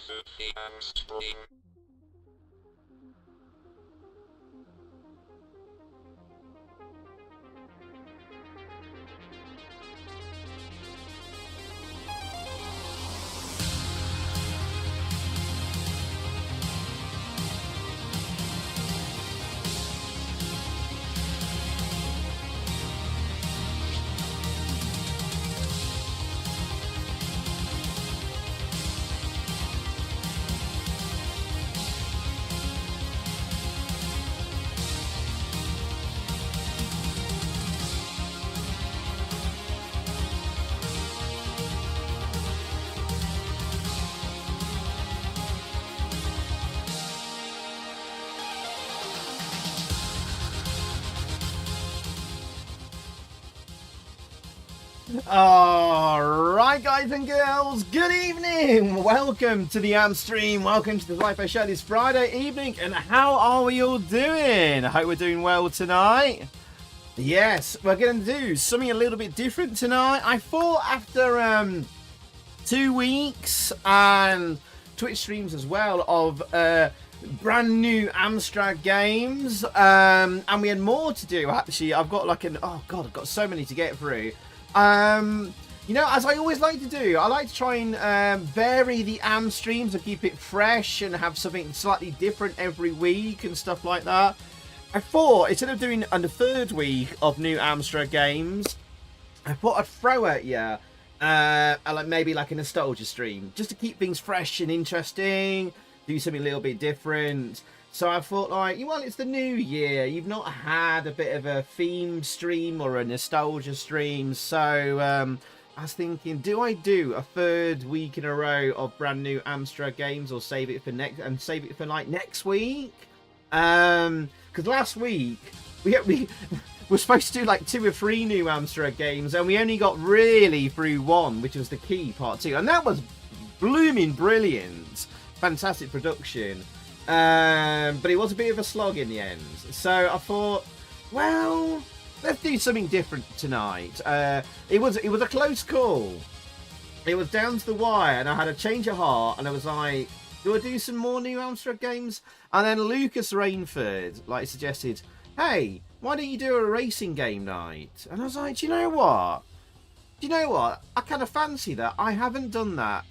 to the Amstream. Alright guys and girls, good evening! Welcome to the Amstream, welcome to the LiFo show this Friday evening, and how are we all doing? I hope we're doing well tonight. Yes, we're going to do something a little bit different tonight. I thought after 2 weeks and Twitch streams as well of brand new Amstrad games, and we had more to do actually. I've got like oh god, I've got so many to get through. You know, as I always like to do, I like to try and vary the AM streams and keep it fresh and have something slightly different every week and stuff like that. I thought, instead of doing the third week of new Amstrad games, I thought I'd throw at you maybe like a nostalgia stream, just to keep things fresh and interesting, do something a little bit different. So I thought, like, well, it's the new year. You've not had a bit of a theme stream or a nostalgia stream. So I was thinking, do I do a third week in a row of brand new Amstrad games, or save it for next week? Because last week we were supposed to do like 2 or 3 new Amstrad games, and we only got really through one, which was the Key Part 2, and that was blooming brilliant, fantastic production. But it was a bit of a slog in the end. So I thought, well, let's do something different tonight. It was a close call. It was down to the wire, and I had a change of heart, and I was like, do I do some more new Amstrad games? And then Lucas Rainford suggested, hey, why don't you do a racing game night? And I was like, do you know what? I kind of fancy that. I haven't done that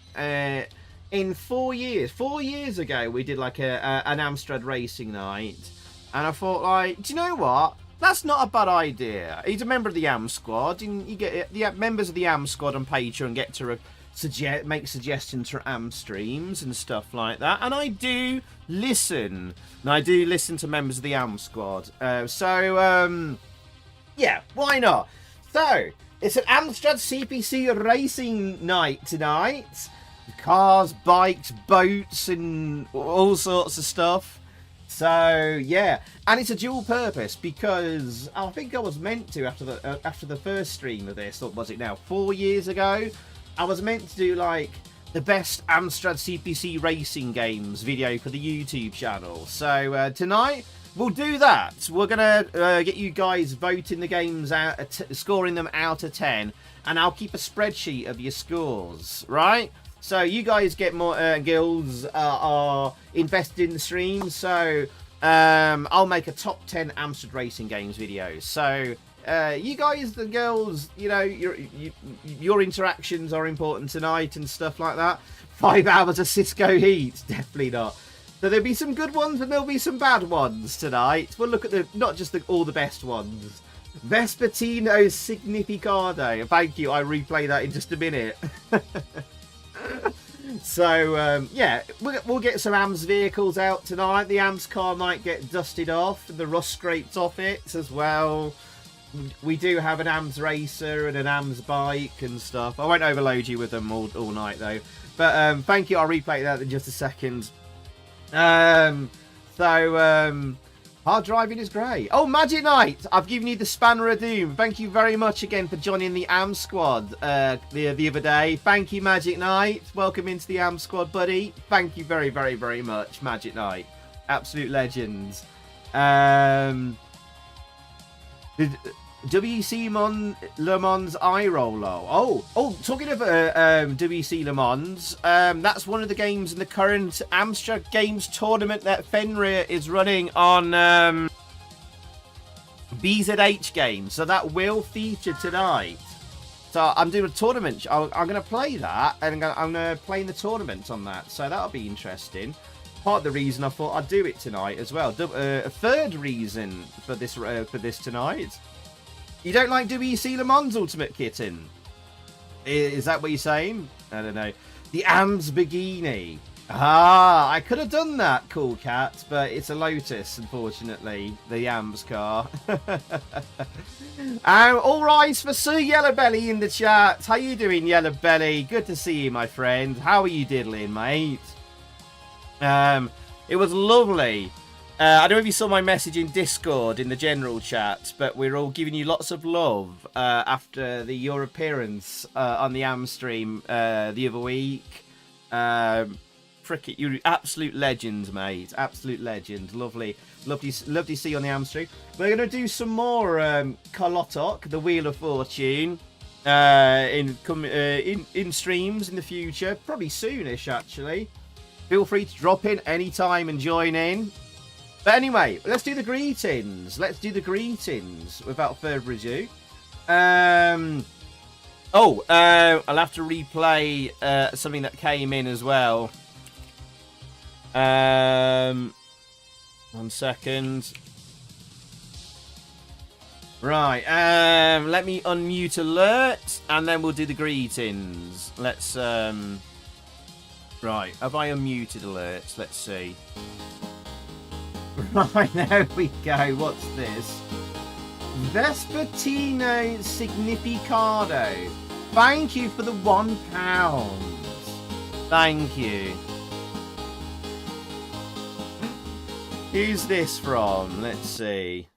in 4 years. 4 years ago, we did like an Amstrad racing night, and I thought, like, do you know what? That's not a bad idea. He's a member of the Am Squad, and you get the members of the Am Squad on Patreon get to make suggestions for Am streams and stuff like that. And I do listen. And I do listen to members of the Am Squad. Yeah, why not? So it's an Amstrad CPC racing night tonight. Cars, bikes, boats, and all sorts of stuff. So yeah, and it's a dual purpose, because I think I was meant to, after the first stream of this, or was it now 4 years ago, I was meant to do like the best Amstrad CPC racing games video for the YouTube channel. So tonight we'll do that. We're gonna get you guys voting the games out, scoring them out of 10, and I'll keep a spreadsheet of your scores, right? So you guys get more guilds are invested in the stream. So I'll make a top 10 Amstrad racing games video. So you guys, the girls, you know, your interactions are important tonight and stuff like that. 5 hours of Cisco Heat, definitely not. So there'll be some good ones and there'll be some bad ones tonight. We'll look at not just all the best ones. Vespertino Significado. Thank you. I'll replay that in just a minute. So yeah, we'll get some AMS vehicles out tonight. The AMS car might get dusted off and the rust scraped off it as well. We do have an AMS racer and an AMS bike and stuff. I won't overload you with them all night though. But thank you. I'll replay that in just a second. Hard driving is great. Oh, Magic Knight, I've given you the Spanner of Doom. Thank you very much again for joining the AM Squad the other day. Thank you, Magic Knight. Welcome into the AM Squad, buddy. Thank you very, very, very much, Magic Knight. Absolute legends. WEC Le Mans iRollo. Oh, talking of WEC Le Mans, that's one of the games in the current Amstrad Games tournament that Fenrir is running on BZH Games. So that will feature tonight. So I'm doing a tournament. I'm going to play that, and I'm going to play in the tournament on that. So that'll be interesting. Part of the reason I thought I'd do it tonight as well. A third reason for this tonight. You don't like WEC Le Mans Ultimate Kitten? Is that what you're saying? I don't know. The Ams Bikini. Ah, I could have done that, Cool Cat, but it's a Lotus, unfortunately. The Ams car. All rise for Sir Yellow Belly in the chat. How you doing, Yellow Belly? Good to see you, my friend. How are you diddling, mate? It was lovely. I don't know if you saw my message in Discord in the general chat, but we're all giving you lots of love after your appearance on the Amstream the other week. Fricket, you're absolute legend, mate. Absolute legend. Lovely to see you on the Amstream. We're going to do some more Kolotok, the Wheel of Fortune, in streams in the future. Probably soonish, actually. Feel free to drop in anytime and join in. But anyway, let's do the greetings. Let's do the greetings without further ado. I'll have to replay something that came in as well. 1 second. Right, let me unmute alert, and then we'll do the greetings. Let's, right, have I unmuted alerts? Let's see. Right, there we go. What's this? Vespertino Significado. Thank you for the £1. Thank you. Who's this from? Let's see.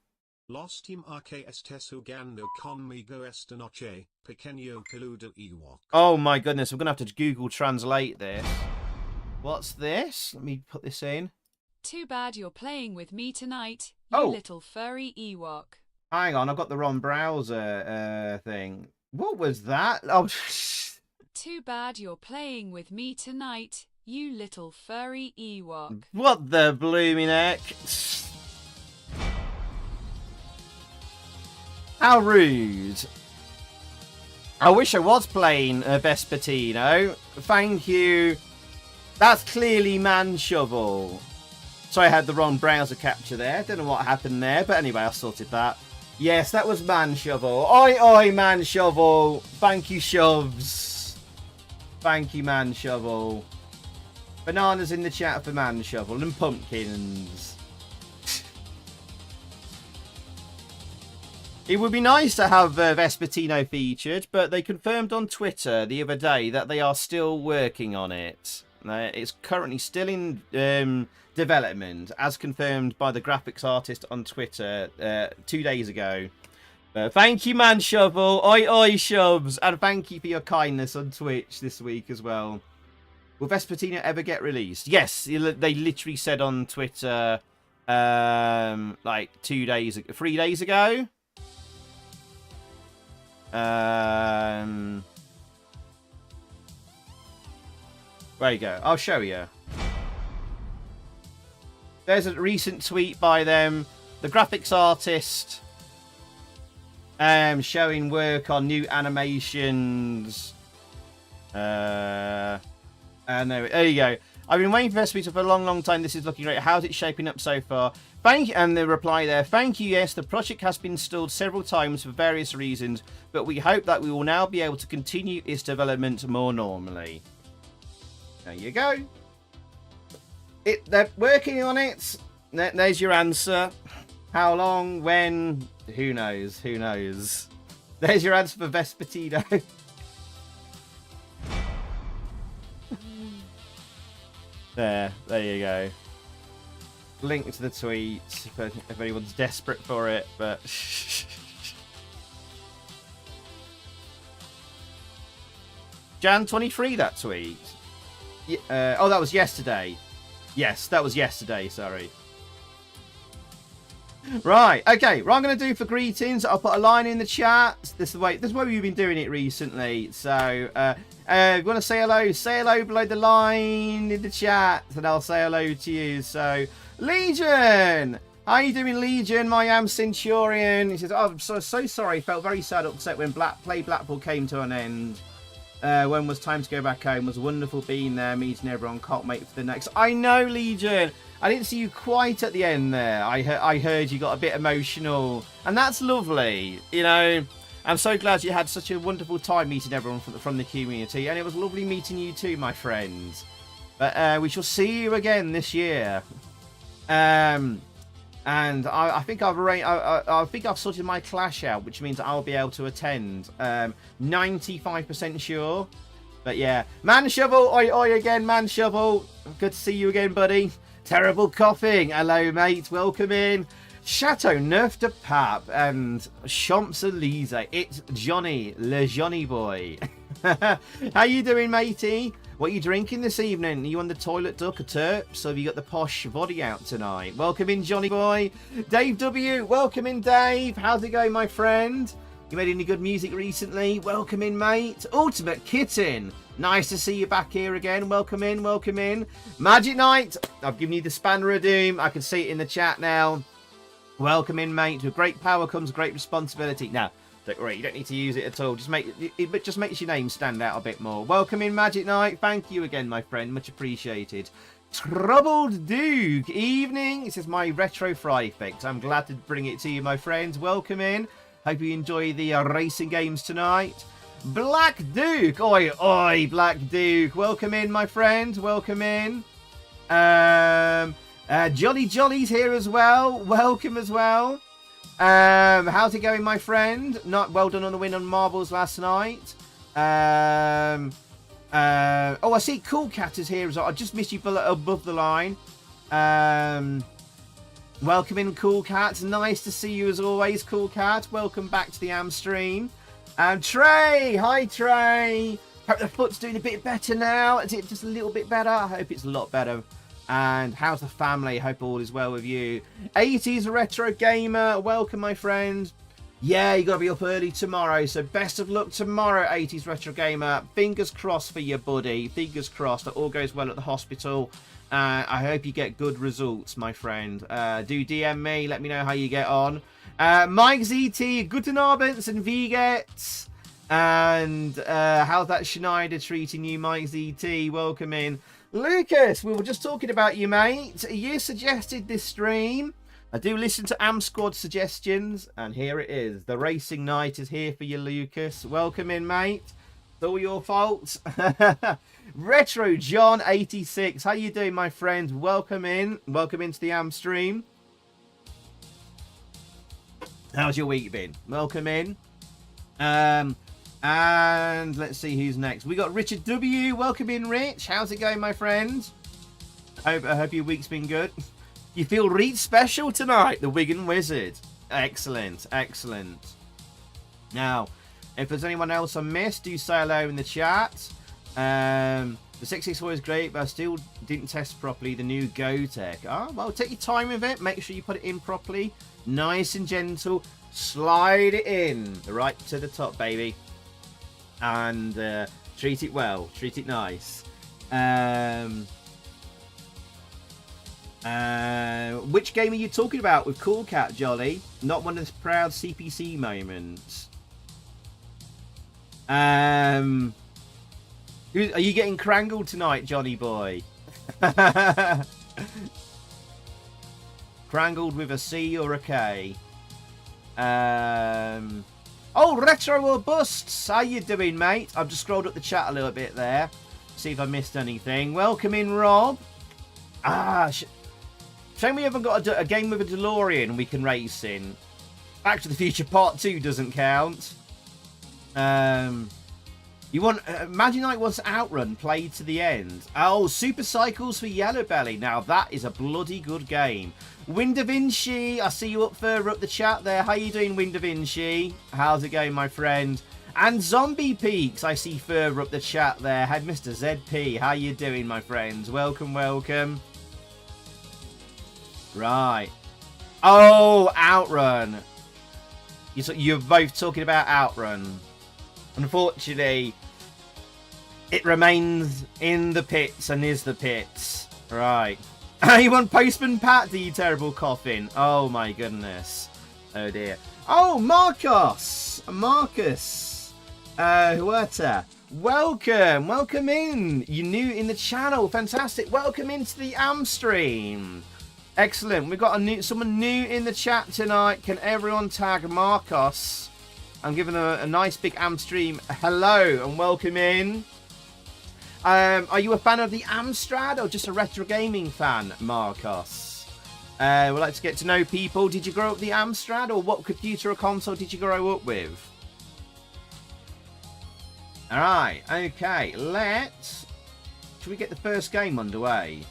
Los team estés jugando conmigo esta noche, pequeño peludo Ewok. Oh my goodness, I'm going to have to Google translate this. What's this? Let me put this in. Too bad you're playing with me tonight, you little furry Ewok. Hang on, I've got the wrong browser thing. What was that? Oh, Too bad you're playing with me tonight, you little furry Ewok. What the blooming heck? How rude. I wish I was playing Vespertino. Thank you. That's clearly Man Shovel. Sorry, I had the wrong browser capture there. Don't know what happened there, but anyway, I sorted that. Yes, that was Man Shovel. Oi, oi, Man Shovel. Thank you, Shoves. Thank you, Man Shovel. Bananas in the chat for Man Shovel and pumpkins. It would be nice to have Vespertino featured, but they confirmed on Twitter the other day that they are still working on it. It's currently still in development, as confirmed by the graphics artist on Twitter 2 days ago. Thank you, Man Shovel. Oi, oi, Shubs. And thank you for your kindness on Twitch this week as well. Will Vespertino ever get released? Yes, they literally said on Twitter like 3 days ago. There you go. I'll show you. There's a recent tweet by them. The graphics artist showing work on new animations. And there you go. I've been waiting for this for a long time. This is looking great. How's it shaping up so far? Thank you. And the reply there. Thank you. Yes, the project has been stalled several times for various reasons, but we hope that we will now be able to continue its development more normally. There you go. They're working on it. There's your answer. How long? When? Who knows? Who knows? There's your answer for Vespertino. There you go. Link to the tweet if anyone's desperate for it, but Jan 23, that tweet. Oh, that was yesterday. Yes, that was yesterday, sorry. Right, okay. What I'm going to do for greetings, I'll put a line in the chat. This is the way we've been doing it recently. So, if you want to say hello below the line in the chat, and I'll say hello to you. So, Legion! How you doing, Legion? My am Centurion. He says, oh, I'm so sorry. Felt very sad, upset when Blackpool came to an end. When was time to go back home? It was wonderful being there, meeting everyone. Can't wait for the next. I know, Legion. I didn't see you quite at the end there. I heard you got a bit emotional, and that's lovely. You know, I'm so glad you had such a wonderful time meeting everyone from the community, and it was lovely meeting you too, my friends. But we shall see you again this year. And I think I think I've sorted my clash out, which means I'll be able to attend. 95% sure. But yeah, Man Shovel, oi again, Man Shovel. Good to see you again, buddy. Terrible coughing. Hello, mate. Welcome in. Chateau Neuf de Pape and Champs-Élysées. It's Johnny, le Johnny boy. How you doing, matey? What are you drinking this evening? Are you on the toilet duck or terps? Or have you got the posh body out tonight? Welcome in, Johnny boy. Dave W. Welcome in, Dave. How's it going, my friend? You made any good music recently? Welcome in, mate. Ultimate Kitten. Nice to see you back here again. Welcome in, welcome in. Magic Knight. I've given you the spanner of doom. I can see it in the chat now. Welcome in, mate. With great power comes great responsibility. Now, don't worry, you don't need to use it at all. It just makes your name stand out a bit more. Welcome in, Magic Knight. Thank you again, my friend. Much appreciated. Troubled Duke. Evening. This is my retro fry fix. I'm glad to bring it to you, my friends. Welcome in. Hope you enjoy the racing games tonight. Black Duke. Oi, Black Duke. Welcome in, my friend. Welcome in. Jolly Jolly's here as well. Welcome as well. How's it going, my friend? Not well done on the win on marbles last night. I see Cool Cat is here as well. I just missed you above the line. Welcome in, Cool Cat. Nice to see you as always, Cool Cat. Welcome back to the Amstream. Trey. Hi, Trey. Hope the foot's doing a bit better now. Is it just a little bit better? I hope it's a lot better. And how's the family? Hope all is well with you. 80s Retro Gamer. Welcome, my friend. Yeah, you got to be up early tomorrow. So best of luck tomorrow, 80s Retro Gamer. Fingers crossed for you, buddy. Fingers crossed that all goes well at the hospital. I hope you get good results, my friend. Do DM me. Let me know how you get on. Mike ZT, guten Abend and Vigets. And how's that Schneider treating you, Mike ZT? Welcome in. Lucas, we were just talking about you, mate. You suggested this stream. I do listen to Am Squad suggestions, and here it is. The racing night is here for you, Lucas. Welcome in, mate. It's all your fault. Retro John 86. How you doing, my friend? Welcome in. Welcome into the Am stream. How's your week been? Welcome in. And let's see who's next. We got Richard W. Welcome in, Rich. How's it going, my friend? I hope your week's been good. You feel read special tonight, the Wigan Wizard. Excellent, excellent. Now, if there's anyone else I missed, do say hello in the chat. The 664 is great, but I still didn't test properly the new GoTech. Oh, well, take your time with it. Make sure you put it in properly. Nice and gentle. Slide it in. Right to the top, baby. And treat it well. Treat it nice. Which game are you talking about with Cool Cat, Jolly? Not one of the proud CPC moments. Are you getting crangled tonight, Johnny boy? Crangled with a C or a K? Oh, Retro or Busts! How you doing, mate? I've just scrolled up the chat a little bit there. See if I missed anything. Welcome in, Rob. Shame we haven't got a game with a DeLorean we can race in. Back to the Future Part 2 doesn't count. You want Magic Knight wants OutRun played to the end. Oh, Super Cycles for Yellow Belly. Now that is a bloody good game. Wind Da Vinci, I see you up further up the chat there. How you doing, Wind Da Vinci? How's it going, my friend? And Zombie Peaks, I see further up the chat there. Had Mr. ZP. How you doing, my friends? Welcome, welcome. Right. Oh, OutRun. You're both talking about OutRun. Unfortunately, it remains in the pits and is the pits. Right. You want Postman Pat, do you terrible coffin? Oh my goodness. Oh dear. Oh, Marcos. Marcus. Huerta. Welcome. Welcome in. You're new in the channel. Fantastic. Welcome into the Amstream. Excellent. We've got someone new in the chat tonight. Can everyone tag Marcos? I'm giving a nice big Amstream hello and welcome in. Are you a fan of the Amstrad or just a retro gaming fan, Marcos? We'd like to get to know people. Did you grow up with the Amstrad, or what computer or console did you grow up with? Alright, okay, should we get the first game underway?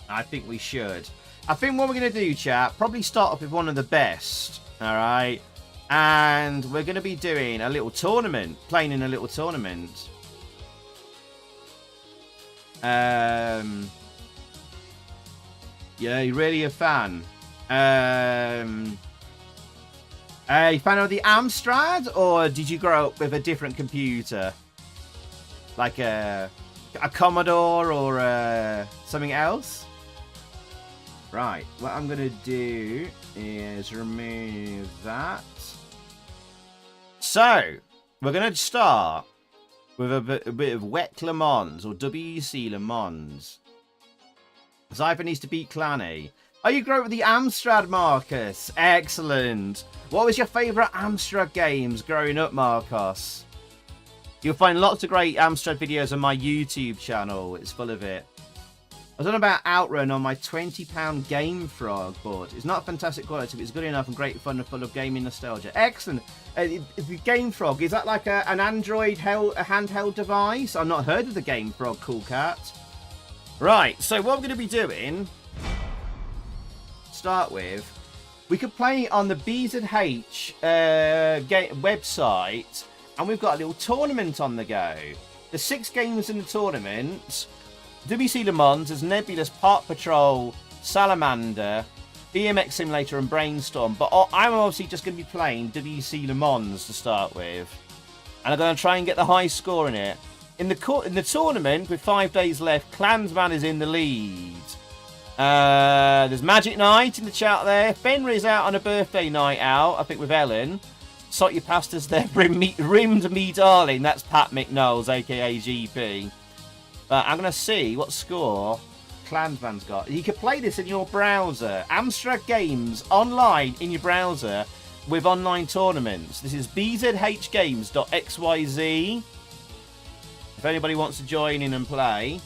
I think we should. I think what we're going to do, chat, probably start off with one of the best, alright? And we're going to be doing a little tournament, playing in a little tournament. Yeah, you're really a fan. Are you a fan of the Amstrad, or did you grow up with a different computer? Like a Commodore or something else? Right, what I'm going to do is remove that. So, we're going to start with a bit of WEC Le Mans, or WEC Le Mans. Zypher needs to beat Clanny. Oh, you grew up with the Amstrad, Marcus. Excellent. What was your favourite Amstrad games growing up, Marcos? You'll find lots of great Amstrad videos on my YouTube channel. It's full of it. I was on about OutRun on my £20 Game Frog board. It's not fantastic quality, but it's good enough and great fun and full of gaming nostalgia. Excellent. The Game Frog, is that like an Android handheld device? I've not heard of the Game Frog, cool cat. Right, so what we're going to be doing, start with, we could play on the BZH website, and we've got a little tournament on the go. There's 6 games in the tournament. WEC Le Mans, there's Nebulous, Park Patrol, Salamander, BMX Simulator and Brainstorm. But I'm obviously just going to be playing WEC Le Mans to start with. And I'm going to try and get the high score in it. In the tournament, with 5 days left, Clansman is in the lead. There's Magic Knight in the chat there. Fenrir is out on a birthday night out, I think with Ellen. Sot your pastas there, rimmed me darling. That's Pat McKnowles, aka GP. I'm going to see what score Clansman's got. You can play this in your browser. Amstrad Games online in your browser with online tournaments. This is bzhgames.xyz. If anybody wants to join in and play.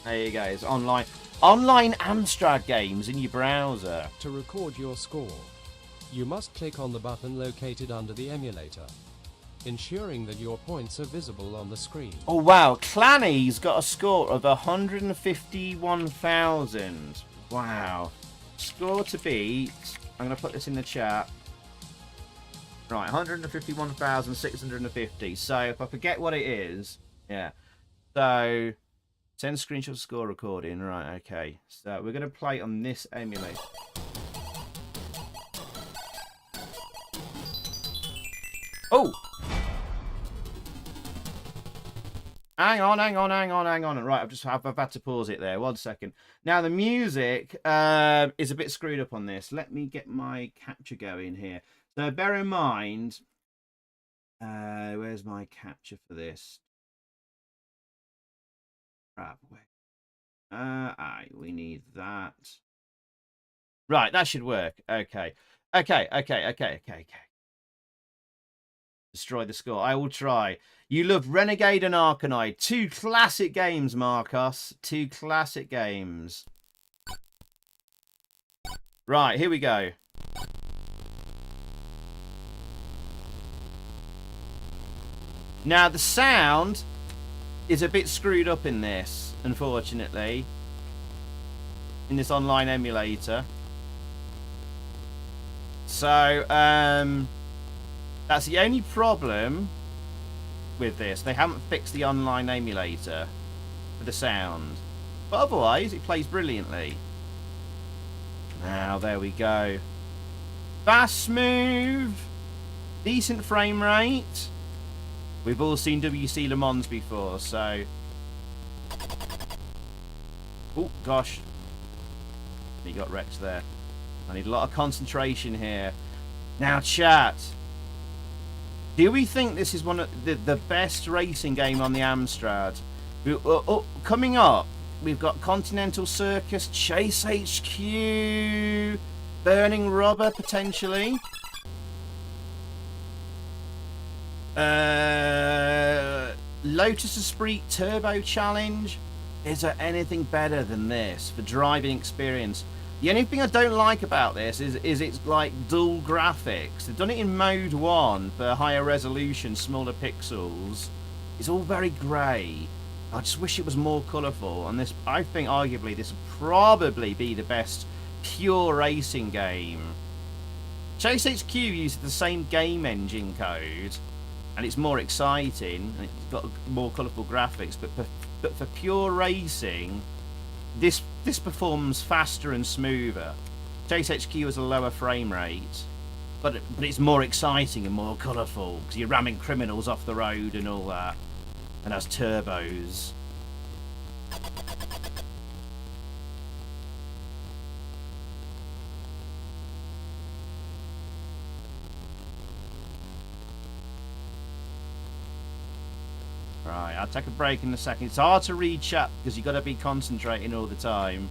There you go. It's online. Online Amstrad Games in your browser. To record your score, you must click on the button located under the emulator, ensuring that your points are visible on the screen. Oh wow, Clanny's got a score of 151,000. Wow. Score to beat. I'm going to put this in the chat. Right, 151,650. So if I forget what it is, yeah. So send screenshot of score recording. Right, okay. So we're going to play on this emulator. Oh! Hang on. Right, I've had to pause it there. 1 second. Now, the music is a bit screwed up on this. Let me get my capture going here. So, bear in mind, where's my capture for this? Crap. We need that. Right, that should work. Okay. Destroy the score. I will try. You love Renegade and Arcanide. 2 classic games, Marcos. 2 classic games. Right, here we go. Now, the sound is a bit screwed up in this, unfortunately. In this online emulator. So, that's the only problem with this. They haven't fixed the online emulator for the sound. But otherwise, it plays brilliantly. Now, there we go. Fast, smooth, decent frame rate. We've all seen WEC Le Mans before, so... Oh, gosh. He got wrecked there. I need a lot of concentration here. Now, chat. Do we think this is one of the best racing game on the Amstrad? Coming up, we've got Continental Circus, Chase HQ, Burnin Rubber, potentially. Lotus Esprit Turbo Challenge. Is there anything better than this for driving experience? The only thing I don't like about this is it's like dull graphics. They've done it in mode 1 for higher resolution, smaller pixels. It's all very grey. I just wish it was more colourful. And this, I think, arguably, this would probably be the best pure racing game. Chase HQ uses the same game engine code, and it's more exciting, and it's got more colourful graphics. But for pure racing, this performs faster and smoother. Chase HQ has a lower frame rate, but it's more exciting and more colourful because you're ramming criminals off the road and all that, and has turbos. Right, I'll take a break in a second. It's hard to read chat because you've got to be concentrating all the time.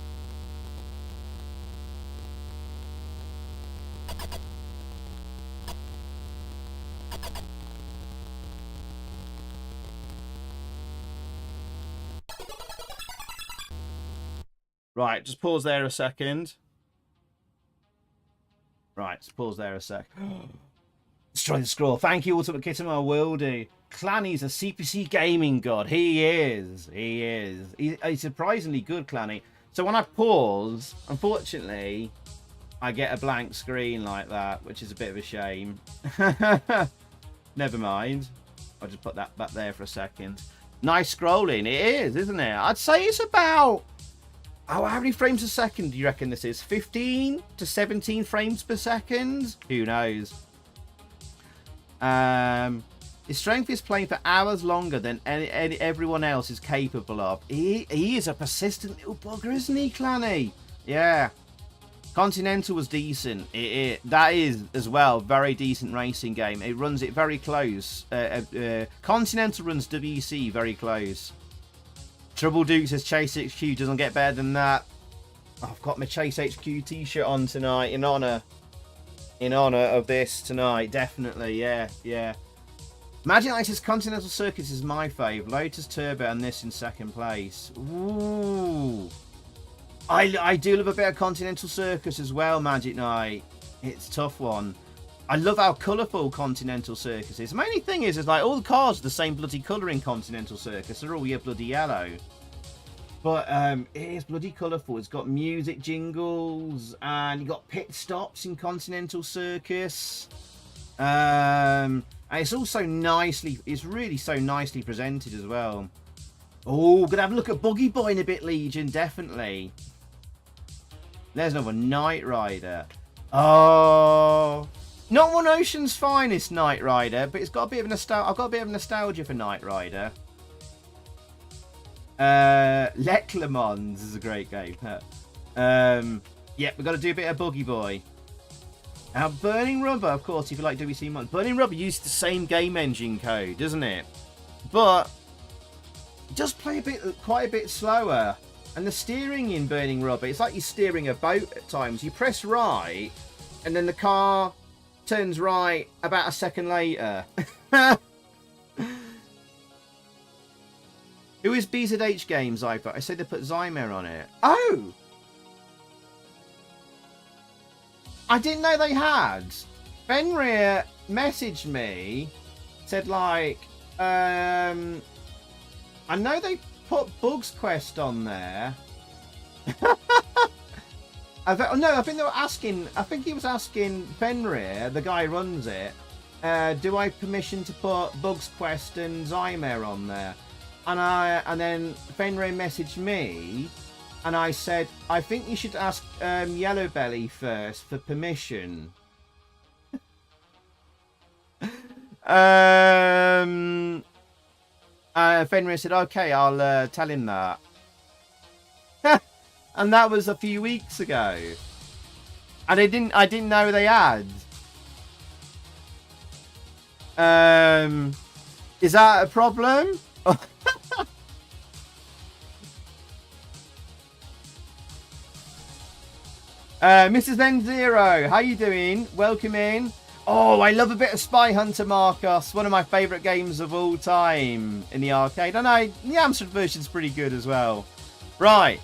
Right, just pause there a second. Right, just pause there a sec. Destroy the scroll. Thank you, Ultimate Kittimer Worldy. Clanny's a CPC gaming god. He is. He is. He's surprisingly good, Clanny. So when I pause, unfortunately, I get a blank screen like that, which is a bit of a shame. Never mind. I'll just put that back there for a second. Nice scrolling. It is, isn't it? I'd say it's about... Oh, how many frames a second do you reckon this is? 15 to 17 frames per second? Who knows? His strength is playing for hours longer than everyone else is capable of. He is a persistent little bugger, isn't he, Clanny? Yeah. Continental was decent. That is, as well, very decent racing game. It runs it very close. Continental runs WEC very close. Trouble Duke says Chase HQ doesn't get better than that. Oh, I've got my Chase HQ t-shirt on tonight in honor of this tonight. Definitely, yeah. Imagine like this. Continental Circus is my fave. Lotus Turbo and this in second place. Ooh. I do love a bit of Continental Circus as well, Magic Knight. It's a tough one. I love how colourful Continental Circus is. The only thing is like all the cars are the same bloody colour in Continental Circus. They're all bloody yellow. But it is bloody colourful. It's got music jingles and you got pit stops in Continental Circus. And it's also nicely, it's really so nicely presented as well. Oh, gonna have a look at Buggy Boy in a bit, Legion, definitely. There's another Knight Rider. Oh, not One Ocean's finest Knight Rider, but it's got a bit of nostalgia. I've got a bit of nostalgia for Knight Rider. WEC Le Mans is a great game. Yeah, we've got to do a bit of Buggy Boy. Now, Burnin Rubber, of course, if you like WEC mods. Burnin Rubber uses the same game engine code, doesn't it? But it does play quite a bit slower. And the steering in Burnin Rubber, it's like you're steering a boat at times. You press right, and then the car turns right about a second later. Who is BZH Games? I said they put Zymer on it. Oh! I didn't know they had. Fenrir messaged me, said like, I know they put Bugs Quest on there. I think they were asking. I think he was asking Fenrir, the guy who runs it, do I have permission to put Bugs Quest and Zymer on there? And then Fenrir messaged me, and I said, I think you should ask Yellow Belly first for permission. Fenrir said, okay, I'll tell him that. And that was a few weeks ago. And I didn't know they had. Is that a problem? Mrs. N0, how you doing? Welcome in. Oh, I love a bit of Spy Hunter, Marcos. One of my favourite games of all time in the arcade. I know, the Amstrad version's pretty good as well. Right.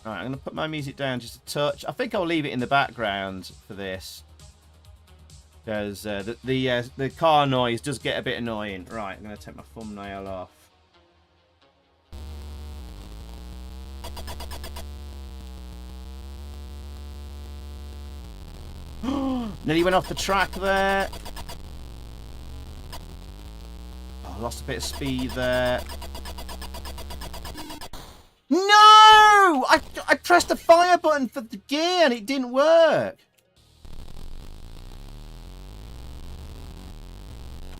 Alright, I'm going to put my music down just a touch. I think I'll leave it in the background for this. Because the car noise does get a bit annoying. Right, I'm going to take my thumbnail off. Nearly went off the track there. Oh, lost a bit of speed there. No! I pressed the fire button for the gear and it didn't work.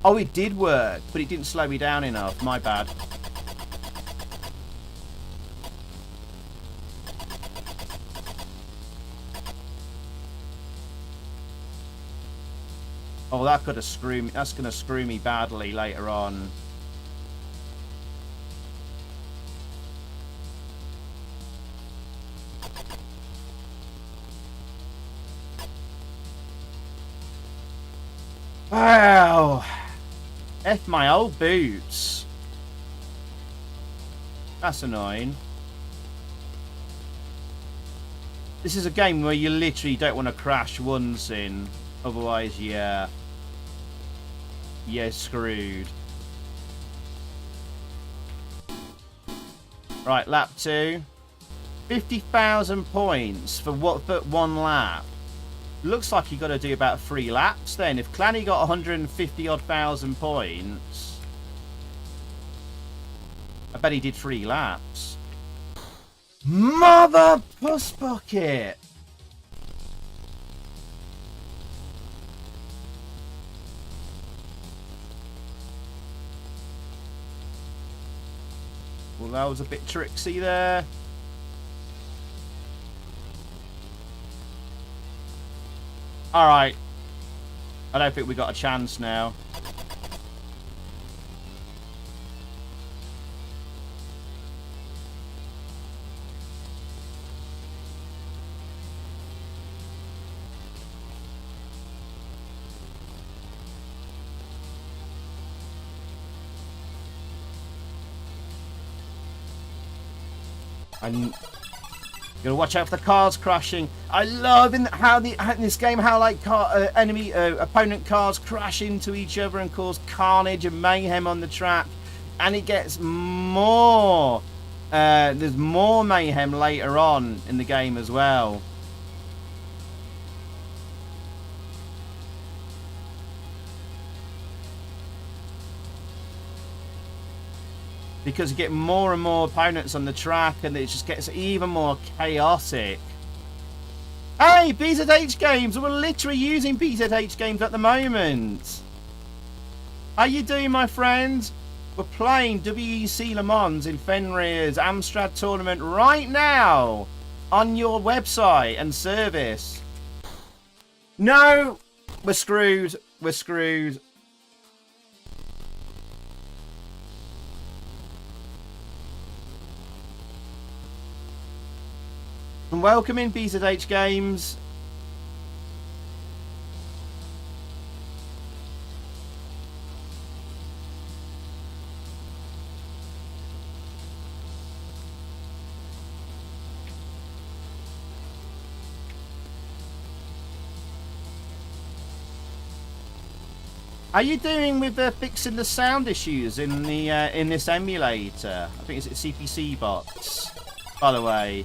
Oh, it did work, but it didn't slow me down enough. My bad. Oh, that could have screwed me. That's going to screw me badly later on. Wow. F my old boots. That's annoying. This is a game where you literally don't want to crash once in. Otherwise, yeah. You're screwed. Right, lap 2. 50,000 points for what? But one lap. Looks like you got to do about 3 laps then. If Clanny got 150 odd thousand points, I bet he did 3 laps. Mother puss bucket! Well, that was a bit tricksy there. Alright. I don't think we got a chance now. I'm gonna watch out for the cars crashing. I love in this game how like opponent cars crash into each other and cause carnage and mayhem on the track, and it gets more. There's more mayhem later on in the game as well. Because you get more and more opponents on the track and it just gets even more chaotic. Hey, BZH Games! We're literally using BZH Games at the moment. How you doing, my friend? We're playing WEC Le Mans in Fenrir's Amstrad tournament right now on your website and service. No! We're screwed. We're screwed. And welcome in BZH Games. How are you doing with fixing the sound issues in the in this emulator? I think it's CPC bots, by the way.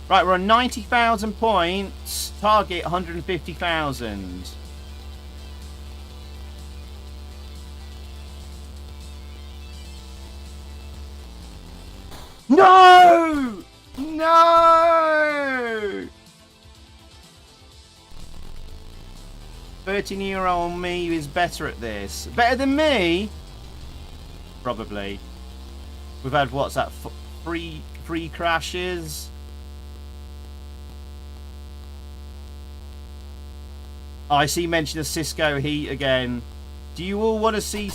Right, we're on 90,000 points. Target 150,000. No! No! 13-year-old me is better at this. Better than me? Probably. We've had, what's that, three crashes? Oh, I see mention of Cisco Heat again. Do you all want to see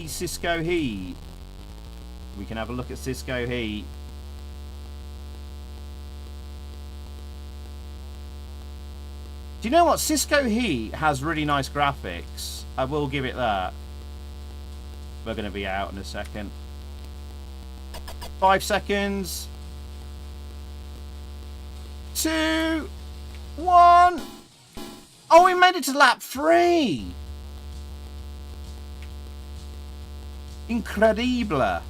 Cisco Heat? We can have a look at Cisco Heat. Do you know what? Cisco Heat has really nice graphics. I will give it that. We're going to be out in a second. 5 seconds. 2, 1. Oh, we made it to lap 3. Incredible.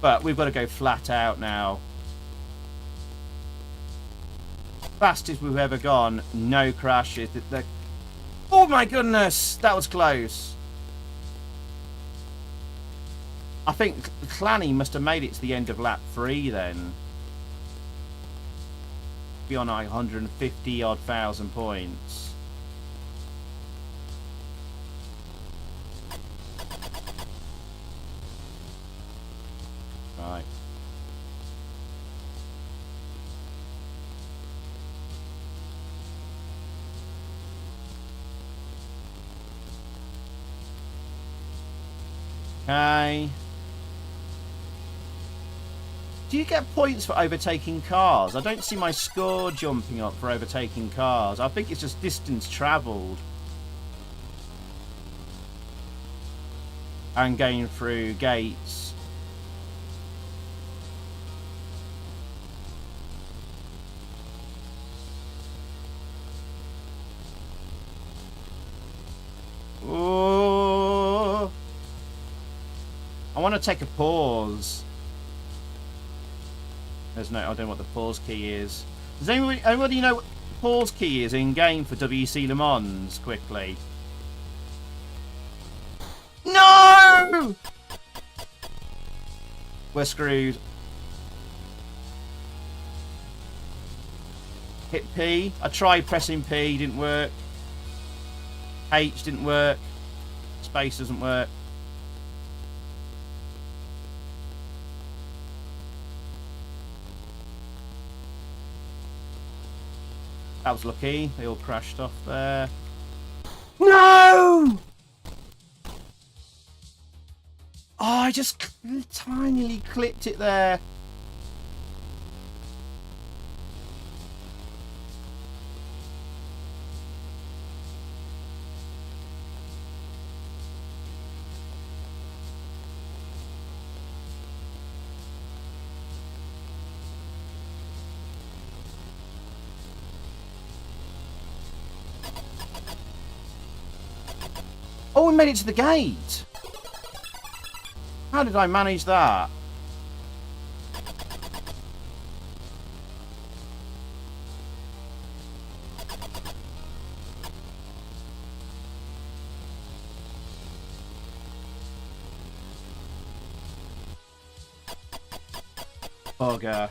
But we've got to go flat out now. Fastest we've ever gone. No crashes. Oh my goodness, that was close. I think Clanny must have made it to the end of lap 3 then. Be on 150 odd thousand points. Right. Okay. Do you get points for overtaking cars? I don't see my score jumping up for overtaking cars. I think it's just distance travelled. And going through gates. Ooh. I want to take a pause. There's no, I don't know what the pause key is. Does anybody know what the pause key is in game for WEC Le Mans? Quickly. No! We're screwed. Hit P. I tried pressing P, didn't work. H didn't work. Space doesn't work. That was lucky. They all crashed off there. No! Oh, I just tinily clipped it there. Oh, we made it to the gate. How did I manage that? Bugger.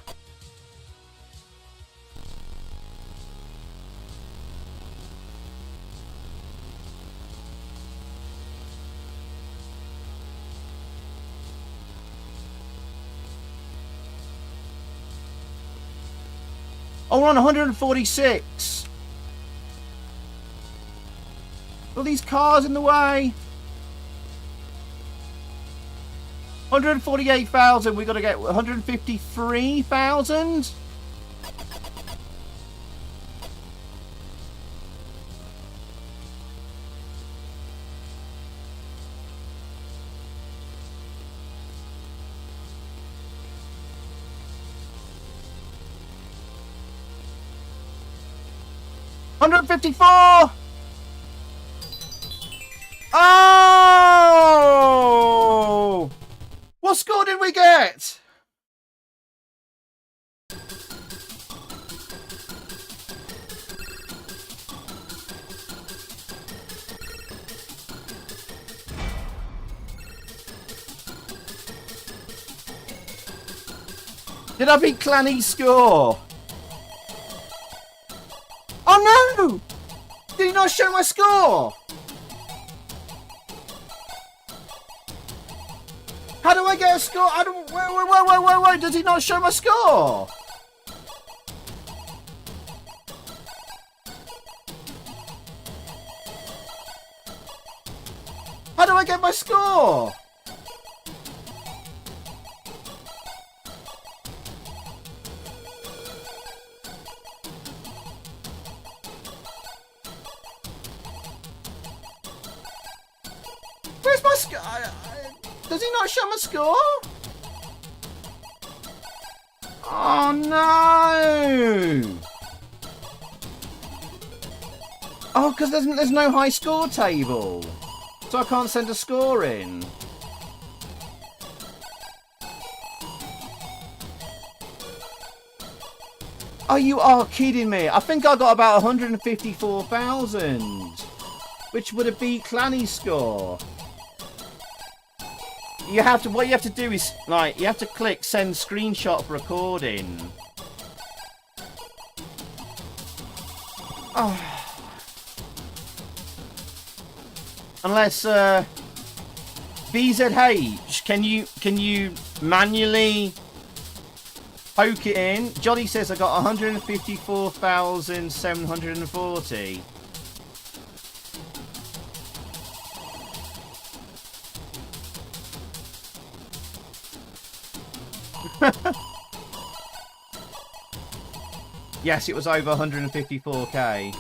Oh, we're on 146. All these cars in the way. 148,000. We've got to get 153,000. $154. Oh! What score did we get? Did I beat Clanny's score? Oh no! Did he not show my score? How do I get a score? I don't. Wait. Does he not show my score? How do I get my score? Where's my score? Does he not show my score? Oh no! Oh, because there's no high score table, so I can't send a score in. Oh, you are kidding me! I think I got about 154,000, which would have beat Clanny's score. What you have to do is, like, you have to click send screenshot for recording. Oh. Unless, BZH, can you manually poke it in? Johnny says I got 154,740. Yes, it was over 154k.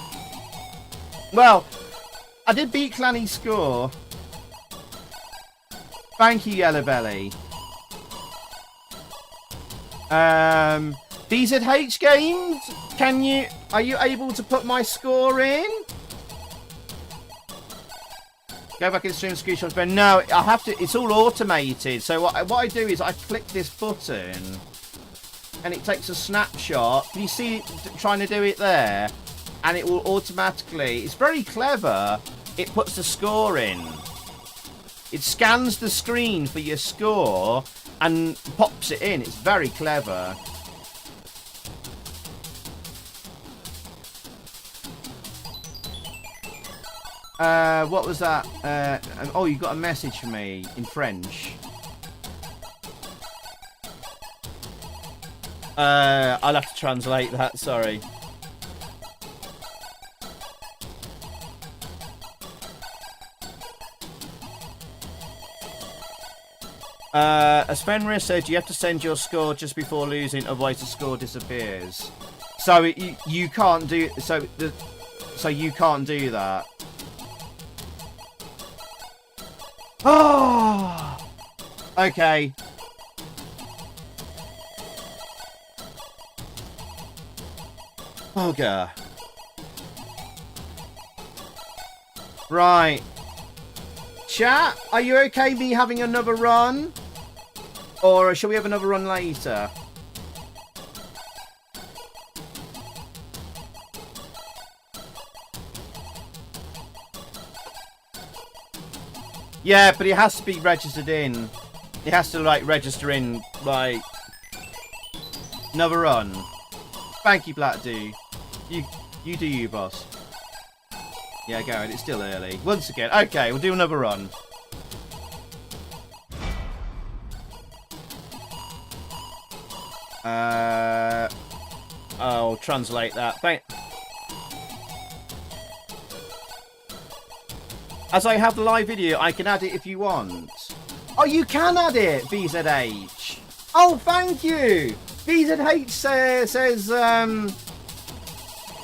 Well, I did beat Clanny's score. Thank you, Yellow Belly. DZH Games, are you able to put my score in? Go back in the stream screenshots, but no, I have to. It's all automated. So what I do is I click this button, and it takes a snapshot. Can you see it trying to do it there? And it will automatically. It's very clever. It puts the score in. It scans the screen for your score and pops it in. It's very clever. What was that? Oh, you got a message for me in French. I'll have to translate that, sorry. Spenrir said you have to send your score just before losing, otherwise the score disappears. So you can't do so you can't do that. Oh, okay. Okay. Right. Chat, are you okay me having another run? Or shall we have another run later? Yeah, but it has to be registered in. It has to, like, register in, like, another run. Thank you, Black Dude. You do you, boss. Yeah, go ahead. It's still early. Once again. Okay, we'll do another run. I'll translate that. As I have the live video, I can add it if you want. Oh, you can add it, VZH. Oh, thank you. VZH says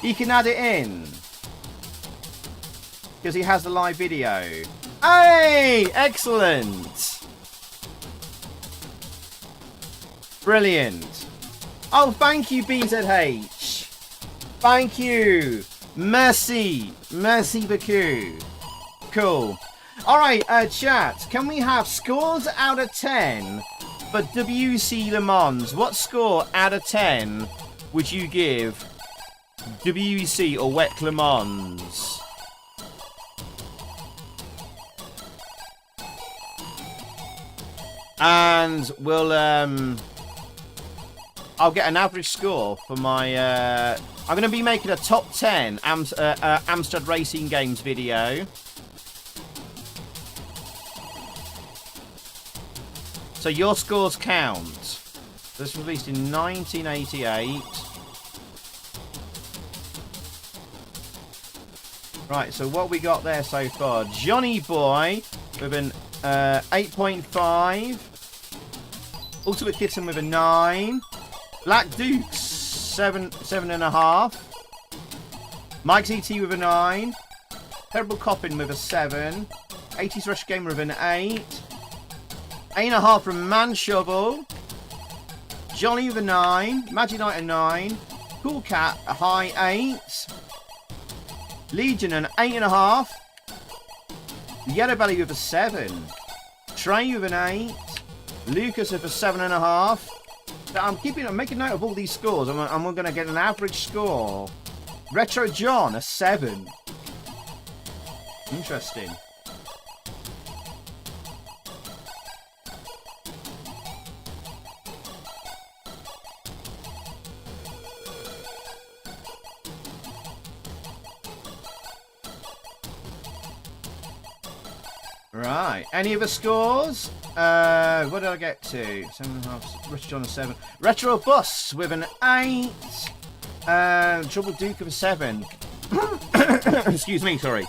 you can add it in. Because he has the live video. Hey, excellent. Brilliant. Oh, thank you, BZH. Thank you. Merci. Merci beaucoup. Cool. Alright, chat. Can we have scores out of 10 for WEC Le Mans? What score out of 10 would you give WEC or WEC Le Mans? And we'll, I'll get an average score for my, I'm going to be making a top 10 Amstrad Racing Games video. So your scores count. This was released in 1988. Right, so what we got there so far? Johnny Boy with an 8.5. Ultimate Kitten with a 9. Black Dukes 7.5. Mike's ET with a 9. Terrible Coppin with a 7. 80s Rush Gamer with an 8. 8.5 from Man Shovel. Johnny with a 9. Magic Knight a 9. Cool Cat a high 8. Legion an 8.5. Yellow Belly with a 7. Trey with an 8. Lucas with a 7.5. I'm making note of all these scores, and we're going to get an average score. Retro John a 7. Interesting. Right. Any other scores? What did I get to? 7.5. Retro John a 7. Retro Bus with an 8. Trouble Duke of a 7. Excuse me, sorry.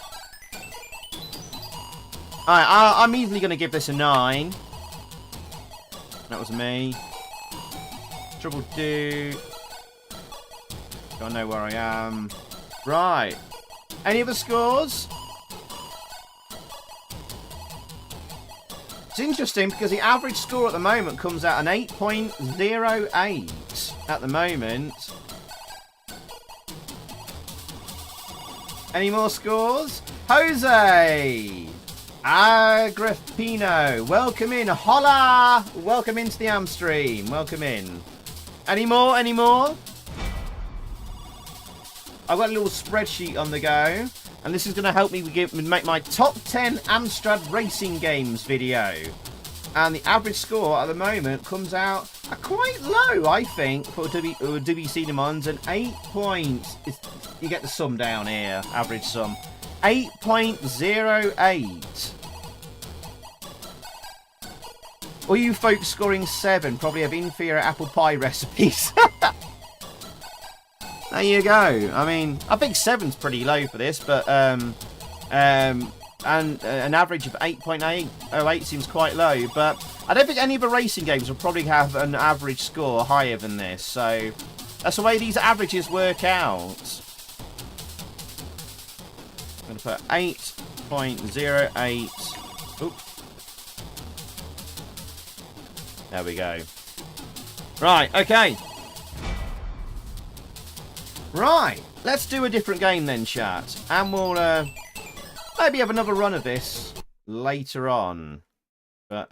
Alright, I'm easily going to give this a 9. That was me. Trouble Duke. Don't know where I am. Right. Any other scores? It's interesting because the average score at the moment comes out an 8.08 at the moment. Any more scores? Jose! Agripino, welcome in. Hola! Welcome into the Amstream. Welcome in. Any more? Any more? I've got a little spreadsheet on the go. And this is going to help me make my top 10 Amstrad Racing Games video. And the average score at the moment comes out quite low, I think, for WEC Le Mans. And 8 points. You get the sum down here, average sum. 8.08. All you folks scoring 7 probably have inferior apple pie recipes. There you go. I mean, I think 7's pretty low for this, but and an average of 8.808 seems quite low. But I don't think any of the racing games will probably have an average score higher than this. So that's the way these averages work out. I'm going to put 8.08. Oop. There we go. Right, okay. Right, let's do a different game then, chat. And we'll maybe have another run of this later on. But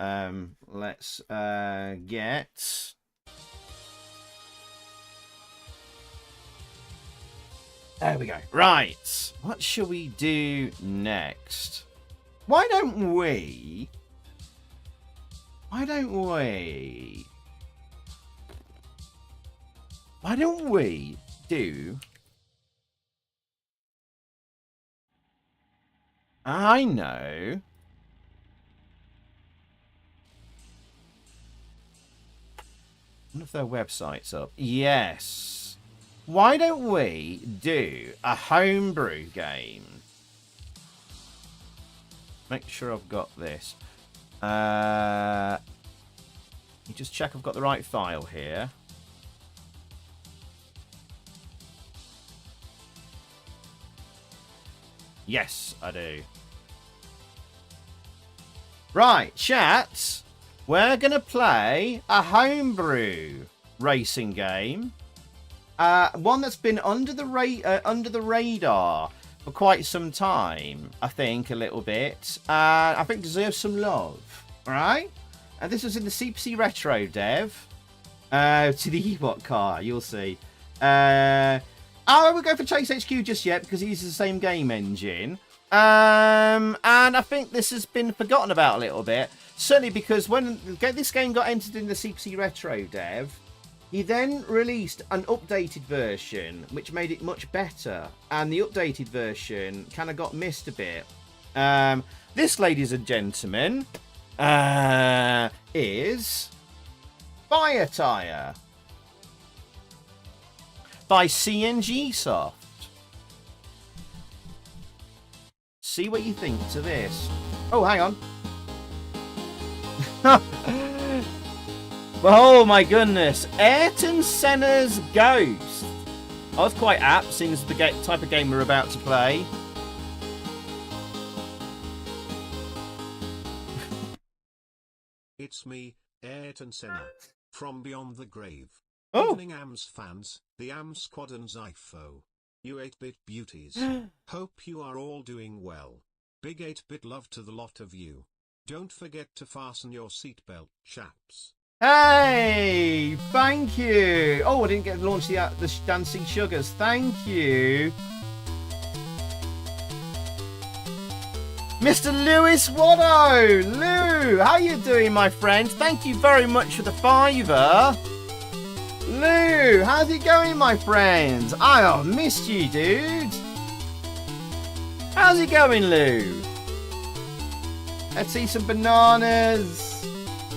let's get... There we go. Right, what shall we do next? Why don't we do... I know. I wonder if their website's up. Yes. Why don't we do a homebrew game? Make sure I've got this. You just check I've got the right file here. Yes, I do. Right, chat. We're going to play a homebrew racing game. One that's been under the radar. for quite some time, I think, a little bit. I think deserves some love, right? And this was in the CPC Retro dev. To the Ewok car, you'll see. I won't go for Chase HQ just yet because it uses the same game engine. And I think this has been forgotten about a little bit. Certainly because when this game got entered in the CPC Retro dev, he then released an updated version, which made it much better. And the updated version kind of got missed a bit. This, ladies and gentlemen, is Fire Tyre by CNG Soft. See what you think to this. Oh, hang on. Oh my goodness, Ayrton Senna's Ghost. Oh, that's quite apt, seeing as the type of game we're about to play. It's me, Ayrton Senna, from beyond the grave. Oh. Evening AMS fans, the AMS squad and Zypho. You 8-bit beauties. Hope you are all doing well. Big 8-bit love to the lot of you. Don't forget to fasten your seatbelt, chaps. Hey, thank you. Oh, I didn't get to launch the Dancing Sugars. Thank you. Mr. Lewis Watto. Lou, how you doing, my friend? Thank you very much for the $5. Lou, how's it going, my friends? I missed you, dude. How's it going, Lou? Let's see some bananas.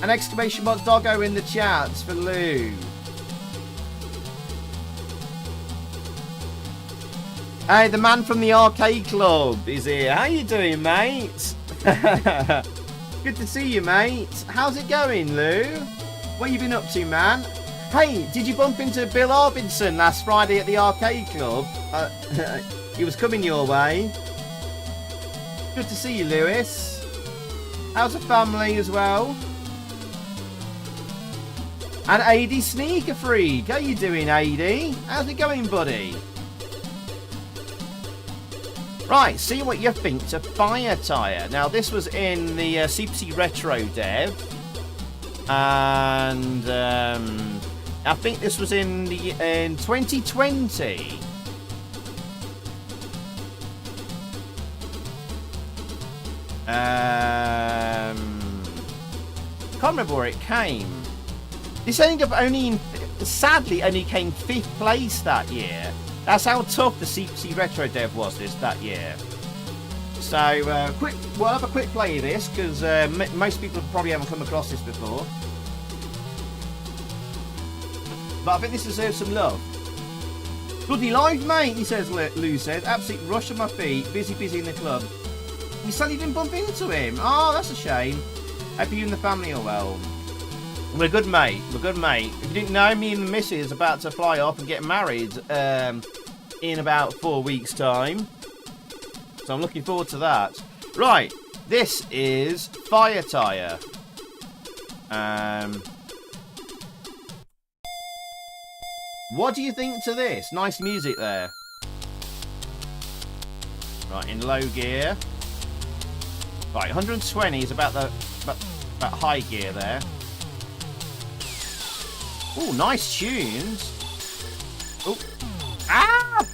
An exclamation mark doggo in the chats for Lou. Hey, the man from the arcade club is here. How you doing, mate? Good to see you, mate. How's it going, Lou? What you been up to, man? Hey, did you bump into Bill Arbinson last Friday at the arcade club? He was coming your way. Good to see you, Lewis. How's the family as well? And AD Sneaker Freak. How you doing, AD? How's it going, buddy? Right, see what you think to Fire Tyre. Now, this was in the CPC Retro dev. And I think this was in 2020. Can't remember where it came. This ended up sadly only came 5th place that year. That's how tough the CPC Retro dev was that year. So, we'll have a quick play of this because most people probably haven't come across this before. But I think this deserves some love. Bloody live, mate, he says. Lou says. Absolute rush on my feet. Busy in the club. You sadly didn't bump into him. Oh, that's a shame. Hope you and the family are well. We're good, mate. We're good, mate. If you didn't know, me and the missus are about to fly off and get married in about 4 weeks' time. So I'm looking forward to that. Right. This is Fire Tyre. What do you think to this? Nice music there. Right, in low gear. Right, 120 is about high gear there. Oh, nice tunes. Oh. Ah!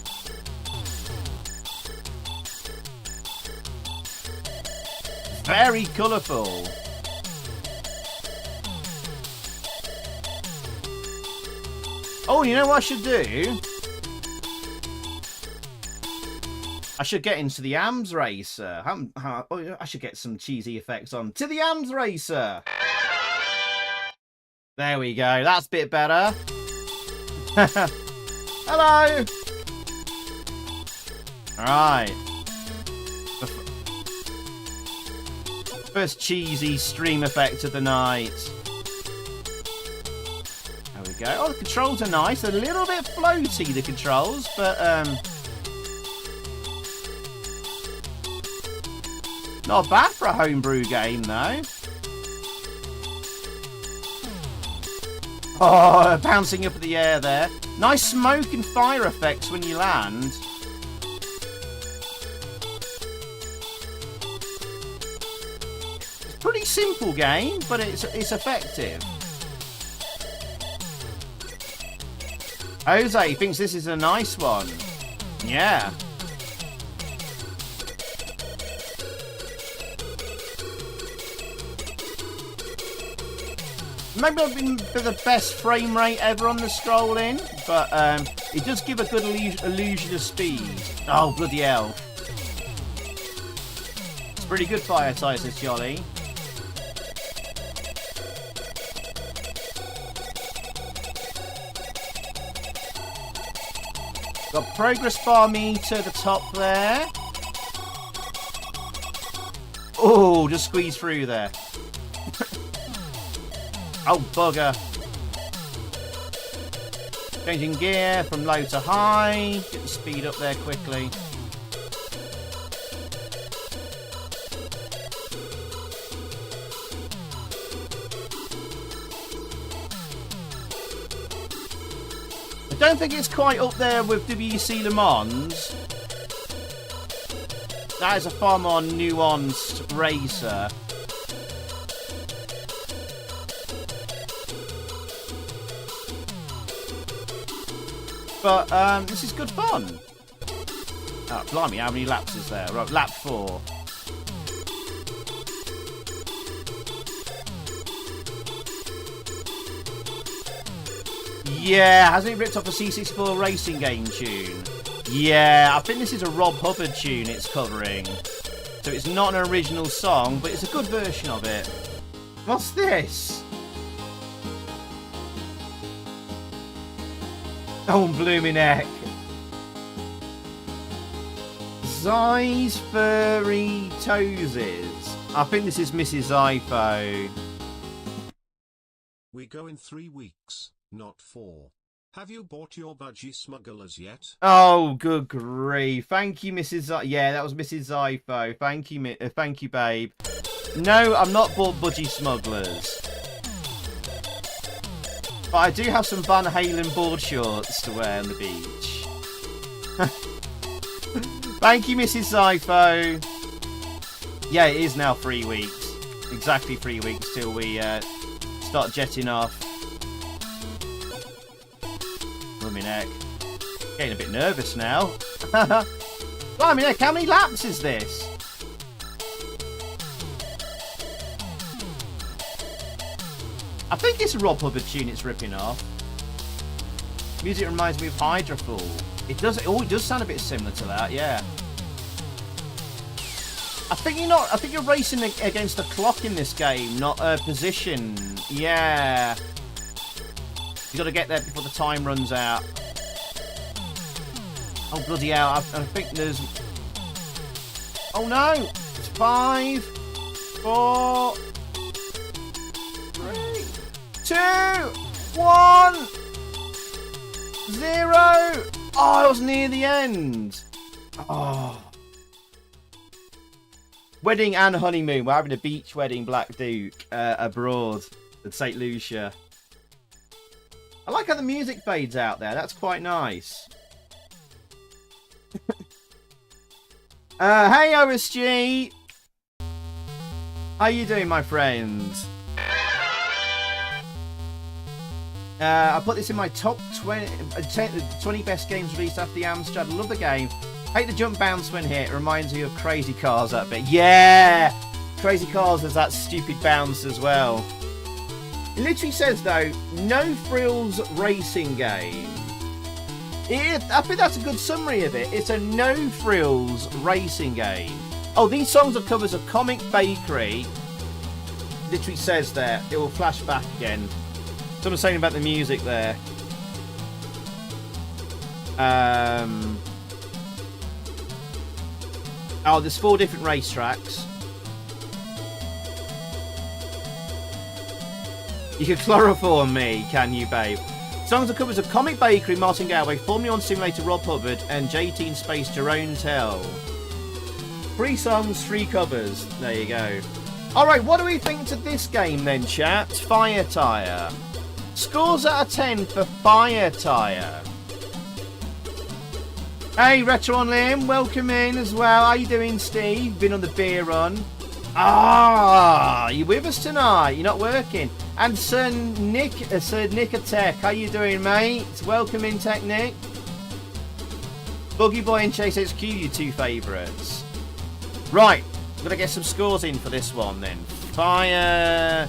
Very colourful. Oh, you know what I should do? I should get into the AMS Racer. I should get some cheesy effects on. To the AMS Racer. There we go. That's a bit better. Hello. All right. First cheesy stream effect of the night. There we go. Oh, the controls are nice. A little bit floaty, the controls, but not bad for a homebrew game, though. Oh, bouncing up in the air there. Nice smoke and fire effects when you land. simple game, but it's effective. Jose thinks this is a nice one. Yeah. Maybe I've been for the best frame rate ever on the scrolling, but it does give a good illusion of speed. Oh, bloody hell. It's pretty good fire tyre, says Jolly. Got progress bar meter at the top there. Oh, just squeeze through there. Oh, bugger. Changing gear from low to high. Get the speed up there quickly. I don't think it's quite up there with WEC Le Mans. That is a far more nuanced racer. But this is good fun. Oh, blimey, how many laps is there? Right, lap 4. Yeah, hasn't it ripped off a C64 racing game tune? Yeah, I think this is a Rob Hubbard tune it's covering. So it's not an original song, but it's a good version of it. What's this? Oh, blooming heck. Zai's Furry Toesies. I think this is Mrs. Ipho. We go in 3 weeks, not 4. Have you bought your budgie smugglers yet? Oh, good grief. Thank you, Mrs. Yeah, that was Mrs. Ipho. Thank you, babe. No, I'm not bought budgie smugglers. But I do have some Van Halen board shorts to wear on the beach. Thank you, Mrs. Zypho. Yeah, it is now 3 weeks. Exactly 3 weeks till we start jetting off. Blimey neck. Getting a bit nervous now. Blimey neck, how many laps is this? I think it's a Rob Hubbard tune it's ripping off. Music reminds me of Hydrofall. It does. Oh, it does sound a bit similar to that. Yeah. I think you're racing against the clock in this game, not a position. Yeah. You got to get there before the time runs out. Oh bloody hell! I think there's. Oh no! It's 5, 4. 2, 1, 0. Oh, I was near the end. Oh. Wedding and honeymoon. We're having a beach wedding, Black Duke, abroad at St. Lucia. I like how the music fades out there. That's quite nice. Hey, OSG. How you doing, my friend? I put this in my top 20 best games released after the Amstrad. I love the game. Hate the jump bounce when hit. It reminds me of Crazy Cars that bit. Yeah! Crazy Cars has that stupid bounce as well. It literally says, though, no frills racing game. I think that's a good summary of it. It's a no frills racing game. Oh, these songs are covers of Comic Bakery. Literally says there. It will flash back again. Someone's saying about the music there. Oh, there's 4 different racetracks. You can chloroform me, can you, babe? Songs are covers of Comic Bakery, Martin Galway, Formula 1 Simulator, Rob Hubbard, and JT in Space, Jerome Tell. 3 songs, 3 covers. There you go. Alright, what do we think to this game then, chat? Fire Tyre. Scores out of 10 for Fire Tyre. Hey, Retro on Liam, welcome in as well. How you doing, Steve? Been on the beer run. Ah, Are you with us tonight? You're not working. And Sir Nick Tech, how you doing, mate? Welcome in, Tech Nick. Boogie Boy and Chase HQ, you two favourites. Right, we're going to get some scores in for this one then. Tyre.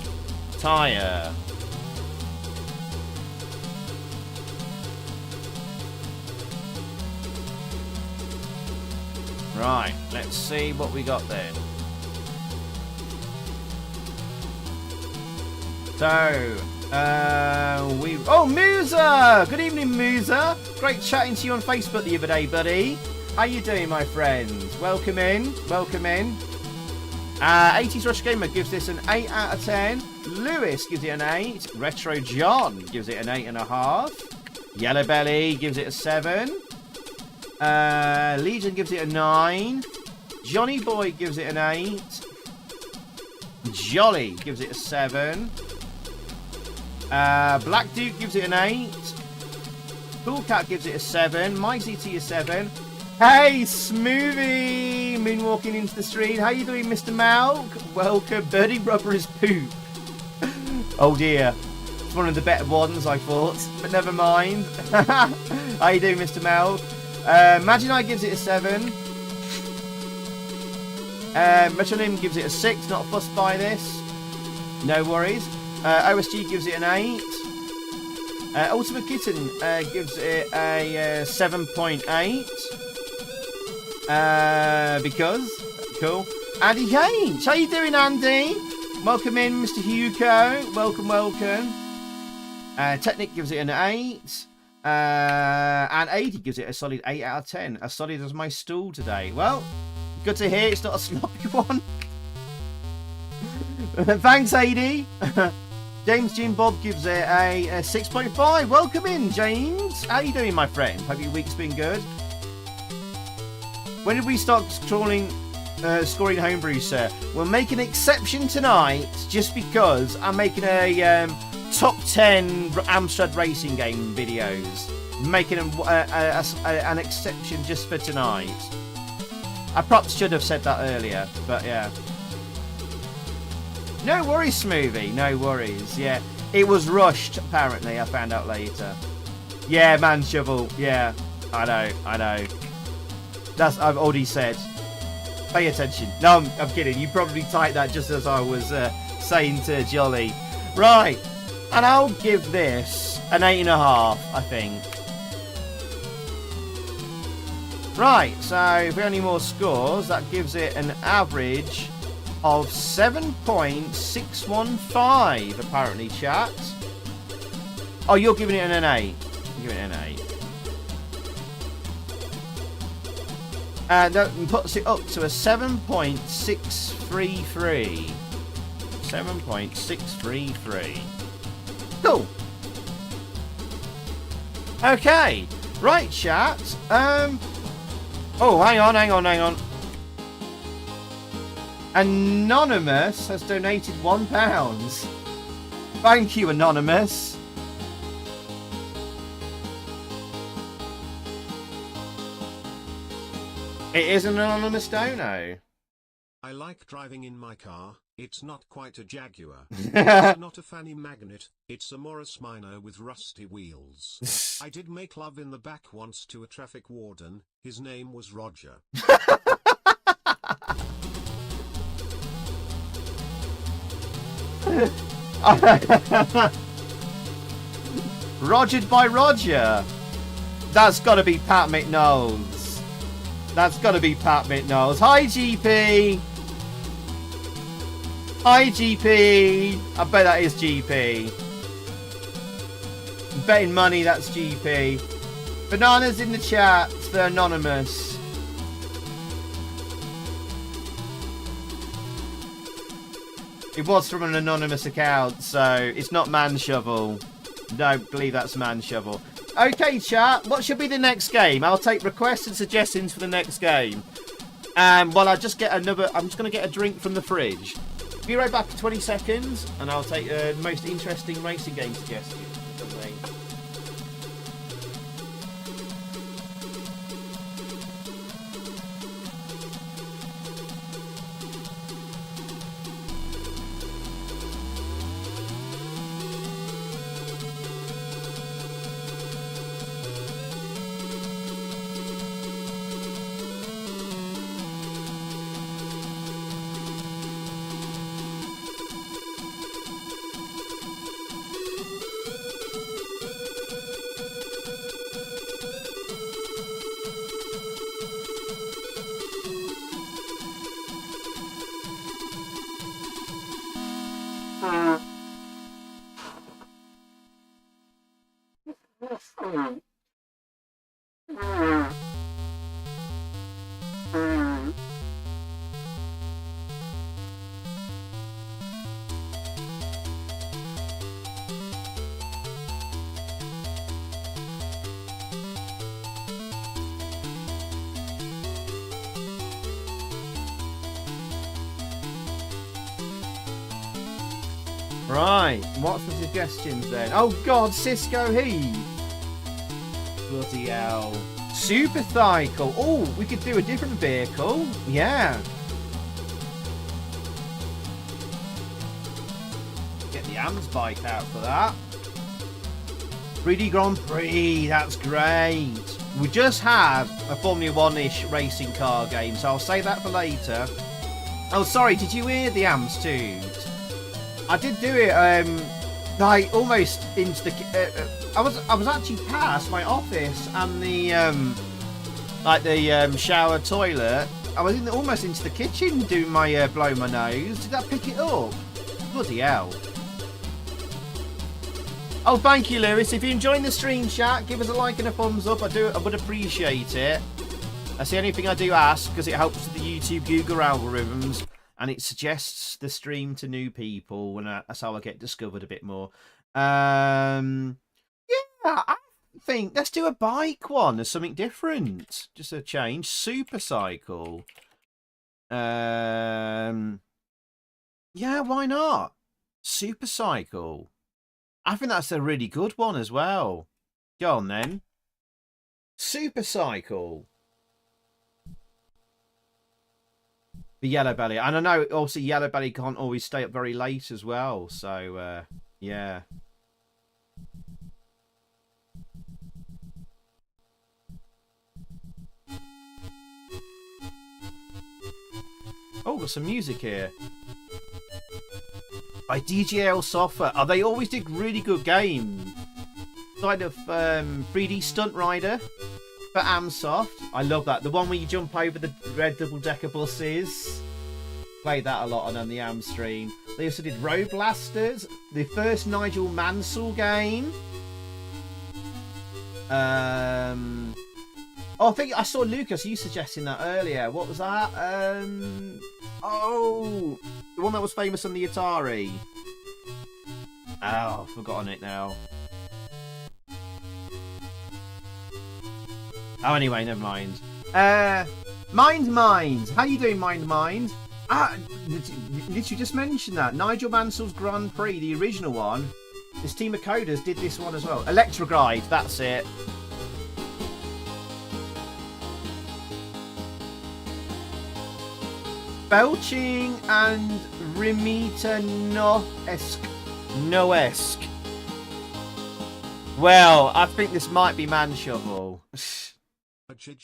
Right, let's see what we got then. So, oh, Musa! Good evening, Musa. Great chatting to you on Facebook the other day, buddy. How you doing, my friends? Welcome in. 80s Rush Gamer gives this an 8 out of 10. Lewis gives it an 8. Retro John gives it an 8.5. Yellow Belly gives it a 7. Legion gives it a 9. Johnny Boy gives it an 8. Jolly gives it a 7. Black Duke gives it an 8. Cool Cat gives it a 7. Mike ZT a 7. Hey, Smoothie! Moonwalking into the street. How you doing, Mr. Malk? Welcome. Burnin Rubber is poop. Oh dear. It's one of the better ones, I thought. But never mind. How you doing, Mr. Malk? Maginai gives it a 7. Metronym gives it a 6. Not fussed by this. No worries. OSG gives it an 8. Ultimate Kitten gives it a 7.8. Because cool. Andy Haynes, how you doing, Andy? Welcome in, Mr. Hugo. Welcome. Technic gives it an 8. And 80 gives it a solid 8 out of 10. As solid as my stool today. Well, good to hear it's not a sloppy one. Thanks, 80. James Jim Bob gives it a 6.5. Welcome in, James. How you doing, my friend? Hope your week's been good. When did we start scoring homebrew, sir? We'll make an exception tonight just because I'm making a top 10 Amstrad racing game videos. Making an exception just for tonight. I perhaps should have said that earlier, but yeah. No worries, Smoothie. No worries. Yeah, it was rushed. Apparently, I found out later. Yeah, man, shovel. Yeah, I know. I've already said. Pay attention. No, I'm kidding. You probably typed that just as I was saying to Jolly. Right, and I'll give this an 8.5. I think. Right. So if we have any more scores, that gives it an average of 7.615, apparently, chat. Oh, you're giving it an 8. You're giving it an 8. And that puts it up to a 7.633. 7.633. Cool. Okay. Right, chat. Oh, hang on. Anonymous has donated £1. Thank you, Anonymous. It is an anonymous dono. I like driving in my car. It's not quite a Jaguar. It's not a fanny magnet. It's a Morris Minor with rusty wheels. I did make love in the back once to a traffic warden. His name was Roger. Rogered by Roger. That's got to be Pat McKnowles. Hi, GP. Hi, GP. I bet that is GP. I'm betting money that's GP. Bananas in the chat for Anonymous. It was from an anonymous account, so it's not Man Shovel. Don't believe that's Man Shovel. Okay, chat, what should be the next game? I'll take requests and suggestions for the next game. While I just get I'm just going to get a drink from the fridge. Be right back for 20 seconds, and I'll take the most interesting racing game suggestions. Right, what's the suggestions then? Oh god, Cisco Heat! Bloody hell. Super Cycle! Oh, we could do a different vehicle. Yeah. Get the AMS bike out for that. 3D Grand Prix, that's great. We just have a Formula 1-ish racing car game, so I'll save that for later. Oh, sorry, did you hear the Amstrad? I did do it, like almost into the. I was actually past my office and the shower toilet. I was almost into the kitchen doing my blow my nose. Did that pick it up? Bloody hell! Oh, thank you, Lewis. If you're enjoying the stream chat, give us a like and a thumbs up. I would appreciate it. That's the only thing I do ask because it helps with the YouTube Google algorithms. And it suggests the stream to new people, and that's how I get discovered a bit more. Yeah, I think let's do a bike one. There's something different, just a change. Super Cycle. Yeah, why not? Super Cycle. I think that's a really good one as well. Go on then. Super Cycle. The Yellow Belly. And I know, obviously, Yellow Belly can't always stay up very late as well. So, yeah. Oh, got some music here. By DJL Software. Oh, they always did really good games. Kind of 3D Stunt Rider. For Amsoft. I love that. The one where you jump over the red double-decker buses. Played that a lot on the Amstream. They also did Road Blasters. The first Nigel Mansell game. Oh, I think I saw Lucas, you suggesting that earlier. What was that? Oh, the one that was famous on the Atari. Oh, I've forgotten it now. Oh, anyway, never mind. Mind. How you doing, Mind? Ah, did you just mention that? Nigel Mansell's Grand Prix, the original one. This team of coders did this one as well. Electroglide, that's it. Belching and Rimita Noesque. Well, I think this might be Man Shovel. I think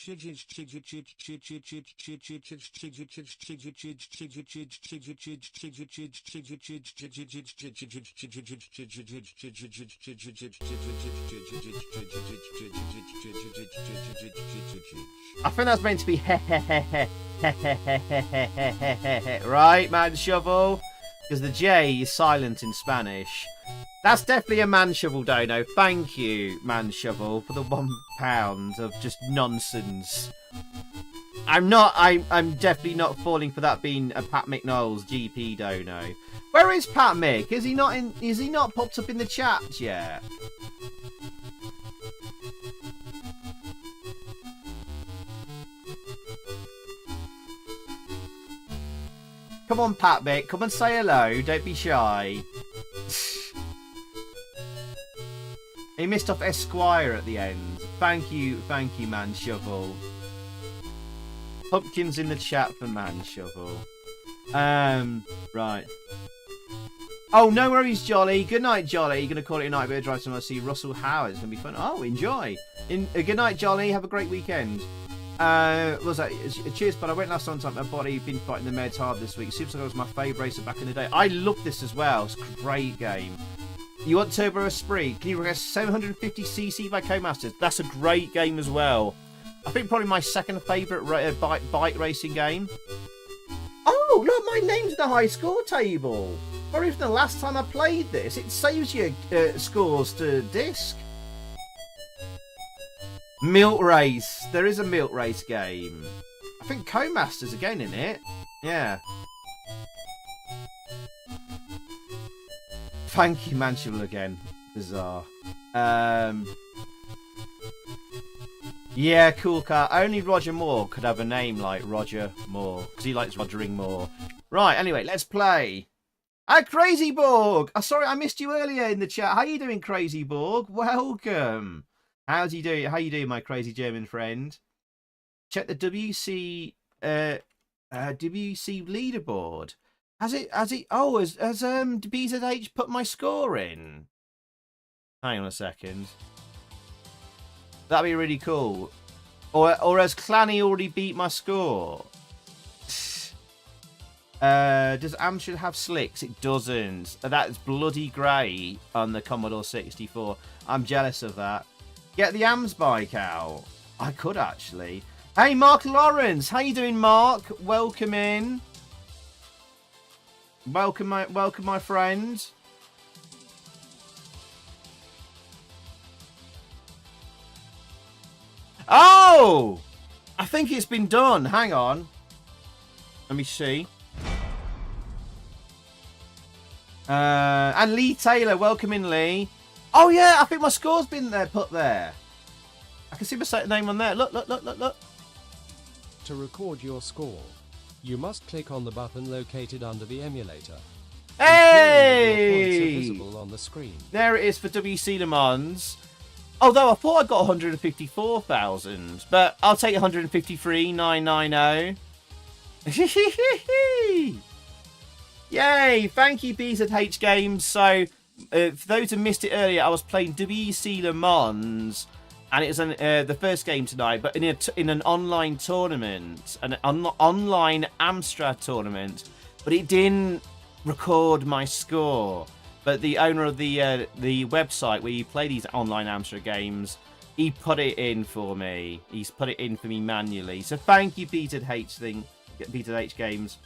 that's meant to be right, Man Shovel? Because the J is silent in Spanish. That's definitely a Man Shovel dono. Thank you, Man Shovel, for the £1 of just nonsense. I'm definitely not falling for that being a Pat McNoll's GP dono. Where is Pat Mick? Is he not popped up in the chat yet? Come on, Pat Mick. Come and say hello. Don't be shy. He missed off Esquire at the end. Thank you, Man Shovel. Pumpkins in the chat for Man Shovel. Right. Oh, no worries, Jolly. Good night, Jolly. You're going to call it a night. We're drive tomorrow to see Russell Howard. It's going to be fun. Oh, enjoy. Good night, Jolly. Have a great weekend. Was that? Cheers, but I went last time. My body been fighting the meds hard this week. Super Cycle was my favourite racer back in the day. I love this as well. It's a great game. You want Turbo Esprit? Can you request 750cc by Codemasters? That's a great game as well. I think probably my second favourite bike racing game. Oh, look, my name's in the high score table. Or even the last time I played this, it saves your scores to disk. Milk Race. There is a Milk Race game. I think Co-Master's again in it. Yeah. Thank you, Mancheville again. Bizarre. Yeah, cool car. Only Roger Moore could have a name like Roger Moore, because he likes Rogering Moore. Right, anyway, let's play. Crazy Borg! Oh, sorry, I missed you earlier in the chat. How you doing, Crazy Borg? Welcome. How you doing, my crazy German friend? Check the WC leaderboard. Has BZH put my score in? Hang on a second. That'd be really cool. Or has Clanny already beat my score? Does Amstrad have slicks? It doesn't. That's bloody grey on the Commodore 64. I'm jealous of that. Get the AMS bike out. I could actually. Hey, Mark Lawrence. How you doing, Mark? Welcome in. Welcome, my friend. Oh! I think it's been done. Hang on. Let me see. And Lee Taylor. Welcome in, Lee. Oh, yeah. I think my score's been put there. I can see my name on there. Look. To record your score, you must click on the button located under the emulator. Hey! Your points are visible on the screen. There it is for WEC Le Mans. Although I thought I got 154,000, but I'll take 153,990. Yay! Thank you, BZH Games. So, for those who missed it earlier, I was playing WEC Le Mans, and it was the first game tonight, but in an online tournament, an online Amstrad tournament, but it didn't record my score. But the owner of the website where you play these online Amstrad games, he put it in for me. He's put it in for me manually. So thank you, BZH Games.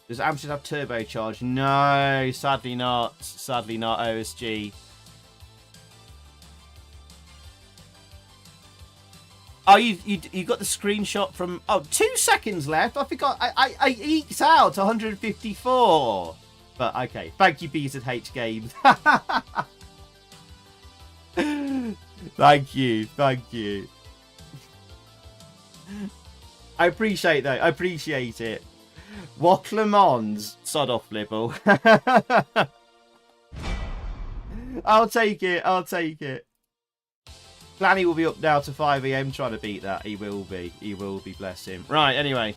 Does Amstrad have turbocharge? No, sadly not. Sadly not, OSG. Oh, you got the screenshot from... Oh, 2 seconds left. I think I eked out 154. But, okay. Thank you, BZH Games. Thank you. I appreciate that. I appreciate it. WEC Le Mans. Sod off, Libble. I'll take it. Clanny will be up now to 5 AM trying to beat that. He will be, bless him. Right, anyway.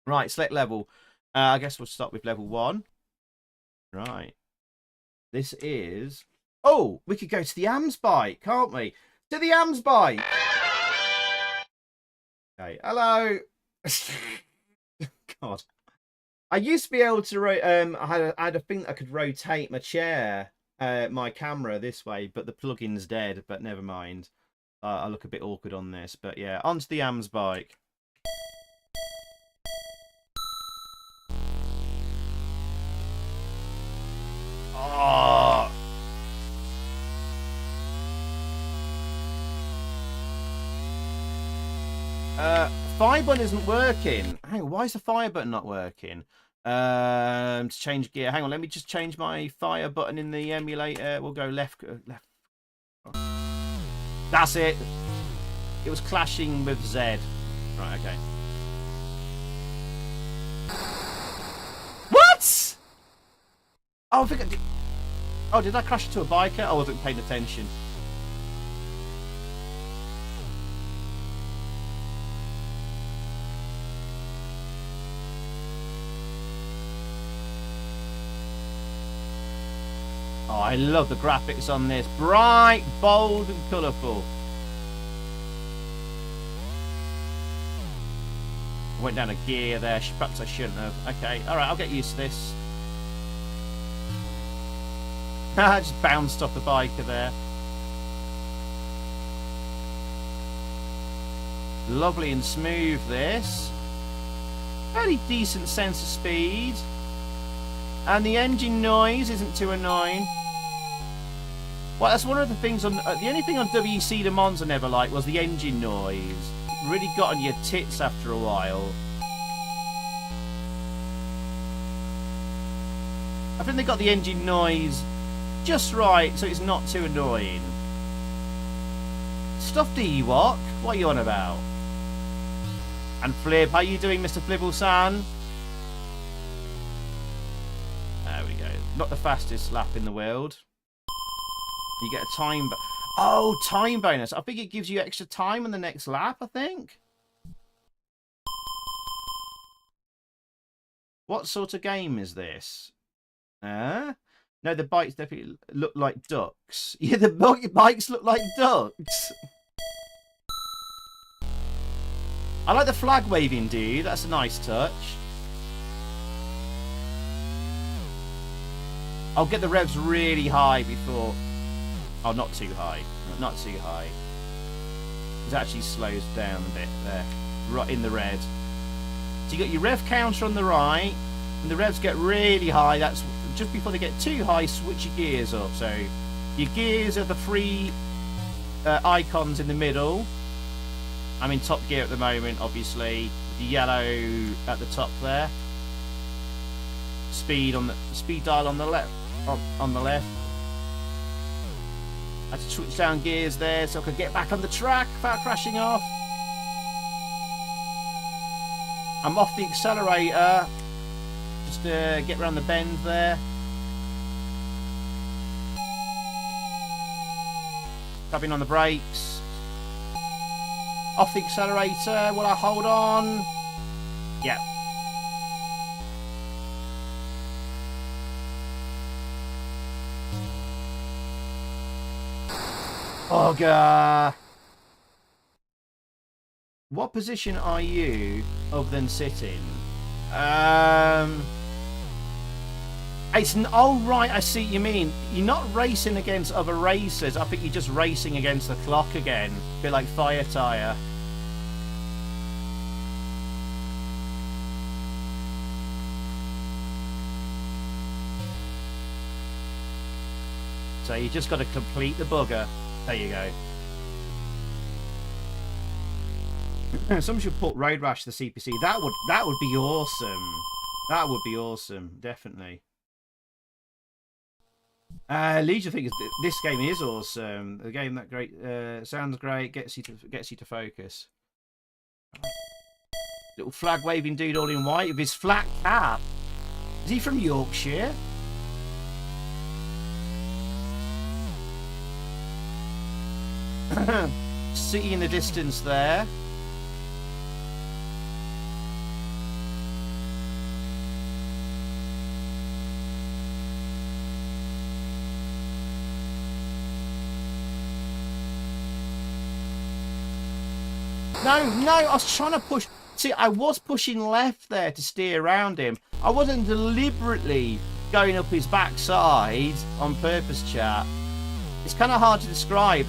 Right, select level. I guess we'll start with level 1. Right. This is... Oh, we could go to the AMS bike, can't we? To the AMS bike! Okay, hello! God. I used to be able to... I had a thing that I could rotate my chair... my camera this way, but the plugin's dead, but never mind. I look a bit awkward on this, but yeah, onto the AMS bike. Oh. Fire button isn't working. Hang on, why is the fire button not working? To change gear. Hang on, let me just change my fire button in the emulator. We'll go left. That's it. It was clashing with Z. Right, okay. What? Oh, I think I did. Oh, did I crash into a biker? I wasn't paying attention. Oh, I love the graphics on this. Bright, bold, and colourful. Went down a gear there. Perhaps I shouldn't have. Okay, alright, I'll get used to this. I just bounced off the biker there. Lovely and smooth, this. fairly decent sense of speed. And the engine noise isn't too annoying. Well, that's one of the things on... the only thing on WEC Le Mans I never liked was the engine noise. It really got on your tits after a while. I think they got the engine noise just right, so it's not too annoying. Stuff the Ewok? What are you on about? And Flib, how you doing, Mr. Flibble-san? There we go. Not the fastest lap in the world. You get a time... Oh, time bonus. I think it gives you extra time on the next lap, I think. What sort of game is this? No, the bikes definitely look like ducks. Yeah, the bikes look like ducks. I like the flag waving, dude. That's a nice touch. I'll get the revs really high before... Oh, not too high. Not too high. It actually slows down a bit there. Right in the red. So you got your rev counter on the right. And the revs get really high. That's just before they get too high, switch your gears up. So your gears are the three icons in the middle. I'm in top gear at the moment, obviously. The yellow at the top there. Speed dial on the left. On the left. I had to switch down gears there so I could get back on the track without crashing off. I'm off the accelerator. Just get around the bend there. Grabbing on the brakes. Off the accelerator. Will I hold on? Yeah. Bugger. What position are you other than sitting? It's oh right, I see what you mean. You're not racing against other racers. I think you're just racing against the clock again. A bit like Fire Tyre. So you just got to complete the bugger. There you go. Someone should put Road Rash to the CPC. That would be awesome. That would be awesome, definitely. Leisure thinks this game is awesome. The game that great sounds great, gets you to focus. Little flag waving dude all in white with his flat cap. Is he from Yorkshire? City in the distance there. No, I was trying to push. See, I was pushing left there to steer around him. I wasn't deliberately going up his backside on purpose, chat. It's kind of hard to describe.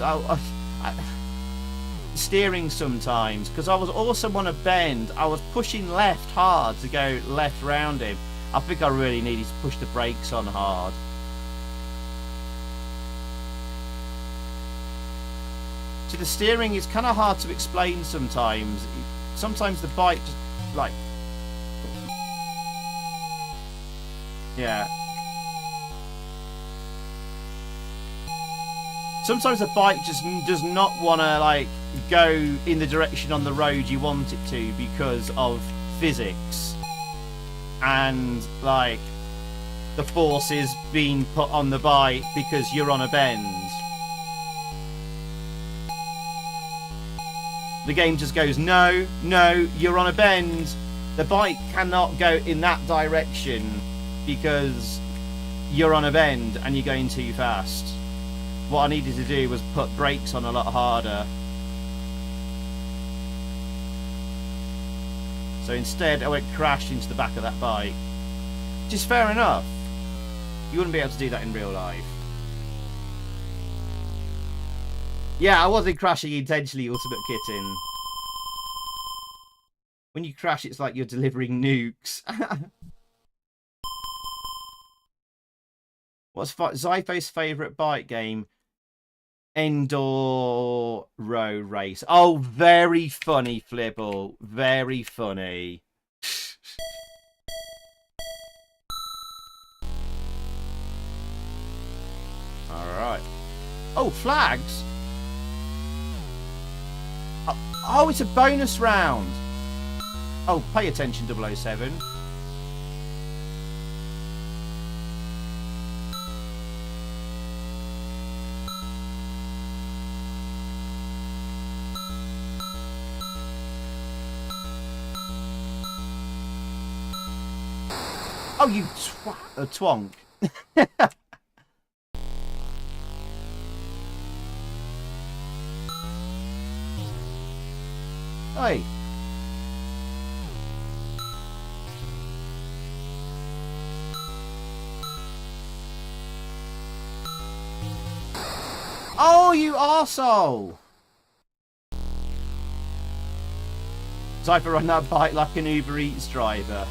Steering sometimes, because I was also on a bend. I was pushing left hard to go left round him. I think I really needed to push the brakes on hard. So the steering is kind of hard to explain sometimes. Sometimes the bike just like... Yeah. Sometimes the bike just does not want to like go in the direction on the road you want it to because of physics and like the forces being put on the bike because you're on a bend. The game just goes, no, you're on a bend. The bike cannot go in that direction because you're on a bend and you're going too fast. What I needed to do was put brakes on a lot harder. So instead I went crash into the back of that bike. Which is fair enough. You wouldn't be able to do that in real life. Yeah, I wasn't crashing intentionally, Ultimate Kitten. When you crash, it's like you're delivering nukes. What's Zypho's favourite bike game? Enduro Race. Oh, very funny, Flibble. Very funny. Alright. Oh, flags? Oh, it's a bonus round. Oh, pay attention, 007. Oh, you twonk. Hey. Oh, you arsehole. Cypher run that bike like an Uber Eats driver.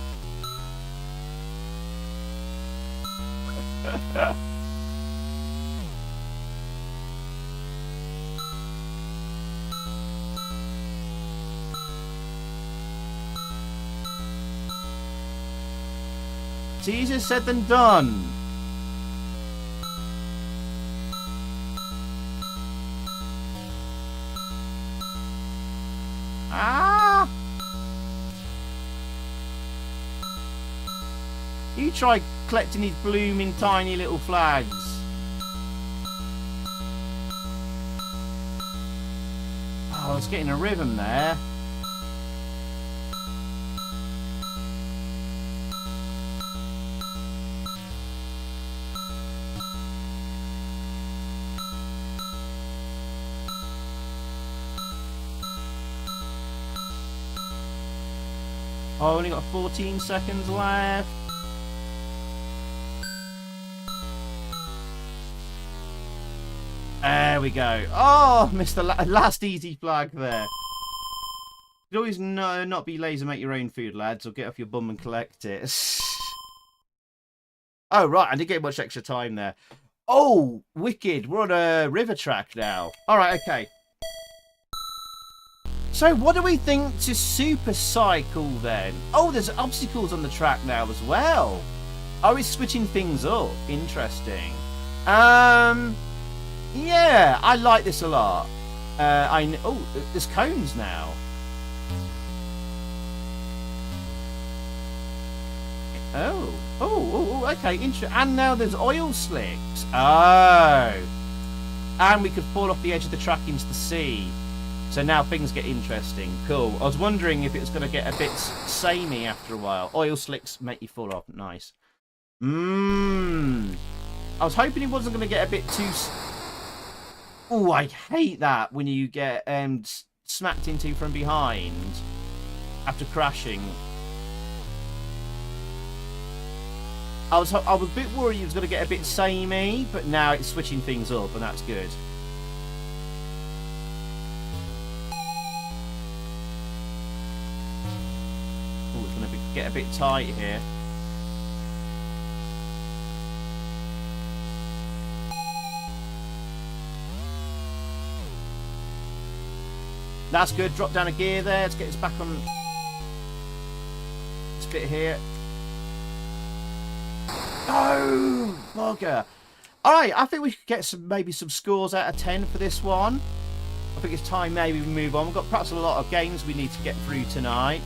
It's easier said than done. Ah! You try collecting these blooming tiny little flags. Oh, I was getting a rhythm there. Oh, only got 14 seconds left. There we go. Oh, missed the last easy flag there. You always not be lazy, make your own food, lads, or get off your bum and collect it. Oh, right, I didn't get much extra time there. Oh, wicked. We're on a river track now. All right, okay. So what do we think to super cycle then? Oh, there's obstacles on the track now as well. Oh, it's switching things up. Interesting. Yeah, I like this a lot. Oh, there's cones now. Oh, okay, interesting. And now there's oil slicks. Oh. And we could fall off the edge of the track into the sea. So now things get interesting. Cool. I was wondering if it was going to get a bit samey after a while. Oil slicks make you fall off. Nice. I was hoping it wasn't going to get a bit too... Oh, I hate that when you get smacked into from behind after crashing. I was a bit worried it was going to get a bit samey, but now it's switching things up, and that's good. Oh, it's going to get a bit tight here. That's good. Drop down a gear there. Let's get us back on this bit here. Oh, bugger. Alright, I think we could get maybe some scores out of 10 for this one. I think it's time maybe we move on. We've got perhaps a lot of games we need to get through tonight.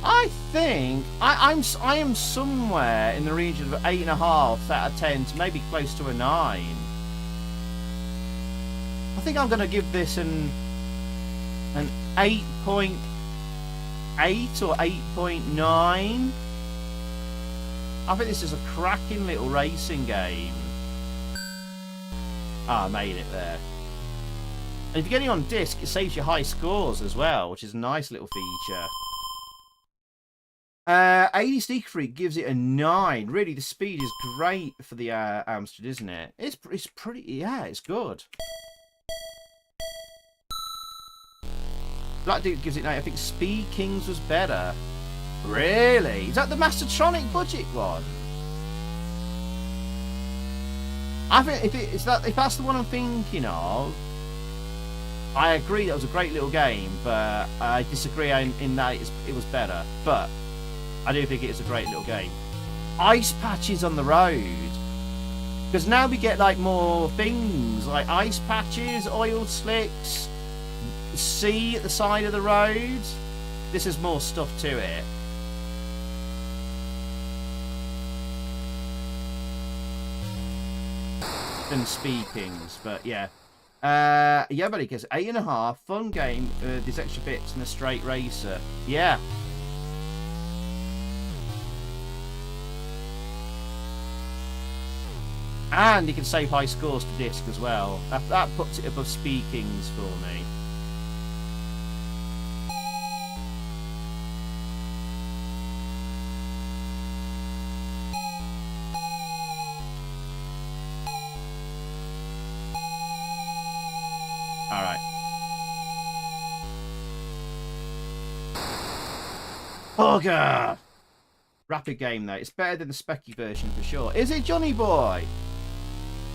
I think I am somewhere in the region of 8.5 out of 10 to maybe close to a 9. I think I'm going to give this an 8.8 or 8.9. I think this is a cracking little racing game. Ah, I made it there. And if you're getting on disc, it saves you high scores as well, which is a nice little feature. 80 Sneaker Freak gives it a 9. Really, the speed is great for the Amstrad, isn't it? It's pretty, yeah, it's good. That dude gives it 9. I think Speed Kings was better. Really? Is that the Mastertronic budget one? I think if that's the one I'm thinking of, I agree that was a great little game, but I disagree in that it was better. But I do think it is a great little game. Ice patches on the road, because now we get like more things like ice patches, oil slicks, sea at the side of the road. This is more stuff to it. Than Speed Kings, but yeah. Yeah, buddy, because 8.5, fun game, there's extra bits and a straight racer. Yeah. And you can save high scores to disc as well. That puts it above Speed Kings for me. Alright. Bugger! Rapid game though. It's better than the specky version for sure. Is it, Johnny boy?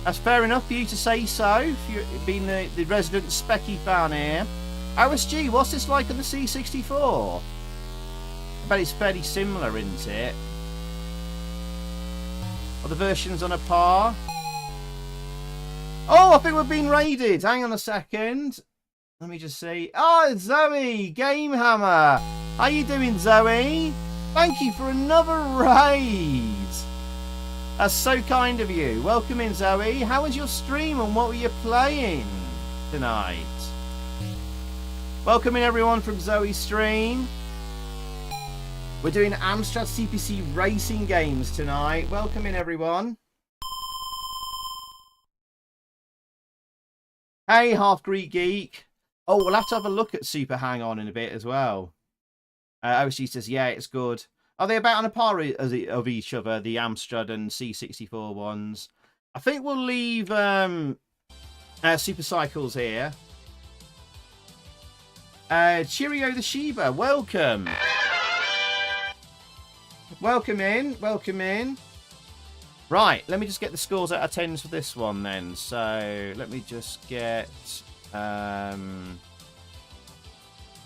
That's fair enough for you to say so, if you've been the resident specky fan here. OSG, what's this like on the C64? I bet it's fairly similar, isn't it? Are the versions on a par? Oh, I think we're being raided. Hang on a second. Let me just see. Oh, Zoe, Game Hammer. How you doing, Zoe? Thank you for another raid. That's so kind of you. Welcome in, Zoe. How was your stream and what were you playing tonight? Welcome in, everyone, from Zoe's stream. We're doing Amstrad CPC racing games tonight. Welcome in, everyone. Hey, Half Greek Geek. Oh, we'll have to have a look at Super Hang On in a bit as well. OSG says, yeah, it's good. Are they about on a par of each other, the Amstrad and C64 ones? I think we'll leave Super Cycles here. Cheerio the Sheba, welcome. Welcome in, welcome in. Right, let me just get the scores out of 10s for this one then. So, let me just get...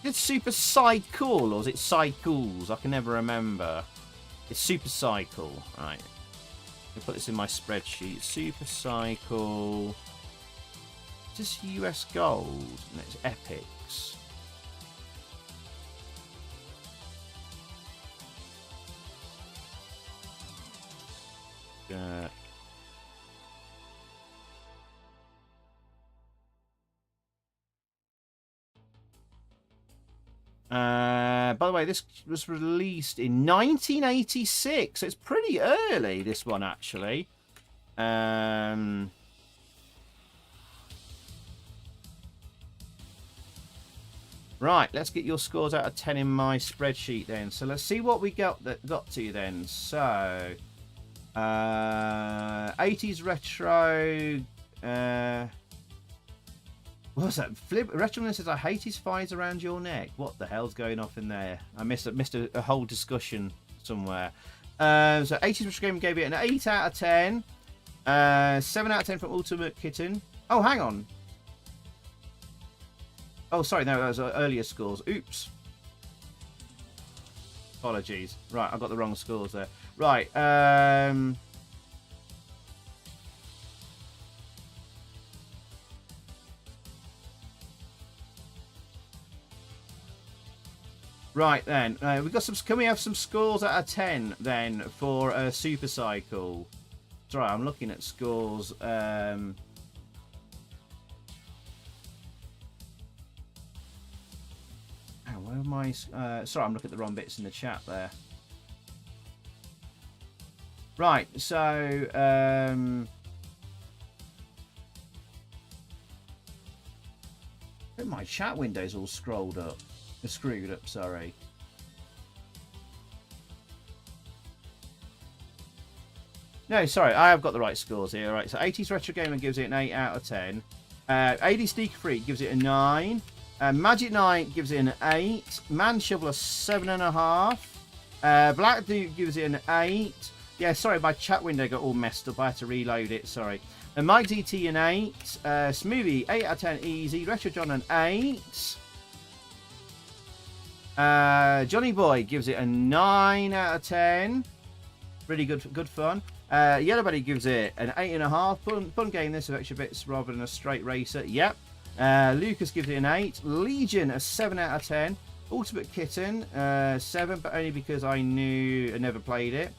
It's Super Cycle, or is it Cycles? I can never remember. It's Super Cycle. Right. Let me put this in my spreadsheet. Super Cycle. Just US Gold. And it's Epics. By the way, this was released in 1986, so it's pretty early, this one, actually. Right, let's get your scores out of 10 in my spreadsheet then. So let's see what we got to then. So, 80s retro... What's that? Retrolin says, I hate his thighs around your neck. What the hell's going off in there? I missed a whole discussion somewhere. So 80s Retro Game gave it an 8 out of 10. 7 out of 10 from Ultimate Kitten. Oh, hang on. Oh, sorry, no, those are earlier scores. Oops. Apologies. Right, I got the wrong scores there. Right, right then, we've got some. Can we have some scores out of 10 then for Super Cycle? Sorry, I'm looking at scores. Where am I? Sorry, I'm looking at the wrong bits in the chat there. Right, so my chat window's all scrolled up. Screwed up, sorry. No, sorry, I have got the right scores here. Right, so 80s Retro Gamer gives it an 8 out of 10. 80s Sneaker Freak gives it a 9. Magic Knight gives it an 8. Man Shovel a 7.5. Black Duke gives it an 8. Yeah, sorry, my chat window got all messed up. I had to reload it, sorry. And Mike DT an 8. Smoothie, 8 out of 10 easy. Retro John an 8. Johnny Boy gives it a 9 out of 10. Really good fun. Yellow Buddy gives it an 8.5. Fun game this with extra bits rather than a straight racer. Yep. Lucas gives it an 8. Legion a 7 out of 10. Ultimate Kitten 7, but only because I never played it.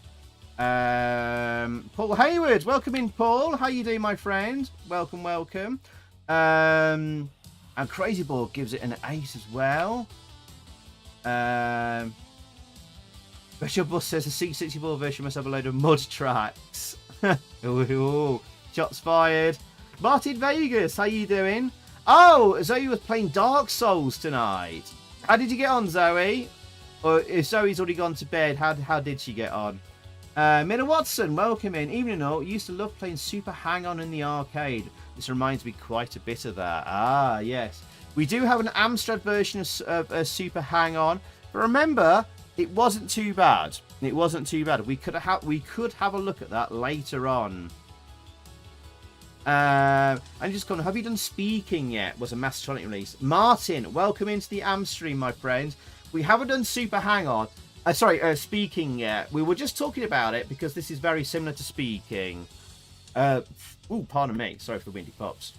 Paul Hayward, welcome in, Paul. How you doing, my friend? Welcome. And Crazy Ball gives it an 8 as well. Special Bus says a C64 version must have a load of mud tracks. Ooh, shots fired. Martin Vegas, how you doing? Oh, Zoe was playing Dark Souls tonight. How did you get on, Zoe? Or if Zoe's already gone to bed, how did she get on? Mina Watson, welcome in. Evening all. Used to love playing Super Hang-On in the arcade. This reminds me quite a bit of that. Ah, yes. We do have an Amstrad version of Super Hang-On. But remember, it wasn't too bad. It wasn't too bad. We could have a look at that later on. I'm just going, have you done Speaking yet? Was a Mastertronic release. Martin, welcome into the Amstream, my friend. We haven't done Super Hang-On. Speaking yet. We were just talking about it because this is very similar to Speaking. Ooh, pardon me. Sorry for the windy pops.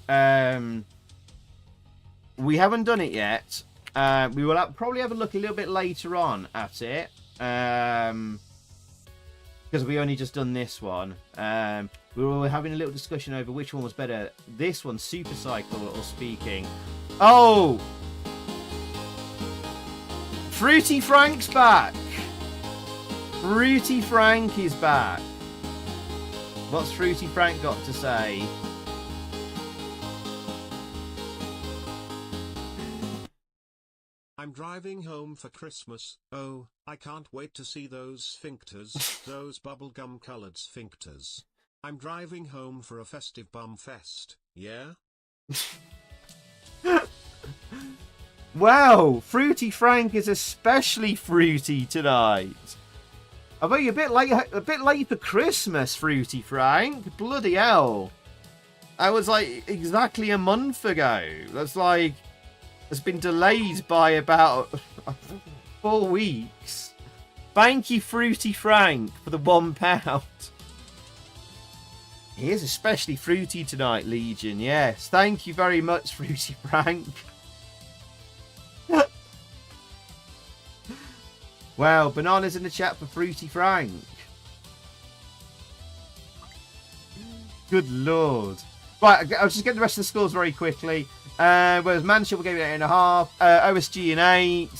We haven't done it yet. We will probably have a look a little bit later on at it. Because we only just done this one. We were having a little discussion over which one was better. This one, Super Cycle or Speaking. Oh! Fruity Frank's back! Fruity Frank is back. What's Fruity Frank got to say? I'm driving home for Christmas. Oh, I can't wait to see those sphincters, those bubblegum colored sphincters. I'm driving home for a festive bum fest, yeah? Wow, Fruity Frank is especially fruity tonight. I bet you're a bit late for Christmas, Fruity Frank. Bloody hell. That was like exactly a month ago. That's like, it's been delayed by about 4 weeks. Thank you, Fruity Frank, for the £1. He is especially fruity tonight, Legion. Yes, thank you very much, Fruity Frank. Wow, bananas in the chat for Fruity Frank. Good lord. Right, I'll just get the rest of the scores very quickly. Whereas Manship will give it 8.5, OSG an 8,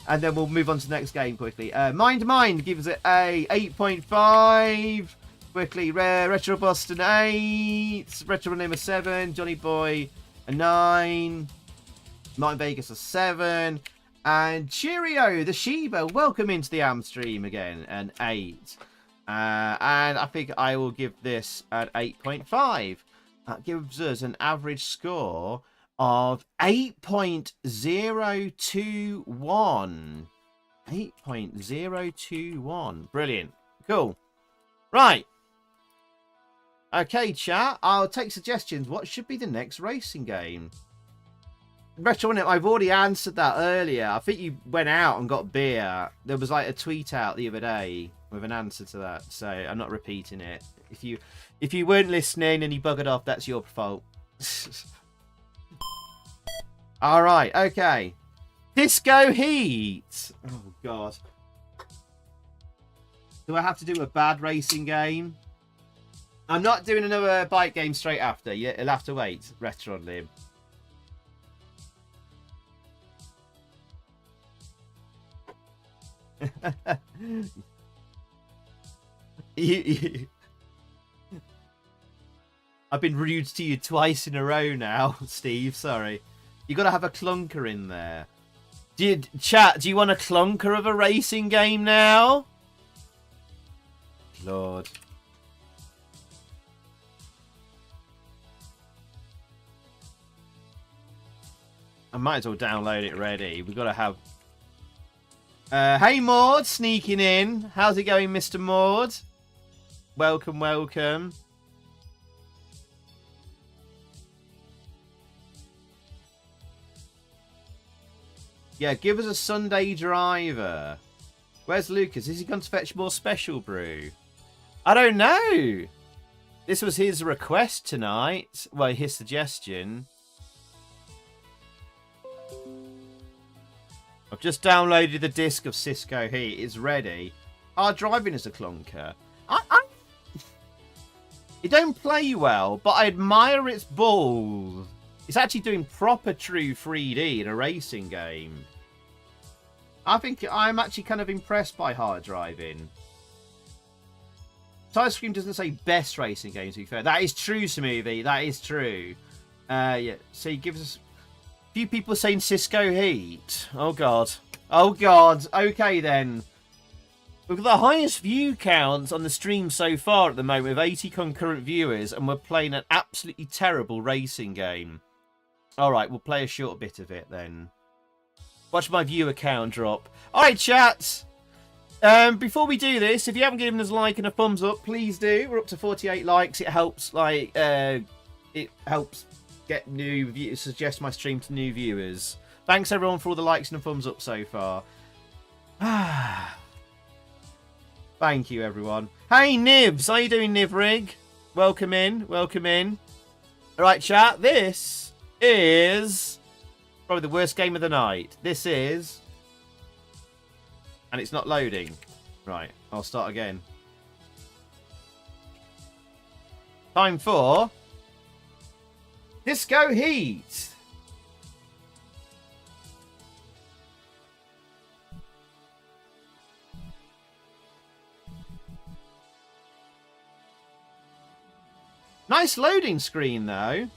and then we'll move on to the next game quickly. Mind gives it a 8.5. Quickly, Retro Bust an 8, Retro Name a 7, Johnny Boy a 9, Martin Vegas a 7, and Cheerio the Sheba, welcome into the Amstream again, an 8. And I think I will give this an 8.5. That gives us an average score of 8.021. 8.021. Brilliant. Cool. Right. Okay, chat. I'll take suggestions. What should be the next racing game? Retro, I've already answered that earlier. I think you went out and got beer. There was like a tweet out the other day with an answer to that, so I'm not repeating it. If you weren't listening and you buggered off, that's your fault. All right, okay. Cisco Heat. Oh god. Do I have to do a bad racing game? I'm not doing another bike game straight after. You'll have to wait. Retro Lim. I've been rude to you twice in a row now, Steve. Sorry. You got to have a clunker in there. Chat, do you want a clunker of a racing game now? Lord. I might as well download it ready. We've got to have... hey, Maud, sneaking in. How's it going, Mr. Maud? Welcome, welcome. Yeah, give us a Sunday driver. Where's Lucas? Is he going to fetch more special brew? I don't know. This was his request tonight. Well, his suggestion. I've just downloaded the disc of Cisco Heat. It's ready. Hard driving is a clunker. It don't play well, but I admire its balls. It's actually doing proper true 3D in a racing game. I think I'm actually kind of impressed by hard driving. Tyre Scream doesn't say best racing game, to be fair. That is true, Smoothie. That is true. Yeah, so he gives us... A few people are saying Cisco Heat. Oh, God. Oh, God. Okay, then. We've got the highest view count on the stream so far at the moment with 80 concurrent viewers, and we're playing an absolutely terrible racing game. All right, we'll play a short bit of it then. Watch my viewer count drop. All right, chat. Before we do this, if you haven't given us a like and a thumbs up, please do. We're up to 48 likes. It helps, it helps get new viewers, suggest my stream to new viewers. Thanks everyone for all the likes and the thumbs up so far. Thank you, everyone. Hey, Nibs. How you doing, Nivrig? Welcome in. Welcome in. All right, chat. This is probably the worst game of the night. This is... And it's not loading. Right, I'll start again. Time for... Cisco Heat. Nice loading screen, though.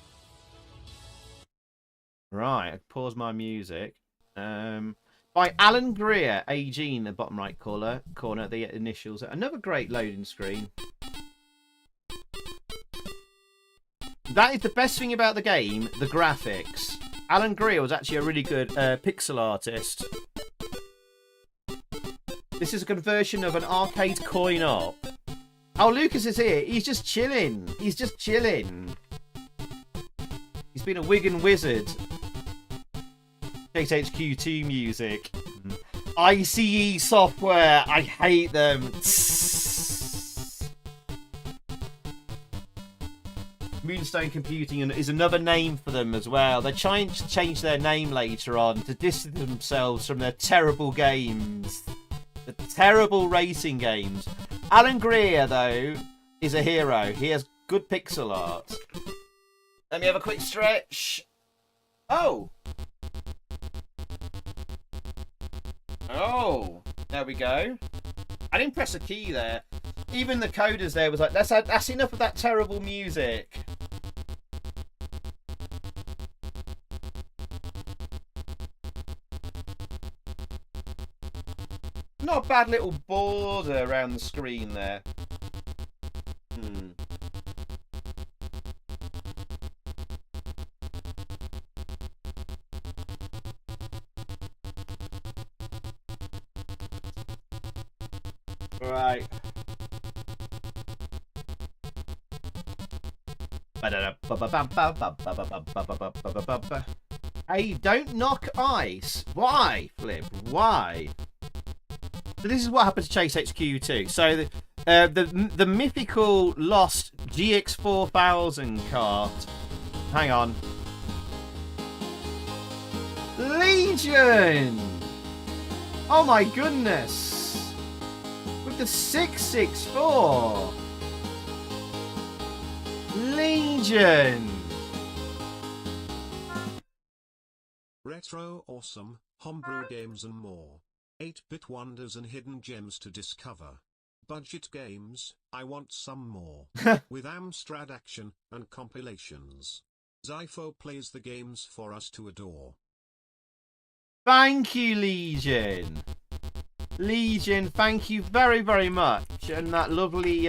Right, I pause my music. By Alan Greer, AG in the bottom right corner, the initials. Another great loading screen. That is the best thing about the game, the graphics. Alan Greer was actually a really good pixel artist. This is a conversion of an arcade coin-op. Oh, Lucas is here. He's just chilling. He's just chilling. He's been a Wigan wizard. HQ2 music. ICE software. I hate them. Moonstone Computing is another name for them as well. They're trying to change their name later on to distance themselves from their terrible games. The terrible racing games. Alan Greer, though, is a hero. He has good pixel art. Let me have a quick stretch. Oh. Oh. There we go. I didn't press a key there. Even the coders there was like, that's enough of that terrible music. Not a bad little border around the screen there. Right. Hey, don't knock ice. Why, Flip? Why? So this is what happened to Chase HQ2. So the mythical lost GX4000 cart. Hang on. Legion! Oh my goodness! With the 664! Legion! Retro awesome, homebrew games and more. 8-bit wonders and hidden gems to discover. Budget games, I want some more. With Amstrad action and compilations. Zypho plays the games for us to adore. Thank you, Legion. Legion, thank you very, very much. And that lovely,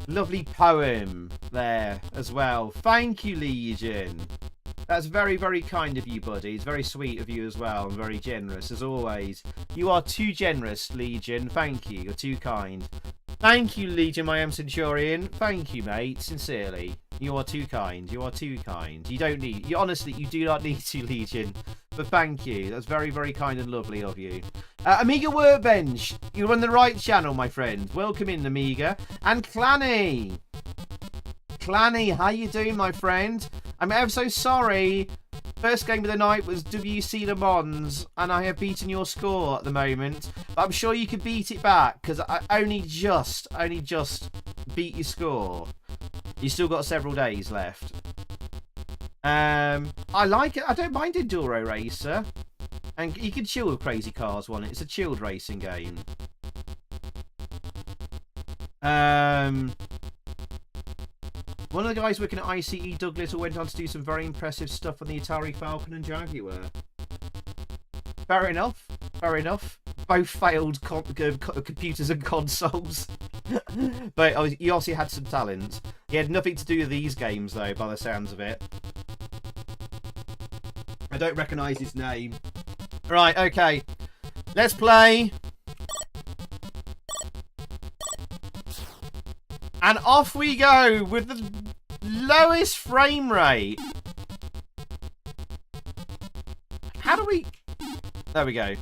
lovely poem there as well. Thank you, Legion. That's very, very kind of you, buddy. It's very sweet of you as well, and very generous, as always. You are too generous, Legion. Thank you. You're too kind. Thank you, Legion, I am Centurion. Thank you, mate. Sincerely. You are too kind. You are too kind. You don't need... honestly, you do not need to, Legion. But thank you. That's very, very kind and lovely of you. Amiga Workbench. You're on the right channel, my friend. Welcome in, Amiga. And Clanny. Clanny, how you doing, my friend? I'm ever so sorry. First game of the night was WEC Le Mans, and I have beaten your score at the moment. But I'm sure you can beat it back, because I only just beat your score. You still got several days left. I like it. I don't mind Enduro Racer. And you can chill with Crazy Cars on it. It's a chilled racing game. One of the guys working at ICE, Doug Little, went on to do some very impressive stuff on the Atari Falcon and Jaguar. Fair enough. Fair enough. Both failed computers and consoles. But he also had some talent. He had nothing to do with these games, though, by the sounds of it. I don't recognise his name. Right, okay. Let's play. And off we go with the lowest frame rate. How do we... There we go.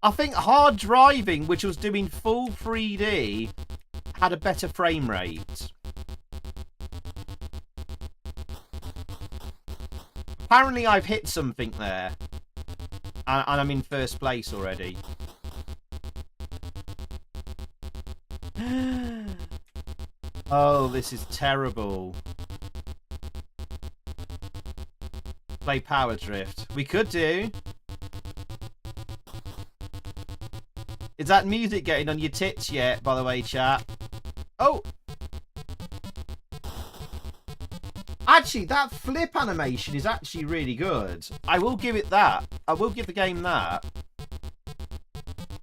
I think hard driving, which was doing full 3D, had a better frame rate. Apparently I've hit something there. And I'm in first place already. Oh, this is terrible. Play Power Drift. We could do. Is that music getting on your tits yet, by the way, chat? Oh! Actually, that flip animation is actually really good. I will give it that. I will give the game that.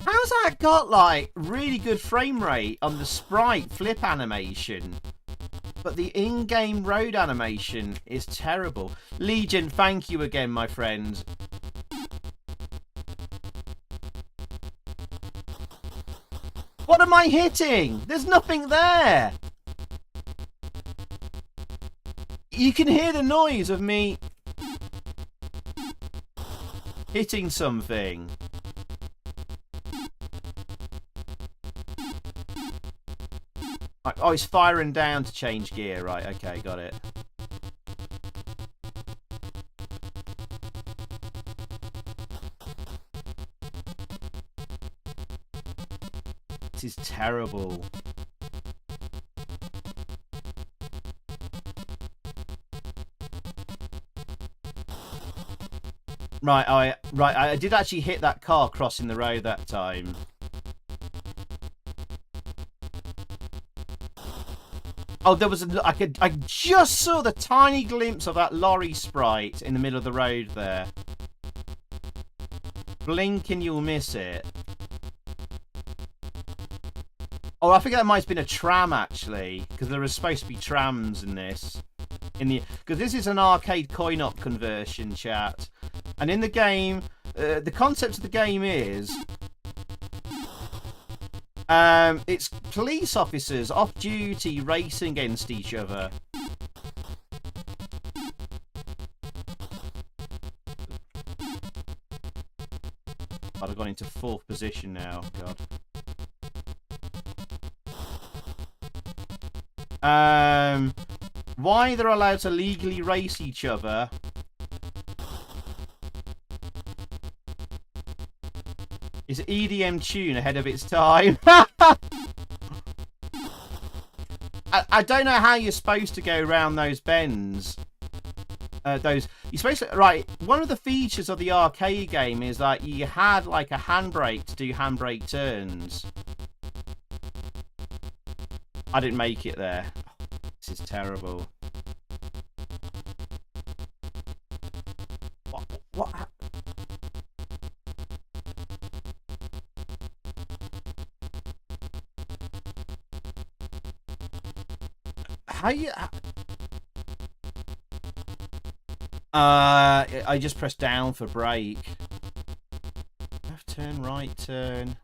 How's that got, like, really good frame rate on the sprite flip animation, but the in-game road animation is terrible? Legion, thank you again, my friend. What am I hitting? There's nothing there. You can hear the noise of me hitting something. Oh, it's firing down to change gear. Right, okay, got it. This is terrible. Right, I did actually hit that car crossing the road that time. Oh, there was I just saw the tiny glimpse of that lorry sprite in the middle of the road there. Blink and you'll miss it. Oh, I think that might have been a tram actually, because there was supposed to be trams in this. Because this is an arcade coin-op conversion, chat. And in the game, the concept of the game is... it's police officers off duty racing against each other. I've gone into 4th position now. God. Why they're allowed to legally race each other? Is EDM tune ahead of its time? I don't know how you're supposed to go around those bends. You're supposed to, right, one of the features of the arcade game is that you had like a handbrake to do handbrake turns. I didn't make it there. This is terrible. What? How you... I just pressed down for brake. Left turn, right turn.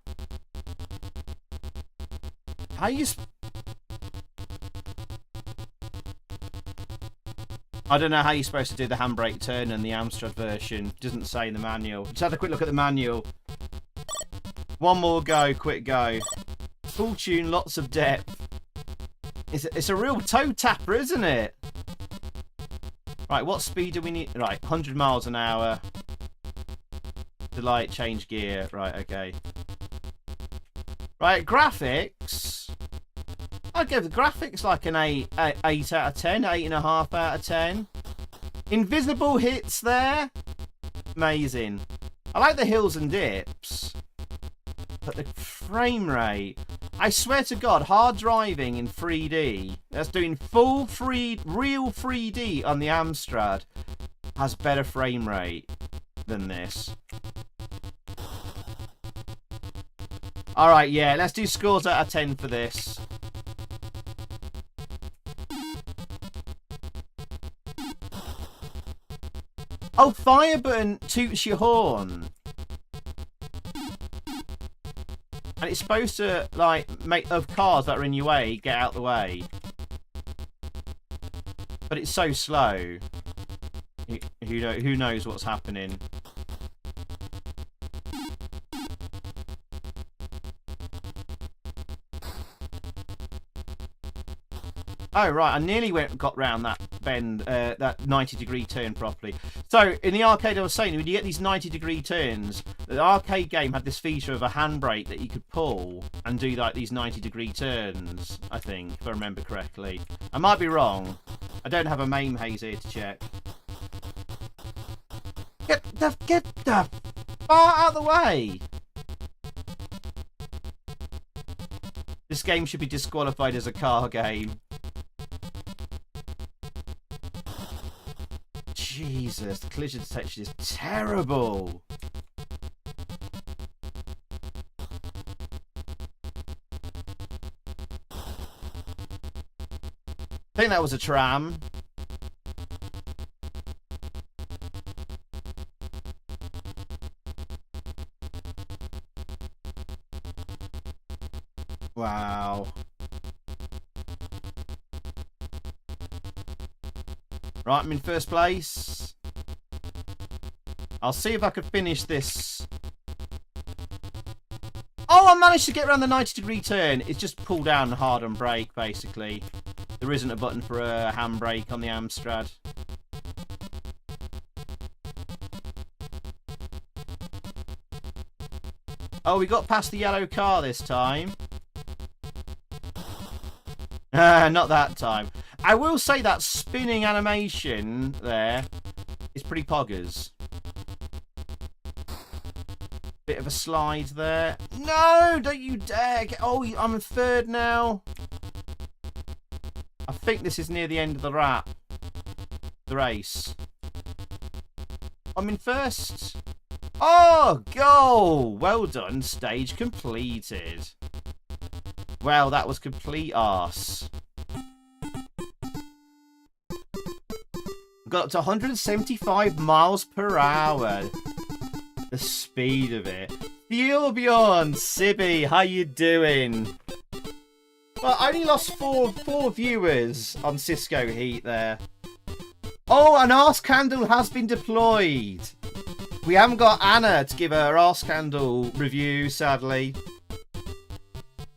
How you... I don't know how you're supposed to do the handbrake turn in the Amstrad version. It doesn't say in the manual. Just had a quick look at the manual. One more go, quick go. Full tune, lots of depth. It's a real toe tapper, isn't it? Right, what speed do we need? Right, 100 miles an hour. Delight, change gear. Right, okay. Right, graphics. I'd give the graphics like an 8 out of 10, 8.5 out of 10. Invisible hits there. Amazing. I like the hills and dips. But the frame rate. I swear to God, hard driving in 3D, that's doing full real 3D on the Amstrad, has better frame rate than this. Alright, yeah, let's do scores out of 10 for this. Oh, fire button toots your horn. And it's supposed to, like, make of cars that are in your way, get out the way. But it's so slow. Who knows what's happening? Oh, right, I nearly got round that bend, that 90-degree turn properly. So, in the arcade I was saying, when you get these 90-degree turns, the arcade game had this feature of a handbrake that you could pull and do, like, these 90-degree turns, I think, if I remember correctly. I might be wrong. I don't have a MAME haze here to check. Get the far out of the way! This game should be disqualified as a car game. Jesus, the collision detection is terrible. I think that was a tram. Wow. Right, I'm in first place. I'll see if I can finish this. Oh, I managed to get around the 90-degree turn. It's just pull down hard on brake, basically. There isn't a button for a handbrake on the Amstrad. Oh, we got past the yellow car this time. Not that time. I will say that spinning animation there is pretty poggers. Bit of a slide there. No, don't you dare. Oh, I'm in third now. I think this is near the end of the race. I'm in first. Oh, goal. Well done. Stage completed. Well, that was complete arse. Got up to 175 miles per hour. The speed of it. Bjorn, Sibby, how you doing? Well, I only lost four viewers on Cisco Heat there. Oh, an arse candle has been deployed. We haven't got Anna to give her arse candle review, sadly.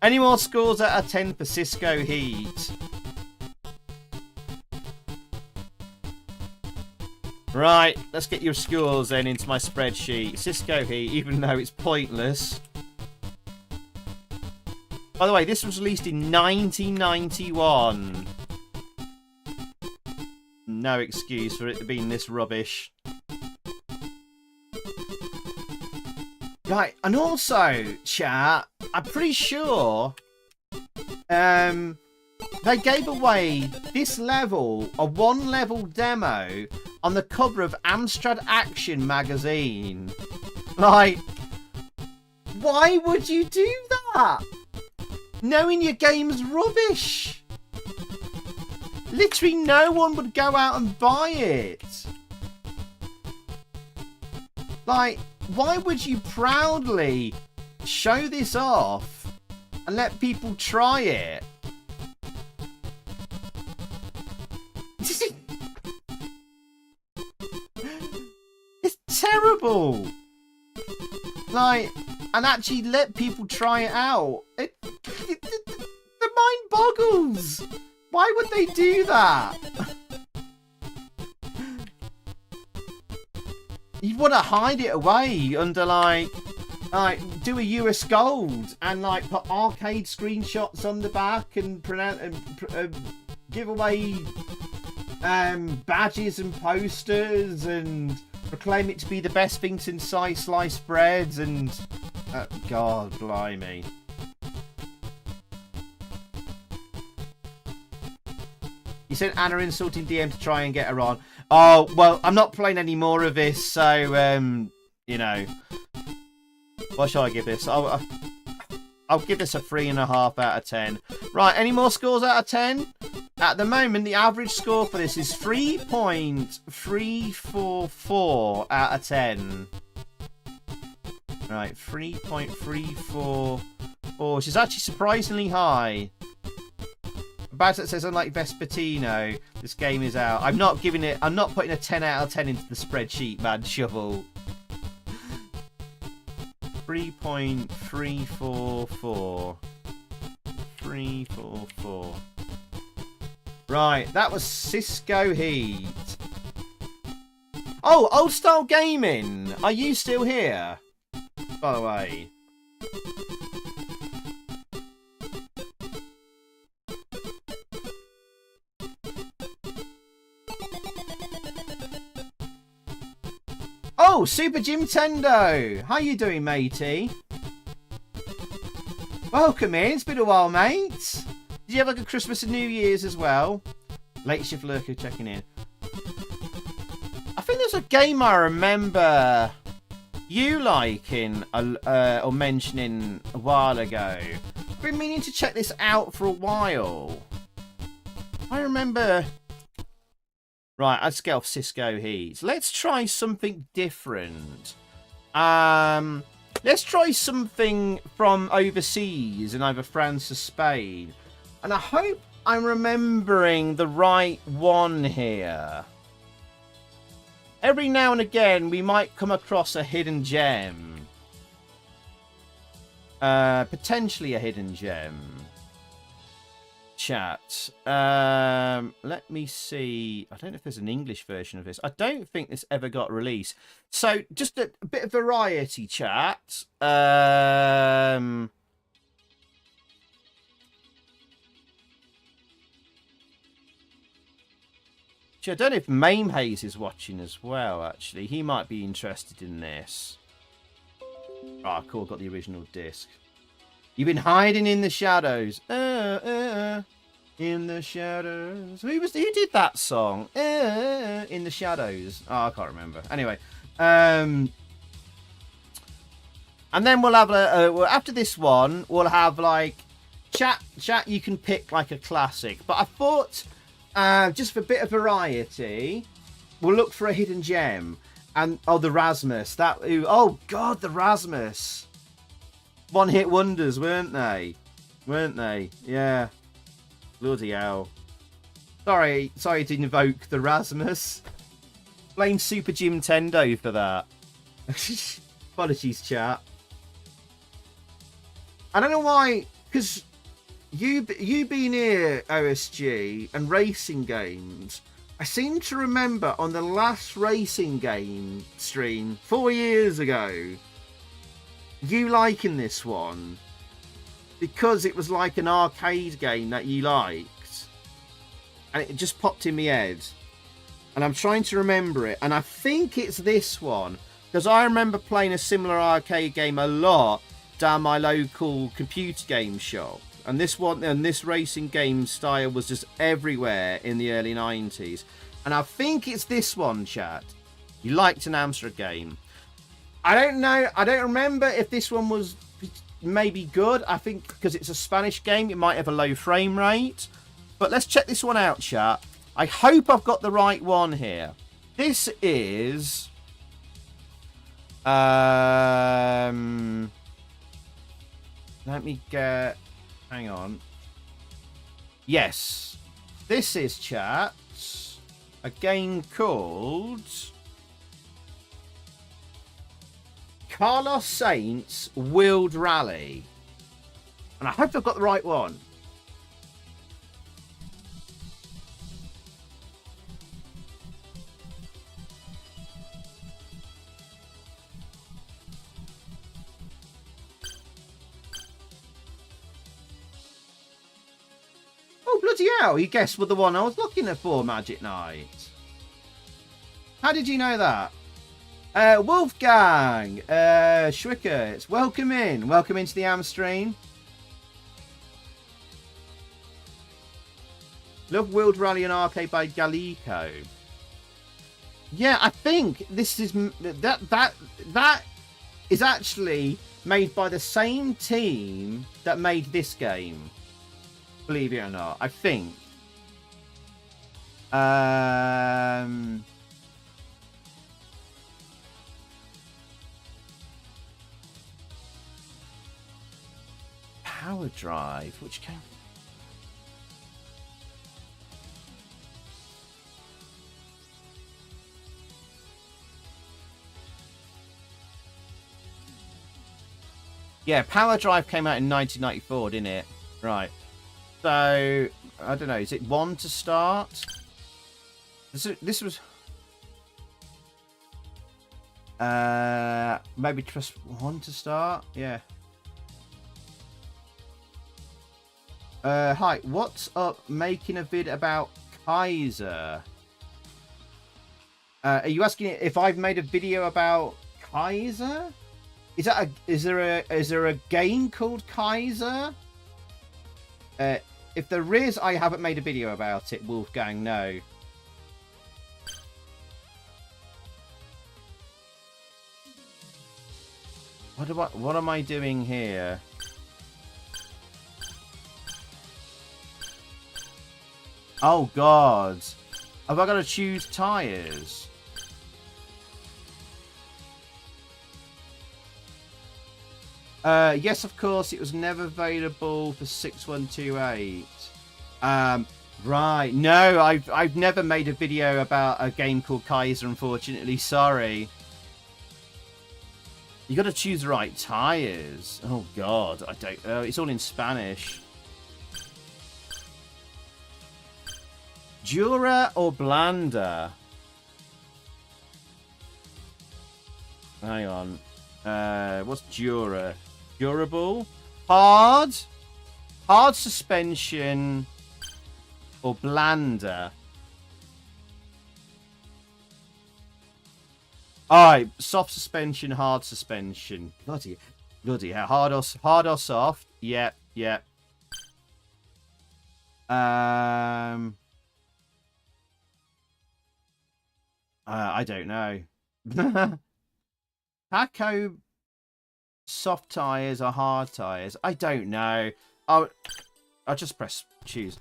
Any more scores out of 10 for Cisco Heat? Right, let's get your scores then into my spreadsheet. Cisco Heat, even though it's pointless. By the way, this was released in 1991. No excuse for it being this rubbish. Right, and also, chat, I'm pretty sure they gave away this level, a one-level demo, on the cover of Amstrad Action magazine. Like, why would you do that? Knowing your game's rubbish. Literally no one would go out and buy it. Like, why would you proudly show this off and let people try it? It's terrible. Like, and actually let people try it out. The mind boggles. Why would they do that? You'd want to hide it away under like do a US gold and like put arcade screenshots on the back and give away badges and posters and proclaim it to be the best thing since sliced breads and God blimey. You sent Anna insulting DM to try and get her on. Oh, well, I'm not playing any more of this, so, you know. What shall I give this? I'll give this a 3.5 out of 10. Right, any more scores out of 10? At the moment, the average score for this is 3.344 out of 10. Right, 3.344, which is actually surprisingly high. About it says, unlike Vespertino, this game is out. I'm not putting a 10 out of 10 into the spreadsheet, man. Shovel. 3.344. 344. Right, that was Cisco Heat. Oh, Old Style Gaming. Are you still here? By the way. Oh, Super Jimtendo! How you doing, matey? Welcome in. It's been a while, mate. Did you have a good Christmas and New Year's as well? Late Shift Lurker checking in. I think there's a game I remember you liking or mentioning a while ago. I've been meaning to check this out for a while. I remember... Right, let's get off Cisco Heat. Let's try something different. Let's try something from overseas in either France or Spain. And I hope I'm remembering the right one here. Every now and again, we might come across a hidden gem. Potentially a hidden gem. Chat. Let me see. I don't know if there's an English version of this. I don't think this ever got released. So just a bit of variety, chat. Actually, I don't know if Mame Hayes is watching as well, actually. He might be interested in this. Ah, cool. Got the original disc. You've been hiding in the shadows. In the shadows. Who did that song? In the shadows. Oh, I can't remember. Anyway. And then we'll have after this one, we'll have like chat. You can pick like a classic. But I thought, just for a bit of variety, we'll look for a hidden gem. And the Rasmus. Oh God, the Rasmus. One-hit wonders, weren't they? Yeah. Bloody hell. Sorry to invoke the Rasmus. Blame Super Jimtendo for that. Apologies, chat. I don't know why, because you being here, OSG, and racing games, I seem to remember on the last racing game stream 4 years ago, you liking this one because it was like an arcade game that you liked, and it just popped in my head, and I'm trying to remember it, and I think it's this one because I remember playing a similar arcade game a lot down my local computer game shop, and this one and this racing game style was just everywhere in the early 90s, and I think it's this one, chat. You liked an Amstrad game. I don't know. I don't remember if this one was maybe good. I think because it's a Spanish game, it might have a low frame rate. But let's check this one out, chat. I hope I've got the right one here. This is Let me get... Hang on. Yes. This is, chat, a game called Carlos Sainz Wheeled Rally. And I hope I've got the right one. Oh, bloody hell. You guessed what the one I was looking for, Magic Knight. How did you know that? Wolfgang, Schwickert, welcome in. Welcome into the Amstream. Love Wheeled Rally and Arcade by Galico. Yeah, I think this is... That is actually made by the same team that made this game. Believe it or not, I think. Power Drive, which came... Yeah, Power Drive came out in 1994, didn't it? Right. So, I don't know. Is it 1 to start? This was... maybe press 1 to start? Yeah. Hi, what's up making a vid about Kaiser? Are you asking if I've made a video about Kaiser? Is there a game called Kaiser? If there is, I haven't made a video about it, Wolfgang, no. What am I doing here? Oh god. Have I got to choose tyres? Yes, of course, it was never available for 6128. Right. No, I've never made a video about a game called Kaiser, unfortunately. Sorry. You got to choose the right tyres. Oh god, I don't. It's all in Spanish. Dura or Blanda? Hang on. What's Dura? Durable? Hard? Hard suspension or Blanda? Alright, soft suspension, hard suspension. Bloody hell. Hard or soft? Yep, yep. I don't know. Paco soft tyres or hard tyres? I don't know. I'll just press choose.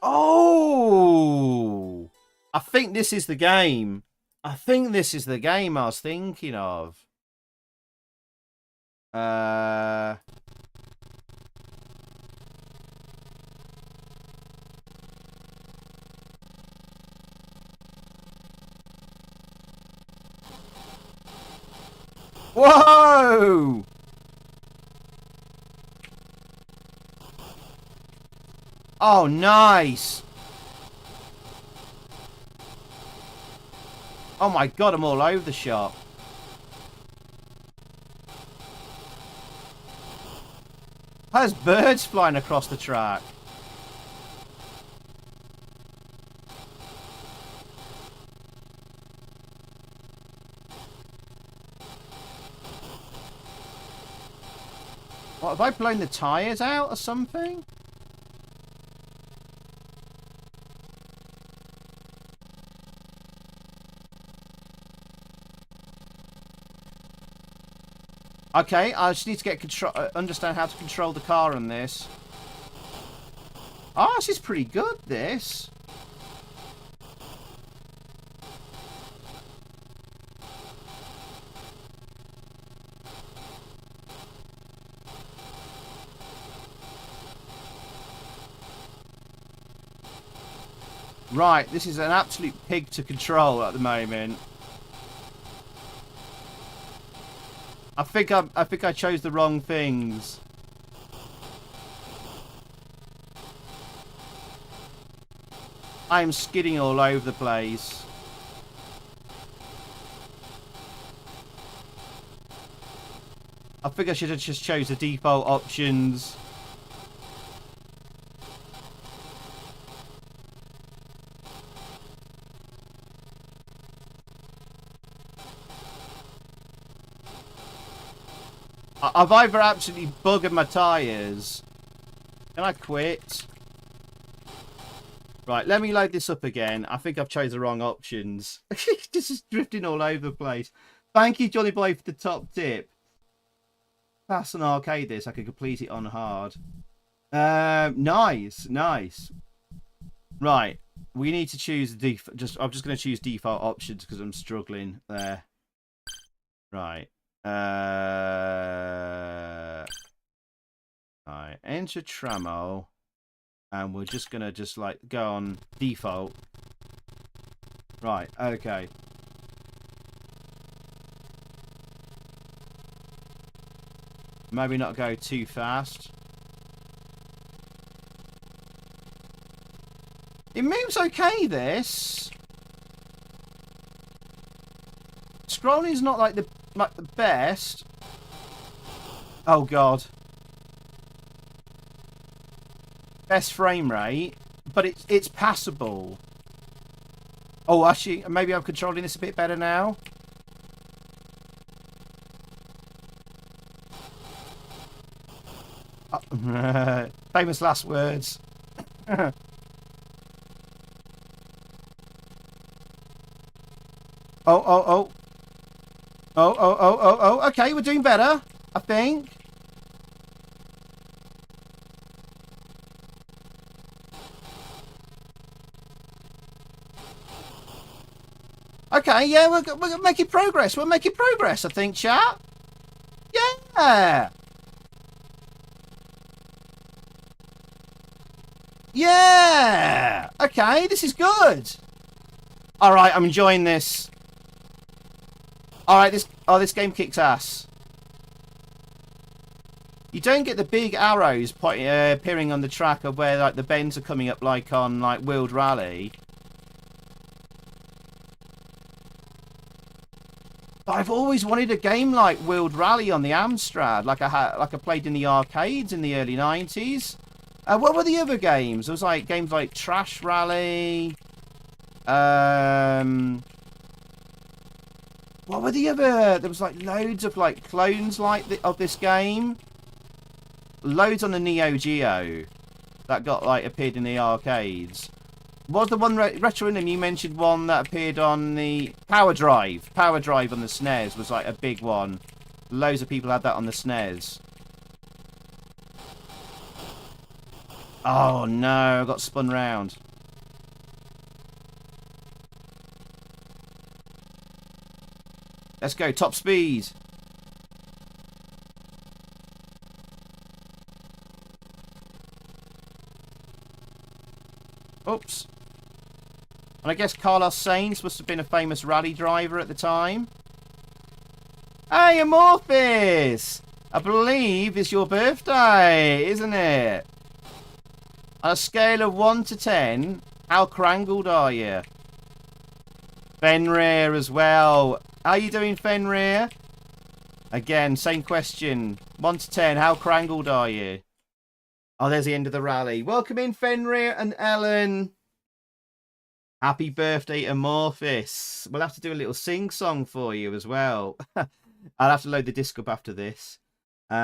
Oh! I think this is the game. I think this is the game I was thinking of. Whoa! Oh, nice. Oh my god, I'm all over the shop. There's birds flying across the track. What, have I blown the tyres out or something? Okay, I just need to get understand how to control the car on this. Oh, this is pretty good, this. Right, this is an absolute pig to control at the moment. I think I chose the wrong things. I am skidding all over the place. I think I should have just chose the default options. I've either absolutely buggered my tyres. Can I quit? Right, let me load this up again. I think I've chose the wrong options. This is drifting all over the place. Thank you, Johnny Boy, for the top tip. That's an arcade this. I could complete it on hard. Nice, nice. Right, we need to choose the I'm just going to choose default options because I'm struggling there. Right. Right, enter Tramo, and we're just gonna like go on default. Right, okay. Maybe not go too fast. It moves okay, this. Scrolling's not like the best. Oh god. Best frame rate, but it's passable. Oh, actually, maybe I'm controlling this a bit better now. Famous last words. Oh, oh, oh. Oh, oh, oh, oh, oh. Okay, we're doing better, I think. Okay, yeah, we're making progress. We're making progress, I think, chat. Yeah. Yeah. Okay, this is good. All right, I'm enjoying this. All right, this game kicks ass. You don't get the big arrows appearing on the track of where like the bends are coming up like on like World Rally. But I've always wanted a game like World Rally on the Amstrad, like I played in the arcades in the early 90s. What were the other games? There was like games like Trash Rally. What were the other? There was like loads of like clones of this game. Loads on the Neo Geo that got like appeared in the arcades. Was the one Retro Rhythm you mentioned one that appeared on the Power Drive? Power Drive on the SNES was like a big one. Loads of people had that on the SNES. Oh no, I got spun round. Let's go, top speed. Oops. And I guess Carlos Sainz must have been a famous rally driver at the time. Hey, Amorphis! I believe it's your birthday, isn't it? On a scale of 1 to 10, how crangled are you? Fenrir as well. How you doing, Fenrir? Again, same question. 1 to 10, how crangled are you? Oh, there's the end of the rally. Welcome in, Fenrir and Ellen. Happy birthday, Amorphis. We'll have to do a little sing-song for you as well. I'll have to load the disc up after this. But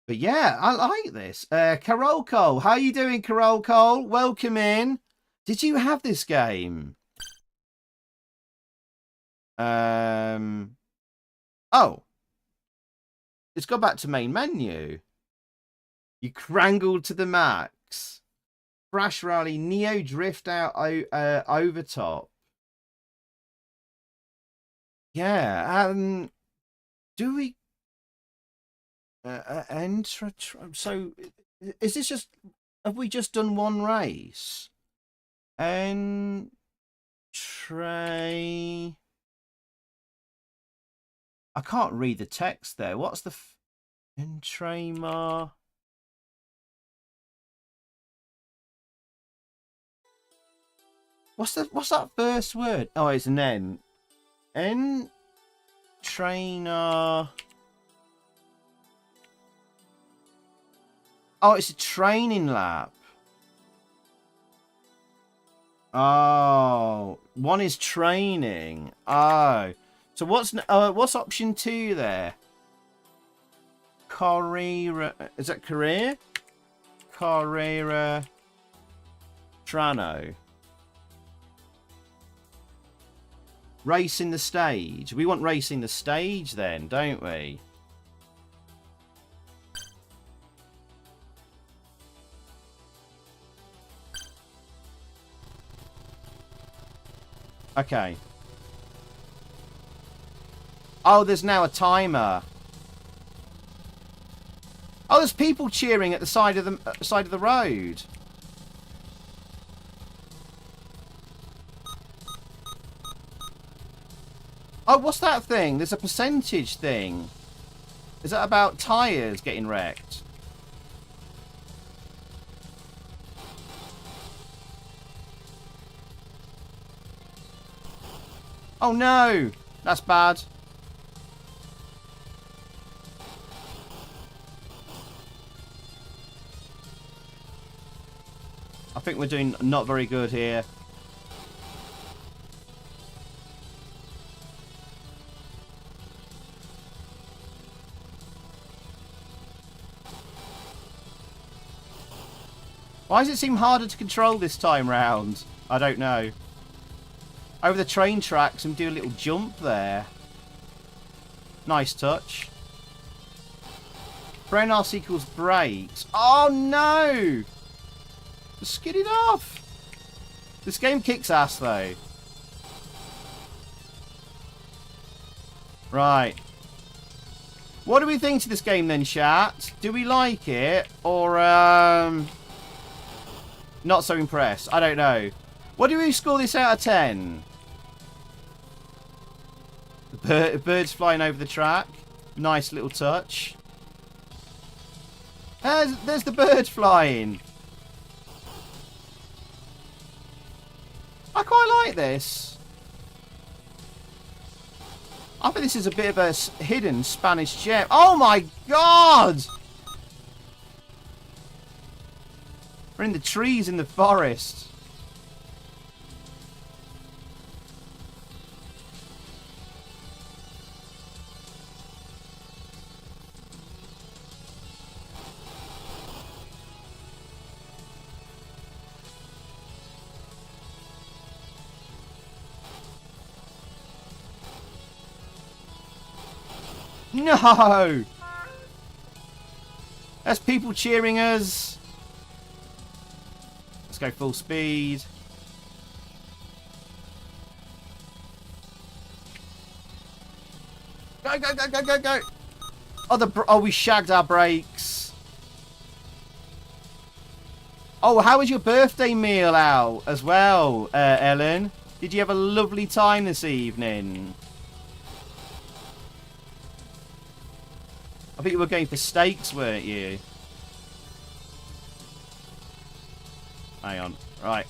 yeah, I like this. Carol Cole. How you doing, Carol Cole? Welcome in. Did you have this game? Oh. It's gone back to main menu. You crangled to the max. Crash Rally, Neo Drift Out Overtop. Yeah, do we enter? So is this just, have we just done one race? And Trey. I can't read the text there. What's the Entramer? What's that first word? Oh, it's an N. Trainer. Oh, it's a training lab. Oh, one is training. Oh, so what's option 2 there? Carrera. Is that career? Carrera. Trano. Racing the stage. We want racing the stage then, don't we? Okay. Oh, there's now a timer. Oh, there's people cheering at the side of the road. Oh, what's that thing? There's a percentage thing. Is that about tyres getting wrecked? Oh no! That's bad. I think we're doing not very good here. Why does it seem harder to control this time round? I don't know. Over the train tracks and do a little jump there. Nice touch. Brenos equals brakes. Oh no! Skid it off! This game kicks ass though. Right. What do we think to this game then, chat? Do we like it? Or, not so impressed? I don't know. What do we score this out of 10? The bird's flying over the track. Nice little touch. There's the bird flying. I quite like this. I think this is a bit of a hidden Spanish gem. Oh my god! We're in the trees in the forest. No! There's people cheering us. Let's go full speed. Go, go, go, go, go, go! Oh, we shagged our brakes. Oh, how was your birthday meal out as well, Ellen? Did you have a lovely time this evening? I think you were going for steaks, weren't you? Hang on. Right.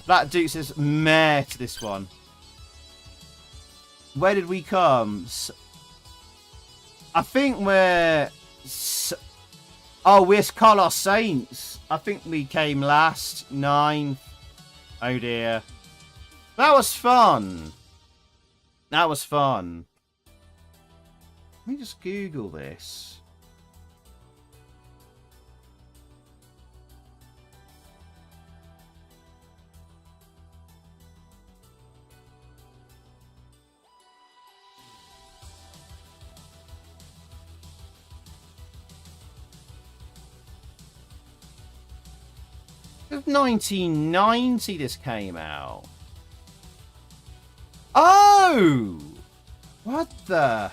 That Duke says meh to this one. Where did we come? I think we're... Oh, we're Carlos Sainz. I think we came last. 9. Oh dear. That was fun. That was fun. Let me just Google this. Of 1990 this came out. Oh! What the...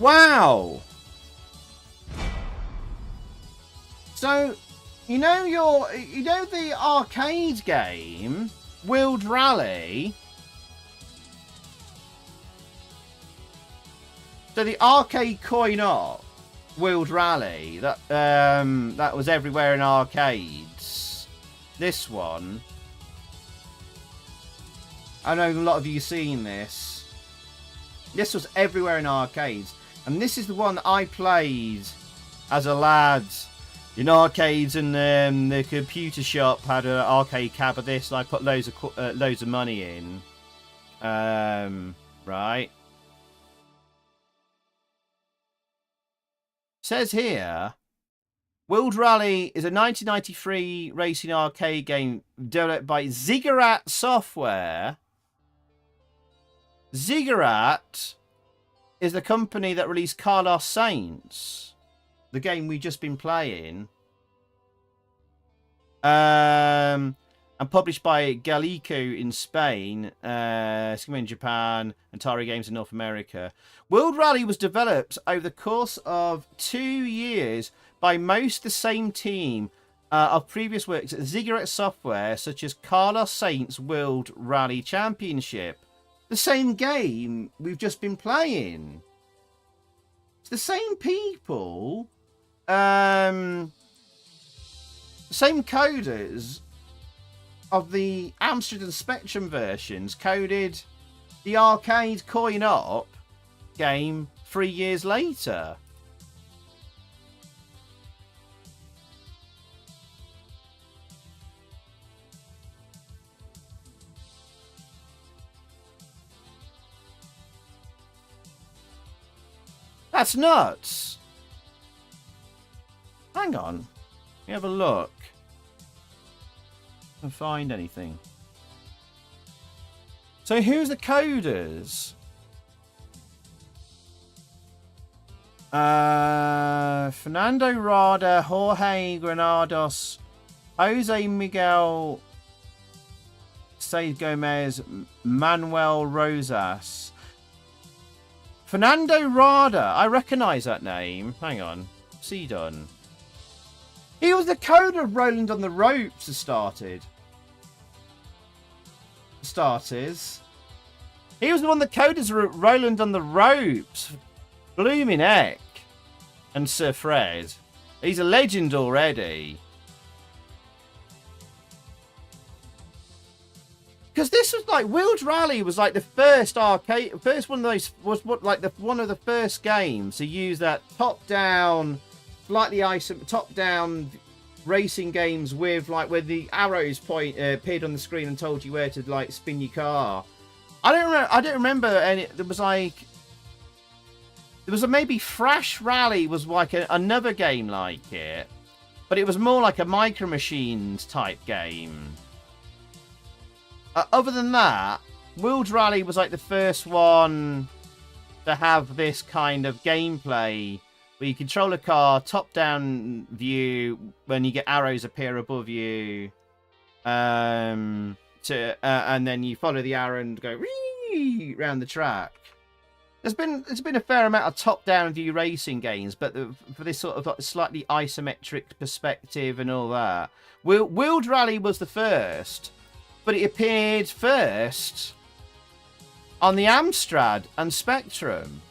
Wow. So, you know the arcade game, World Rally. So the arcade coin-op World Rally that was everywhere in arcades. This one, I know a lot of you seen this. This was everywhere in arcades, and this is the one that I played as a lad in arcades, and the computer shop had an arcade cab of this, and I put loads of money in. Right. Says here, World Rally is a 1993 racing arcade game developed by Ziggurat Software. Ziggurat is the company that released Carlos Sainz, the game we've just been playing, and published by Galico in Spain, Cisco in Japan, and Tyre Games in North America. World Rally was developed over the course of 2 years by most the same team of previous works at Ziggurat Software, such as Carlos Sainz World Rally Championship. The same game we've just been playing. It's the same people, same coders of the Amstrad and Spectrum versions coded the arcade coin-op game 3 years later. That's nuts. Hang on. Let me have a look. Can't find anything. So who's the coders? Fernando Rada, Jorge Granados, Jose Miguel Said Gomez, Manuel Rosas. Fernando Rada, I recognise that name. Hang on. What's he done? He was the coder of Roland on the Ropes for starters. He was the one that coded Roland on the Ropes. Blooming heck. And Sir Fred. He's a legend already. Because this was like, World Rally was like the first arcade, first one of those, was what, like one of the first games to use that top-down, slightly top-down racing games with like where the arrows appeared on the screen and told you where to like spin your car. I don't remember any. There was maybe Thrash Rally was like another game like it, but it was more like a Micro Machines type game. Other than that, World Rally was like the first one to have this kind of gameplay where you control a car, top-down view, when you get arrows appear above you, and then you follow the arrow and go around the track. There's been a fair amount of top-down view racing games, but for this sort of like slightly isometric perspective and all that, World Rally was the first. But it appeared first on the Amstrad and Spectrum.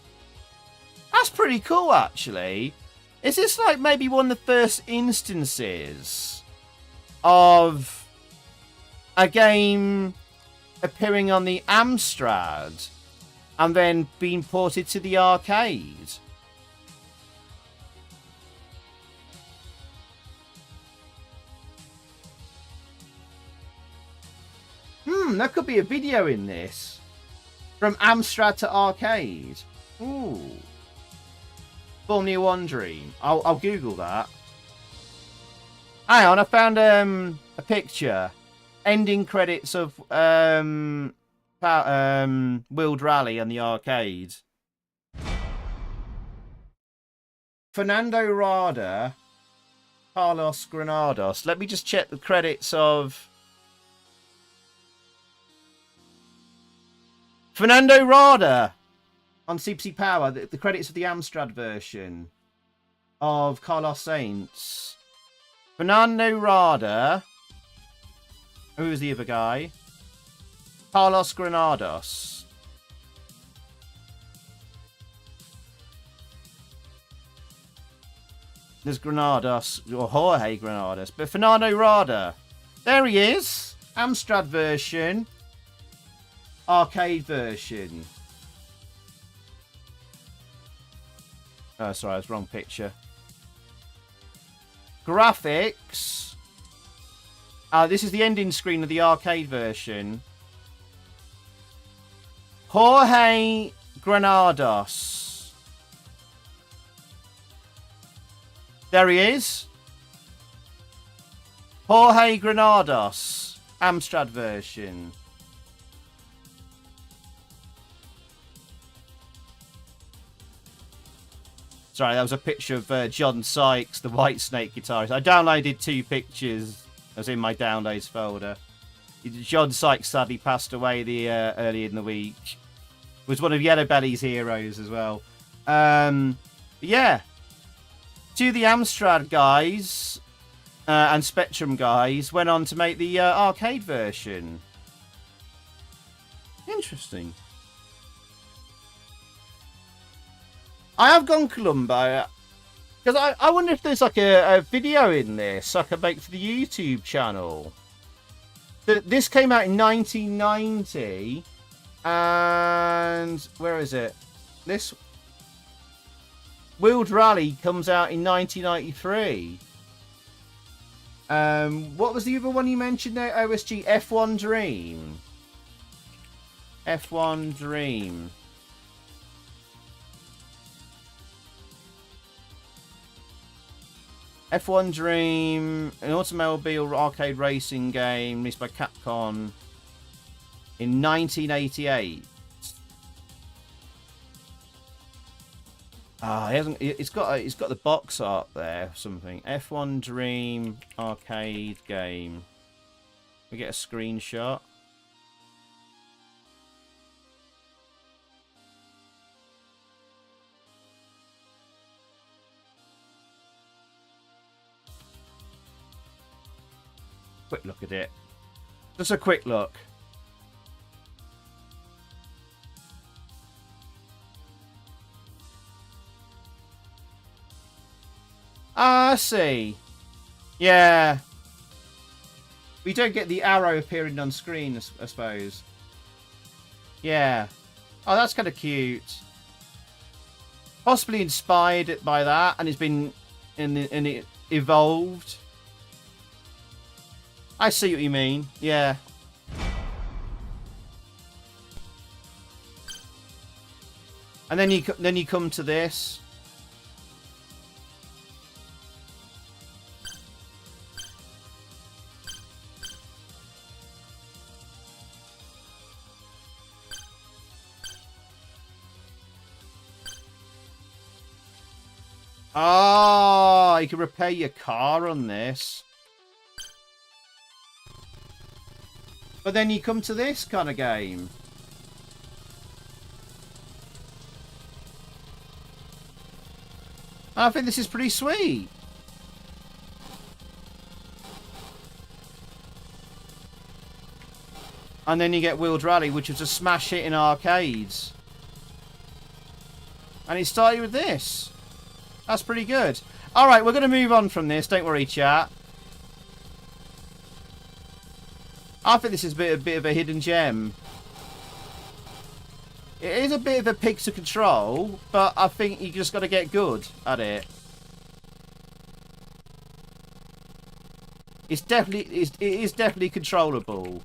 That's pretty cool, actually. Is this like maybe one of the first instances of a game appearing on the Amstrad and then being ported to the arcade? That could be a video in this. From Amstrad to arcade. Ooh. Formula One dream. I'll Google that. Hang on, I found a picture. Ending credits of World Rally on the arcade. Fernando Rada, Carlos Granados. Let me just check the credits of Fernando Rada on CPC Power, the credits of the Amstrad version of Carlos Sainz. Fernando Rada. Who was the other guy? Carlos Granados. There's Granados, or Jorge Granados, but Fernando Rada. There he is. Amstrad version. Arcade version. Oh, sorry, that's the wrong picture. Graphics. This is the ending screen of the arcade version. Jorge Granados. There he is. Jorge Granados. Amstrad version. Sorry, that was a picture of John Sykes, the Whitesnake guitarist. I downloaded 2 pictures. That was in my downloads folder. John Sykes sadly passed away early in the week. Was one of Yellow Belly's heroes as well. Yeah. 2 of the Amstrad guys and Spectrum guys went on to make the arcade version. Interesting. I have gone Columbo because I wonder if there's like a video in this I could make for the YouTube channel. This came out in 1990, and where is it? This Wheeled Rally comes out in 1993. What was the other one you mentioned there? OSG F1 Dream. F1 Dream. F1 Dream, an automobile arcade racing game released by Capcom in 1988. He hasn't. It's got the box art there. Or something. F1 Dream arcade game. We get a screenshot. Quick look at it. Just a quick look. I see. Yeah. We don't get the arrow appearing on screen, I suppose. Yeah. Oh, that's kind of cute. Possibly inspired by that, and it's been and it evolved. I see what you mean. Yeah. And then you come to this. Oh, you can repair your car on this. But then you come to this kind of game. I think this is pretty sweet. And then you get Wheeled Rally, which was a smash hit in arcades. And it started with this. That's pretty good. Alright, we're going to move on from this. Don't worry, chat. I think this is a bit of a hidden gem. It is a bit of a pig to control, but I think you just got to get good at it. It is definitely controllable.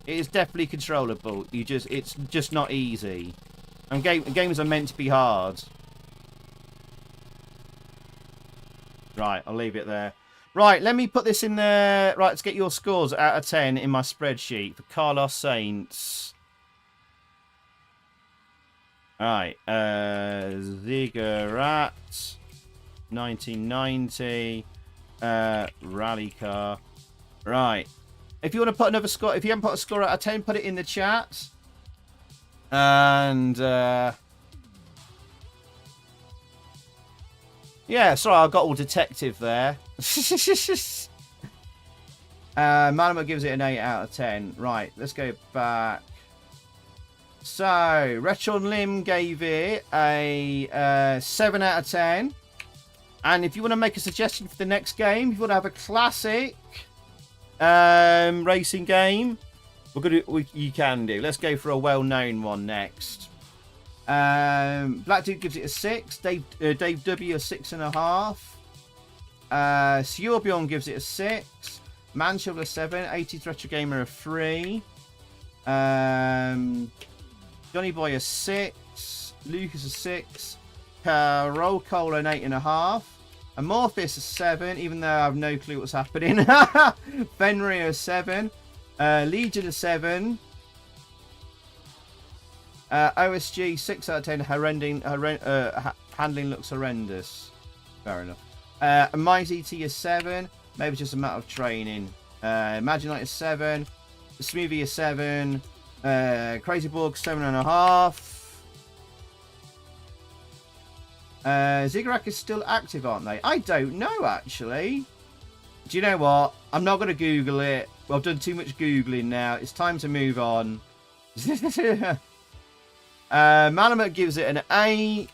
It is definitely controllable. It's just not easy. And games are meant to be hard. Right, I'll leave it there. Right, let me put this in there. Right, let's get your scores out of 10 in my spreadsheet for Carlos Sainz. Alright, Ziggurat, 1990, rally car. Right, if you want to put another score, if you haven't put a score out of 10, put it in the chat. And Yeah, sorry, I got all detective there. Malamute gives it an 8 out of 10. Right, let's go back. So, Retron Lim gave it a 7 out of 10. And if you want to make a suggestion for the next game, if you want to have a classic racing game, you can do. Let's go for a well-known one next. Black Dude gives it a 6. Dave W a 6.5. Scorpion gives it a 6. Manshovel a 7. 80th Retro Gamer a 3. Johnny Boy a 6. Lucas a 6. Roll Cole an 8.5. Amorphis a 7, even though I have no clue what's happening. Fenrir a 7. Legion a 7. OSG 6 out of 10. Handling looks horrendous. Fair enough. Mighty T a 7. Maybe just a matter of training. Imagine Light a 7. Smoothie a 7. Crazy Borg 7.5. Ziggurat is still active, aren't they? I don't know, actually. Do you know what? I'm not going to Google it. Well, I've done too much Googling now. It's time to move on. Malamute gives it an 8.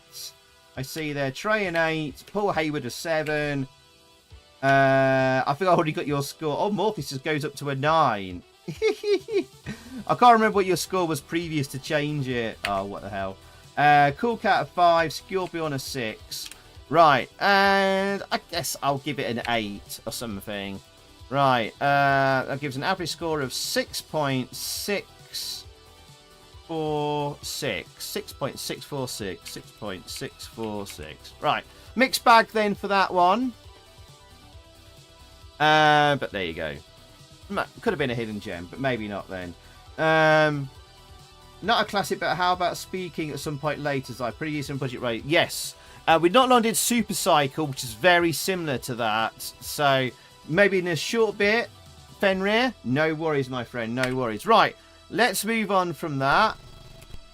I see there. Trey an 8. Paul Hayward a 7. I think I already got your score. Oh, Morpheus just goes up to a 9. I can't remember what your score was previous to change it. Oh, what the hell. Cool Cat a 5, Scorpion a 6. Right, and I guess I'll give it an 8 or something. Right, that gives an average score of 6.646. 6.646. 6.646. Right, mixed bag then for that one. But there you go. Could have been a hidden gem, but maybe not then. Not a classic, but how about speaking at some point later? As I pretty decent budget rate. Yes. We not long did Super Cycle, which is very similar to that. So maybe in a short bit, Fenrir. No worries, my friend. No worries. Right. Let's move on from that.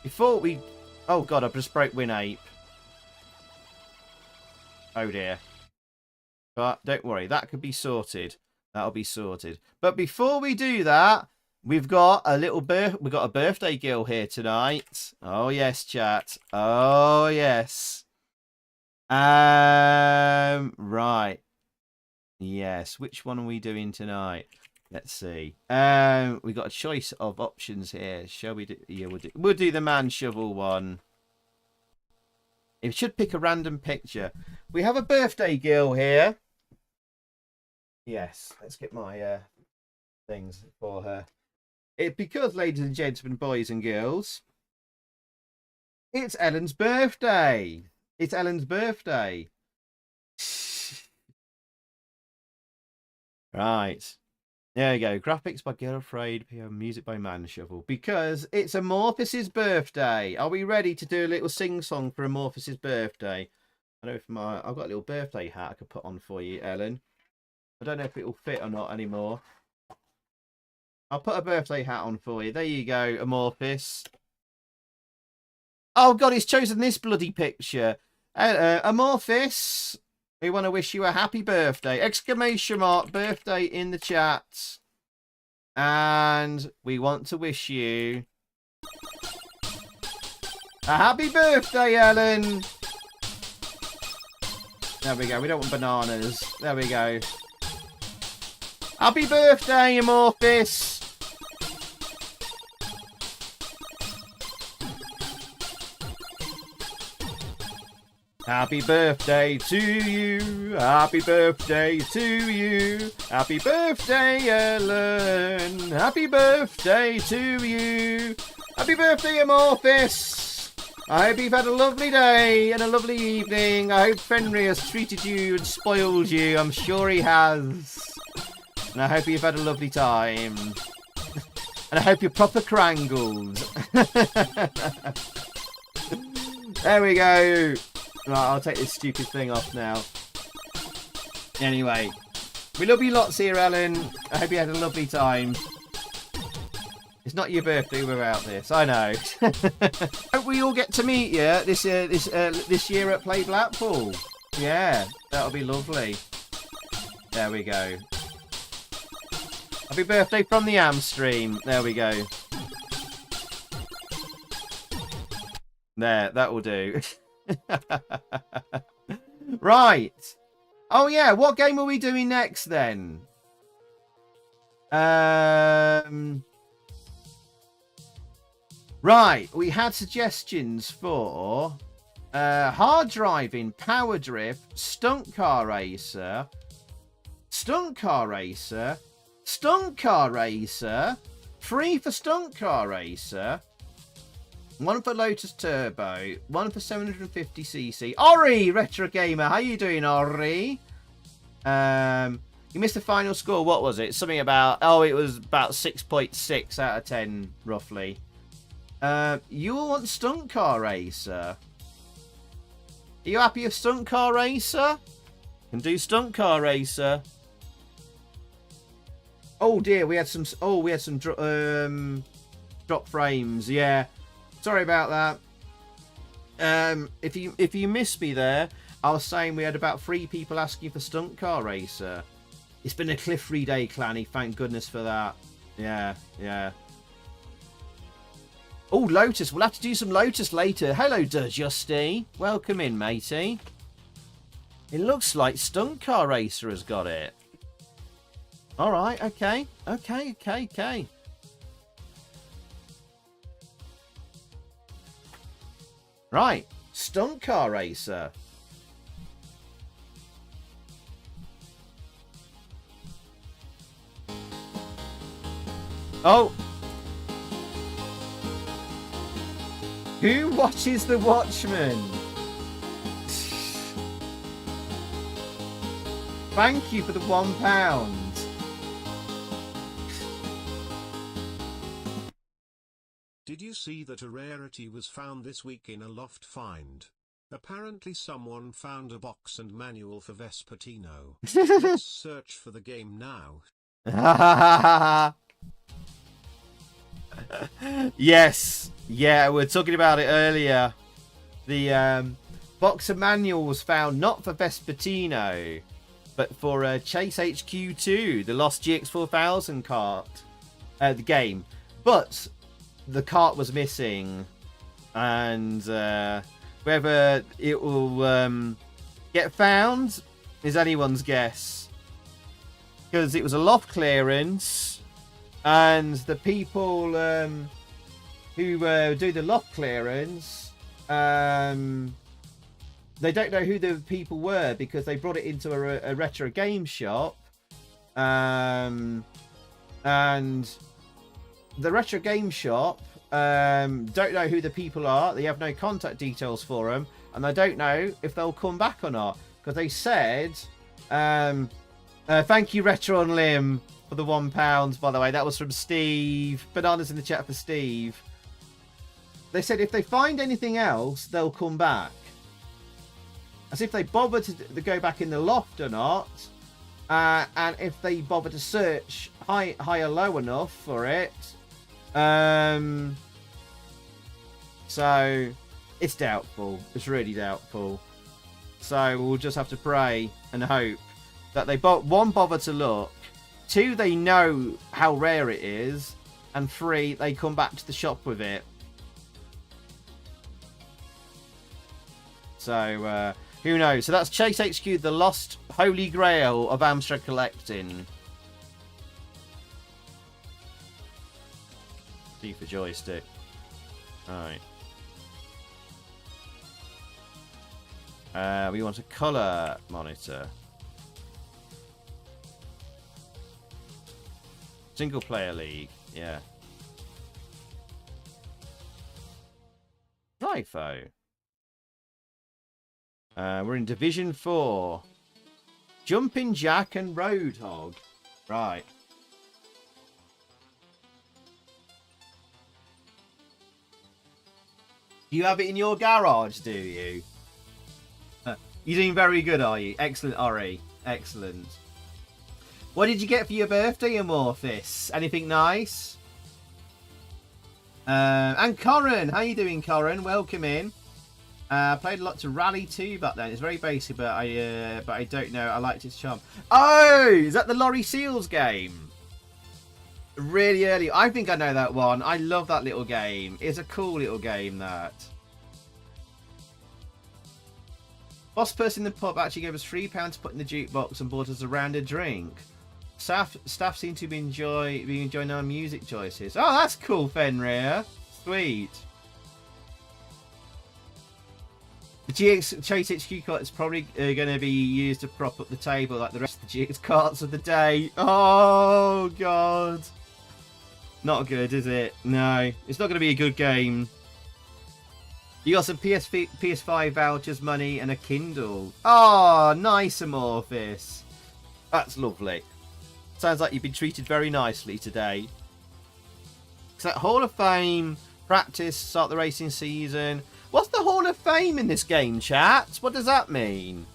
Before we... Oh, God. I've just broke Win8. Oh, dear. But don't worry. That could be sorted. That'll be sorted. But before we do that... We've got a birthday girl here tonight. Oh yes, chat. Oh yes. Right. Yes. Which one are we doing tonight? Let's see. We've got a choice of options here. Shall we do? Yeah, we'll do the man shovel one. It should pick a random picture. We have a birthday girl here. Yes. Let's get my things for her. Because, ladies and gentlemen, boys and girls, it's Ellen's birthday. It's Ellen's birthday. Right. There we go. Graphics by Girl Afraid, music by Man Shovel. Because it's Amorphis' birthday. Are we ready to do a little sing-song for Amorphis' birthday? I know I've got a little birthday hat I could put on for you, Ellen. I don't know if it will fit or not anymore. I'll put a birthday hat on for you. There you go, Amorphis. Oh, God, he's chosen this bloody picture. Amorphis, we want to wish you a happy birthday. Exclamation mark, birthday in the chat. And we want to wish you a happy birthday, Ellen. There we go. We don't want bananas. There we go. Happy birthday, Amorphis. Happy birthday to you. Happy birthday to you. Happy birthday, Ellen. Happy birthday to you. Happy birthday, Amorphis. I hope you've had a lovely day and a lovely evening. I hope Fenrir has treated you and spoiled you. I'm sure he has. And I hope you've had a lovely time. And I hope you're proper crangled. There we go. Right, I'll take this stupid thing off now. Anyway, we love you lots here, Ellen. I hope you had a lovely time. It's not your birthday without this, I know. Hope we all get to meet you this year at Play Blackpool. Yeah, that'll be lovely. There we go. Happy birthday from the Amstream. There we go. There, that will do. Right. Oh yeah, what game are we doing next then? Right, we had suggestions for hard driving, power drift, stunt car racer, stunt car racer, stunt car racer, free for stunt car racer, one for Lotus Turbo, one for 750cc. Ori, Retro Gamer, how you doing, Ori? You missed the final score. What was it? Something about, oh, it was about 6.6 out of 10, roughly. You all want Stunt Car Racer? Are you happy with Stunt Car Racer? Can do Stunt Car Racer. Oh dear, we had some. Oh, we had some drop frames. Yeah, sorry about that. If you missed me there, I was saying we had about 3 people asking for Stunt Car Racer. It's been a cliff-free day, Clanny. Thank goodness for that. Yeah, yeah. Oh, Lotus. We'll have to do some Lotus later. Hello, Justy. Welcome in, matey. It looks like Stunt Car Racer has got it. All right. Okay. Okay. Okay. Okay. Right. Stunt Car Racer. Oh. Who watches The Watchmen? Thank you for the £1. Did you see that a rarity was found this week in a loft find? Apparently someone found a box and manual for Vespertino. Let's search for the game now. Yes. Yeah, we were talking about it earlier. The box of manual was found not for Vespertino, but for Chase HQ2, the Lost GX4000 kart, the game. But the kart was missing, and whether it will get found is anyone's guess, because it was a loft clearance, and the people who do the loft clearance, they don't know who the people were because they brought it into a retro game shop, and the retro game shop don't know who the people are. They have no contact details for them, and they don't know if they'll come back or not, because they said thank you Retro on Limb for the £1, by the way. That was from Steve. Bananas in the chat for Steve. They said if they find anything else, they'll come back. As if they bother to go back in the loft or not. And if they bother to search high or low enough for it. So, it's doubtful. It's really doubtful. So, we'll just have to pray and hope that they, one, bother to look. 2, they know how rare it is. And 3, they come back to the shop with it. So, who knows? So that's Chase HQ, the lost holy grail of Amstrad collecting. D for joystick. Alright. We want a colour monitor. Single player league. Yeah. Rifo. We're in Division 4. Jumping Jack and Roadhog. Right. You have it in your garage, do you? You're doing very good, are you? Excellent, Ori. Excellent. What did you get for your birthday, Amorphis? Anything nice? And Corin. How you doing, Corin? Welcome in. Played lots of Rally 2 back then. It's very basic, but I don't know. I liked its charm. Oh, is that the Lorry Seals game? Really early. I think I know that one. I love that little game. It's a cool little game, that. Boss person in the pub actually gave us £3 to put in the jukebox and bought us a rounded drink. Staff seem to be enjoying our music choices. Oh, that's cool, Fenrir. Sweet. The GX Chase HQ cart is probably going to be used to prop up the table like the rest of the GX carts of the day. Oh, God. Not good, is it? No. It's not going to be a good game. You got some PS5 vouchers, money, and a Kindle. Oh, nice, Amorphis. That's lovely. Sounds like you've been treated very nicely today. It's that Hall of Fame, practice, start the racing season. What's the Hall of Fame in this game, chat? What does that mean?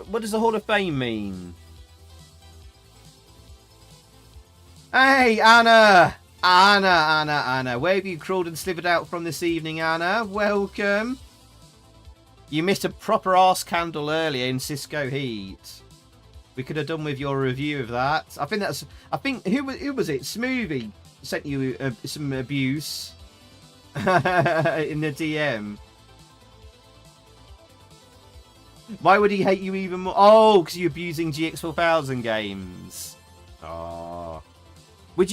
What does the Hall of Fame mean? Hey, Anna! Anna. Where have you crawled and slithered out from this evening, Anna? Welcome. You missed a proper arse candle earlier in Cisco Heat. We could have done with your review of that. I think who was it? Smoothie sent you some abuse in the DM. Why would he hate you even more? Oh, because you're abusing GX4000 games. Oh. What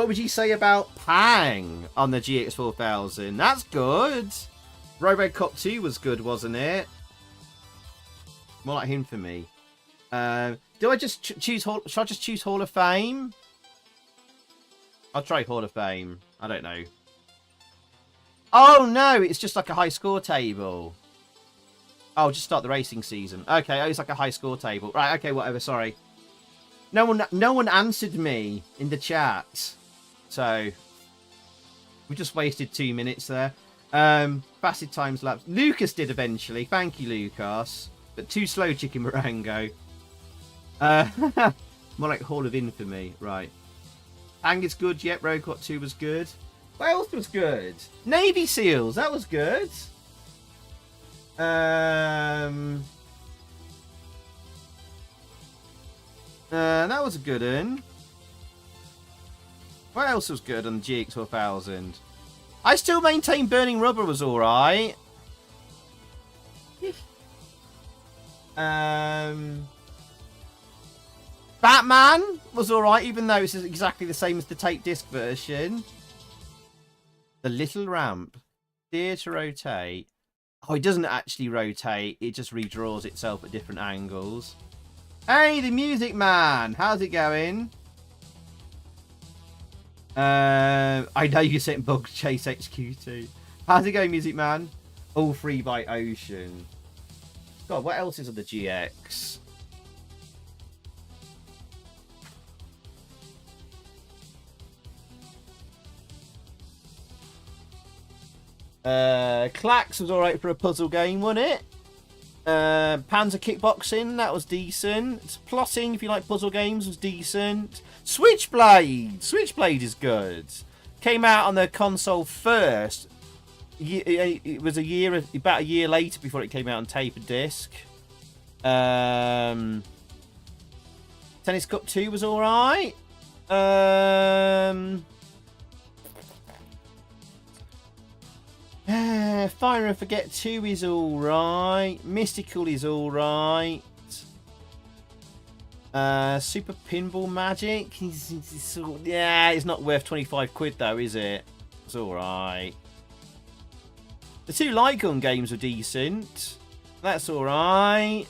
would you say about Pang on the GX4000? That's good. Robocop 2 was good, wasn't it? More like him for me. Do I just choose should I just choose Hall of Fame? I'll try Hall of Fame. I don't know. Oh no, it's just like a high score table. Oh, just start the racing season. Okay, oh, it's like a high score table. Right, okay, whatever, sorry. No one answered me in the chat. So we just wasted 2 minutes there. Facet times lapse. Lucas did eventually. Thank you, Lucas. But too slow, Chicken Morango. More like Hall of Infamy. Right. Hang is good. Yep, Robocop 2 was good. What else was good? Navy SEALs. That was good. That was a good one. What else was good on the GX4000? I still maintain Burnin Rubber was alright. Batman was alright, even though it's exactly the same as the tape disc version. The little ramp. Steer to rotate. Oh, it doesn't actually rotate. It just redraws itself at different angles. Hey, the Music Man. How's it going? I know you sent Bug Chase HQ2. How's it going, Music Man? All free by Ocean. God, what else is on the GX? Clax was alright for a puzzle game, wasn't it? Panzer Kickboxing, that was decent. Plotting, if you like puzzle games, was decent. Switchblade is good. Came out on the console first. It was about a year later before it came out on tape and disc. Tennis Cup 2 was alright. Fire and Forget 2 is alright. Mystical is alright. Super Pinball Magic. Yeah, it's not worth 25 quid though, is it? It's alright. The two Light Gun games were decent. That's alright.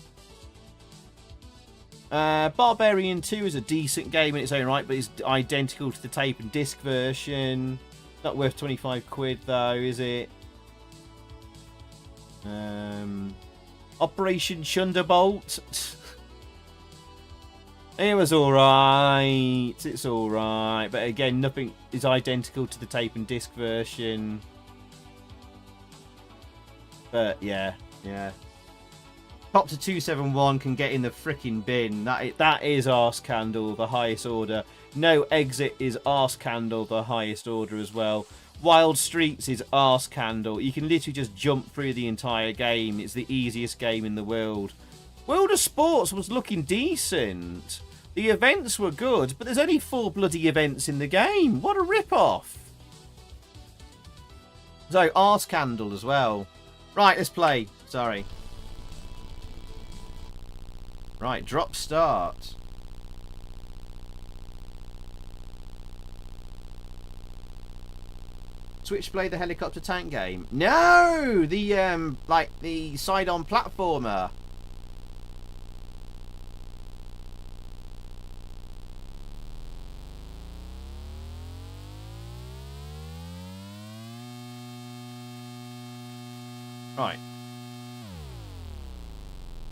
Barbarian 2 is a decent game in its own right, but it's identical to the tape and disc version. Not worth 25 quid though, is it? Operation Shunderbolt. It was alright. It's alright. But again, nothing is identical to the tape and disc version. But yeah. Copter 271 can get in the frickin' bin. That is Arse Candle, the highest order. No Exit is Arse Candle, the highest order as well. Wild Streets is arse candle. You can literally just jump through the entire game. It's the easiest game in the world. World of Sports was looking decent. The events were good, but there's only 4 bloody events in the game. What a rip-off. So, arse candle as well. Right, let's play. Sorry. Right, drop start. Switchblade, the helicopter tank game. No, the like the side-on platformer. Right.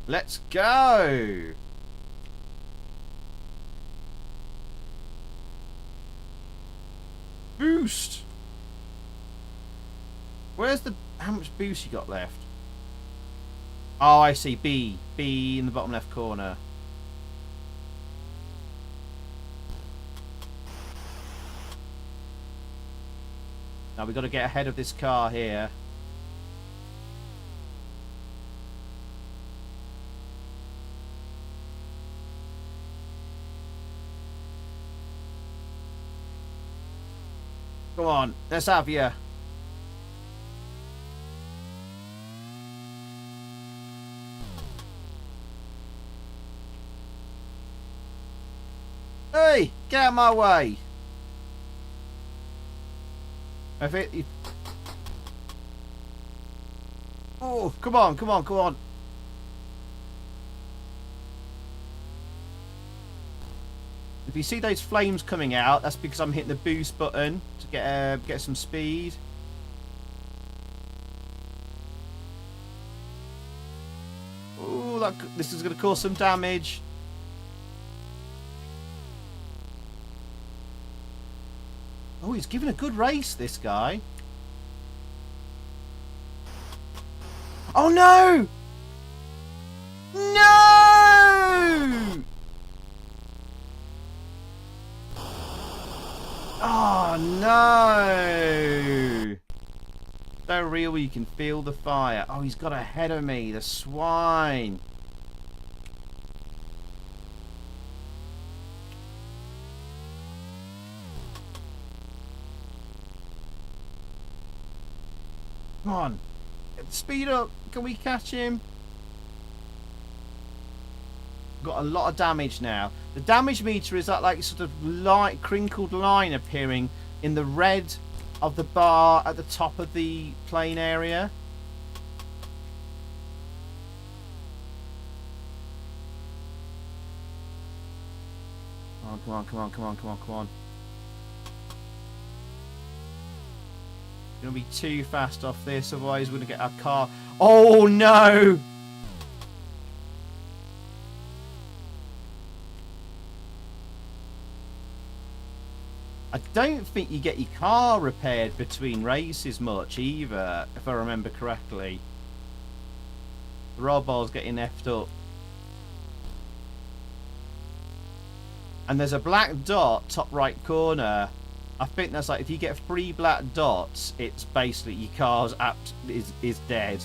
Let's go. Boost. Where's the... How much boost you got left? Oh, I see. B. B in the bottom left corner. Now we've got to get ahead of this car here. Come on, let's have you. Hey, get out of my way. Oh, come on, come on, come on. If you see those flames coming out, that's because I'm hitting the boost button to get some speed. Oh, this is going to cause some damage. Oh, he's giving a good race, this guy. Oh, no! No! Oh, no! So real you can feel the fire. Oh, he's got ahead of me, the swine. Come on. Speed up. Can we catch him? Got a lot of damage now. The damage meter is that like sort of light crinkled line appearing in the red of the bar at the top of the plane area. Oh, come on, come on, come on, come on, come on. Gonna be too fast off this, otherwise we're gonna get our car. Oh no! I don't think you get your car repaired between races much either, if I remember correctly. The Robo's getting effed up. And there's a black dot top right corner. I think that's like if you get 3 black dots, it's basically your car's is dead.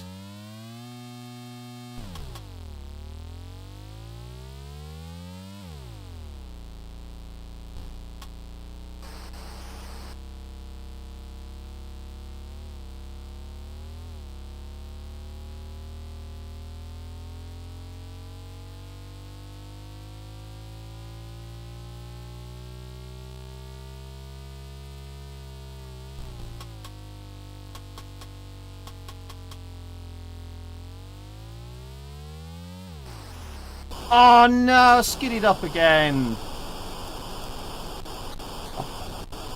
Oh no, skidded up again.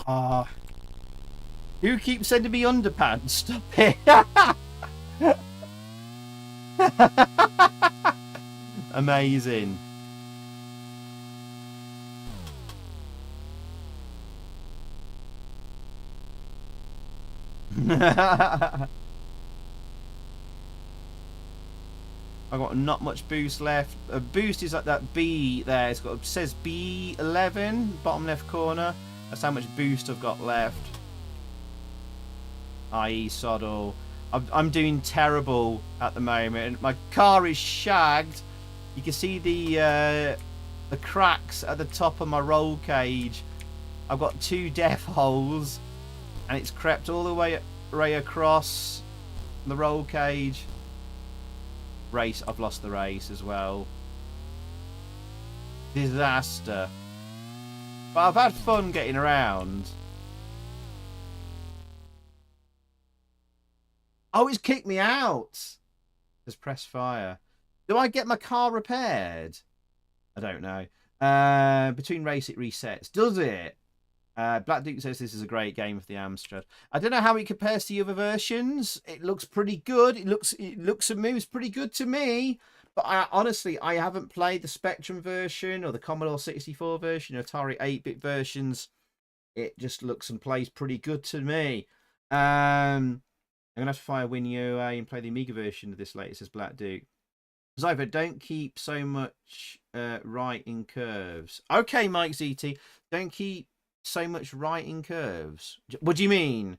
Oh. Who keeps sending me underpants? Stop it. Amazing. I've got not much boost left. A boost is like that B there. It says B11, bottom left corner. That's how much boost I've got left. i.e. Soddle. I'm doing terrible at the moment. My car is shagged. You can see the cracks at the top of my roll cage. I've got 2 death holes, and it's crept all the way across the roll cage. Race, I've lost the race as well. Disaster. But I've had fun getting around. Oh, it's kicked me out. Just press fire. Do I get my car repaired? I don't know. Between race it resets. Does it? Black Duke says this is a great game for the Amstrad. I don't know how it compares to the other versions. It looks pretty good. It looks and moves pretty good to me. But honestly, I haven't played the Spectrum version or the Commodore 64 version or Atari 8-bit versions. It just looks and plays pretty good to me. I'm going to have to fire WinUA and play the Amiga version of this later, says Black Duke. Zypher, don't keep so much right in curves. Okay, Mike ZT, don't keep so much right in curves. What do you mean?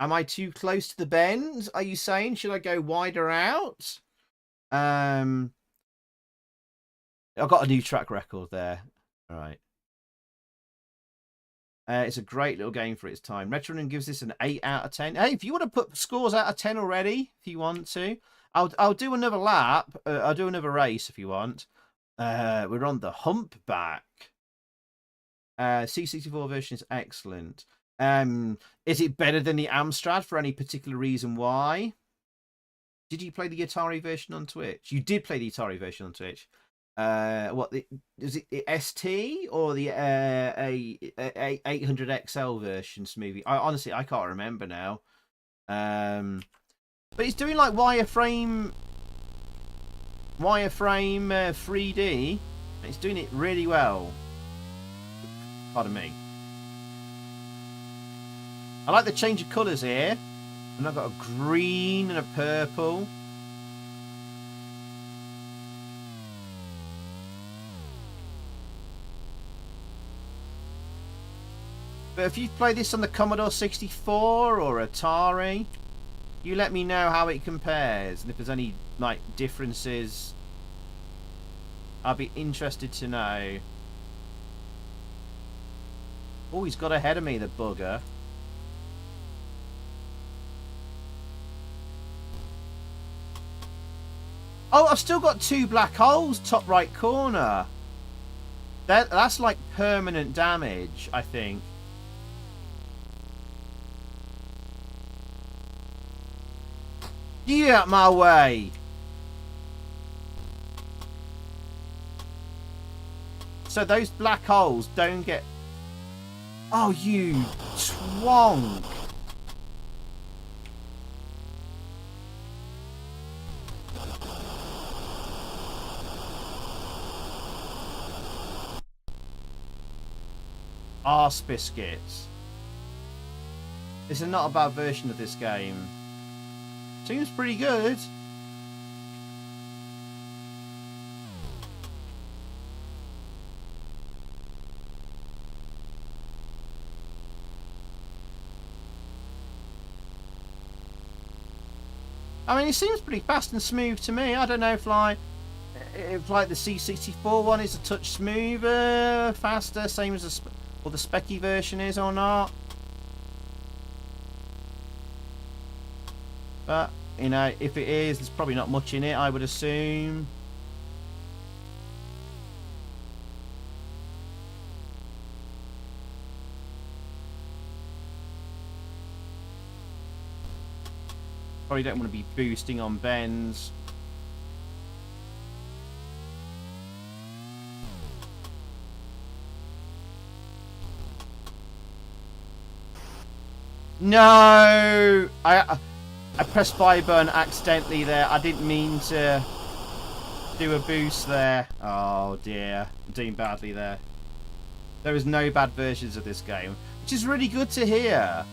Am I too close to the bend? Are you saying should I go wider out? I've got a new track record there. All right. It's a great little game for its time. Retronin gives this an 8 out of 10. Hey, if you want to put scores out of 10 already, if you want to, I'll do another lap. I'll do another race if you want. We're on the humpback. C64 version is excellent. Is it better than the Amstrad for any particular reason why? Did you play the Atari version on Twitch? You did play the Atari version on Twitch. Is it the ST or the 800 XL version Smoothie? Honestly, I can't remember now. But it's doing like wireframe 3D. It's doing it really well. Pardon me. I like the change of colours here. And I've got a green and a purple. But if you play this on the Commodore 64 or Atari, you let me know how it compares. And if there's any like differences, I'll be interested to know. Oh, he's got ahead of me, the bugger. Oh, I've still got 2 black holes, top right corner. That's like permanent damage, I think. Get out my way. So those black holes don't get... Oh, you twonk. Arse biscuits. This is not a bad version of this game. Seems pretty good. I mean, it seems pretty fast and smooth to me. I don't know if like the C64 one is a touch smoother, faster, same as the specky version is or not. But, you know, if it is, there's probably not much in it, I would assume. Probably don't want to be boosting on bends. No! I pressed fire button accidentally there. I didn't mean to do a boost there. Oh dear. I'm doing badly there. There is no bad versions of this game, which is really good to hear.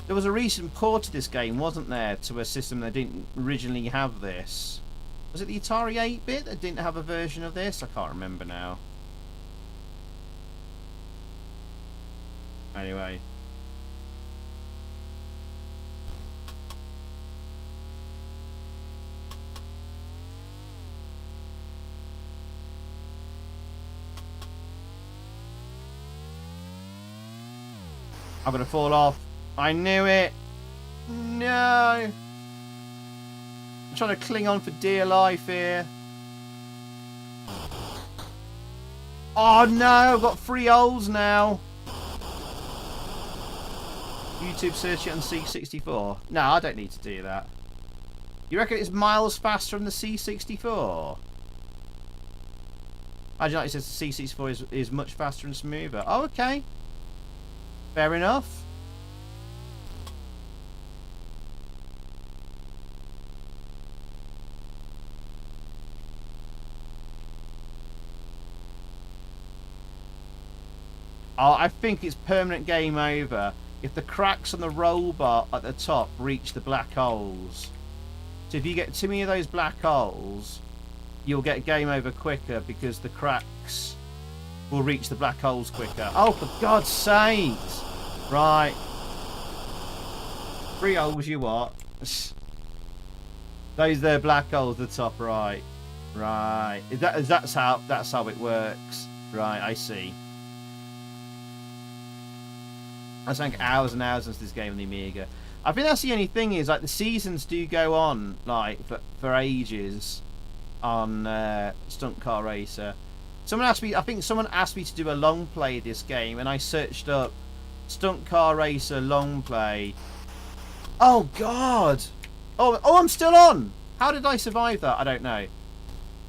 There was a recent port of this game, wasn't there, to a system that didn't originally have this. Was it the Atari 8-bit that didn't have a version of this? I can't remember now. Anyway. I'm gonna fall off. I knew it. No. I'm trying to cling on for dear life here. Oh no, I've got 3 holes now. YouTube search it on C64. No, I don't need to do that. You reckon it's miles faster on the C64? I just noticed the C64 is much faster and smoother. Oh, okay. Fair enough. Oh, I think it's permanent game over if the cracks on the roll bar at the top reach the black holes. So if you get too many of those black holes, you'll get game over quicker because the cracks will reach the black holes quicker. Oh, for God's sakes! Right. 3 holes, you what? Those there black holes at the top, right. Right. That's how it works. Right, I see. I sank hours and hours into this game on the Amiga. I think that's the only thing is, like, the seasons do go on, like, for ages on Stunt Car Racer. Someone asked me, I think someone asked me to do a long play this game, and I searched up Stunt Car Racer long play. Oh God! Oh, I'm still on. How did I survive that? I don't know.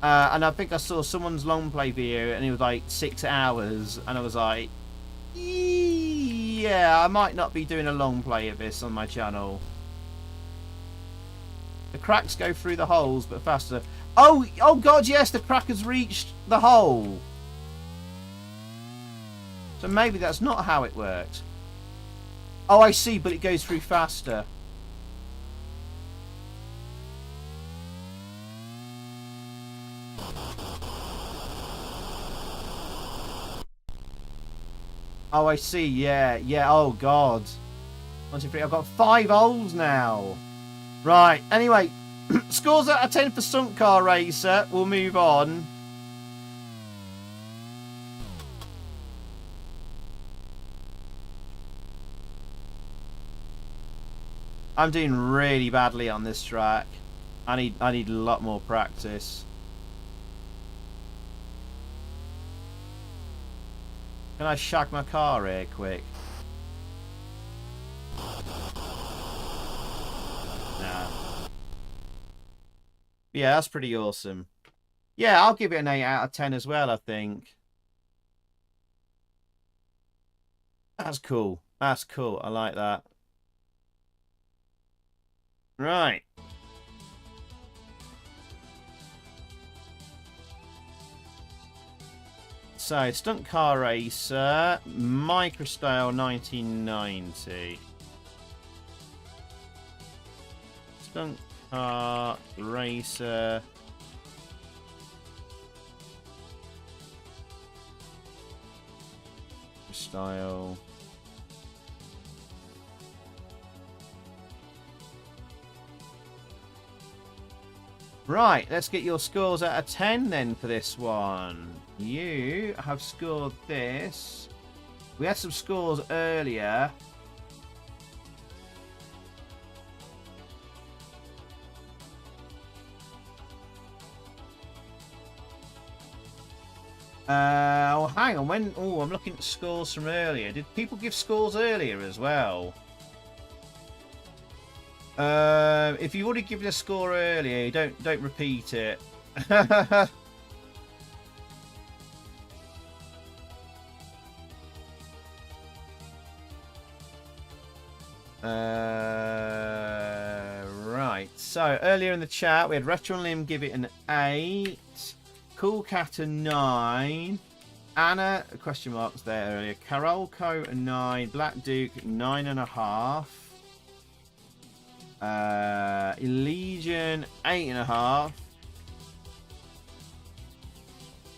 And I think I saw someone's long play video, and it was like 6 hours, and I was like, yeah, I might not be doing a long play of this on my channel. The cracks go through the holes, but faster. Oh God, yes, the crack has reached the hole. So maybe that's not how it works. Oh, I see, but it goes through faster. Oh, I see, yeah, oh God. 1, 2, 3, I've got 5 holes now. Right, anyway, scores out of 10 for Stunt Car Racer. We'll move on. I'm doing really badly on this track. I need a lot more practice. Can I shag my car here quick? Nah. Yeah, that's pretty awesome. Yeah, I'll give it an 8 out of 10 as well, I think. That's cool. That's cool. I like that. Right. So, Stunt Car Racer, Microstyle 1990. Stunt Car Racer. Style. Right, let's get your scores out of 10 then for this one. You have scored this. We had some scores earlier. Oh, hang on. When? Oh, I'm looking at scores from earlier. Did people give scores earlier as well? If you've already given a score earlier, don't repeat it. Right. So earlier in the chat, we had Retro and Lim give it an 8. Cool Cat a 9. Anna, question marks there earlier. Carolco a 9. Black Duke 9.5. Legion 8.5.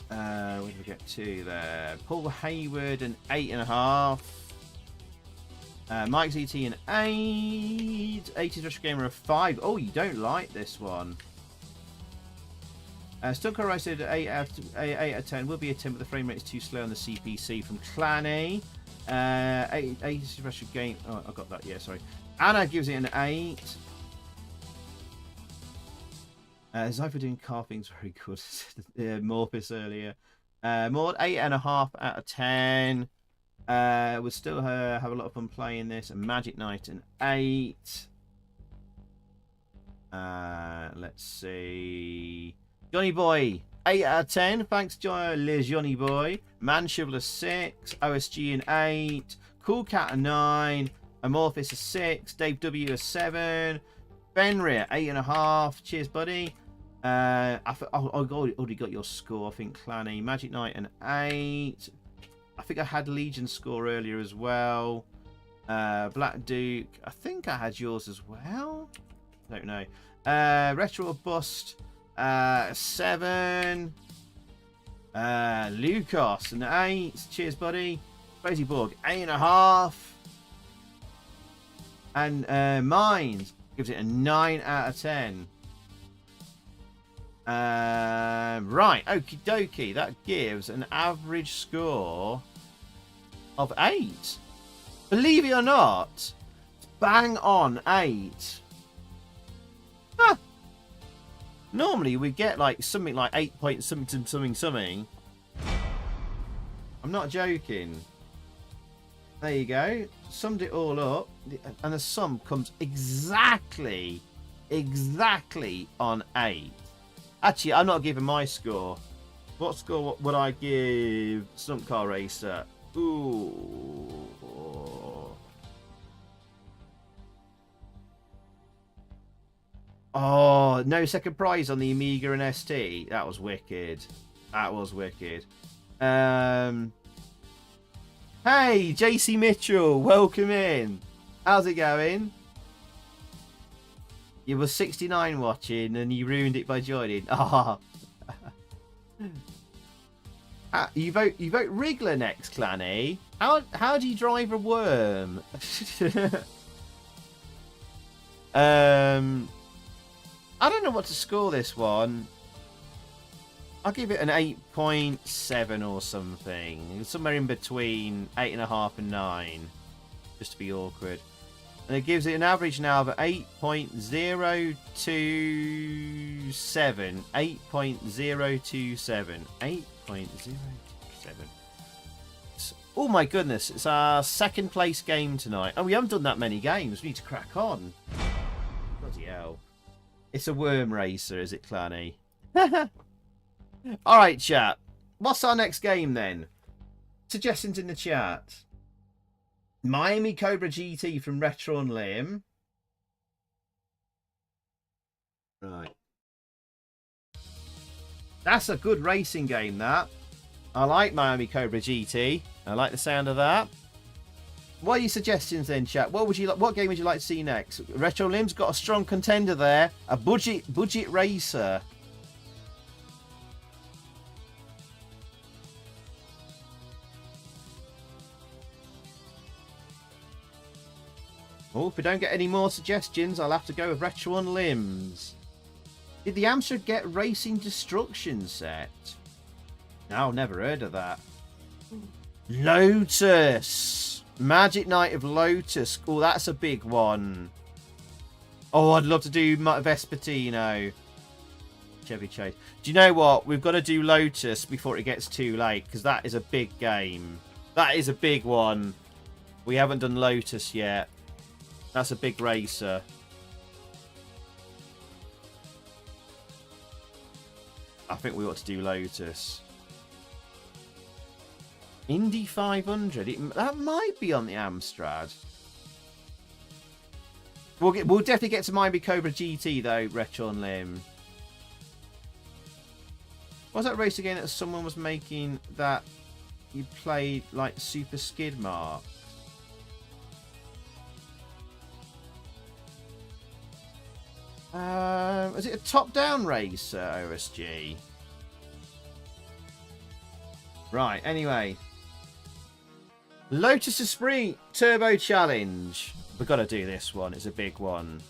Where did we get to there? Paul Hayward an 8.5. Mike's ET an 8. 80s Retro Gamer a 5. Oh, you don't like this one. Stunt Car Racer 8 out of 10. Will be a 10, but the frame rate is too slow on the CPC from Clanny. 80s Retro Game. Oh, I got that. Yeah, sorry. Anna gives it an 8. Zypher doing car things very good. Morpheus earlier. Maud 8.5 out of 10. We'll still have a lot of fun playing this. And Magic Knight an 8. Let's see. Johnny Boy 8 out of 10. Thanks, Johnny Boy. Man Shovel a 6. OSG an 8. Cool Cat a 9. Amorphis a 6. Dave W a 7. Fenrir 8.5. Cheers, buddy. I already got your score. I think Clanny. Magic Knight an 8. I think I had Legion score earlier as well. Black Duke. I think I had yours as well. Don't know. Retro Bust 7. Lucas an 8. Cheers, buddy. Crazy Borg 8.5. And Mines gives it a 9 out of 10. Right, okie dokie. That gives an average score of 8. Believe it or not, bang on 8. Huh. Normally we get like something like 8 point something. I'm not joking. There you go. Summed it all up, and the sum comes exactly on 8. Actually, I'm not giving my score. What score would I give Stunt Car Racer? Ooh. Oh, no second prize on the Amiga and ST. That was wicked. That was wicked. Hey, JC Mitchell, welcome in. How's it going? You were 69 watching and you ruined it by joining. Ah. You vote Wriggler next, Clanny. How do you drive a worm? I don't know what to score this one. I'll give it an 8.7 or something. Somewhere in between 8.5 and 9. Just to be awkward. And it gives it an average now of 8.027. 8.027. 8.027. Oh my goodness, it's our second place game tonight. And we haven't done that many games. We need to crack on. Bloody hell. It's a worm racer, is it, Clanny? Alright, chat. What's our next game then? Suggestions in the chat. Miami Cobra GT from Retro and Lim. Right. That's a good racing game, that. I like Miami Cobra GT. I like the sound of that. What are your suggestions then, chat? What game would you like to see next? Retro Lim's got a strong contender there. A budget racer. Oh, if we don't get any more suggestions, I'll have to go with Retro on Limbs. Did the Amstrad get Racing Destruction set? No, never heard of that. Lotus! Magic Knight of Lotus. Oh, that's a big one. Oh, I'd love to do Vespertino. Chevy Chase. Do you know what? We've got to do Lotus before it gets too late, because that is a big game. That is a big one. We haven't done Lotus yet. That's a big racer. I think we ought to do Lotus. Indy 500. That might be on the Amstrad. We'll definitely get to Miami Cobra GT though, Retro and Lim. What was that race again that someone was making that you played like Super Skid Mark? Was it a top-down race, OSG? Right, anyway. Lotus Esprit Turbo Challenge. We've got to do this one. It's a big one.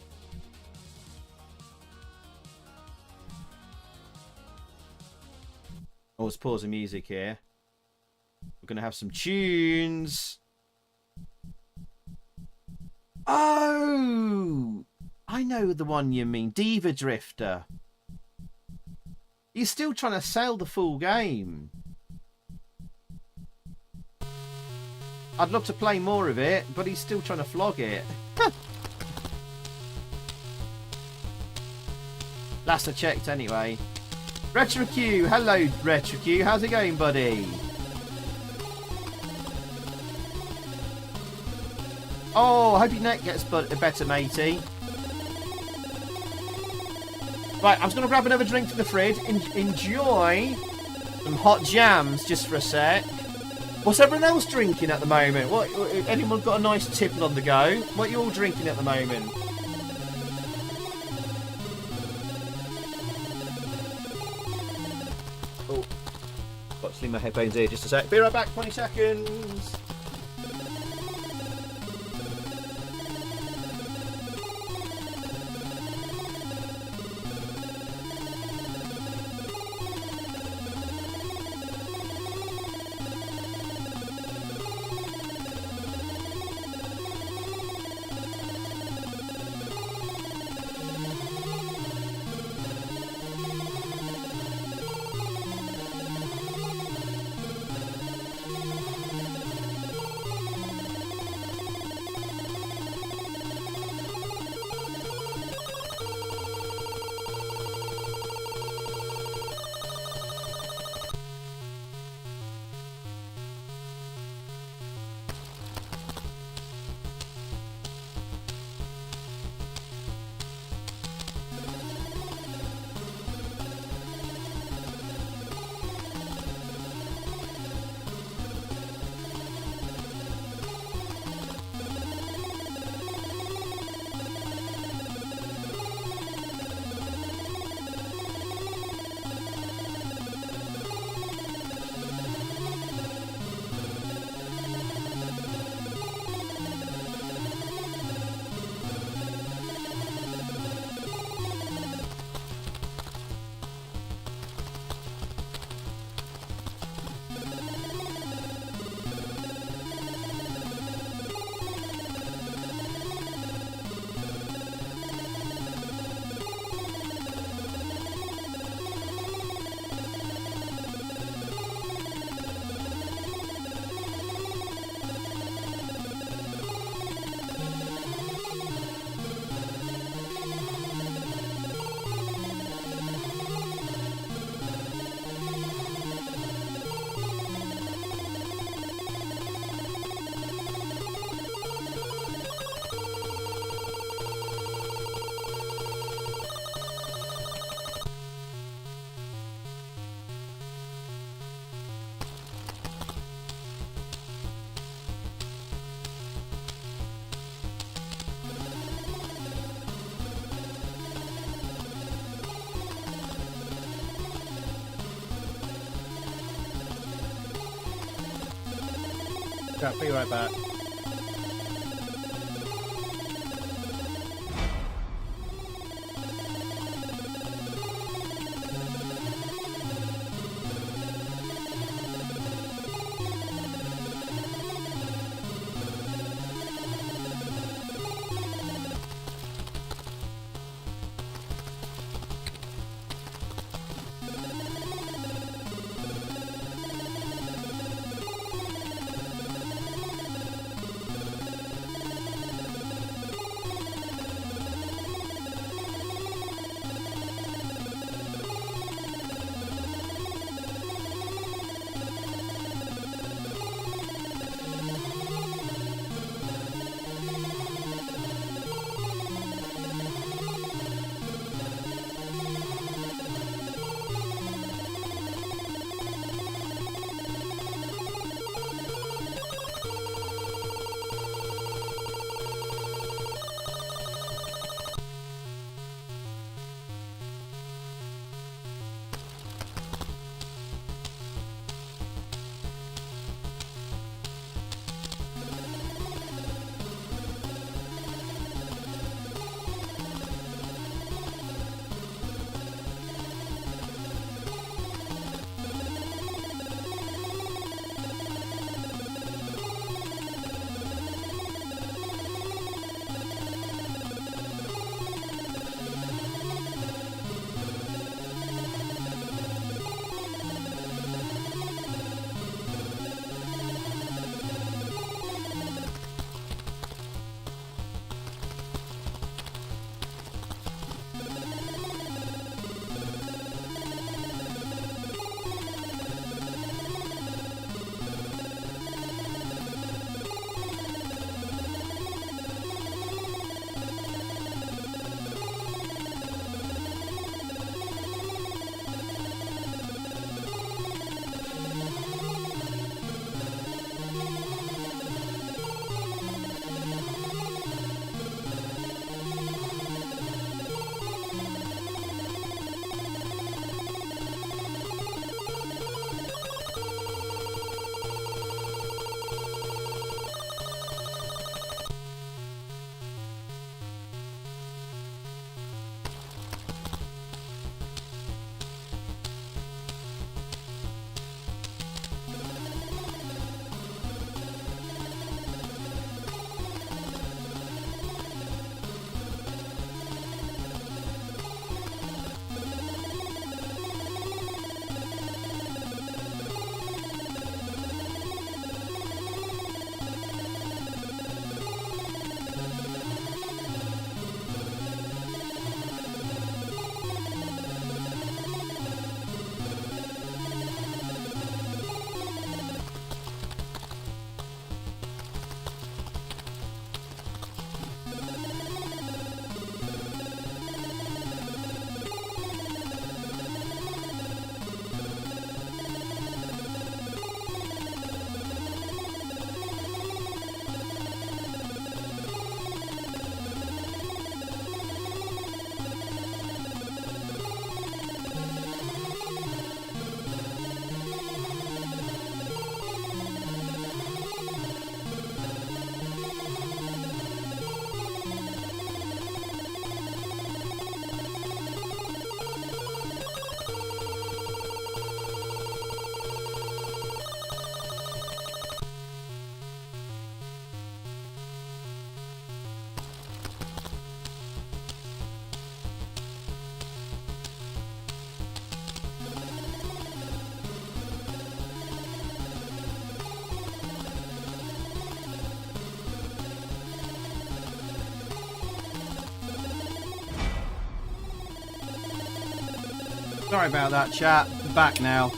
Oh, let's pause the music here. We're going to have some tunes. Oh! I know the one you mean. Diva Drifter. He's still trying to sell the full game. I'd love to play more of it, but he's still trying to flog it. Last I checked anyway. RetroQ, hello RetroQ, how's it going, buddy? Oh, I hope your neck gets better, matey. Right, I'm just going to grab another drink from the fridge. Enjoy some hot jams just for a sec. What's everyone else drinking at the moment? What? Anyone got a nice tipple on the go? What are you all drinking at the moment? Oh, got to leave my headphones here just a sec. Be right back, 20 seconds. I'll be right back. Sorry about that, chat. Back now.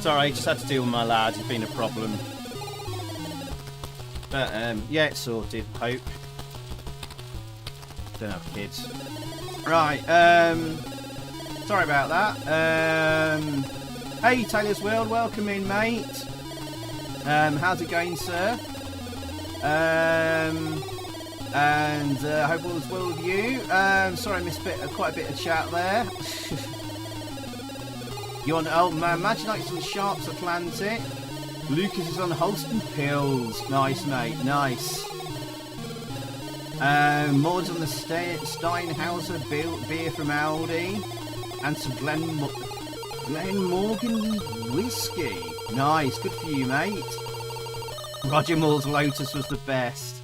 Sorry, just had to deal with my lad. It's been a problem. But, yeah, it's sorted. Hope. Don't have kids. Right, sorry about that. Hey, Taylor's World, welcome in, mate. How's it going, sir? And hope all is well with you. Sorry I missed quite a bit of chat there. You're on, oh man, Magic Knight's on Sharps Atlantic. Lucas is on Holston Pills. Nice, mate, nice. Maud's on the Steinhauser beer from Aldi. And some Glenmorgan whiskey. Nice, good for you, mate. Roger Moore's Lotus was the best.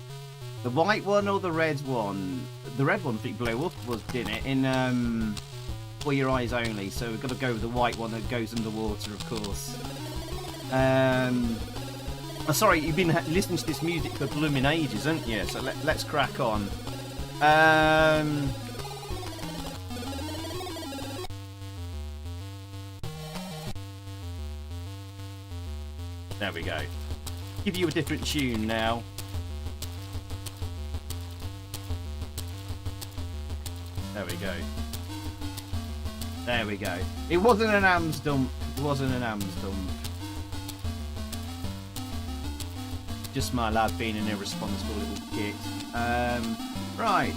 The white one or the red one? The red one I think blew up, didn't it? In For Your Eyes Only. So we've got to go with the white one that goes underwater, of course. Oh, sorry, you've been listening to this music for blooming ages, haven't you? So let's crack on. There we go. Give you a different tune now. There we go. There we go. It wasn't an AMS dump. It wasn't an AMS dump. Just my lad being an irresponsible little git. Right.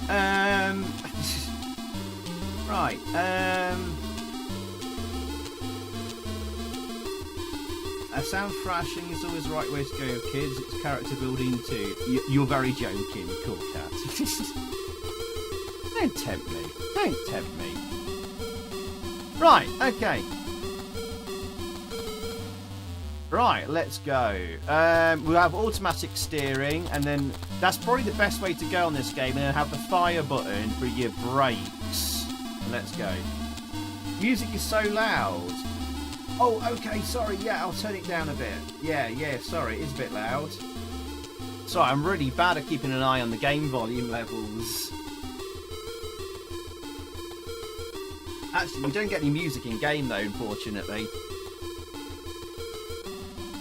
Right. Sound thrashing is always the right way to go, kids. It's character building too. You're very joking, cool cat. Don't tempt me. Don't tempt me. Right, okay. Right, let's go. We'll have automatic steering, and then that's probably the best way to go on this game, and then have the fire button for your brakes. Let's go. Music is so loud. Oh, okay, sorry, yeah, I'll turn it down a bit. Yeah, sorry, it is a bit loud. Sorry, I'm really bad at keeping an eye on the game volume levels. Actually, we don't get any music in game though, unfortunately.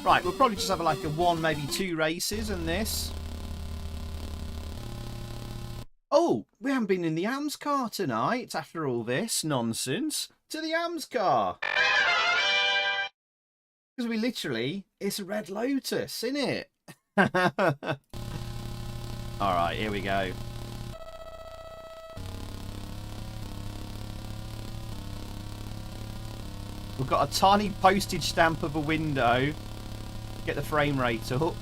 Right, we'll probably just have like a 1, maybe 2 races in this. Oh, we haven't been in the AMS car tonight after all this nonsense. To the AMS car. Because we literally, it's a red Lotus, isn't it? Alright, here we go. We've got a tiny postage stamp of a window. Get the frame rate up.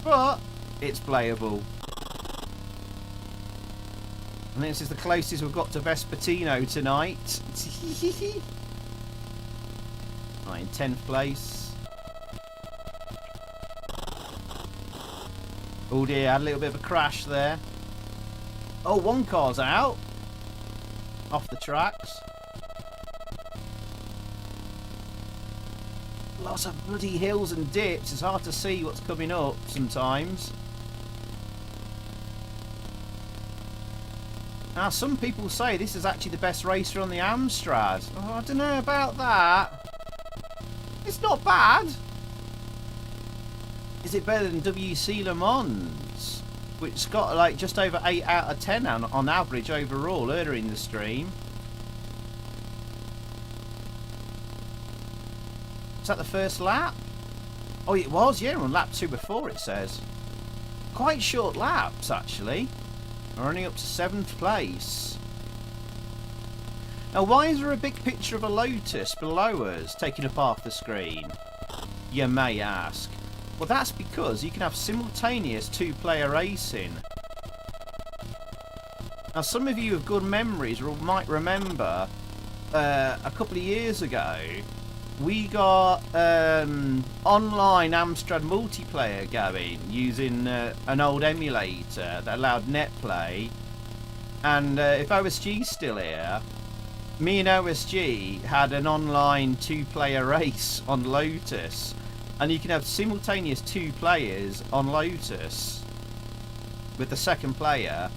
But it's playable. I think this is the closest we've got to Vespertino tonight. Right, in 10th place. Oh dear, had a little bit of a crash there. Oh, one car's out. Off the tracks. Lots of bloody hills and dips. It's hard to see what's coming up sometimes. Now, some people say this is actually the best racer on the Amstrad. Oh, I don't know about that. It's not bad. Is it better than WEC Le Mans, which got like just over 8 out of 10 on average overall earlier in the stream? Is that the first lap? Oh, it was, yeah, on lap 2 before, it says. Quite short laps, actually. We're only up to 7th place. Now, why is there a big picture of a Lotus below us, taking up half the screen? You may ask. Well, that's because you can have simultaneous 2-player racing. Now, some of you have good memories or might remember a couple of years ago, we got online Amstrad multiplayer going using an old emulator that allowed net play. And if OSG's still here, me and OSG had an online 2-player race on Lotus, and you can have simultaneous 2 players on Lotus with the second player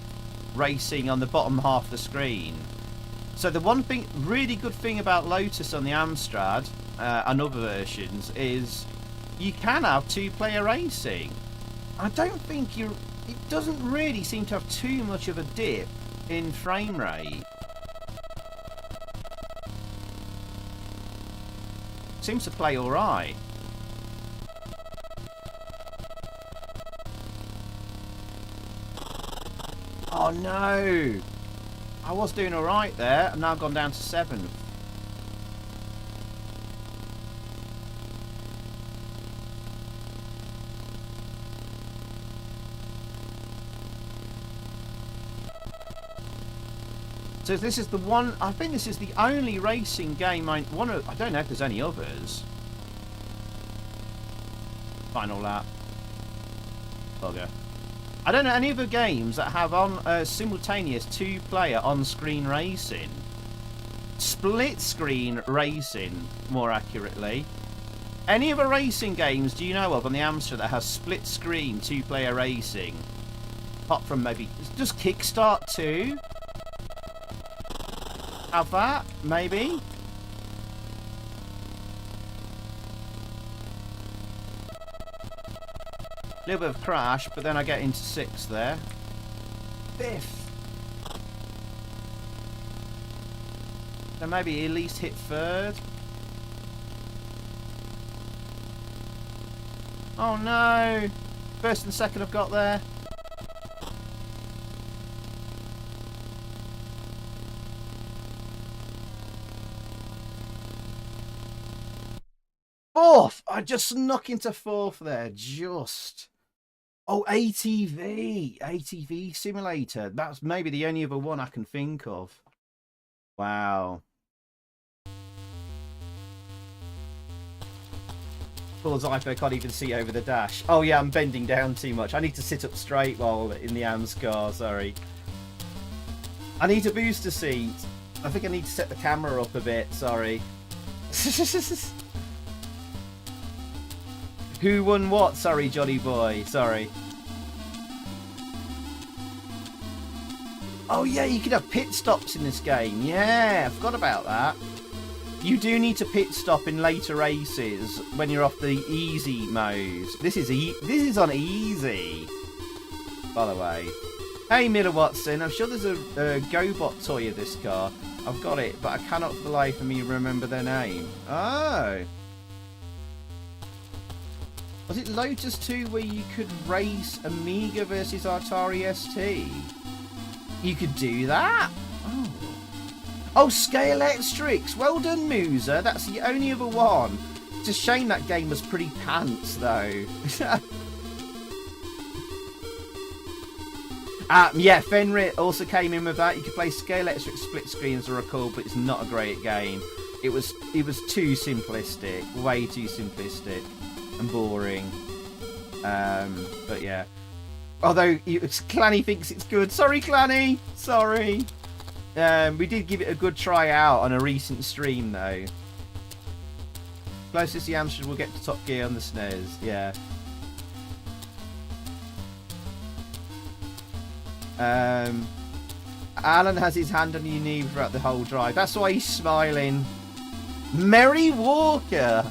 racing on the bottom half of the screen. So the one thing, really good thing about Lotus on the Amstrad and other versions is you can have 2-player racing. I don't think it doesn't really seem to have too much of a dip in frame rate. Seems to play alright. Oh no! I was doing alright there, and now I've gone down to 7th. So this is the one, I think this is the only racing game I don't know if there's any others. Final lap. Bugger. I don't know any other games that have on simultaneous 2-player on-screen racing. Split-screen racing, more accurately. Any other racing games do you know of on the Amstrad that has split-screen 2-player racing? Apart from maybe, just Kickstart 2? Have that, maybe? A little bit of crash, but then I get into 6th there. 5th. Then maybe at least hit 3rd. Oh no! 1st and 2nd I've got there. Fourth! I just snuck into 4th there, just. Oh, ATV Simulator. That's maybe the only other one I can think of. Wow. Poor Zypher can't even see over the dash. Oh yeah, I'm bending down too much. I need to sit up straight while in the AMS car, sorry. I need a booster seat. I think I need to set the camera up a bit, sorry. Who won what? Sorry, Johnny boy. Sorry. Oh yeah, you can have pit stops in this game. Yeah, I forgot about that. You do need to pit stop in later races when you're off the easy mode. This is on easy, by the way. Hey, Miller Watson. I'm sure there's a GoBot toy of this car. I've got it, but I cannot for the life of me remember their name. Oh. Was it Lotus 2 where you could race Amiga versus Atari ST? You could do that? Oh. Oh, Scale Electrics. Well done, Musa. That's the only other one. It's a shame that game was pretty pants, though. Yeah, Fenrir also came in with that. You could play Scale Electric split screens, I recall, but it's not a great game. It was too simplistic. Way too simplistic. And boring, but yeah. Although Clanny thinks it's good. Sorry, Clanny. Sorry. We did give it a good try out on a recent stream, though. Closest the Amstrad will get to Top Gear on the SNES. Yeah. Alan has his hand on your knee throughout the whole drive. That's why he's smiling. Mary Walker.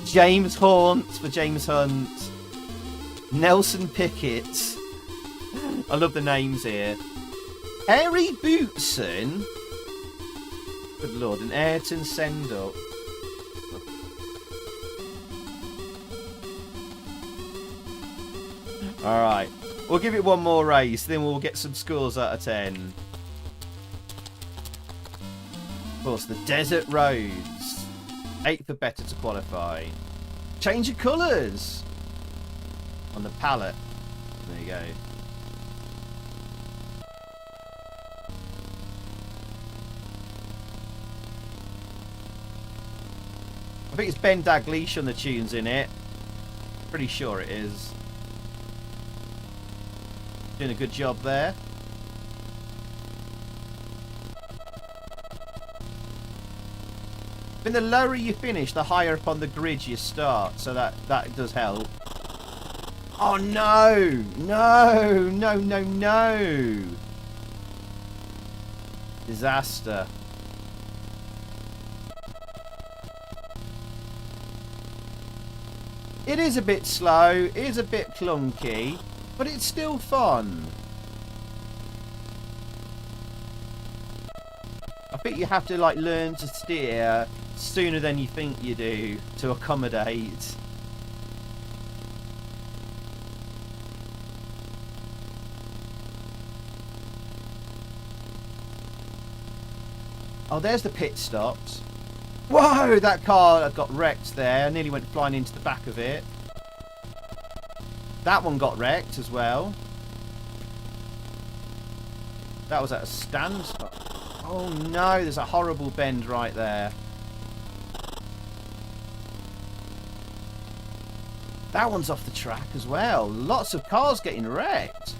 James Hunt for James Hunt. Nelson Pickett. I love the names here. Harry Bootson. Good lord. And Ayrton Sendup. Alright. We'll give it one more race, then we'll get some scores out of 10. Of course, the desert roads. 8th or better to qualify. Change of colours on the palette. There you go. I think it's Ben Daglish on the tunes in it. Pretty sure it is. Doing a good job there. I think the lower you finish, the higher up on the grid you start. So that does help. Oh no! No! No, no, no! Disaster. It is a bit slow, it is a bit clunky, but it's still fun. I think you have to like learn to steer sooner than you think you do to accommodate. Oh, there's the pit stops. Whoa, that car got wrecked there. I nearly went flying into the back of it. That one got wrecked as well. That was at a standstill. Oh no, there's a horrible bend right there. That one's off the track as well. Lots of cars getting wrecked.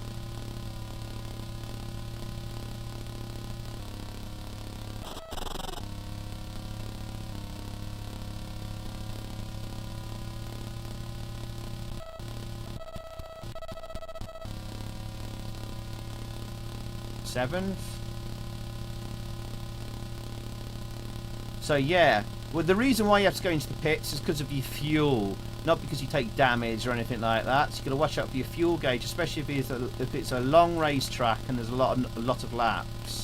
Seventh. So yeah, well, the reason why you have to go into the pits is because of your fuel, not because you take damage or anything like that. So you've got to watch out for your fuel gauge, especially if it's a long race track and there's a lot of laps.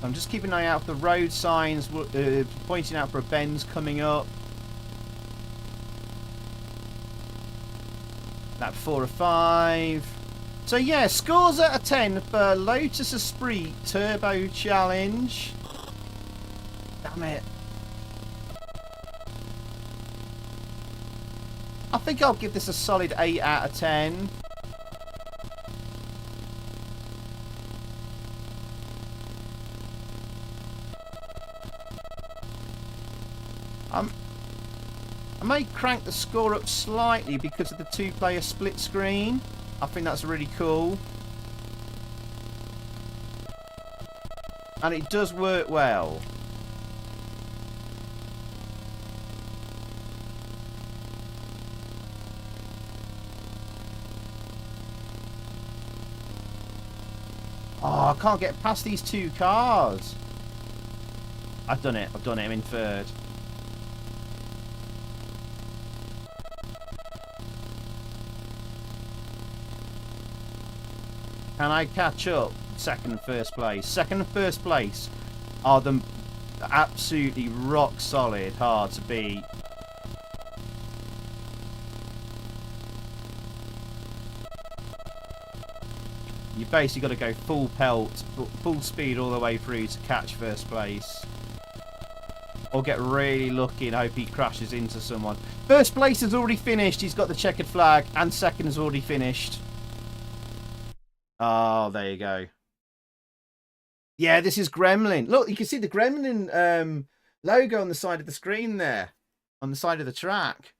I'm just keeping an eye out for the road signs, pointing out for a bend coming up. Lap 4 or 5. So yeah, scores out of 10 for Lotus Esprit Turbo Challenge. Damn it. I think I'll give this a solid 8 out of 10. I may crank the score up slightly because of the 2-player split screen. I think that's really cool. And it does work well. Oh, I can't get past these 2 cars. I've done it. I'm in third. Can I catch up? Second and first place. Second and first place are the absolutely rock solid hard to beat. You basically got to go full pelt, full speed all the way through to catch first place. Or get really lucky and hope he crashes into someone. First place has already finished. He's got the checkered flag. And second has already finished. Oh, there you go. Yeah, this is Gremlin. Look, you can see the Gremlin logo on the side of the screen there. On the side of the track.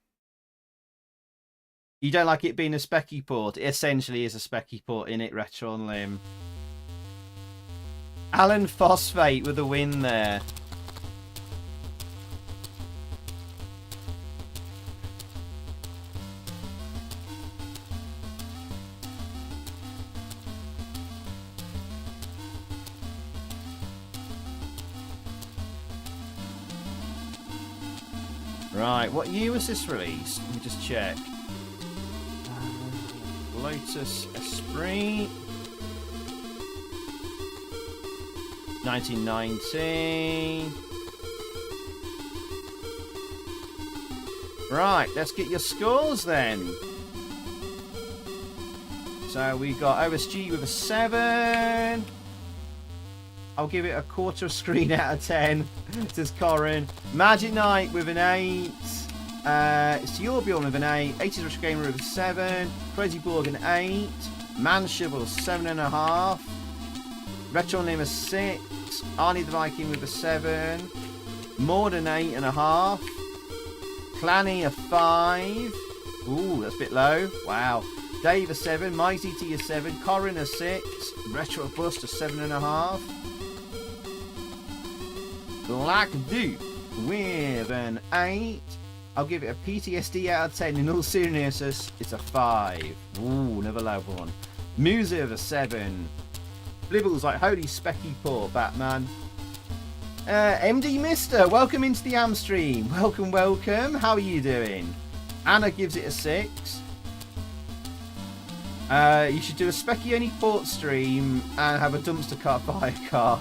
You don't like it being a specky port? It essentially is a specky port in it, Retro on Limb. Alan Phosphate with a win there. Right, what year was this released? Let me just check. Lotus Esprit. 1990. Right, let's get your scores then. So we got OSG with a 7. I'll give it a quarter screen out of 10. Says Corin. Magic Knight with an 8. Stewart with an 8. 80s Rush Gamer with a 7. Crazy Borg an 8. Man Shovel 7.5. Retro Nim a 6. Arnie the Viking with a 7. Maud an 8.5. Clanny a 5. Ooh, that's a bit low. Wow. Dave a 7. Mighty T a 7. Corin a 6. Retro Bust a 7.5. Black Duke with an 8. I'll give it a PTSD out of 10. In all seriousness, it's a 5. Ooh, another low one. Musa of a 7. Blibbles like holy specky poor Batman. MD Mister, welcome into the Amstream. Welcome, welcome. How are you doing? Anna gives it a 6. You should do a specky only port stream and have a dumpster car fire car.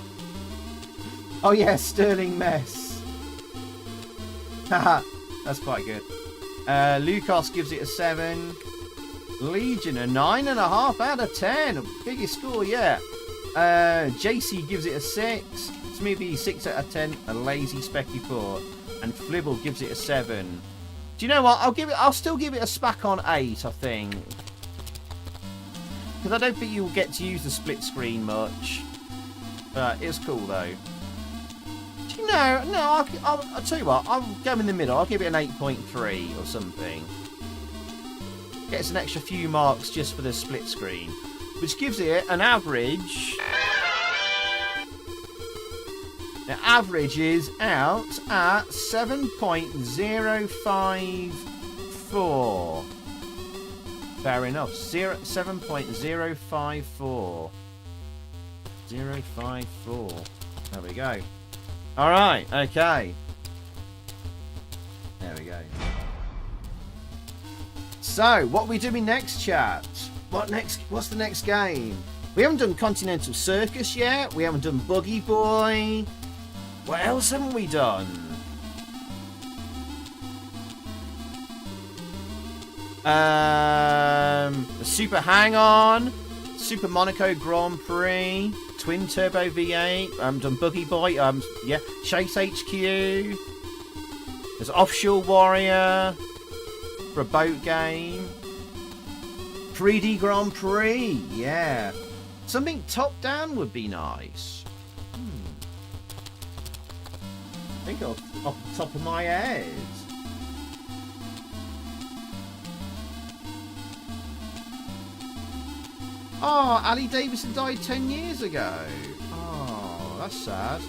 Oh yeah, Sterling Mess. Haha, that's quite good. Lucas gives it a 7. Legion a 9.5 out of 10. Biggest score yet. JC gives it a 6. Smithy 6 out of 10. A lazy specky port. And Flibble gives it a 7. Do you know what? I'll still give it a spack on 8, I think. Because I don't think you'll get to use the split screen much. But it's cool though. No, I'll tell you what, I'll go in the middle. I'll give it an 8.3 or something. Gets an extra few marks just for the split screen, which gives it an average. The average is out at 7.054. Fair enough. 7.054. 054. There we go. Alright, okay. There we go. So, what are we doing next, chat? What's the next game? We haven't done Continental Circus yet. We haven't done Buggy Boy. What else haven't we done? Super Hang-On. Super Monaco Grand Prix. Twin Turbo V8. Done Buggy Boy. Yeah. Chase HQ. There's Offshore Warrior for a boat game. 3D Grand Prix. Yeah. Something top down would be nice. I think off the top of my head. Oh, Ali Davidson died 10 years ago. Oh, that's sad.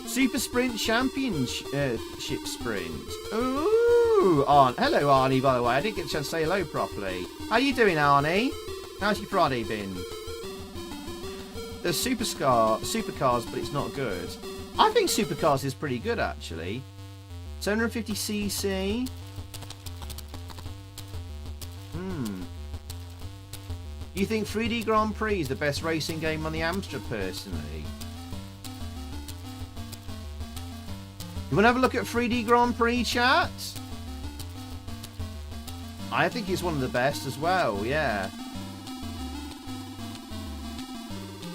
Super Sprint Championship Sprint. Ooh, hello Arnie, by the way. I didn't get a chance to say hello properly. How you doing, Arnie? How's your Friday been? There's supercars, but it's not good. I think supercars is pretty good, actually. 750cc. You think 3D Grand Prix is the best racing game on the Amstrad, personally? You want to have a look at 3D Grand Prix, chat? I think it's one of the best as well, yeah.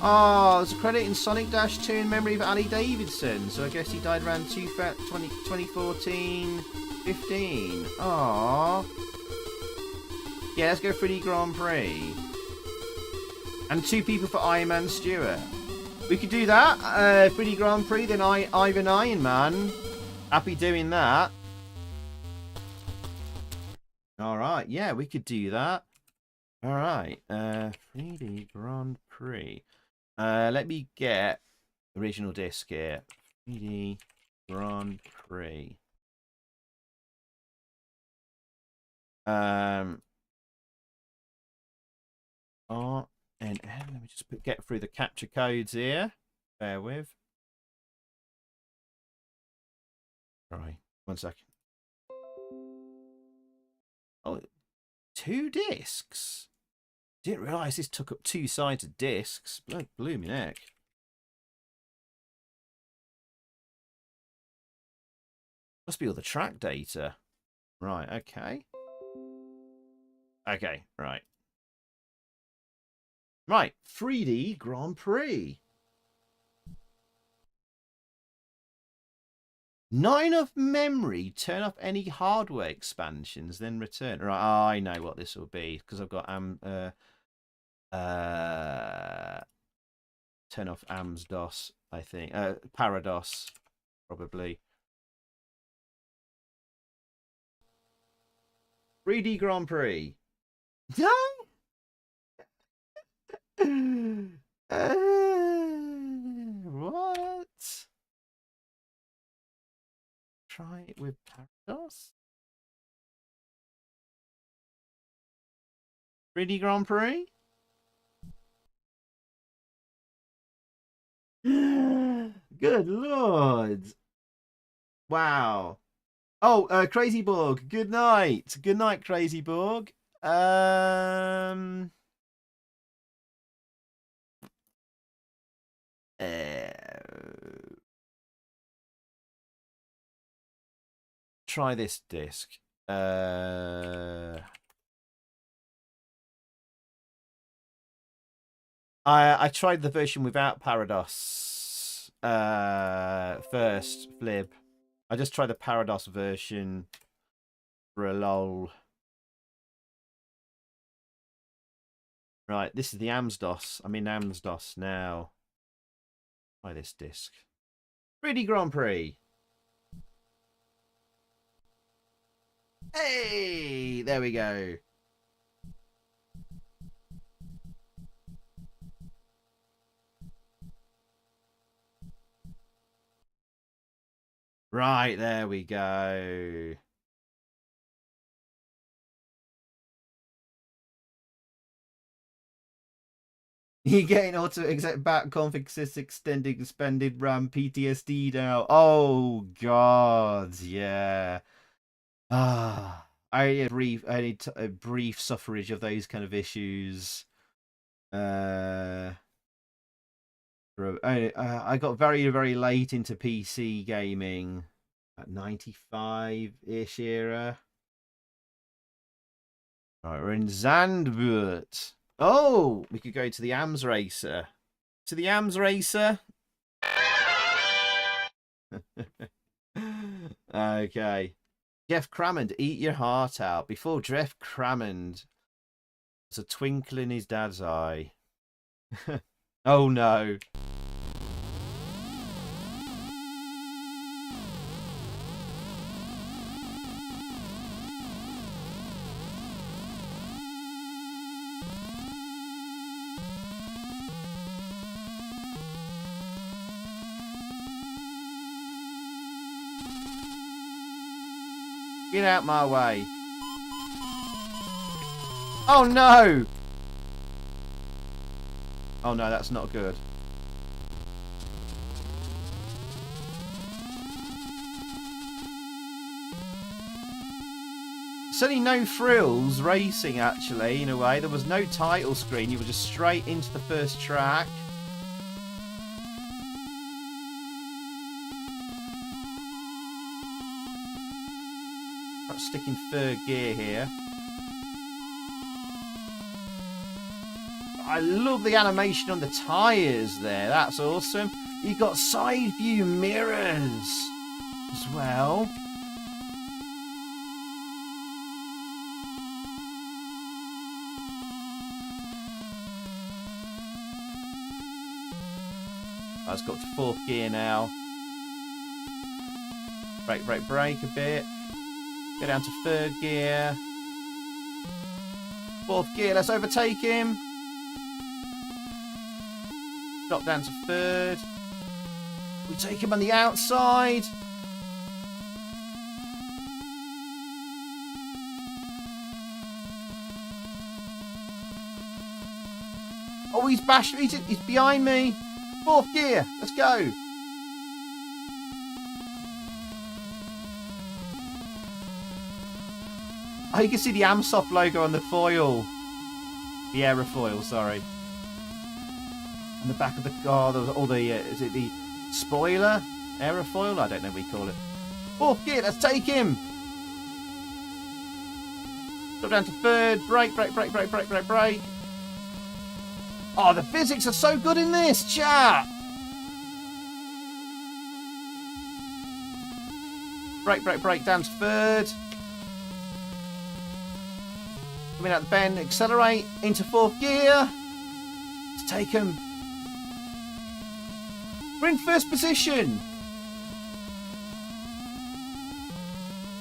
Oh, there's a credit in Sonic Dash 2 in memory of Ali Davidson. So I guess he died around 2014, 15. Aww. Yeah, let's go 3D Grand Prix. And 2 people for Ironman Stewart. We could do that. 3D Grand Prix, then Ivan Ironman. Happy doing that. Alright, yeah, we could do that. Alright, 3D Grand Prix. Let me get original disc here. 3D Grand Prix. And let me just get through the capture codes here. Bear with. Right, 1 second. Oh, 2 discs. Didn't realise this took up 2 sides of discs. Blew me neck. Must be all the track data. Right, okay. Okay, right. Right, 3D Grand Prix. Not enough memory. Turn off any hardware expansions, then return. Right, oh, I know what this will be because I've got turn off AMS-DOS, I think. Parados, probably. 3D Grand Prix. What? Try it with Parados. 3D Grand Prix. Good lord. Wow. Oh, Crazy Borg. Good night. Good night, Crazy Borg. Try this disc. I tried the version without Parados first, Flib. I just tried the Parados version for a lol. Right, this is the AMS-DOS. I'm in AMS-DOS now. Try this disc. 3D Grand Prix. Hey, there we go. Right, there we go. You're getting auto exec back config sys extended expanded RAM PTSD now. Oh god, yeah. I had a brief suffrage of those kind of issues. I got very, very late into PC gaming at 95-ish era. Right, we're in Zandvoort. Oh, we could go to the AMS Racer. To the AMS Racer. Okay. Jeff Crammond, eat your heart out. Before Jeff Crammond was a twinkle in his dad's eye. Oh no. Get out my way. Oh no! Oh no, that's not good. Certainly no thrills racing, actually, in a way. There was no title screen. You were just straight into the first track. Stick in third gear here. I love the animation on the tyres there. That's awesome. You got side view mirrors as well. I've got to fourth gear now. Brake, brake, brake a bit. Go down to third gear. Fourth gear, let's overtake him. Drop down to third. We take him on the outside. Oh, he's bashed. He's behind me. Fourth gear, let's go. Oh, you can see the Amsoft logo on the foil. The aerofoil, sorry. On the back of the car, is it the spoiler? Aerofoil? I don't know what we call it. Fourth gear, let's take him! Go down to third, brake, brake, brake, brake, brake, brake, brake. Oh, the physics are so good in this, chat! Brake, brake, brake, down to third. Coming out the bend, accelerate into fourth gear. Let's take him. We're in first position.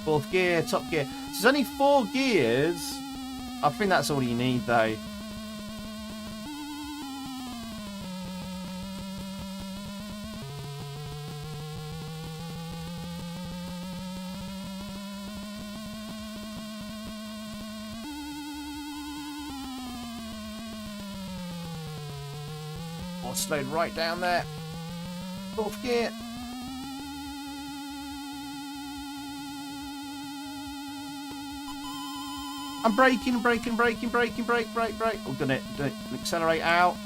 Fourth gear, top gear. So there's only 4 gears. I think that's all you need though. Oh, slowed right down there. Fourth gear. I'm braking, braking, braking, braking, brake, brake, brake. We're gonna accelerate out.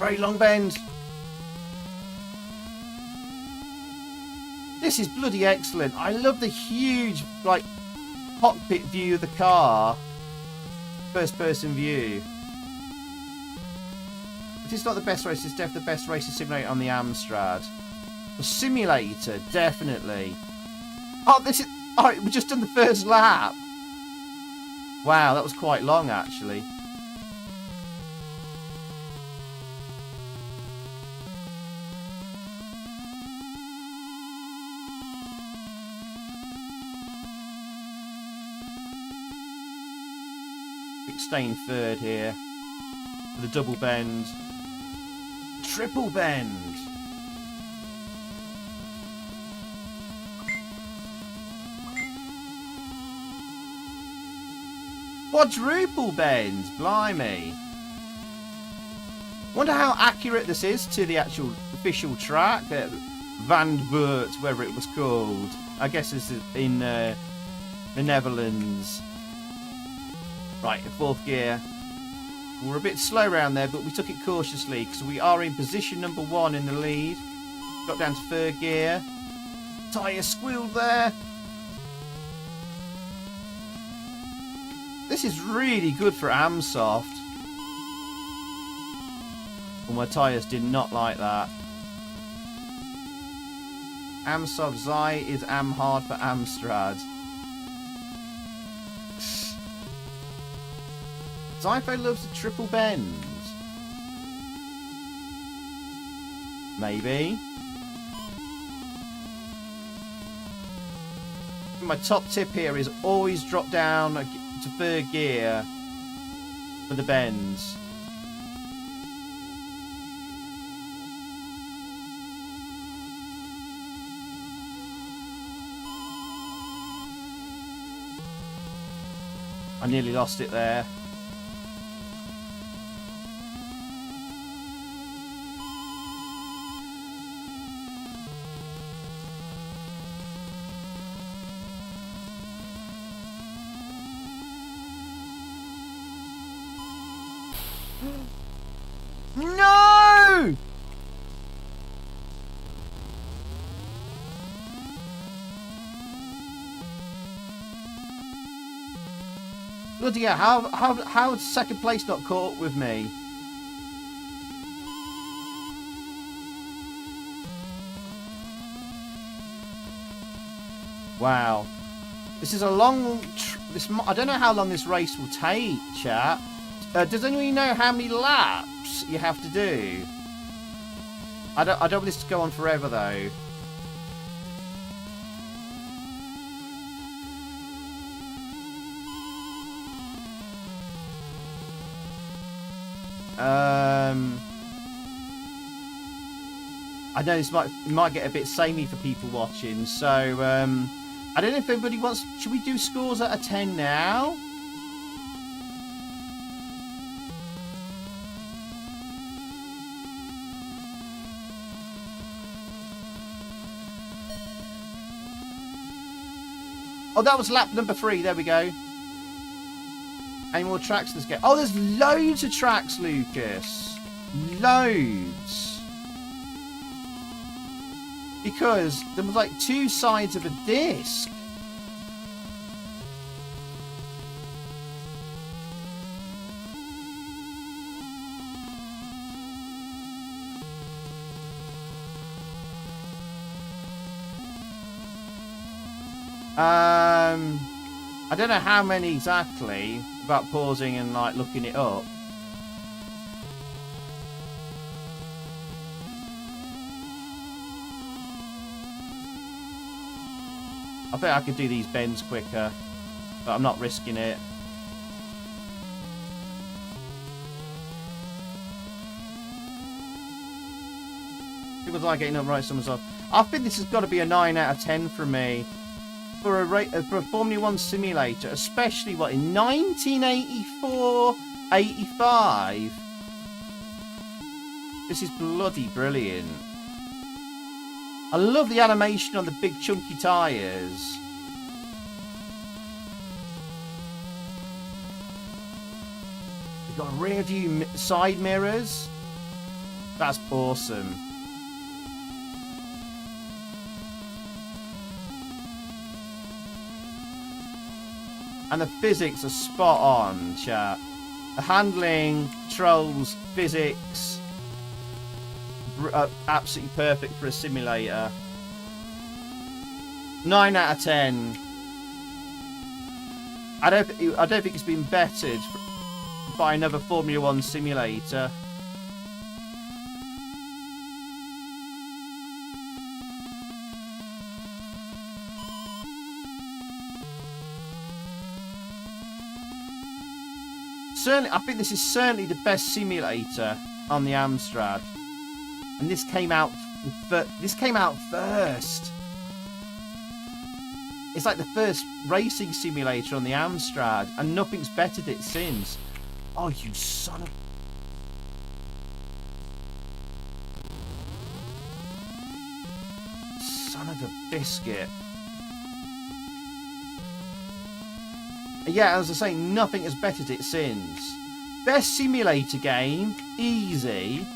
Very long bend. This is bloody excellent. I love the huge, like, cockpit view of the car. First person view. If it's not the best race, it's definitely the best racing simulator on the Amstrad. The simulator, definitely. Oh, this is... Alright, we've just done the first lap. Wow, that was quite long, actually. Staying third here. For the double bend. Triple bend. Quadruple bends, blimey. Wonder how accurate this is to the actual official track at Van Bert, wherever it was called. I guess this is in the Netherlands. Right, fourth gear. We're a bit slow around there, but we took it cautiously because we are in position number 1 in the lead. Got down to third gear. Tyre squealed there. This is really good for Amsoft. Well, my tyres did not like that. Amsoft Zai is Am hard for Amstrad. Zypho loves the triple bend. Maybe. My top tip here is always drop down to third gear for the bends. I nearly lost it there. No! Bloody hell, how second place not caught up with me? Wow. This is a long... I don't know how long this race will take, chat. Does anyone know how many laps you have to do? I don't want this to go on forever, though. I know this might get a bit samey for people watching, so I don't know if anybody wants... Should we do scores out of 10 now? Oh, that was lap number 3. There we go. Any more tracks in this game? Oh, there's loads of tracks, Lucas. Loads. Because there was like 2 sides of a disc. I don't know how many exactly, without pausing and like looking it up. I bet I could do these bends quicker, but I'm not risking it. People like getting up right sometimes. I think this has got to be a 9 out of 10 for me. For a Formula 1 simulator, especially what, in 1984, 85. This is bloody brilliant. I love the animation on the big chunky tyres. We've got rear view side mirrors. That's awesome. And the physics are spot on, chat. The handling, controls, physics, absolutely perfect for a simulator. 9 out of 10. I don't think it's been bettered by another Formula 1 simulator. Certainly, I think this is certainly the best simulator on the Amstrad, and this came out first. It's like the first racing simulator on the Amstrad, and nothing's bettered it since. Oh, you son of a biscuit! Yeah, as I say, nothing has bettered it since. Best simulator game, easy.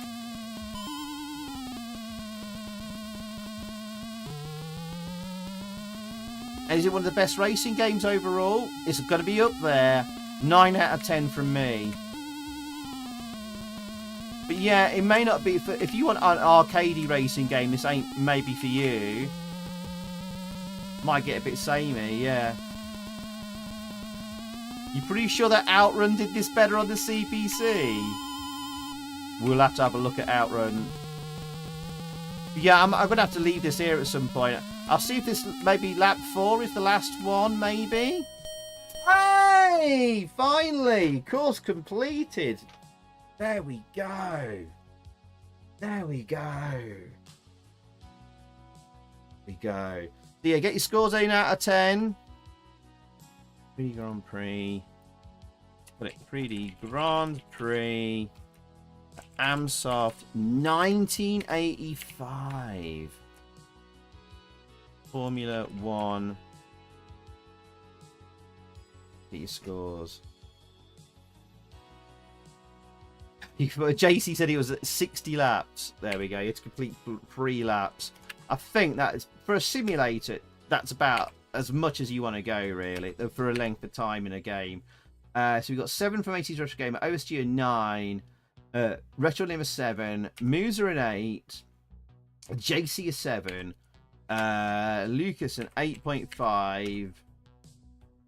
And is it one of the best racing games overall? It's got to be up there. 9 out of 10 from me. But yeah, it may not be for... If you want an arcadey racing game, this ain't maybe for you. Might get a bit samey, yeah. You pretty sure that OutRun did this better on the CPC? We'll have to have a look at OutRun. Yeah, I'm going to have to leave this here at some point. I'll see if this, maybe lap 4 is the last one, maybe? Hey! Finally! Course completed. There we go. There we go. There we go. So yeah, get your scores 8 out of 10. 3D Grand Prix. Put it 3D Grand Prix. Amsoft 1985. Formula 1. Get your scores. JC said he was at 60 laps. There we go. It's complete 3 laps. I think that is, for a simulator, that's about as much as you want to go, really, for a length of time in a game. So we've got 7 from 80s Retro Gamer, OSG a 9, Retro Lim a 7, Musa an 8, JC a 7, Lucas an 8.5.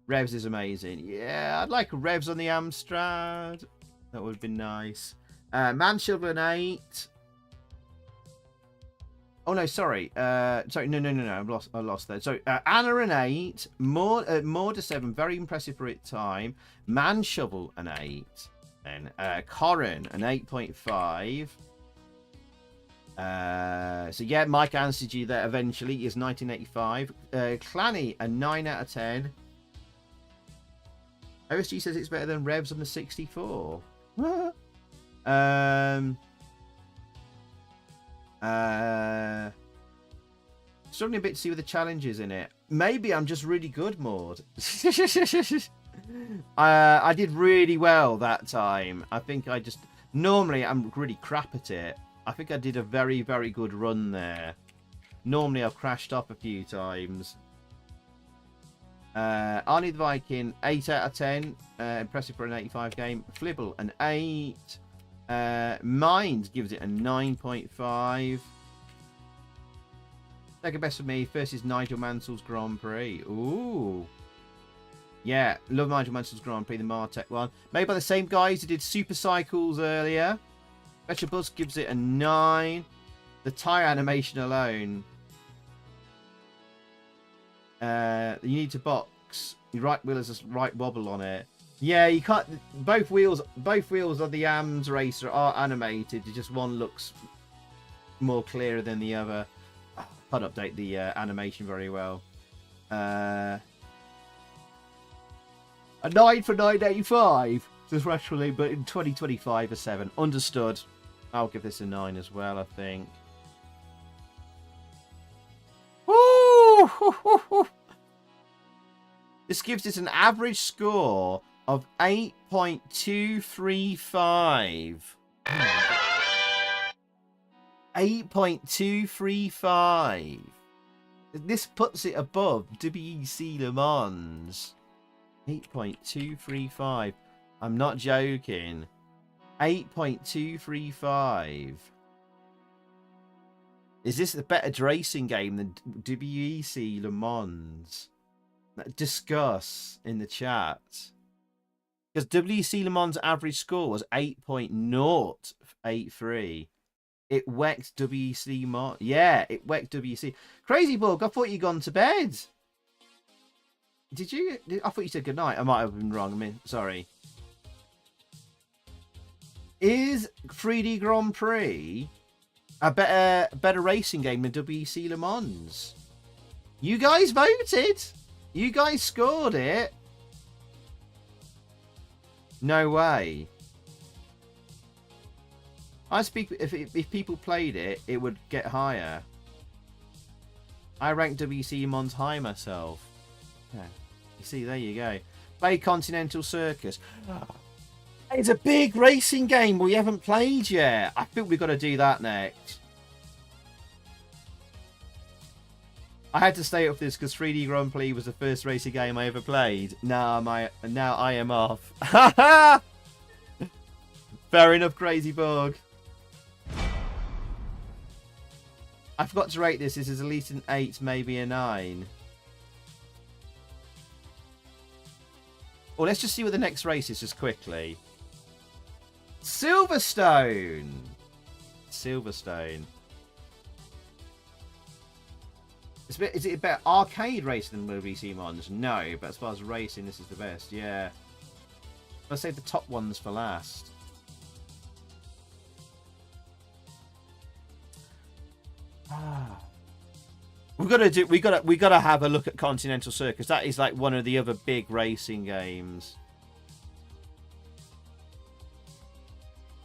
Revs is amazing. Yeah, I'd like Revs on the Amstrad. That would have been nice. Manshovel an 8. Oh no, sorry. Sorry, no. I lost that. So Anna an 8, Maud a 7, very impressive for its time. Manshovel an 8, then Corin an 8.5. So yeah, Mike answered you there eventually. Is 1985. Clanny a 9 out of 10. OSG says it's better than Revs on the 64. Struggling a bit to see with the challenges in it. Maybe I'm just really good, Maud. I did really well that time. I think I just... Normally, I'm really crap at it. I think I did a very, very good run there. Normally, I've crashed up a few times. Arnie the Viking, 8 out of 10. Impressive for an 85 game. Flibble, an 8. Mind gives it a 9.5. Second best for me. First is Nigel Mansell's Grand Prix. Ooh. Yeah, love Nigel Mansell's Grand Prix, the Martech one. Made by the same guys who did Super Cycles earlier. Special Buzz gives it a 9. The tyre animation alone. You need to box. Your right wheel has a right wobble on it. Yeah, you can't. Both wheels of the Amstrad Racer are animated. Just one looks more clearer than the other. Can't update the animation very well. A 9 for 985, just rationally, but in 2025 a 7. Understood. I'll give this a 9 as well, I think. Woo! This gives it an average score of 8.235. 8.235. This puts it above WEC Le Mans. 8.235. I'm not joking. 8.235. Is this a better racing game than WEC Le Mans? Discuss in the chat. Because WEC Le Mans' average score was 8.083. It WEC'd WEC Mans. Yeah, it WEC'd WEC. Crazy Bug, I thought you'd gone to bed. Did you? I thought you said goodnight. I might have been wrong. I mean, sorry. Is 3D Grand Prix a better racing game than WEC Le Mans? You guys voted. You guys scored it. No way. I speak. If people played it, it would get higher. I ranked WEC Le Mans high myself. Yeah. You see, there you go. Play Continental Circus. It's a big racing game we haven't played yet. I think we've got to do that next. I had to stay up for this because 3D Grand Prix was the first racing game I ever played. Now I am off. Fair enough, Crazy Bug. I forgot to rate this. This is at least an 8, maybe a 9. Well, let's just see what the next race is just quickly. Silverstone. Silverstone. Is it a better arcade race than WEC Mons? No, but as far as racing, this is the best. Yeah. I'll save the top ones for last. We gotta have a look at Continental Circus. That is like one of the other big racing games.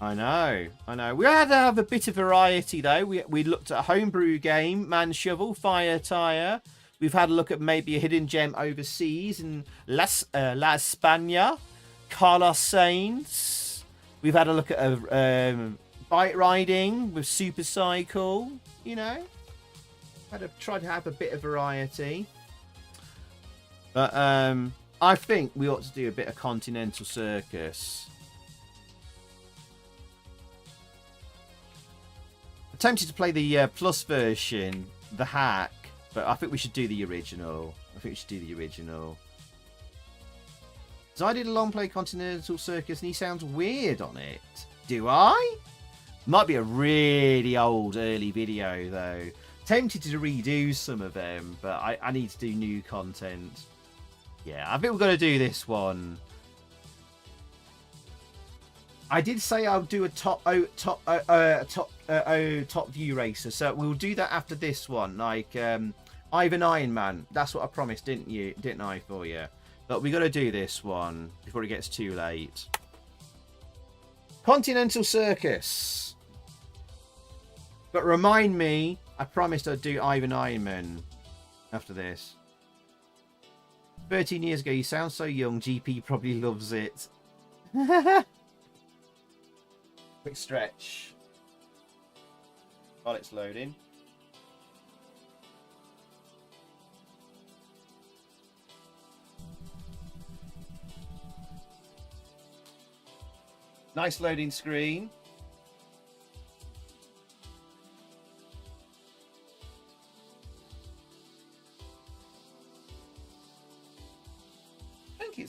I know. We had to have a bit of variety though. We looked at a homebrew game, Man Shovel, Fire Tyre. We've had a look at maybe a hidden gem overseas in La España, Carlos Sainz. We've had a look at a bike riding with Super Cycle. You know. I'd have tried to have a bit of variety. But I think we ought to do a bit of Continental Circus. I'm tempted to play the Plus version, the hack, but I think we should do the original. So I did a long play Continental Circus and he sounds weird on it. Do I? Might be a really old early video though. Tempted to redo some of them, but I need to do new content. Yeah, I think we're going to do this one. I did say I'll do a top view racer, so we'll do that after this one, like Ivan Ironman. That's what I promised, didn't I for you? But we got to do this one before it gets too late. Continental Circus. But remind me, I promised I'd do Ivan Ironman after this. 13 years ago, you sound so young. GP probably loves it. Quick stretch. While it's loading. Nice loading screen.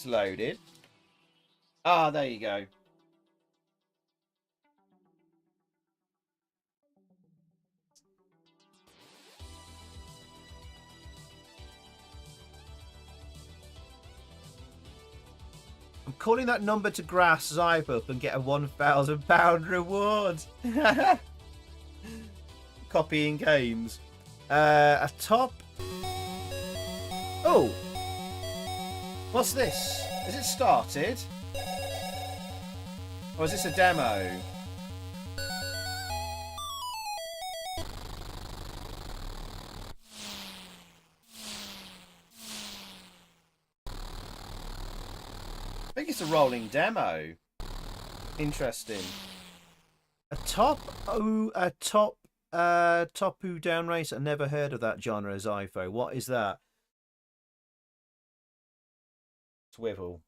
it's loaded. Ah, there you go. I'm calling that number to grass Zype up and get a £1,000 reward. Copying games. A top. Oh, what's this? Is it started? Or is this a demo? I think it's a rolling demo. Interesting. A top Topu down race. I never heard of that genre, Zypho. What is that? Swivel.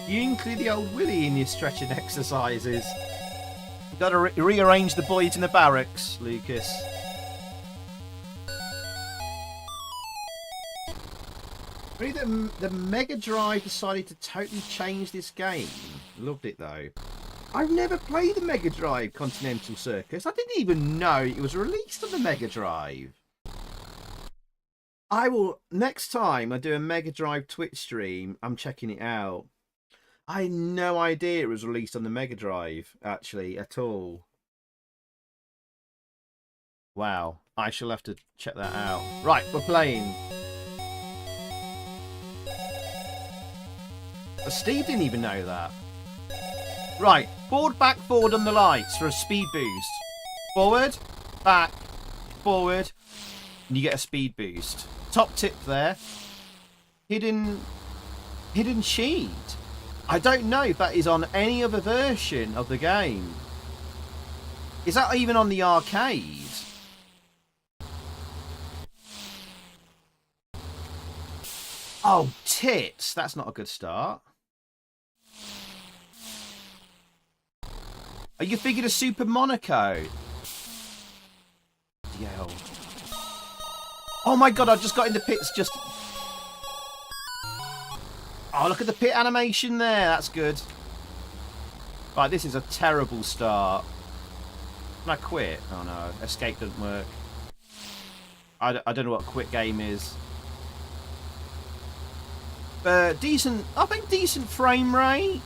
You include the old Willie in your stretching exercises. You've got to rearrange the boys in the barracks, Lucas. Really, the Mega Drive decided to totally change this game. Loved it though. I've never played the Mega Drive Continental Circus. I didn't even know it was released on the Mega Drive. I will, next time I do a Mega Drive Twitch stream, I'm checking it out. I had no idea it was released on the Mega Drive, actually, at all. Wow, I shall have to check that out. Right, we're playing. Steve didn't even know that. Right, forward, back, forward on the lights for a speed boost. Forward, back, forward, and you get a speed boost. Top tip there. Hidden sheet. I don't know if that is on any other version of the game. Is that even on the arcade? Oh, tits. That's not a good start. Are you thinking of Super Monaco? Yeah. Oh my god, I just got in the pits just... Oh, look at the pit animation there. That's good. Right, this is a terrible start. Can I quit? Oh no, escape doesn't work. I don't know what quit game is. Decent, I think decent frame rate.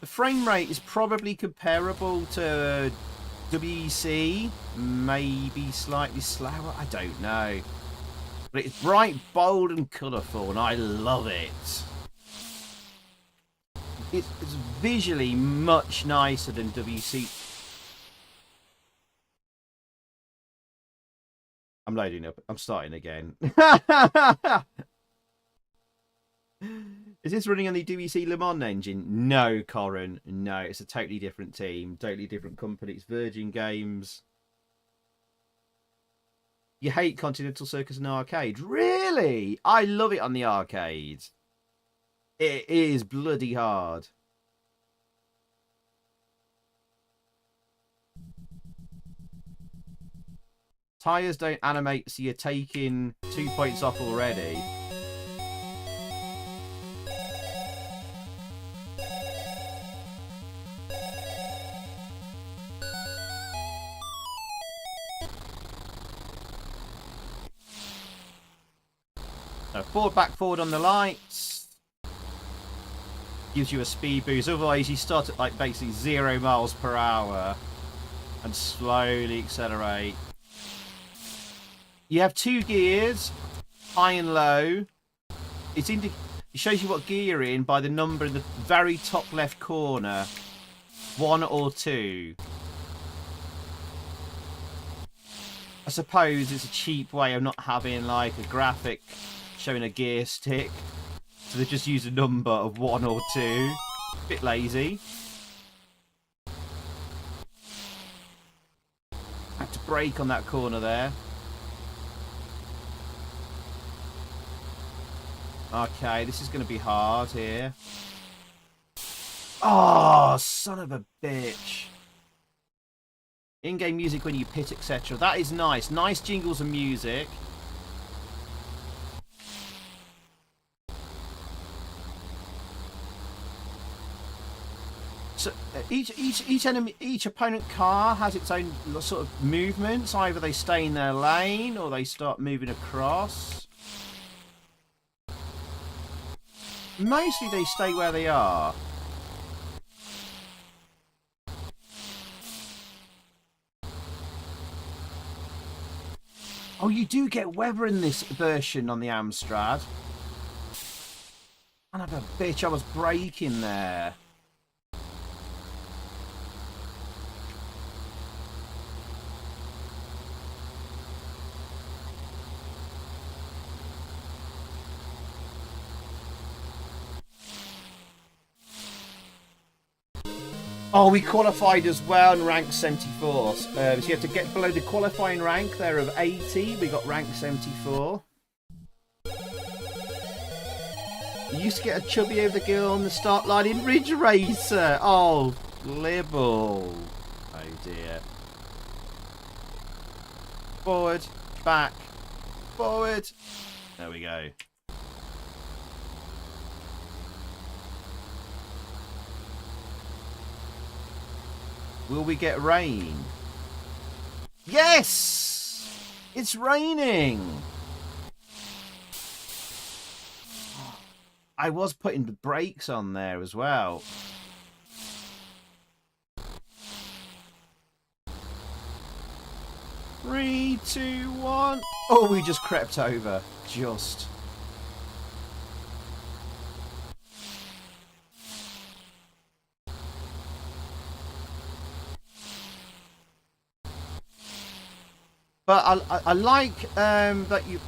The frame rate is probably comparable to WEC, maybe slightly slower. I don't know. But it's bright, bold and colourful, and I love it. It's visually much nicer than WEC. I'm loading up. I'm starting again. Is this running on the WEC Le Mans engine? No, Corin. No, it's a totally different team. Totally different company. It's Virgin Games. You hate Continental Circus and arcade? Really? I love it on the arcade. It is bloody hard. Tyres don't animate, so you're taking 2 points off already. So forward, back, forward on the lights. Gives you a speed boost. Otherwise, you start at like basically 0 miles per hour and slowly accelerate. You have 2 gears, high and low. It shows you what gear you're in by the number in the very top left corner. 1 or 2. I suppose it's a cheap way of not having like a graphic showing a gear stick. So they just use a number of 1 or 2. Bit lazy. brake on that corner there. Okay, this is going to be hard here. Oh, son of a bitch. In-game music when you pit, etc. That is nice. Nice jingles and music. So each opponent car has its own sort of movements. Either they stay in their lane or they start moving across. Mostly they stay where they are. Oh, you do get weather in this version on the Amstrad. Son of a bitch, I was braking there. Oh, we qualified as well in rank 74. So you have to get below the qualifying rank there of 80. We got rank 74. You used to get a chubby over the girl on the start line in Ridge Racer. Oh, Libble. Oh dear. Forward, back, forward. There we go. Will we get rain? Yes! It's raining! I was putting the brakes on there as well. Three, two, one. Oh, we just crept over. Just. But I like that you,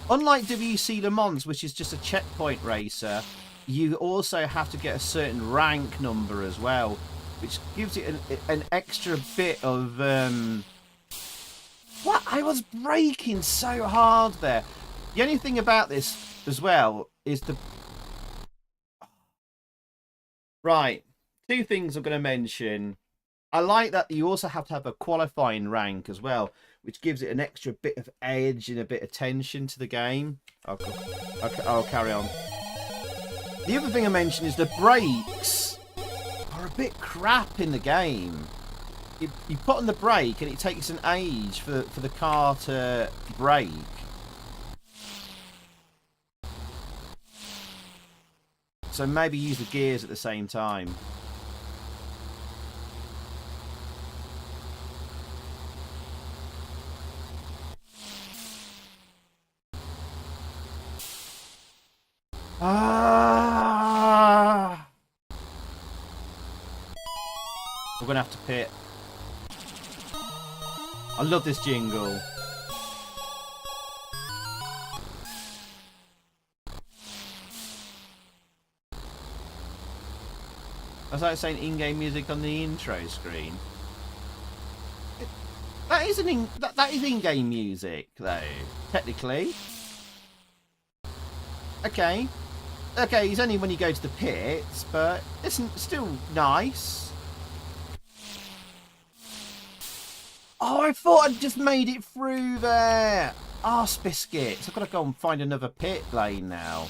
unlike WEC Le Mans, which is just a checkpoint racer, you also have to get a certain rank number as well, which gives it an extra bit of... What? I was braking so hard there. The only thing about this as well is the... Right, two things I'm going to mention. I like that you also have to have a qualifying rank as well, which gives it an extra bit of edge and a bit of tension to the game. I'll carry on. The other thing I mentioned is the brakes are a bit crap in the game. You put on the brake and it takes an age for the car to brake. So maybe use the gears at the same time. Ah! We're gonna have to pit. I love this jingle. That's like saying in-game music on the intro screen. That is in-game music, though. Technically. Okay. Okay, it's only when you go to the pits, but it's still nice. Oh, I thought I'd just made it through there. Arse biscuits. I've got to go and find another pit lane now.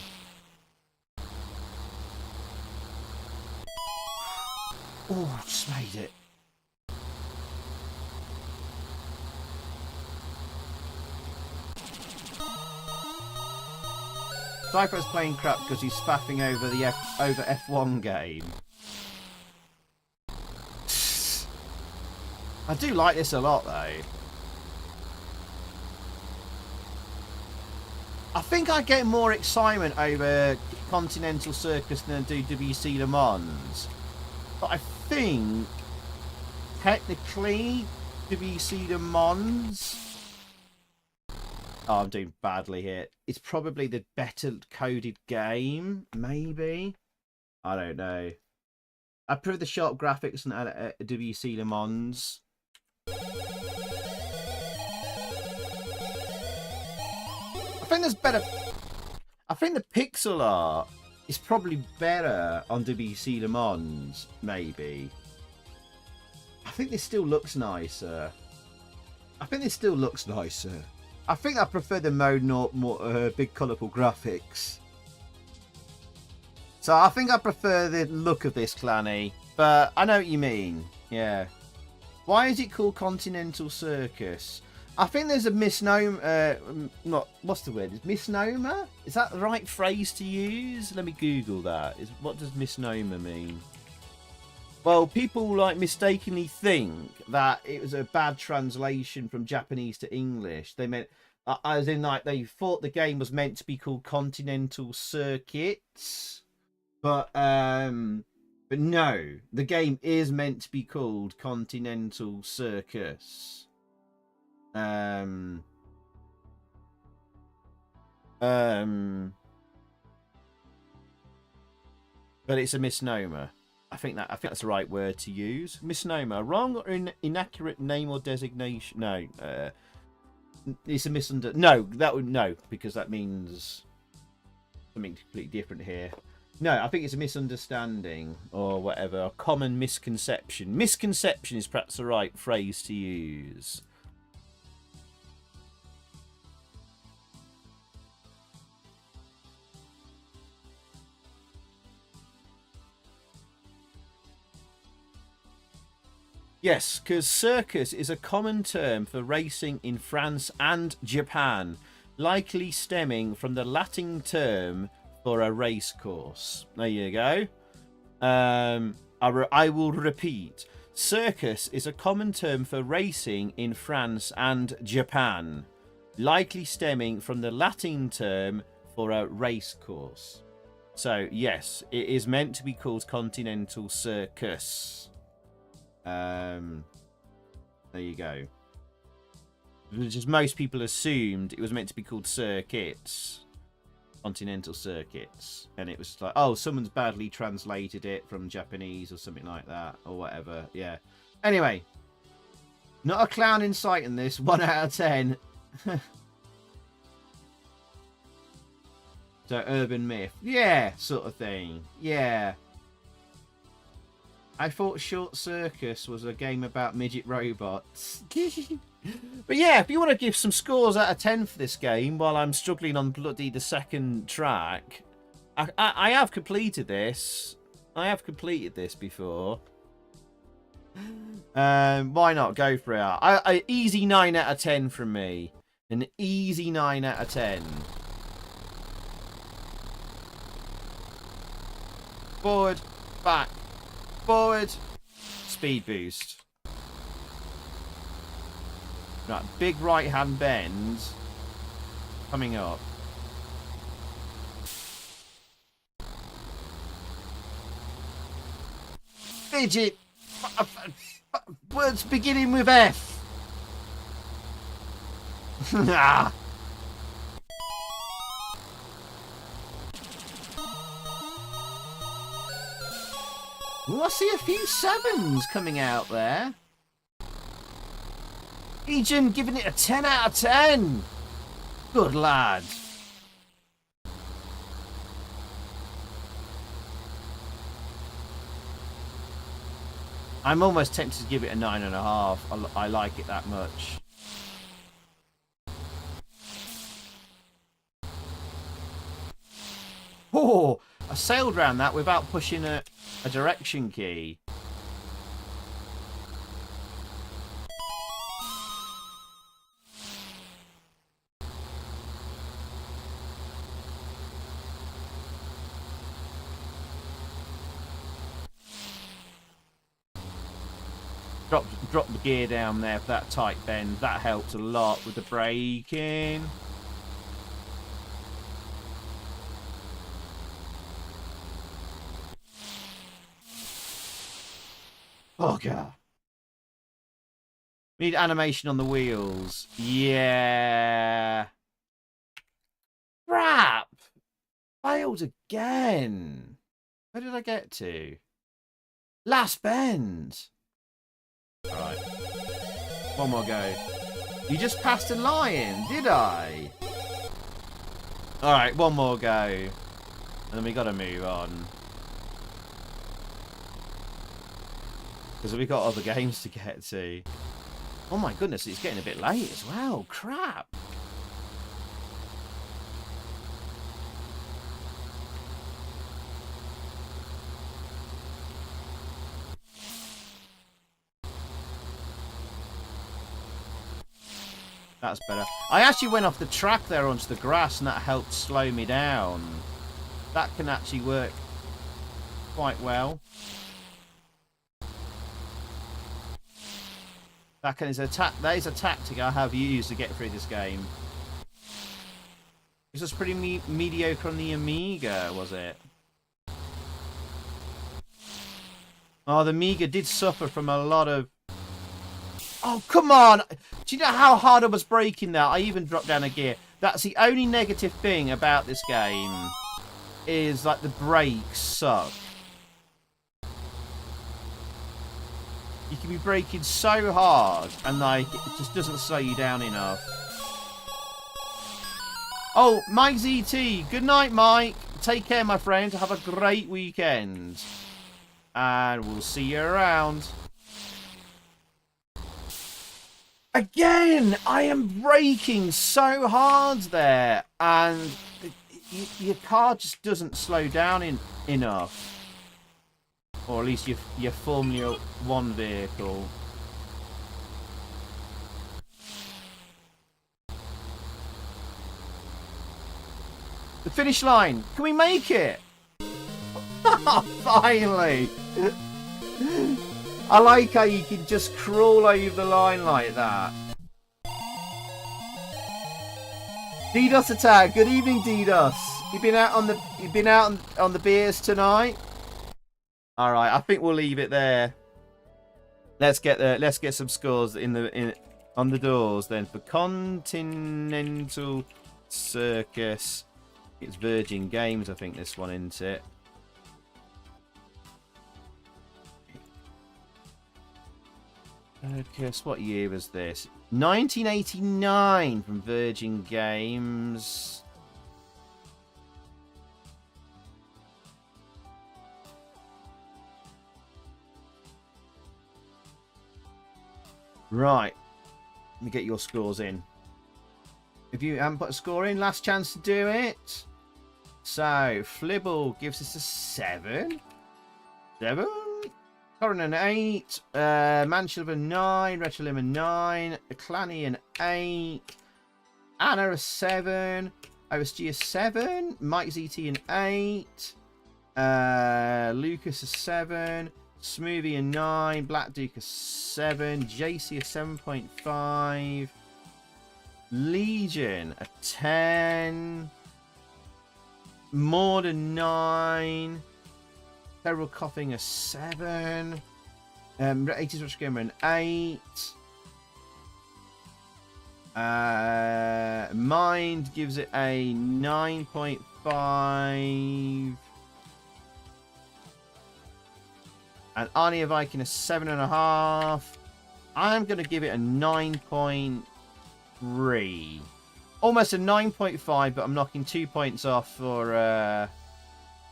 Oh, I just made it. Cypher's playing crap because he's spaffing over the F1 game. I do like this a lot, though. I think I get more excitement over Continental Circus than I do WEC Le Mans. But I think, technically, WEC Le Mans... Oh, I'm doing badly here. It's probably the better coded game, maybe? I don't know. I prefer the sharp graphics and WEC Le Mans. think there's better. I think the pixel art is probably better on WEC Le Mans, maybe. I think this still looks nicer. I think I prefer the mode more big colourful graphics. So I think I prefer the look of this, Clanny. But I know what you mean. Yeah. Why is it called Continental Circus? I think there's a misnomer. What's the word? Is misnomer? Is that the right phrase to use? Let me Google that. What does misnomer mean? Well, people like mistakenly think that it was a bad translation from Japanese to English. They meant, as in, like, they thought the game was meant to be called Continental Circuits, but no, the game is meant to be called Continental Circus. But it's a misnomer. I think that's the right word to use. Misnomer, wrong or inaccurate name or designation. No, it's a no, because that means something completely different here. No, I think it's a misunderstanding or whatever, a common misconception. Misconception is perhaps the right phrase to use. Yes, because circus is a common term for racing in France and Japan, likely stemming from the Latin term for a race course. There you go. I will repeat. Circus is a common term for racing in France and Japan, likely stemming from the Latin term for a race course. So, yes, it is meant to be called Continental Circus. There you go. Just most people assumed it was meant to be called Circuits. Continental Circuits, and it was like, oh, someone's badly translated it from Japanese or something like that, or whatever. Yeah. Anyway, not a clown in sight in this. 1 out of 10. So urban myth, yeah, sort of thing. Yeah. I thought Short Circus was a game about midget robots. But yeah, if you want to give some scores out of 10 for this game while I'm struggling on bloody the second track, I have completed this. I have completed this before. Why not? Go for it. Easy 9 out of 10 from me. An easy 9 out of 10. Forward, back, forward, speed boost. Right, big right hand bend coming up. Fidget. Words beginning with F. Ah. Well, I see a few 7s coming out there. Ejin giving it a 10 out of 10. Good lad. I'm almost tempted to give it a 9.5. I like it that much. Oh, I sailed around that without pushing a direction key. Drop the gear down there for that tight bend. That helped a lot with the braking. Oh god. We need animation on the wheels. Yeah. Crap. Failed again. Where did I get to? Last bend. Right. One more go. You just passed a lion, did I? Alright, one more go. And then we got to move on. Because we've got other games to get to. Oh my goodness, it's getting a bit late as well. Crap. That's better. I actually went off the track there onto the grass, and that helped slow me down. That can actually work quite well. That is a tactic I have used to get through this game. This was pretty mediocre on the Amiga, was it? Oh, the Amiga did suffer from a lot of... Oh, come on! Do you know how hard I was braking that? I even dropped down a gear. That's the only negative thing about this game. Is, like, the brakes suck. You can be braking so hard, and, like, it just doesn't slow you down enough. Oh, Mike ZT. Good night, Mike. Take care, my friend. Have a great weekend. And we'll see you around. Again, I am braking so hard there, and your car just doesn't slow down enough. Or at least your Formula 1 vehicle. The finish line. Can we make it? Finally. I like how you can just crawl over the line like that. DDoS attack. Good evening, DDoS. You've been out on the beers tonight. All right, I think we'll leave it there. Let's get some scores on the doors then for Continental Circus. It's Virgin Games, I think this one, isn't it? Circus, what year was this? 1989 from Virgin Games. Right. Let me get your scores in. If you haven't put a score in, last chance to do it. So, Flibble gives us a 7. 7. Corin an 8. Manshilver a 9. Retrolim a 9. Clanny an 8. Anna a 7. OSG a 7. Mike ZT an 8. Lucas a 7. Smoothie a 9. Black Duke a 7. JC a 7.5. Legion a 10. Maud a 9. Feral Coughing a 7. 80s Rush Gamer an 8. Mind gives it a 9.5. And Arnia Viking a 7.5. I'm going to give it a 9.3. Almost a 9.5, but I'm knocking 2 points off for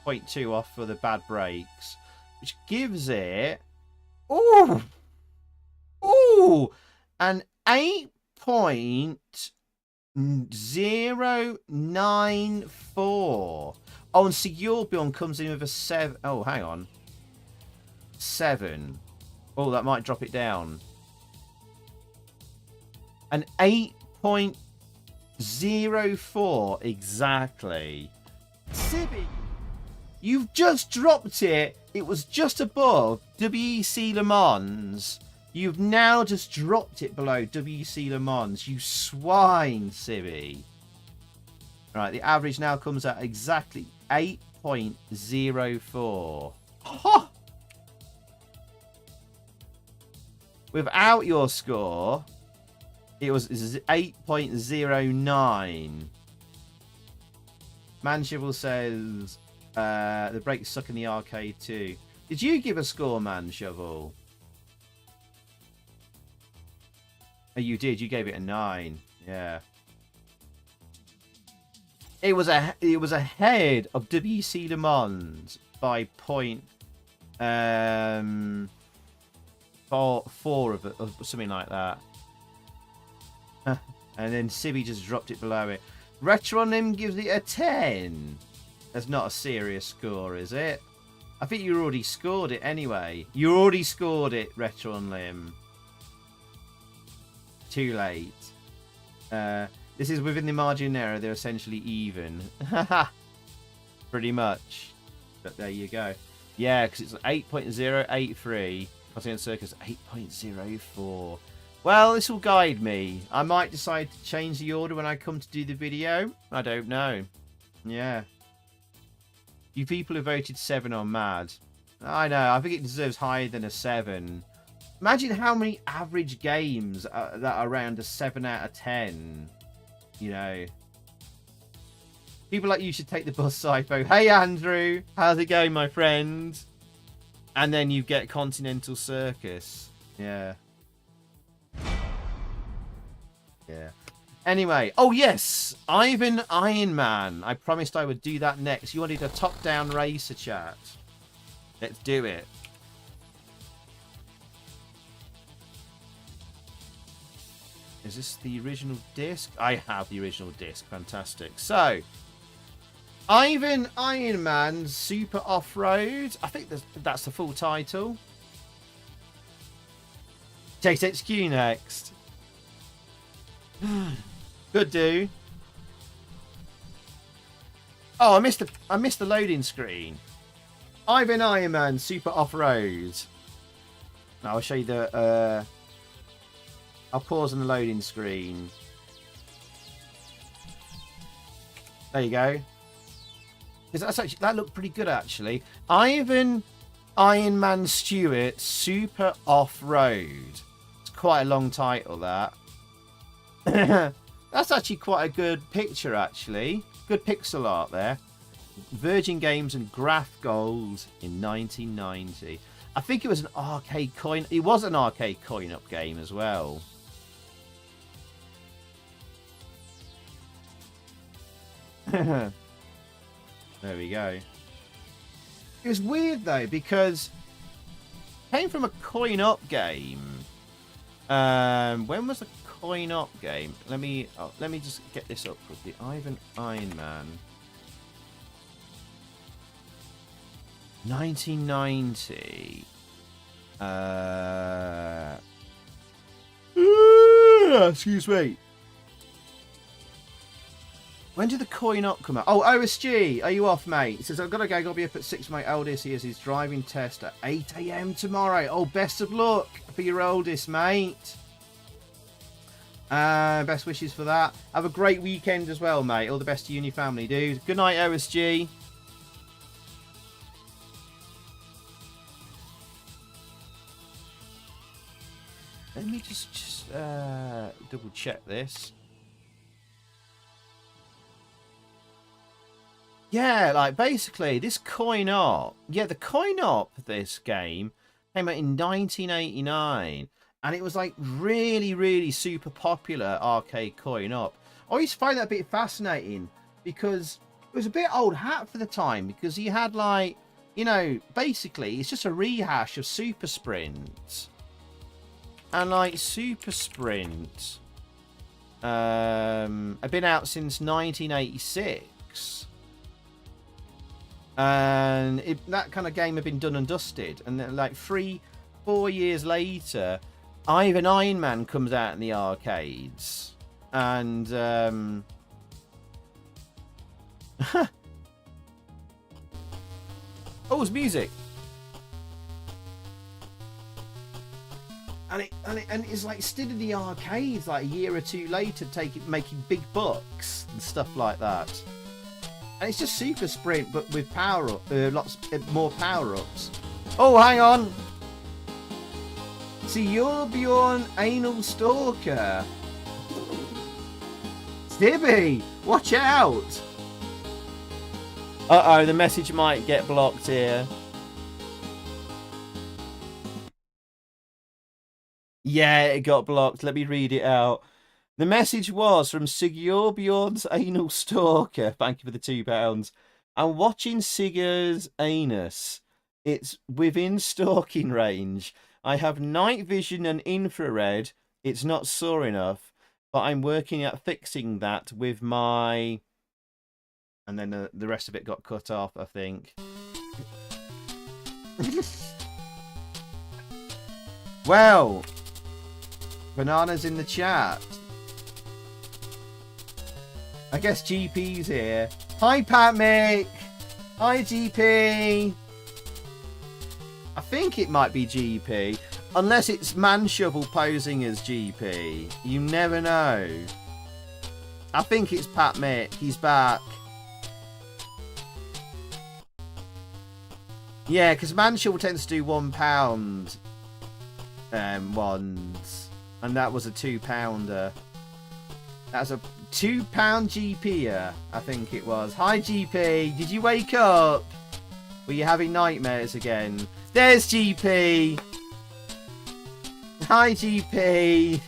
0.2 off for the bad brakes, which gives it an 8.094. Oh, and Sigurbion comes in with a 7. Oh, hang on. 7. Oh, that might drop it down. An 8.04 exactly. Sibby, you've just dropped it. It was just above WEC Le Mans. You've now just dropped it below WEC Le Mans. You swine, Sibby. Right, the average now comes at exactly 8.04. Ha! Without your score, it was 8.09. Manshovel says the brakes suck in the arcade too. Did you give a score, Manshovel? Oh, you did. You gave it a 9. Yeah. It was ahead of WEC Le Mans by point four of it, or something like that. And then Sibby just dropped it below it. Retronym gives it a 10. That's not a serious score, is it? I think you already scored it anyway. You already scored it, Retronym. Too late. This is within the margin error. They're essentially even. Pretty much. But there you go. Yeah, because it's 8.083. Continental Circus 8.04. Well, this will guide me. I might decide to change the order when I come to do the video. I don't know. Yeah. You people who voted 7 are mad. I know. I think it deserves higher than a 7. Imagine how many average games that are around a 7 out of 10. You know. People like you should take the bus, Cypho. Hey, Andrew. How's it going, my friend? And then you get Continental Circus. Yeah. Yeah. Anyway. Oh, yes. Ironman. I promised I would do that next. You wanted a top-down racer chat. Let's do it. Is this the original disc? I have the original disc. Fantastic. So, Ironman Super Off-Road. I think that's the full title. JXQ next. Good do. Oh, I missed the loading screen. Ironman Super Off-Road. Now I'll show you the I'll pause on the loading screen. There you go. That looked pretty good actually. Ironman Stewart Super Off-Road. It's quite a long title that. That's actually quite a good picture actually. Good pixel art there. Virgin Games and Graph Gold in 1990. I think it was an arcade coin. It was an arcade coin-op game as well. There we go. It was weird though because it came from a coin-op game. When was the coin-op game? Let me just get this up quickly. Ironman. 1990. Excuse me. When did the coin-op come out? Oh, OSG, are you off, mate? He says, I've got to go. Got to be up at 6 for my eldest. He has his driving test at 8 AM tomorrow. Oh, best of luck for your oldest, mate. Best wishes for that. Have a great weekend as well, mate. All the best to you and your family, dude. Good night, OSG. Let me just double check this. Yeah, like basically this coin-op. Yeah, the coin-op this game came out in 1989. And it was like really, really super popular arcade coin-op. I always find that a bit fascinating because it was a bit old hat for the time. Because you had like, you know, basically it's just a rehash of Super Sprint. And like Super Sprint have been out since 1986. And that kind of game had been done and dusted. And then like 3-4 years later, Ironman comes out in the arcades. And oh, it's music. And it's like still in the arcades like a year or two later, making big bucks and stuff like that. And it's just Super Sprint, but with lots more power-ups. Oh, hang on. See, you're Bjorn Anal Stalker. Stibby, watch out. Uh-oh, the message might get blocked here. Yeah, it got blocked. Let me read it out. The message was from Sigurбjorn's Anal Stalker. Thank you for the £2. I'm watching Sigur's anus. It's within stalking range. I have night vision and infrared. It's not sore enough, but I'm working at fixing that with my... And then the rest of it got cut off, I think. Well, Banana's in the chat. I guess GP's here. Hi, Pat Mick. Hi, GP. I think it might be GP. Unless it's Man Shovel posing as GP. You never know. I think it's Pat Mick. He's back. Yeah, because Man Shovel tends to do £1 ones. And that was a £2. That's a £2 GP-er, I think it was. Hi, GP. Did you wake up? Were you having nightmares again? There's GP. Hi, GP.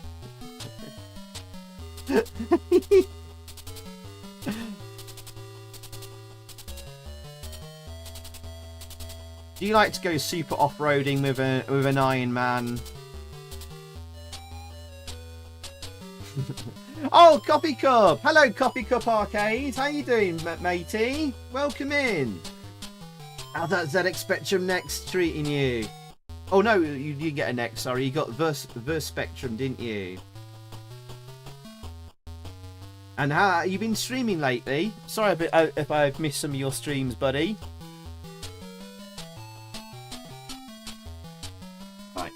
Do you like to go super off-roading with an Ironman? Oh, Coffee Cup! Hello, Coffee Cup Arcade. How you doing, matey? Welcome in. How's that ZX Spectrum Next treating you? Oh no, you didn't get a Next. Sorry, you got Verse Spectrum, didn't you? And how you been streaming lately? Sorry if I've missed some of your streams, buddy. Right,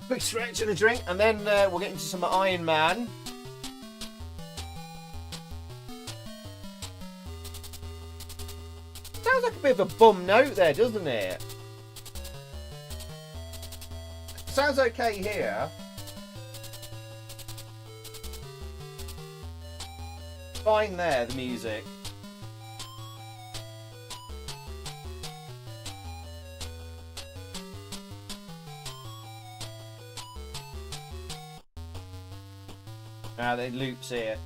quick stretch and a drink, and then we'll get into some Iron Man. Sounds like a bit of a bum note there, doesn't it? Sounds okay here. Fine there, the music. Ah, the loops here.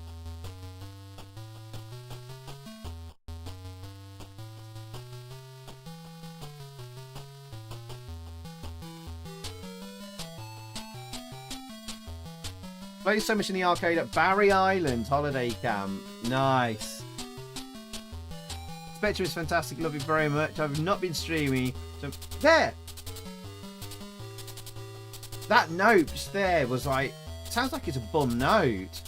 Play so much in the arcade at Barry Island holiday camp. Nice. Spectrum is fantastic. Love it very much. I've not been streaming. So there. That note just there was like, sounds like it's a bum note.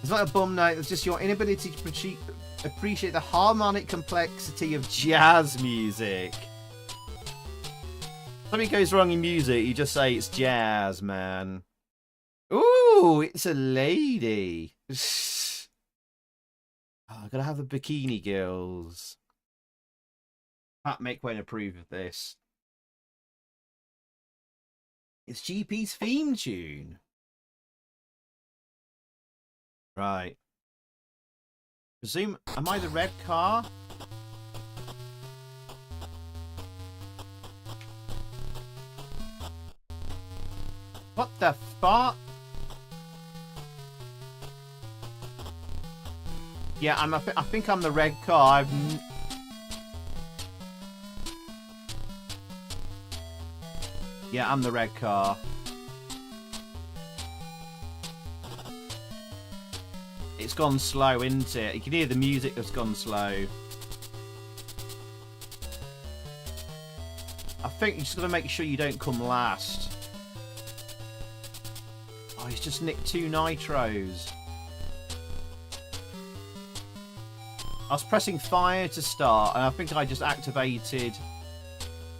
It's not a bum note. It's just your inability to appreciate the harmonic complexity of jazz music. Something goes wrong in music, you just say it's jazz, man. Ooh, it's a lady. Oh, I gotta have the bikini girls. Pat Mick won't approve of this. It's GP's theme tune. Right. Presume, am I the red car? What the fuck? Yeah, I think I'm the red car. Yeah, I'm the red car. It's gone slow, isn't it? You can hear the music that's gone slow. I think you just gotta make sure you don't come last. Oh, he's just nicked 2 nitros. I was pressing fire to start, and I think I just activated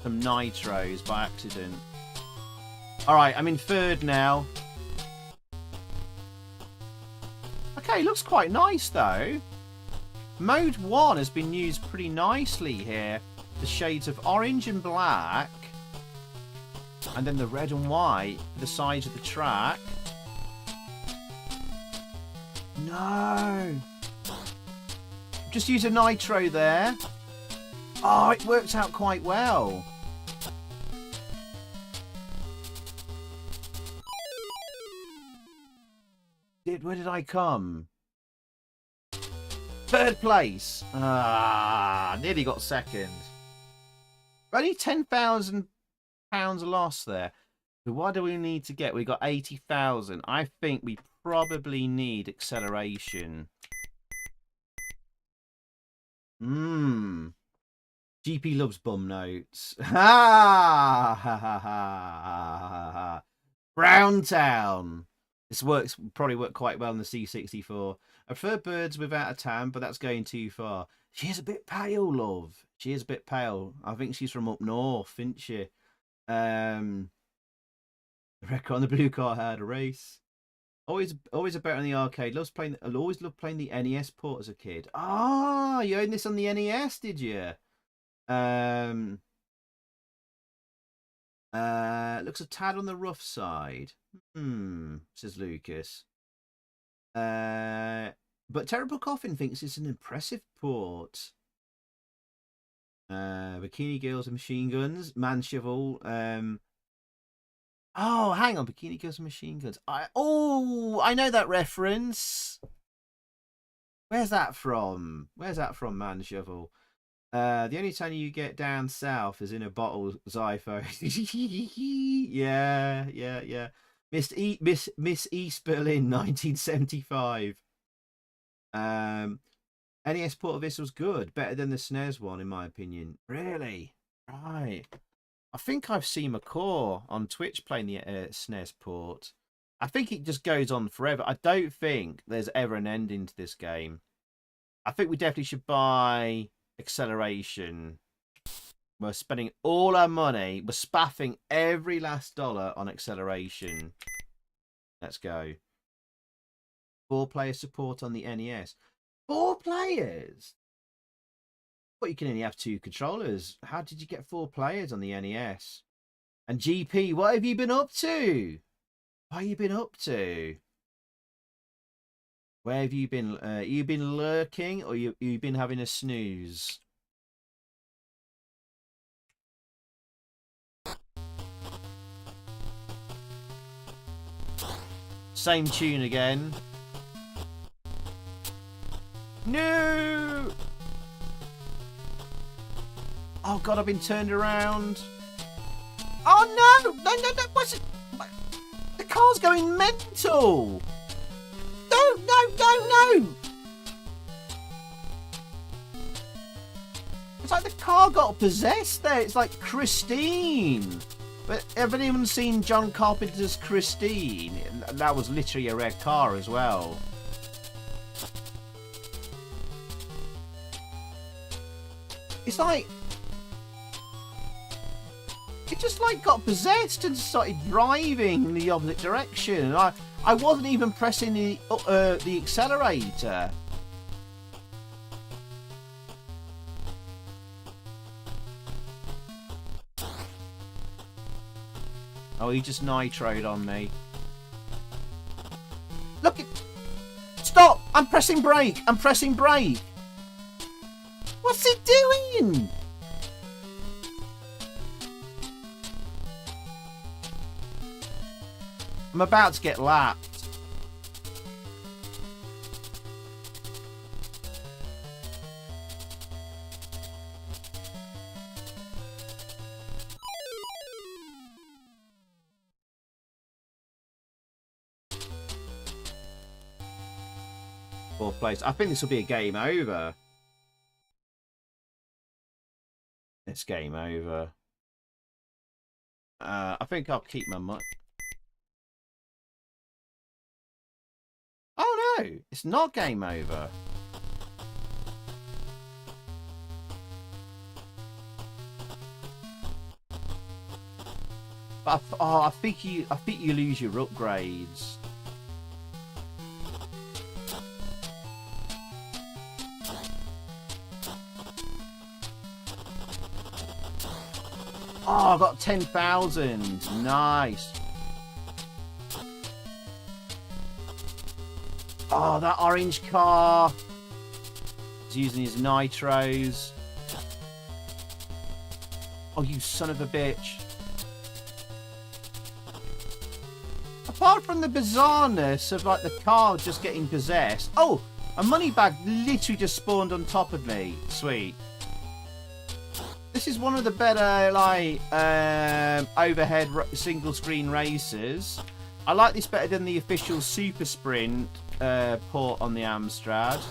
some nitros by accident. Alright, I'm in 3rd now. Okay, looks quite nice though. Mode 1 has been used pretty nicely here. The shades of orange and black. And then the red and white for the sides of the track. No! Just use a nitro there. Oh, it works out quite well. Where did I come? Third place. Nearly got second. Only £10,000 loss there. So what do we need to get? We got 80,000. I think we probably need acceleration. GP loves bum notes. Ha ha ha ha. Browntown. This probably work quite well in the C64. I prefer birds without a tan, but that's going too far. She is a bit pale, love. She is a bit pale. I think she's from up north, isn't she? The record on the blue car had a race. Always a better in the arcade. Always loved playing the NES port as a kid. Ah, you owned this on the NES, did you? Looks a tad on the rough side. Says Lucas. But Terrible Coffin thinks it's an impressive port. Bikini Girls and Machine Guns. Man Shovel. Oh, hang on. Bikini Girls and Machine Guns. I know that reference. Where's that from? Man Shovel? The only time you get down south is in a bottle, Zypho. yeah. Miss East Berlin, 1975. NES port of this was good. Better than the SNES one, in my opinion. Really? Right. I think I've seen McCaw on Twitch playing the SNES port. I think it just goes on forever. I don't think there's ever an ending to this game. I think we definitely should buy acceleration. We're spending all our money. We're spaffing every last dollar on acceleration. Let's go. 4-player support on the NES. 4 players? But you can only have 2 controllers. How did you get 4 players on the NES? And GP, what have you been up to? What have you been up to? Where have you been? You been lurking, or you've been having a snooze? Same tune again. No! Oh god, I've been turned around. Oh no! No! What's it? The car's going mental! No! It's like the car got possessed there. It's like Christine. But have anyone seen John Carpenter's Christine? That was literally a red car as well. It's like... it just like got possessed and started driving in the opposite direction. I wasn't even pressing the accelerator. Oh, he just nitroed on me. Look it! Stop! I'm pressing brake! What's it doing? I'm about to get lapped. Fourth place. I think this will be a game over. It's game over. I think I'll keep my money. Oh no, it's not game over. But I think you lose your upgrades. Oh, I got 10,000. Nice. Oh, that orange car. He's using his nitros. Oh, you son of a bitch. apart from the bizarreness of like the car just getting possessed. Oh, a money bag literally just spawned on top of me. Sweet. This is one of the better like overhead single screen races. I like this better than the official Super Sprint port on the Amstrad.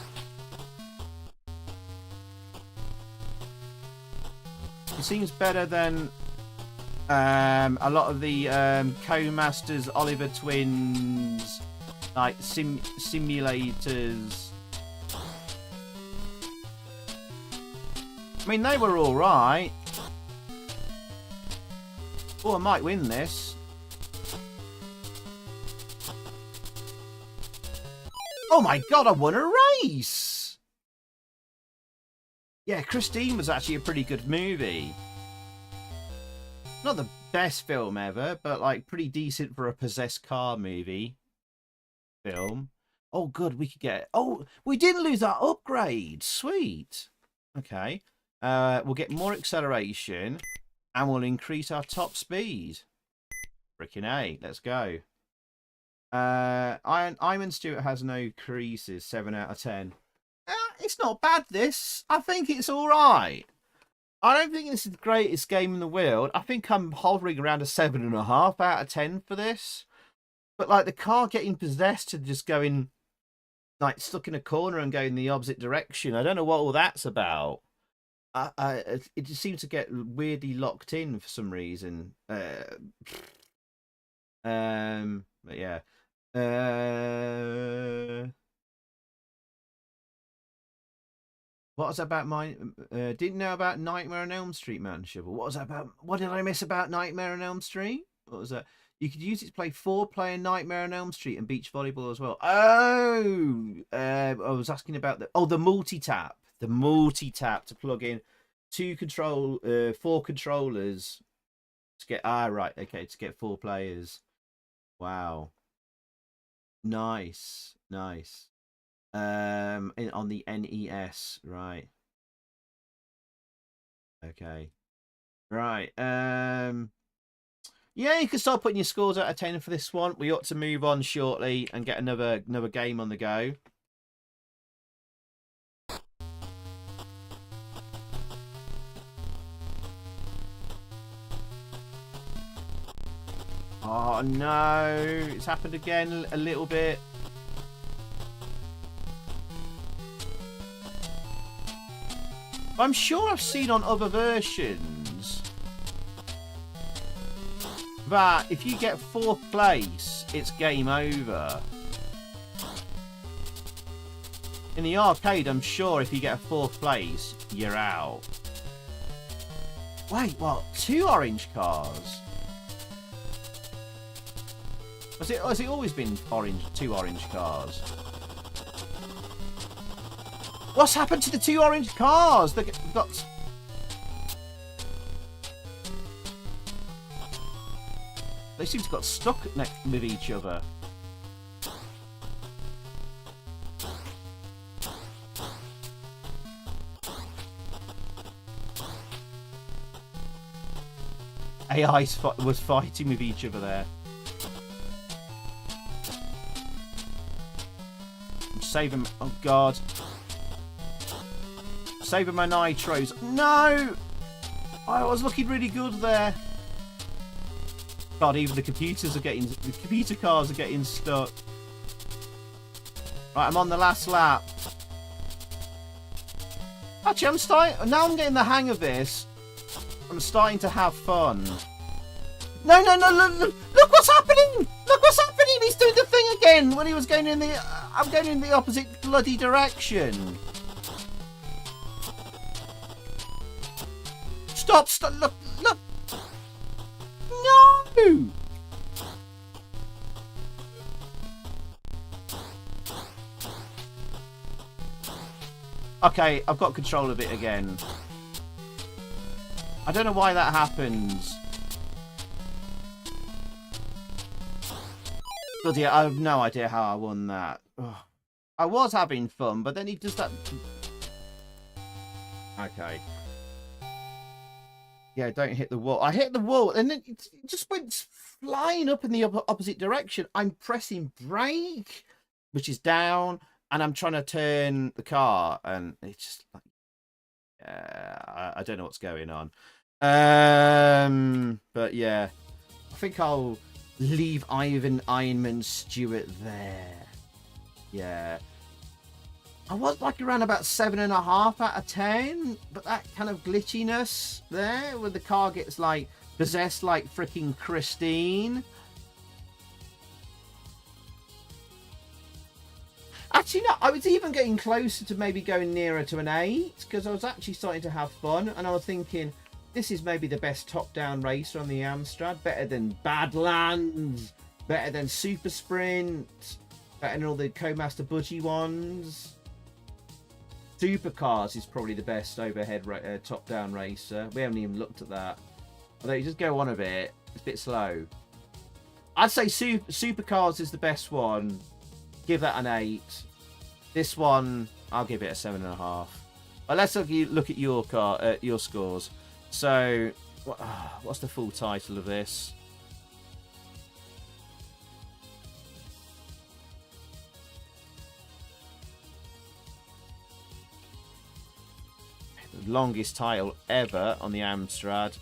It seems better than a lot of the Co-Masters Oliver Twins like simulators. I mean, they were all right. Oh, I might win this. Oh my god, I won a race! Yeah, Christine was actually a pretty good movie. Not the best film ever, but like pretty decent for a possessed car movie film. Oh, good, we could get... Oh, we didn't lose our upgrade. Sweet. Okay. We'll get more acceleration and we'll increase our top speed. Frickin' A. Let's go. Ironman Stewart has no creases. 7 out of 10. It's not bad, this. I think it's alright. I don't think this is the greatest game in the world. I think I'm hovering around a 7.5 out of 10 for this. But like the car getting possessed and just going like stuck in a corner and going the opposite direction. I don't know what all that's about. It just seems to get weirdly locked in for some reason. But yeah. What was about my... didn't know about Nightmare on Elm Street, man. Shovel. What was that about? What did I miss about Nightmare on Elm Street? What was that? You could use it to play 4-player Nightmare on Elm Street and beach volleyball as well. Oh! I was asking about the... Oh, the multi-tap. The multi-tap to plug in 4 controllers to get... Ah, right. Okay, to get 4 players. Wow. Nice. Nice. On the NES, right? Okay, right. Yeah, you can start putting your scores out of 10 for this one. We ought to move on shortly and get another game on the go. Oh no, it's happened again a little bit. I'm sure I've seen on other versions that if you get 4th place, it's game over. In the arcade, I'm sure if you get a 4th place, you're out. Wait, what? 2 orange cars? Has it always been 2 orange cars? What's happened to the 2 orange cars? They got... They seem to have got stuck next with each other. AI was fighting with each other there. I'm saving... Oh, God. Saving my nitros. No! I was looking really good there. God, even the computer cars are getting stuck. Right, I'm on the last lap. Actually, now I'm getting the hang of this. I'm starting to have fun. No, look what's happening! Look what's happening! He's doing the thing again when he was going in the... I'm going in the opposite bloody direction. Stop, look! No! Okay, I've got control of it again. I don't know why that happens. Bloody, I have no idea how I won that. Ugh. I was having fun, but then he does that... Okay. Yeah, don't hit the wall. I hit the wall, and then it just went flying up in the opposite direction. I'm pressing brake, which is down, and I'm trying to turn the car, and it's just like, I don't know what's going on. But yeah, I think I'll leave Ironman Stewart there. Yeah. I was like around about 7.5 out of 10, but that kind of glitchiness there, where the car gets like possessed like freaking Christine. Actually, no, I was even getting closer to maybe going nearer to an 8, because I was actually starting to have fun, and I was thinking, this is maybe the best top-down racer on the Amstrad, better than Badlands, better than Super Sprint, better than all the Codemaster Budgie ones. Supercars is probably the best overhead top-down racer. We haven't even looked at that. Although you just go on a bit, it's a bit slow. I'd say Supercars is the best one. Give that an 8. This one, I'll give it a 7.5. But let's look at your car, your scores. So, what's the full title of this? Longest title ever on the Amstrad.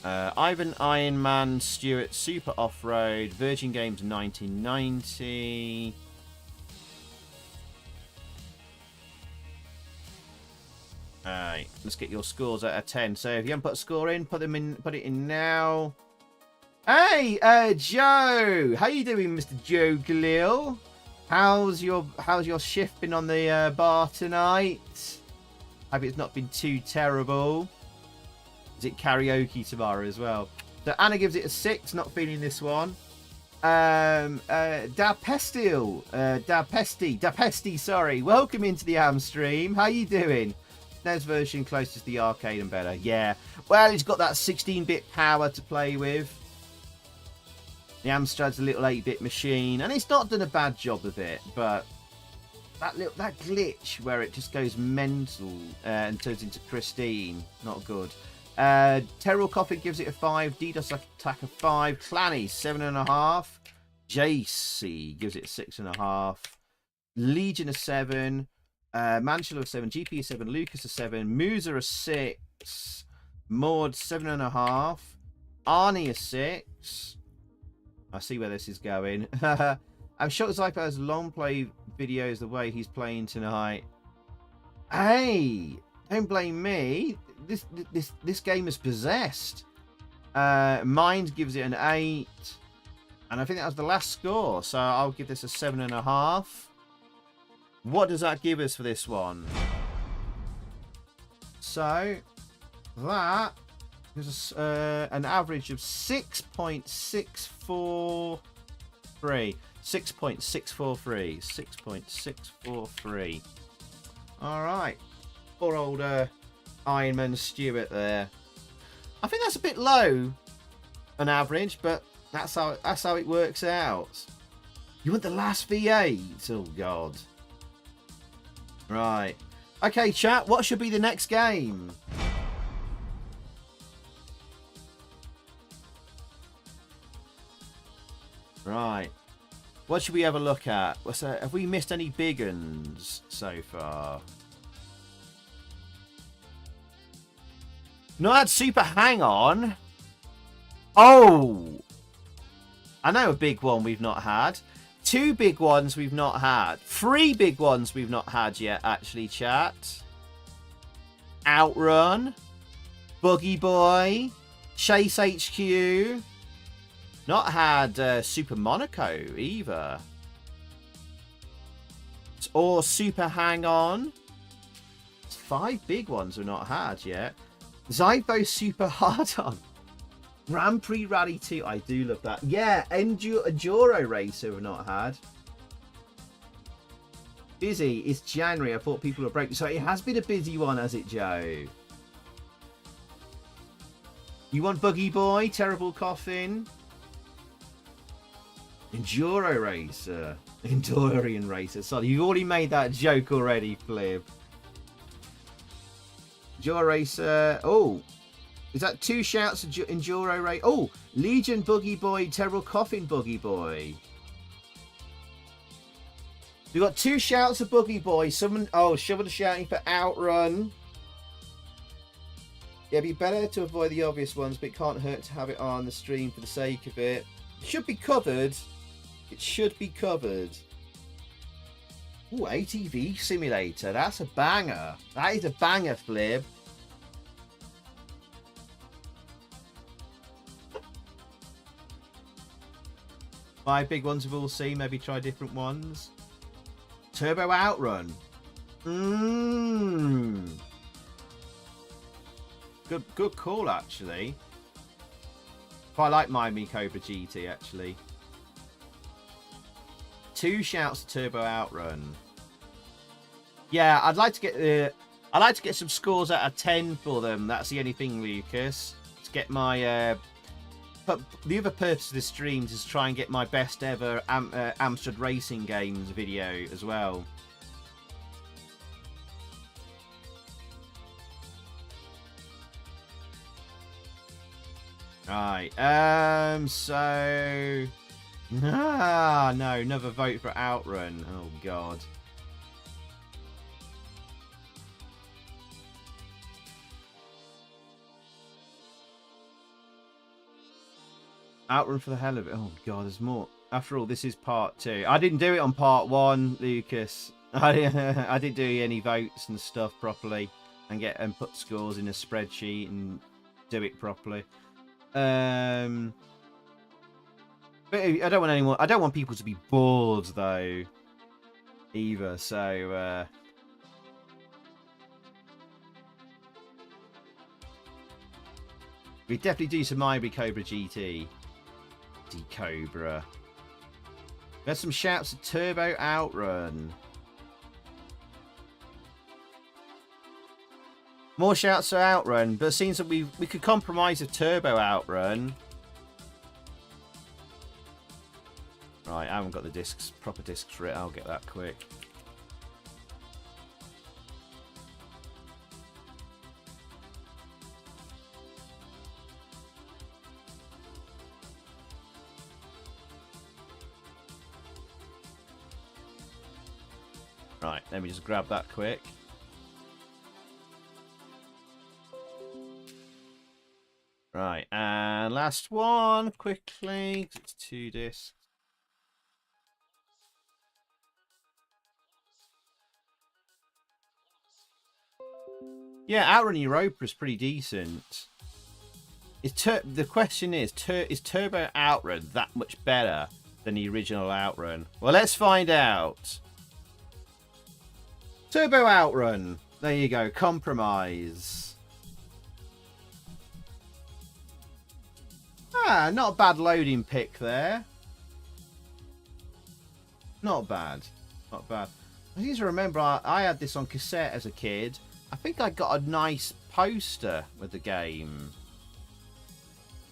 Ironman Stewart Super Off-Road, Virgin Games 1990. Alright, let's get your scores out of 10. So if you haven't put a score in, put it in now. Hey, Joe! How you doing, Mr. Joe Galil? How's your shift been on the bar tonight? Hope it's not been too terrible. Is it karaoke tomorrow as well? So Anna gives it a 6. Not feeling this one. Dapesti, sorry. Welcome into the Amstream. How you doing? NES version closest to the arcade and better. Yeah. Well, it's got that 16-bit power to play with. The Amstrad's a little 8-bit machine, and it's not done a bad job of it, but that glitch where it just goes mental and turns into Christine, not good. Terrell Coffin gives it a 5. DDoS Attack a 5. Clanny 7.5. JC gives it a 6.5. Legion a 7. Manchel a 7. GP a 7. Lucas a 7. Musa a 6. Maud 7.5. Arnie a 6. I see where this is going. I'm sure Zypo has long play videos the way he's playing tonight. Hey, don't blame me. This game is possessed. Mind gives it an 8, and I think that was the last score. So I'll give this a 7.5. What does that give us for this one? So that is an average of 6.643. 6.643. 6.643. All right. Poor old Ironman Stewart there. I think that's a bit low on average, but that's how it works out. You want the last V8? Oh God. Right. Okay, chat. What should be the next game? Right. What should we have a look at? Have we missed any big uns so far? Not had Super Hang On. Oh! I know a big one we've not had. 2 big ones we've not had. 3 big ones we've not had yet, actually, chat. OutRun. Buggy Boy. Chase HQ. Not had Super Monaco either. Or Super Hang On. It's 5 big ones we've not had yet. Zybo Super Hard On. Grand Prix Rally 2. I do love that. Yeah, Enduro Racer we've not had. Busy. It's January. I thought people were breaking. So it has been a busy one, has it, Joe? You want Buggy Boy? Terrible Coffin? Enduro Racer. Endorian Racer. Sorry, you've already made that joke already, Flib. Enduro Racer. Oh, is that 2 shouts of Enduro Race? Oh, Legion Boogie Boy, Terrible Coffin Boogie Boy. We got 2 shouts of Boogie Boy. Someone shouting for OutRun. Yeah, it'd be better to avoid the obvious ones, but it can't hurt to have it on the stream for the sake of it. It should be covered. It should be covered. Ooh, ATV Simulator. That's a banger. That is a banger, Flib. Five big ones we've all seen. Maybe try different ones. Turbo OutRun. Good call, actually. Quite like Miami Cobra GT, actually. 2 shouts to Turbo OutRun. Yeah, I'd like to get some scores out of 10 for them. That's the only thing, Lucas. To get my but the other purpose of the streams is to try and get my best ever Amstrad Racing Games video as well. Right. So no, another vote for OutRun. Oh God. OutRun for the hell of it. Oh God, there's more. After all, this is part 2. I didn't do it on part 1, Lucas. I didn't do any votes and stuff properly, and put scores in a spreadsheet and do it properly. But I don't want people to be bored though, either. So we definitely do some Miami Cobra GT. Cobra. There's some shouts at Turbo OutRun. More shouts to OutRun, but it seems that we could compromise with Turbo OutRun. Right, I haven't got the proper discs for it. I'll get that quick. Right, let me just grab that quick. Right, and last one, quickly, 'cause it's 2 discs. Yeah, OutRun Europa is pretty decent. The question is Turbo OutRun that much better than the original OutRun? Well, let's find out. Turbo OutRun. There you go. Compromise. Ah, not a bad loading pick there. Not bad. Not bad. I need to remember I had this on cassette as a kid. I think I got a nice poster with the game.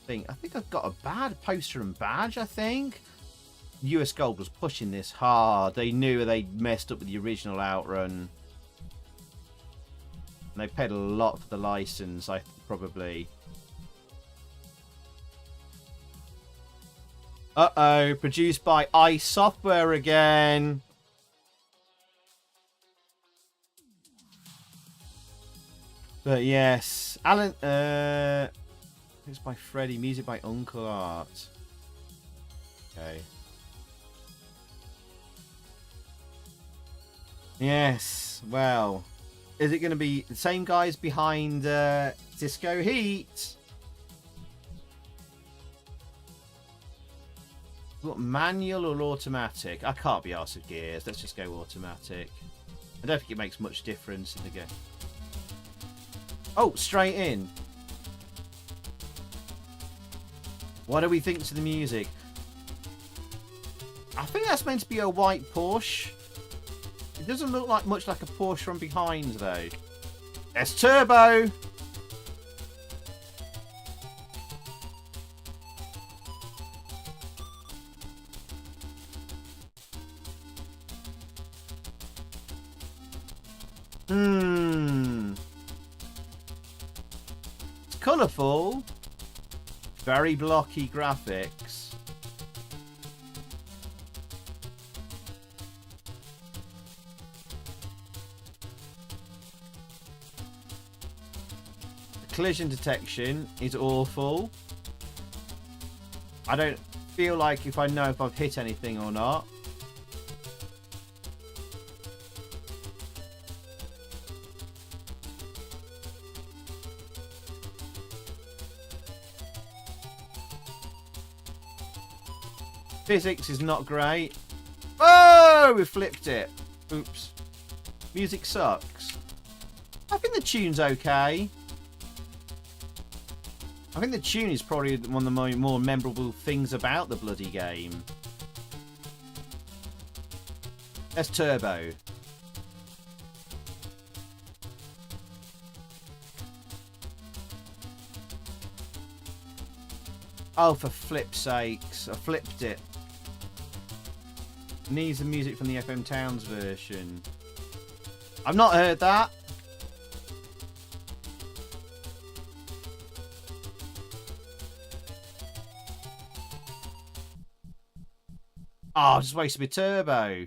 I think I got a bad poster and badge, I think. US Gold was pushing this hard. They knew they'd messed up with the original OutRun. And they paid a lot for the license, probably. Uh-oh, produced by iSoftware Software again. But yes, Alan, it's by Freddie, music by Uncle Art. Okay. Yes, well, is it going to be the same guys behind Cisco Heat? What, manual or automatic? I can't be arsed with gears. Let's just go automatic. I don't think it makes much difference in the game. Oh, straight in. What do we think to the music? I think that's meant to be a white Porsche. It doesn't look like much like a Porsche from behind, though. It's turbo! colourful, very blocky graphics. The collision detection is awful. I don't feel like if I know if I've hit anything or not. Physics is not great. Oh, we flipped it. Oops. Music sucks. I think the tune's okay. I think the tune is probably one of the more memorable things about the bloody game. That's turbo. Oh, for flip's sakes. I flipped it. Needs the music from the FM Towns version. I've not heard that. Oh, I just wasted my turbo.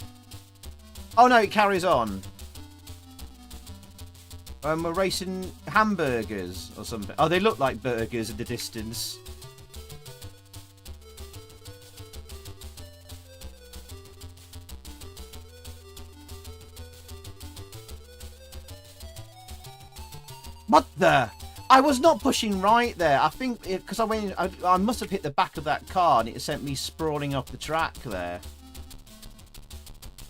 Oh no, it carries on. We're racing hamburgers or something. Oh, they look like burgers in the distance. What the? I was not pushing right there. I think because I must have hit the back of that car and it sent me sprawling off the track there.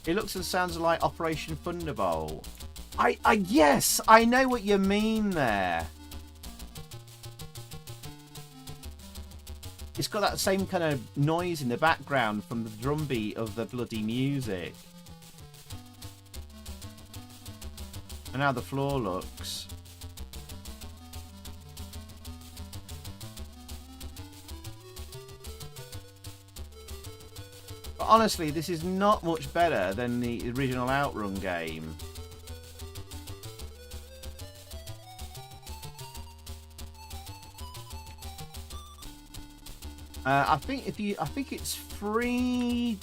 It looks and sounds like Operation Thunderbolt. Yes, I know what you mean there. It's got that same kind of noise in the background from the drum beat of the bloody music. And how the floor looks. But honestly, this is not much better than the original OutRun game. I think it's free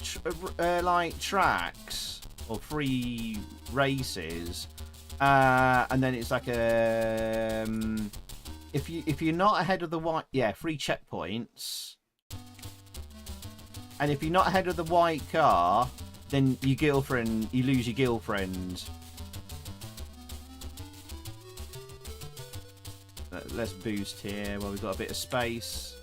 like tracks or free races, and then it's like a if you're not ahead of the white, free checkpoints, and if you're not ahead of the white car, then you lose your girlfriend. Let's boost here. Well, we've got a bit of space.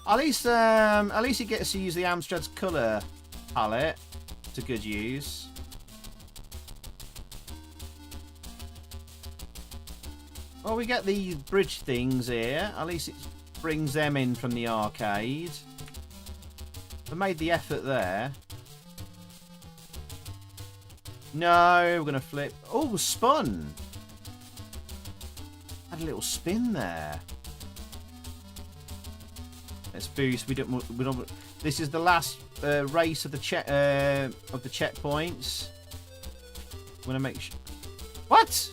At least he gets to use the Amstrad's colour palette to good use. Well, we get these bridge things here. At least it brings them in from the arcade. I made the effort there. No, we're going to flip. Oh, spun. Had a little spin there. Let's boost. We don't. This is the last race of the checkpoints. I'm gonna make sure. What?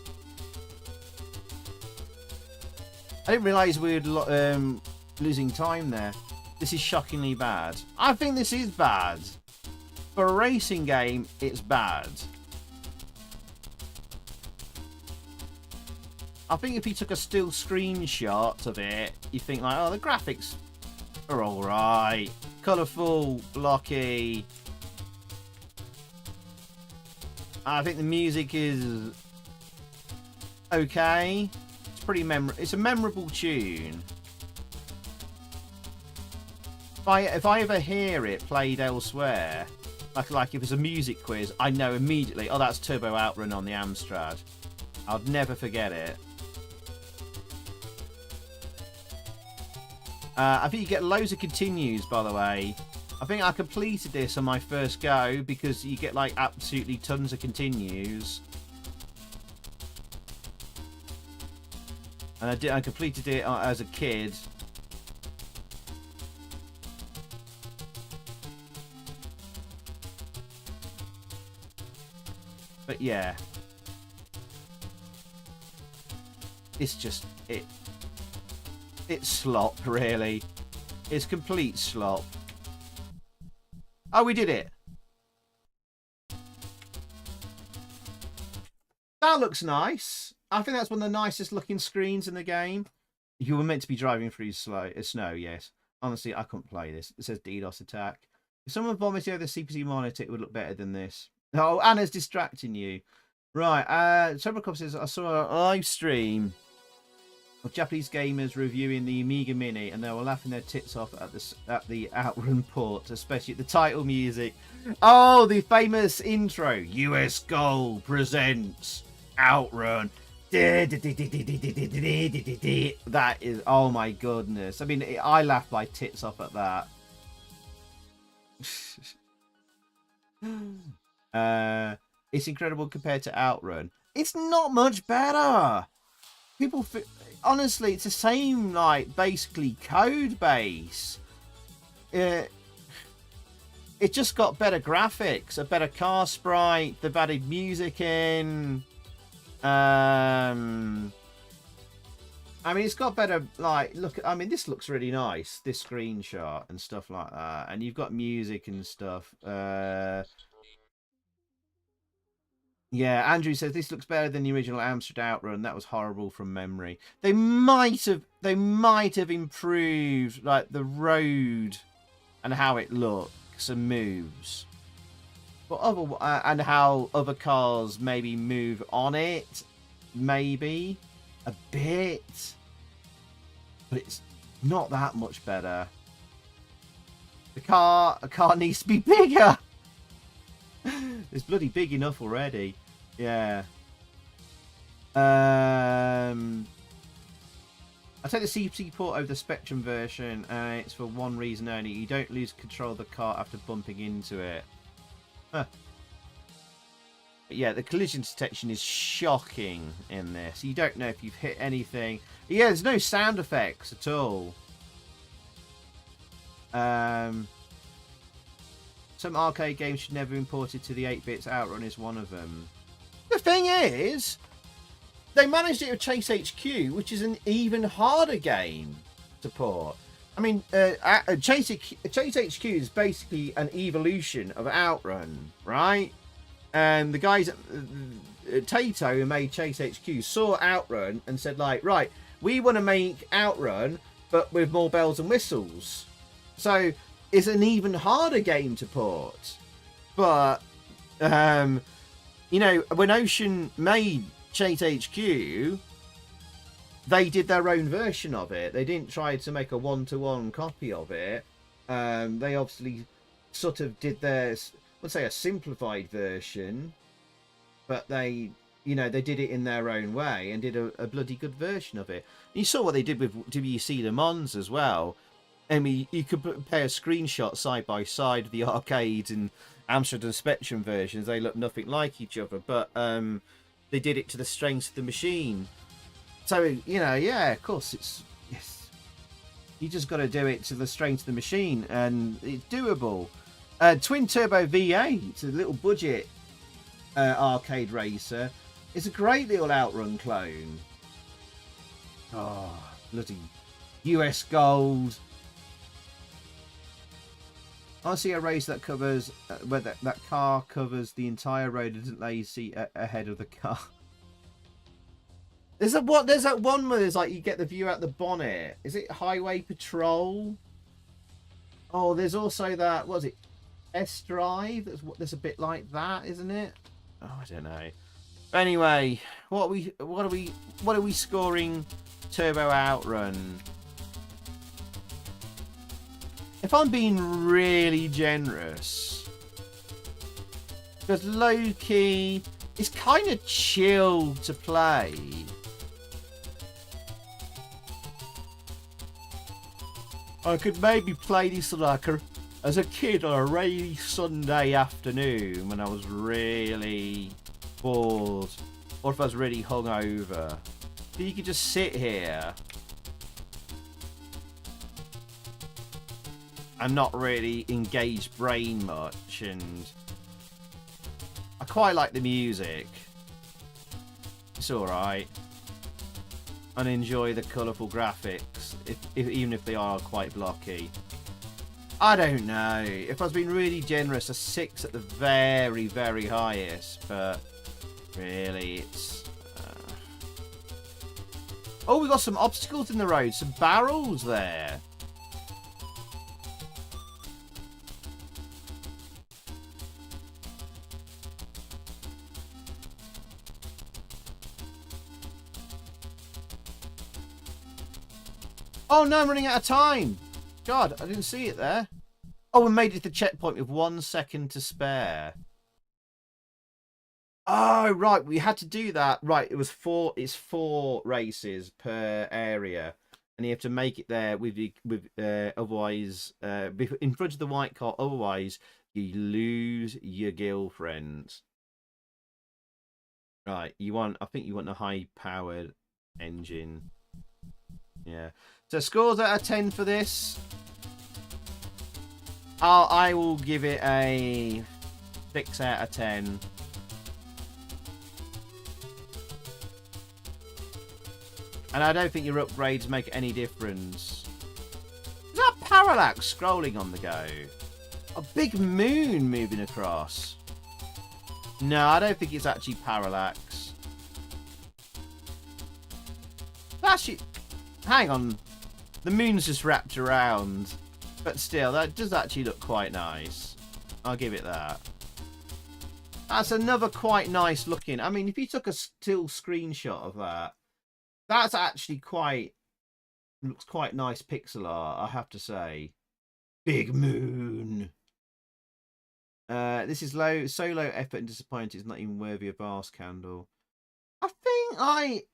I didn't realise we were losing time there. This is shockingly bad. I think this is bad. For a racing game, it's bad. I think if you took a still screenshot of it, you think like, oh, the graphics are alright. Colourful, blocky. I think the music is okay. It's pretty it's a memorable tune. If I ever hear it played elsewhere, like if it's a music quiz, I know immediately, oh, that's Turbo OutRun on the Amstrad. I'd never forget it. I think you get loads of continues, by the way. I think I completed this on my first go because you get like absolutely tons of continues. And I completed it as a kid. yeah. It's just, it's slop, really. It's complete slop. Oh, we did it. That looks nice. I think that's one of the nicest looking screens in the game. You were meant to be driving through snow, yes. Honestly, I couldn't play this. It says DDoS attack. If someone vomited over the CPC monitor, it would look better than this. Oh, Anna's distracting you. Right, several says I saw a live stream of Japanese gamers reviewing the Amiga Mini, and they were laughing their tits off at the OutRun port, especially at the title music. Oh, the famous intro. US Gold presents OutRun. That is, oh my goodness. I mean, I laughed my tits off at that. It's incredible compared to OutRun. It's not much better. People, honestly, it's the same, like, basically code base. It just got better graphics, a better car sprite, they've added music in. I mean, it's got better, like, look, I mean, this looks really nice, this screenshot and stuff like that. And you've got music and stuff. Yeah, Andrew says this looks better than the original Amstrad OutRun. That was horrible from memory. They might have improved, like, the road and how it looks and moves. But and how other cars maybe move on it, maybe a bit, but it's not that much better. A car needs to be bigger. It's bloody big enough already. Yeah. I take the CPC port over the Spectrum version, and it's for one reason only: you don't lose control of the car after bumping into it. Huh. Yeah, the collision detection is shocking in this. You don't know if you've hit anything. Yeah, there's no sound effects at all. Some arcade games should never be imported to the 8-bits. OutRun is one of them. The thing is, they managed it with Chase HQ, which is an even harder game to port. I mean, Chase HQ is basically an evolution of OutRun, right? And the guys at Tato, who made Chase HQ, saw OutRun and said, like, right, we want to make OutRun, but with more bells and whistles. So it's an even harder game to port. But, you know, when Ocean made Chase HQ, they did their own version of it. They didn't try to make a one-to-one copy of it. They obviously sort of did their, let's say, a simplified version, but they, you know, they did it in their own way and did a bloody good version of it. You saw what they did with WEC Le Mans as well. I mean, you could compare a screenshot side by side of the arcade and Amstrad and Spectrum versions. They look nothing like each other, but they did it to the strengths of the machine. So, you know, yeah, of course, yes. You just got to do it to the strength of the machine, and it's doable. Twin Turbo V8, it's a little budget arcade racer. It's a great little OutRun clone. Oh, bloody US Gold. I see a race that covers where that car covers the entire road and doesn't lay seat ahead of the car. There's that one where there's like you get the view out the bonnet. Is it Highway Patrol? Oh, there's also that, what is it? S-Drive? There's a bit like that, isn't it? Oh, I don't know. Anyway, what are we scoring Turbo OutRun? If I'm being really generous, because low-key, it's kind of chill to play. I could maybe play this like as a kid on a rainy Sunday afternoon when I was really bored, or if I was really hungover. So you could just sit here and not really engage brain much, and I quite like the music. It's alright. And enjoy the colourful graphics, even if they are quite blocky. I don't know. If I was being really generous, a 6 at the very, very highest. But really, it's... Oh, we've got some obstacles in the road. Some barrels there. Oh no, I'm running out of time. God, I didn't see it there. Oh, we made it to the checkpoint with 1 second to spare. Oh, right. We had to do that. Right. It's 4 races per area. And you have to make it there otherwise, in front of the white car. Otherwise, you lose your girlfriend. Right. I think you want a high powered engine. Yeah. So scores out of 10 for this. I will give it a 6 out of 10. And I don't think your upgrades make any difference. Is that parallax scrolling on the go? A big moon moving across. No, I don't think it's actually parallax. Actually, hang on. The moon's just wrapped around. But still, that does actually look quite nice. I'll give it that. That's another quite nice looking. I mean, if you took a still screenshot of that, that's actually looks quite nice pixel art, I have to say. Big moon. This is so low effort and disappointing. It's not even worthy of Vast Candle. I think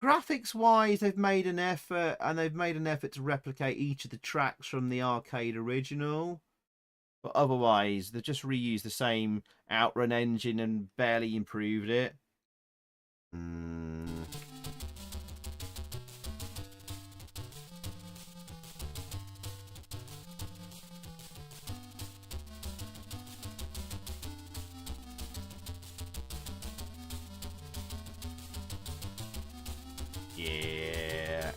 graphics wise, they've made an effort, and they've made an effort to replicate each of the tracks from the arcade original. But otherwise, they've just reused the same OutRun engine and barely improved it. Yeah.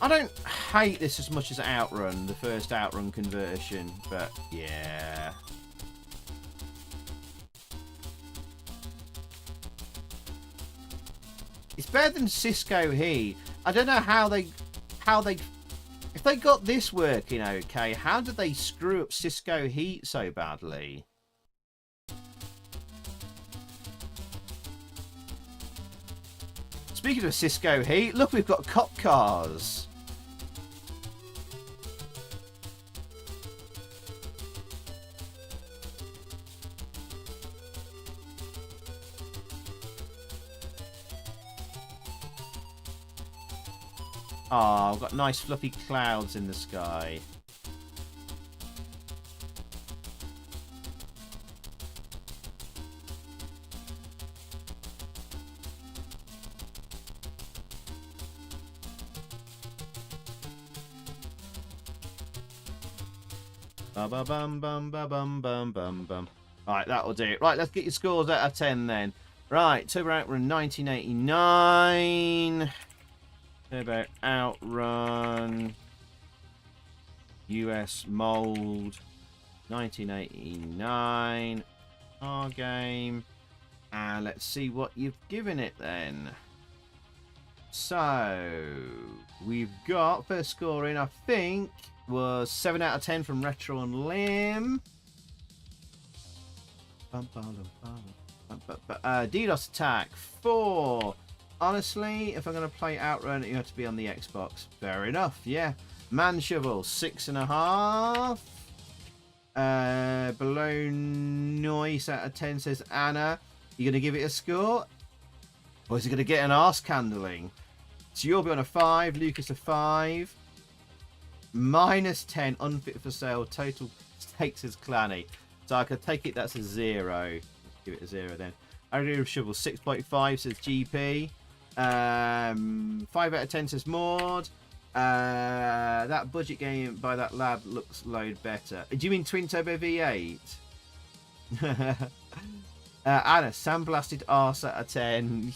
I don't hate this as much as OutRun, the first OutRun conversion, but yeah. It's better than Cisco Heat. I don't know how they if they got this working okay, how did they screw up Cisco Heat so badly? Speaking of Cisco Heat, look, we've got cop cars. Oh, I've got nice fluffy clouds in the sky. Ba-ba-bum, bum, ba-bum, bum, bum, bum. Right, that'll do it. Right, let's get your scores out of 10 then. Right, Turbo OutRun 1989. Turbo OutRun US Mold 1989. Our game. And let's see what you've given it then. So, we've got first scoring, I think, was 7 out of 10 from Retro and Lim. DDoS Attack 4. Honestly, if I'm going to play OutRun, you have to be on the Xbox. Fair enough, yeah. Man Shovel 6.5. Below Noise out of 10 says Anna. You going to give it a score? Or is it going to get an arse candling? So you'll be on a 5. Lucas a 5. -10, unfit for sale. Total takes as Clanny. So I could take it that's a 0. Let's give it a 0 then. Area of Shovel 6.5 says GP. 5 out of 10 says Maud. That budget game by that lad looks load better. Do you mean Twin Turbo V8? Anna, sandblasted arse out of 10.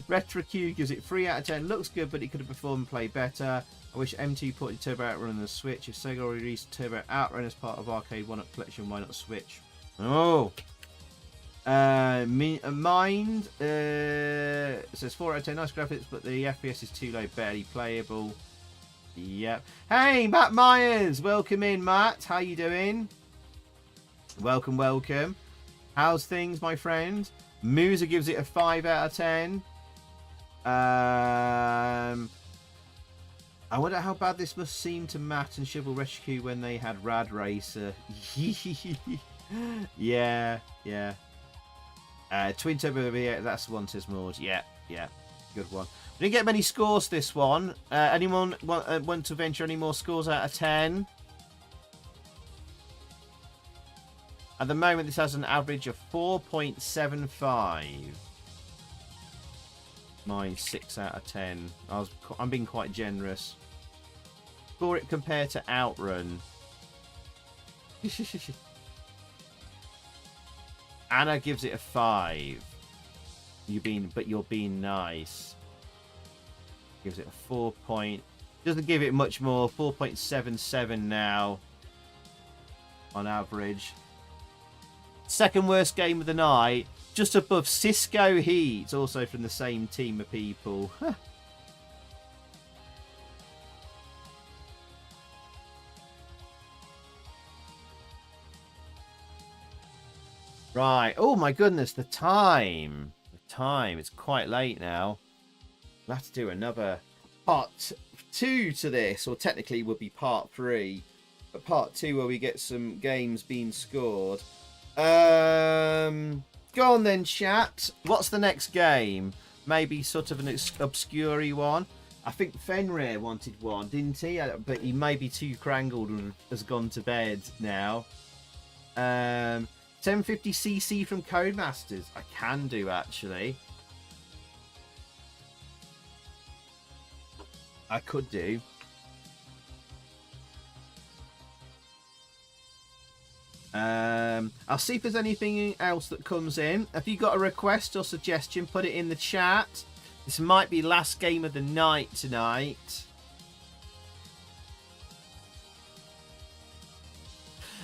Retro Q gives it 3 out of 10. Looks good, but it could have performed and played better. I wish M2 ported Turbo Outrun on the Switch. If Sega already released Turbo Outrun as part of Arcade 1-Up Collection, why not Switch? Oh. Mind says 4 out of 10. Nice graphics, but the FPS is too low, barely playable. Yep. Hey, Matt Myers. Welcome in, Matt. How you doing? Welcome, welcome. How's things, my friend? Musa gives it a 5 out of 10. I wonder how bad this must seem to Matt and Shovel Rescue when they had Rad Racer. Yeah. Twin Turbo V8, that's the one, says Maud. Yeah. Good one. We didn't get many scores this one. Anyone want to venture any more scores out of 10? At the moment, this has an average of 4.75. Mine 6 out of 10. I'm being quite generous. Score it compared to OutRun. Anna gives it a 5. You're being nice. Gives it a 4 point. Doesn't give it much more. 4.77 now. On average. Second worst game of the night. Just above Cisco Heat. Also from the same team of people. Right. Oh my goodness. The time. It's quite late now. We'll have to do another part 2 to this. Or technically it would be part 3. But part 2 where we get some games being scored. Go on then, chat. What's the next game? Maybe sort of an obscure one. I think Fenrir wanted one, didn't he? But he may be too crangled and has gone to bed now. 1050cc from Codemasters. I can do, actually. I could do. I'll see if there's anything else that comes in. If you got a request or suggestion, put it in the chat. This might be last game of the night tonight.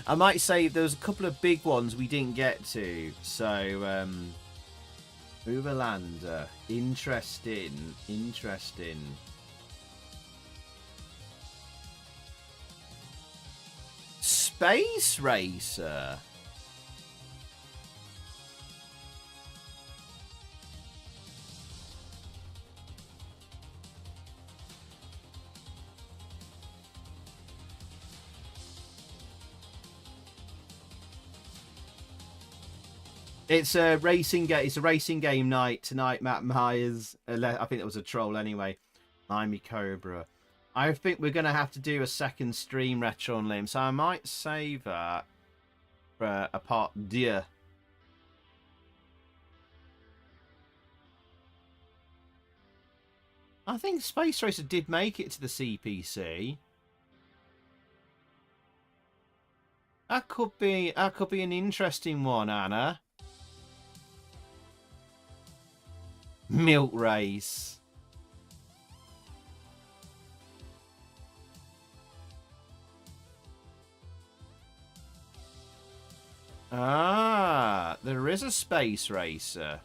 I might say there's a couple of big ones we didn't get to. So, Overlander. Interesting. Space Racer. It's a racing game. It's a racing game night tonight. Matt Myers. I think that was a troll anyway. Miami Cobra. I think we're going to have to do a second stream Retro on Limb, so I might save that for a part 2. I think Space Racer did make it to the CPC. That could be an interesting one, Anna. Milk Race. Ah, there is a Space Racer.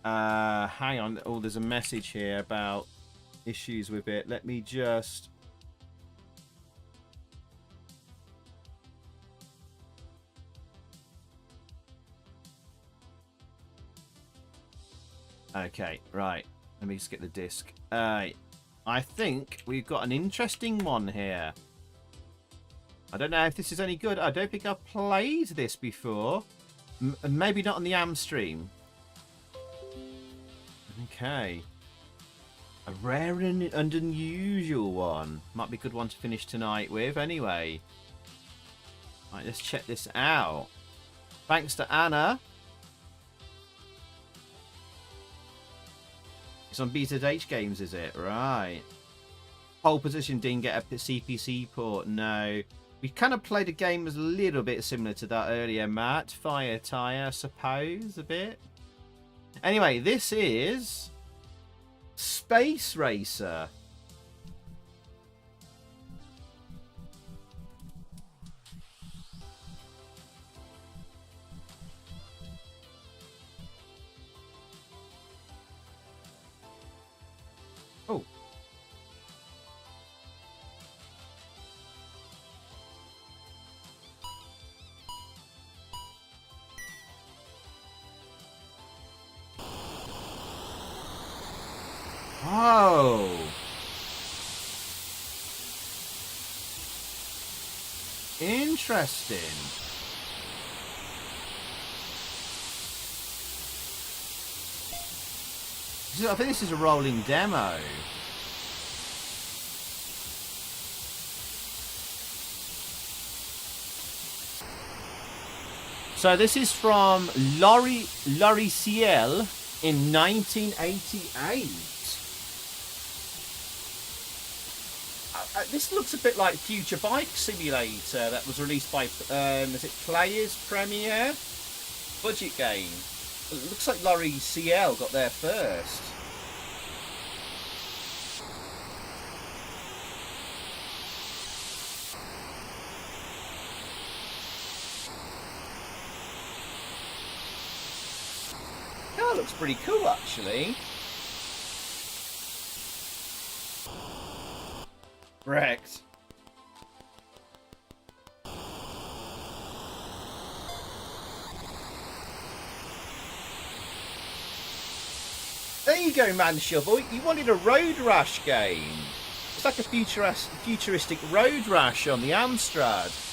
Hang on. Oh, there's a message here about issues with it. Let me just... Okay, right. Let me just get the disc. I think we've got an interesting one here. I don't know if this is any good. I don't think I've played this before. Maybe not on the Amstream. Okay. A rare and unusual one. Might be a good one to finish tonight with anyway. Right, let's check this out. Thanks to Anna. It's on B2H games, is it? Right. Pole position didn't get a CPC port. No. We kind of played a game that was a little bit similar to that earlier, Matt. Fire Tyre, I suppose, a bit. Anyway, this is Space Racer. Oh. Oh. Interesting. I think this is a rolling demo. So this is from Ciel in 1988. This looks a bit like Future Bike Simulator that was released by, is it Players Premiere? Budget game. It looks like Ciel got there first. That looks pretty cool, actually. Wrecked. There you go, Man Shovel. You wanted a road rash game. It's like a futuristic road rash on the Amstrad.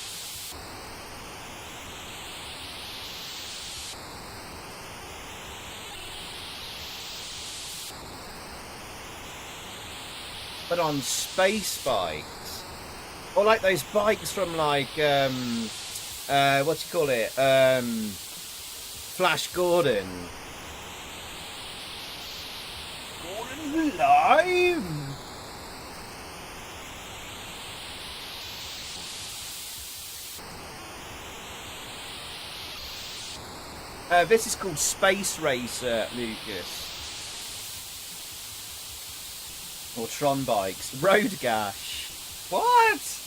But on space bikes. Or like those bikes from like, what do you call it? Flash Gordon. Gordon's alive! This is called Space Racer, Lucas. Or Tron bikes. Road Gash. What?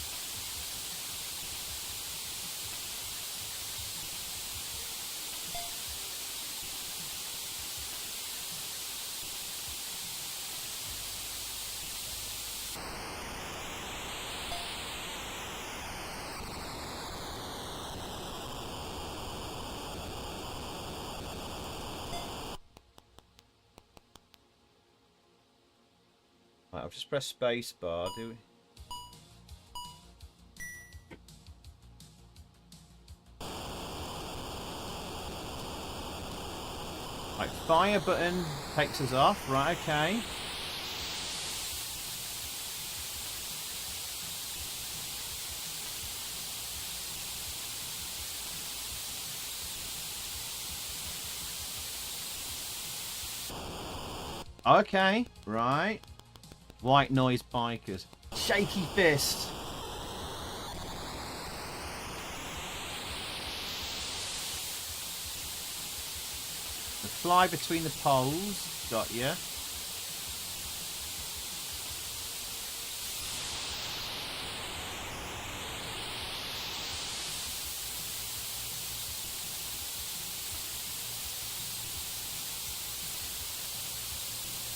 Right, I'll just press space bar, do we? Right, fire button takes us off. Right, okay. Okay, right. White noise bikers. Shaky fist. The fly between the poles. Got ya.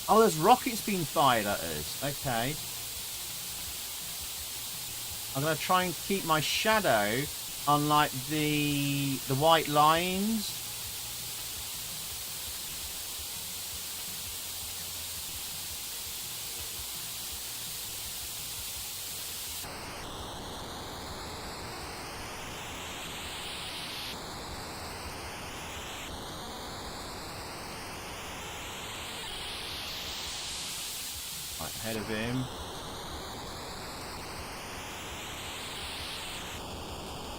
Oh, there's rockets being fired at us. Okay. I'm going to try and keep my shadow on, like, the white lines. Ahead of him.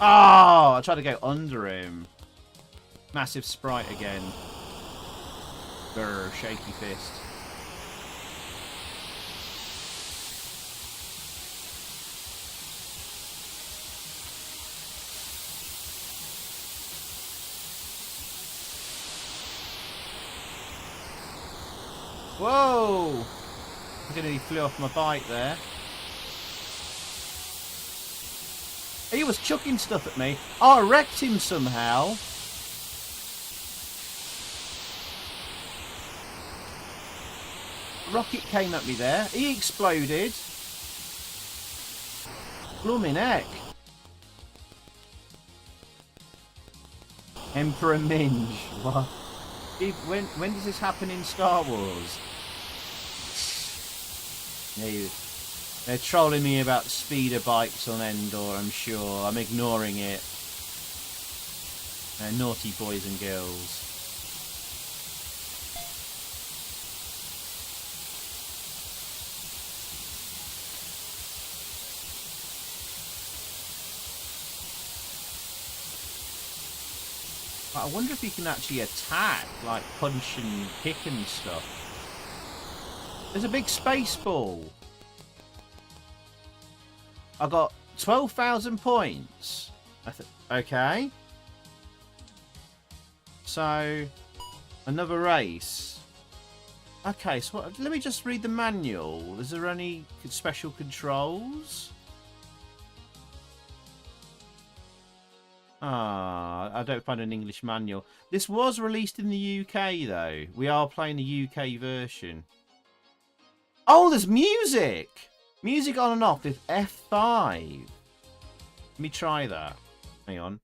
Oh, I tried to go under him. Massive sprite again. Grr, shaky fist. Whoa! I nearly flew off my bike there. He was chucking stuff at me. Oh, I wrecked him somehow. Rocket came at me there. He exploded. Blooming heck. Emperor Minge. What? When does this happen in Star Wars? They're trolling me about speeder bikes on Endor, I'm sure. I'm ignoring it. Naughty boys and girls. I wonder if you can actually attack, like punch and kick and stuff. There's a big space ball. I got 12,000 points. Okay. So, another race. Okay, so let me just read the manual. Is there any special controls? I don't find an English manual. This was released in the UK, though. We are playing the UK version. Oh, there's music! Music on and off with F5. Let me try that. Hang on.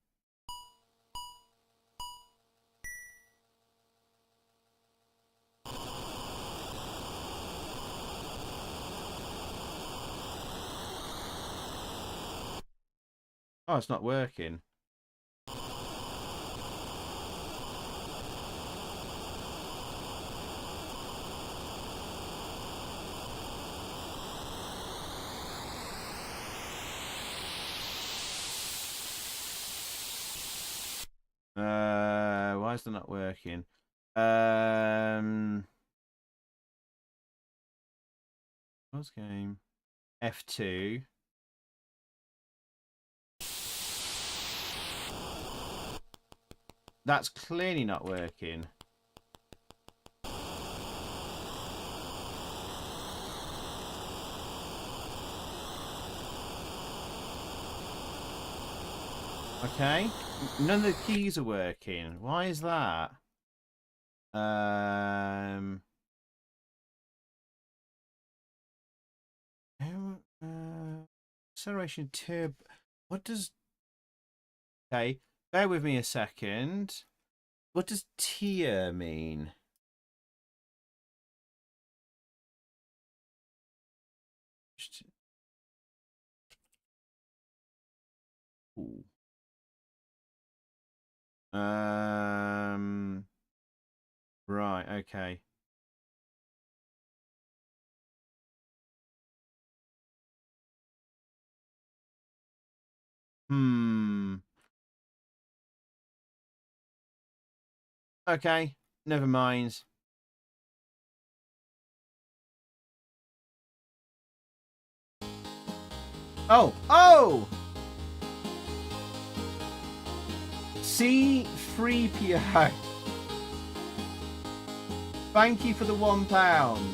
Oh, it's not working. Why is it not working? What's game? F2. That's clearly not working. Okay. None of the keys are working. Why is that? Acceleration turbo. What does... Okay. Bear with me a second. What does Tyre mean? Ooh. Right, okay. Okay, never mind. Oh! C3PO. Thank you for the £1.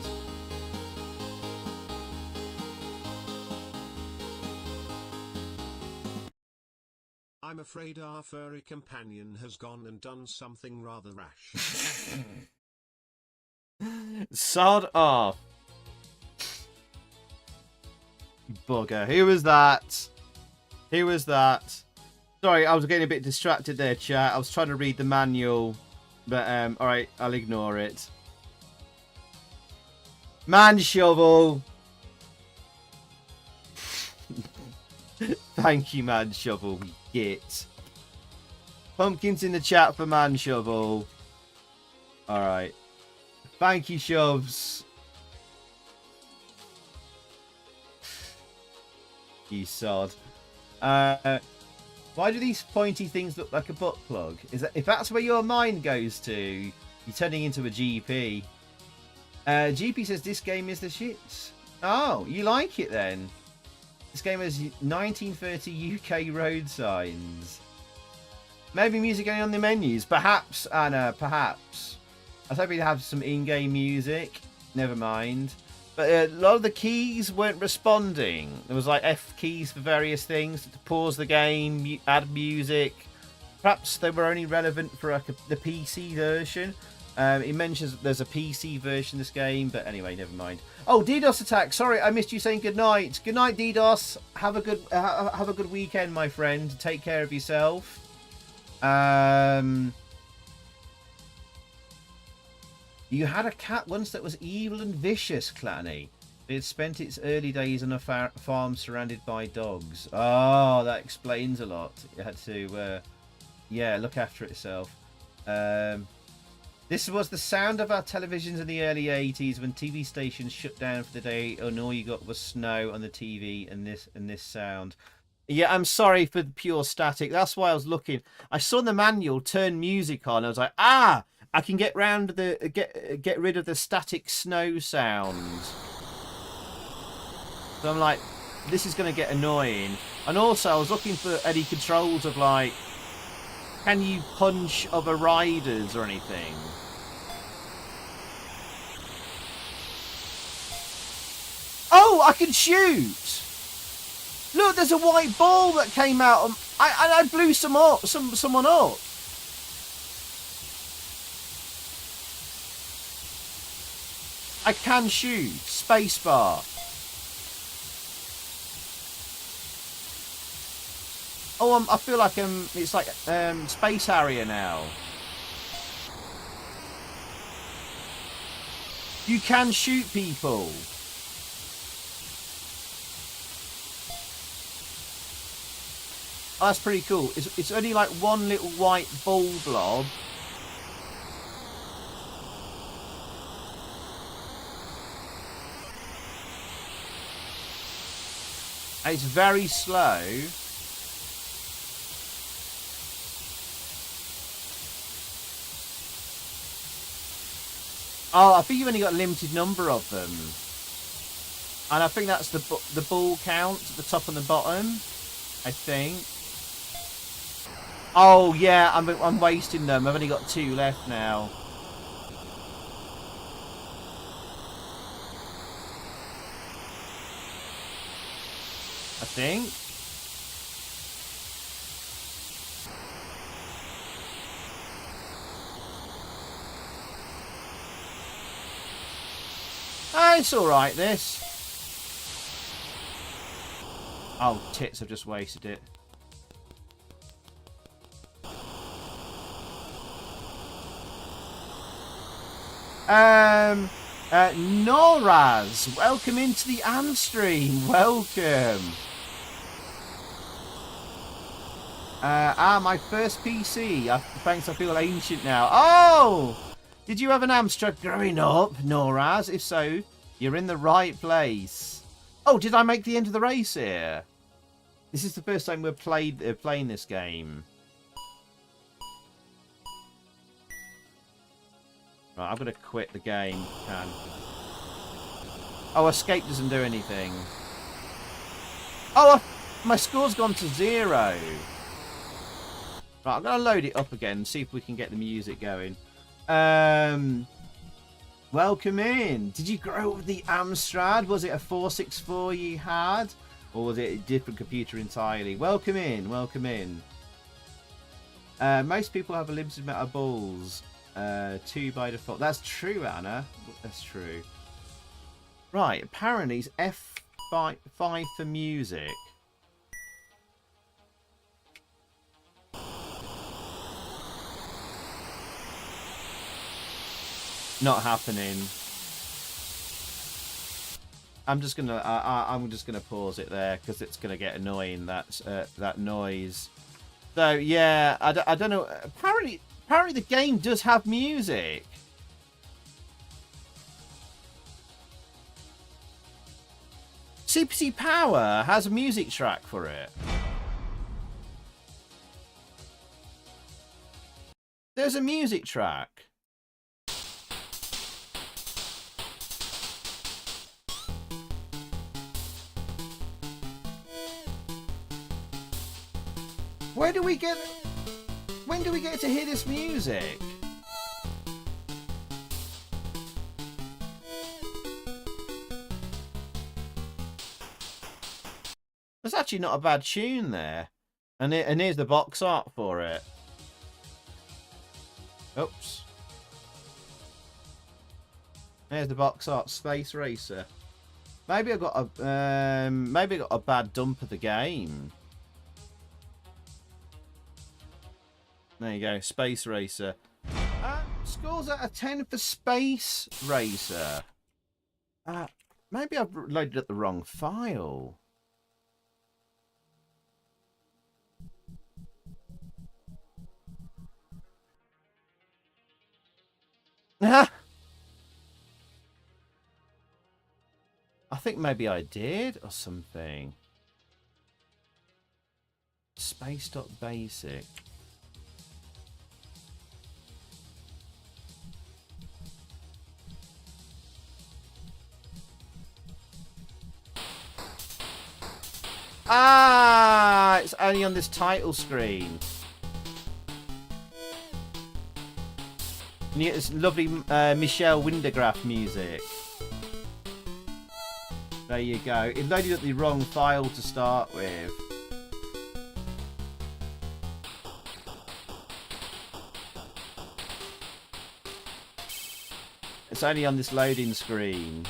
I'm afraid our furry companion has gone and done something rather rash. Sod off. Bugger. Who was that? Who was that? Sorry, I was getting a bit distracted there, chat. I was trying to read the manual. But, alright, I'll ignore it. Man shovel. Thank you, Man Shovel. Git. Pumpkins in the chat for Man Shovel. Alright. Thank you, Shoves. You sod. Why do these pointy things look like a butt plug? Is that if that's where your mind goes to, you're turning into a GP. GP says this game is the shits. Oh, you like it then? This game has 1930 UK road signs. Maybe music only on the menus. Perhaps, Anna, perhaps. I was hoping to have some in-game music. Never mind. But a lot of the keys weren't responding. There was like F keys for various things to pause the game, add music. Perhaps they were only relevant for the PC version. He mentions that there's a PC version of this game, but anyway, never mind. Oh, DDoS attack. Sorry, I missed you saying good night. Good night, DDoS. Have a good weekend, my friend. Take care of yourself. You had a cat once that was evil and vicious, Clanny. It spent its early days on a farm surrounded by dogs. Oh, that explains a lot. It had to, yeah, look after itself. This was the sound of our televisions in the early 80s when TV stations shut down for the day and all you got was snow on the TV and this sound. Yeah, I'm sorry for the pure static. That's why I was looking. I saw in the manual turn music on. I was like, I can get rid of the static snow sounds. So I'm like, this is going to get annoying. And also, I was looking for any controls of like, can you punch other riders or anything? Oh, I can shoot! Look, there's a white ball that came out. I blew someone up. I can shoot. Spacebar. Oh, I feel like it's like Space Harrier now. You can shoot people. Oh, that's pretty cool. It's only like one little white ball blob. It's very slow. Oh, I think you've only got a limited number of them. And I think that's the ball count at the top and the bottom. I think. Oh yeah, I'm wasting them. I've only got 2 left now. I think. It's alright, this. Oh, tits, I've just wasted it. Noraz, welcome into the Amstream. Welcome. My first PC. Thanks, I feel ancient now. Oh! Did you have an Amstrad growing up, Noraz? If so, you're in the right place. Oh, did I make the end of the race here? This is the first time we're playing this game. Right, I'm going to quit the game. Can. Oh, escape doesn't do anything. Oh, my score's gone to 0. Right, I'm going to load it up again and see if we can get the music going. Welcome in. Did you grow up with the Amstrad? Was it a 464 you had? Or was it a different computer entirely? Welcome in. Welcome in. Most people have a limited amount of balls. 2 by default. That's true, Anna. That's true. Right, apparently it's F5 for music. Not happening. I'm just gonna pause it there because it's gonna get annoying. That noise. So yeah, I don't know. Apparently the game does have music. CPC Power has a music track for it. There's a music track. When do we get to hear this music? That's actually not a bad tune there. And here's the box art for it. Oops. There's the box art, Space Racer. Maybe I got a bad dump of the game. There you go, Space Racer. Scores out of 10 for Space Racer. Maybe I've loaded up the wrong file. I think maybe I did or something. Space.basic. Ah, it's only on this title screen. And you get this lovely Michelle Windegraf music. There you go. It loaded up the wrong file to start with. It's only on this loading screen.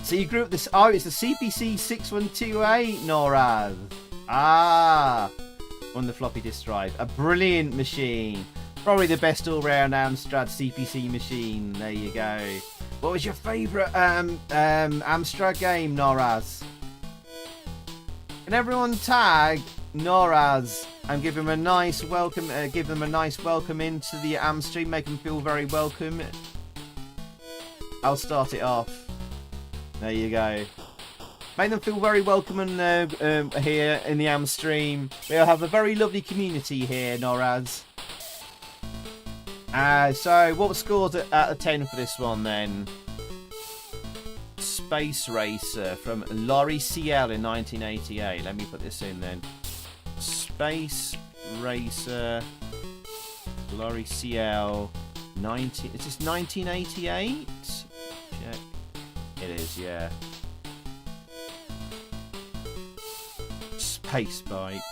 So you grew up this... Oh, it's the CPC 6128, Noraz. Ah. On the floppy disk drive. A brilliant machine. Probably the best all-round Amstrad CPC machine. There you go. What was your favourite Amstrad game, Noraz? Can everyone tag Noraz and give him a nice welcome? Give them a nice welcome into the Amstream. Make them feel very welcome. I'll start it off. There you go. Make them feel very welcome and here in the Amstream. We'll have a very lovely community here, Noraz. So, what scores out of 10 for this one then? Space Racer from Laurie CL in 1988. Let me put this in then. Space Racer, Laurie CL, is this 1988? Check. It is, yeah. Space bike.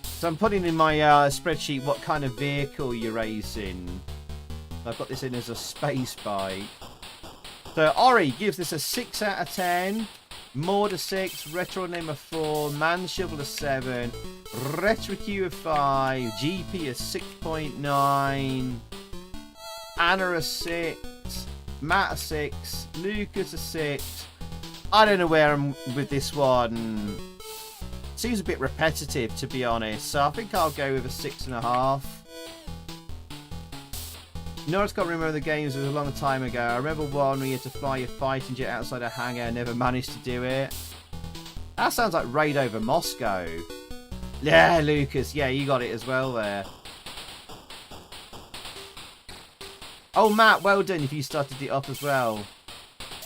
So I'm putting in my spreadsheet what kind of vehicle you're racing. I've got this in as a space bike. So Ori gives this a 6 out of 10. Maud a 6, Retro Name a 4, Man Shovel a 7, Retro Q a 5, GP a 6.9, Anna a 6, Matt a 6, Lucas a 6. I don't know where I'm with this one. Seems a bit repetitive, to be honest, so I think I'll go with a 6.5. You know, I just can't remember the games. It was a long time ago. I remember one where you had to fly your fighting jet outside a hangar. I never managed to do it. That sounds like Raid Over Moscow. Yeah, Lucas. Yeah, you got it as well there. Oh, Matt, well done if you started it up as well.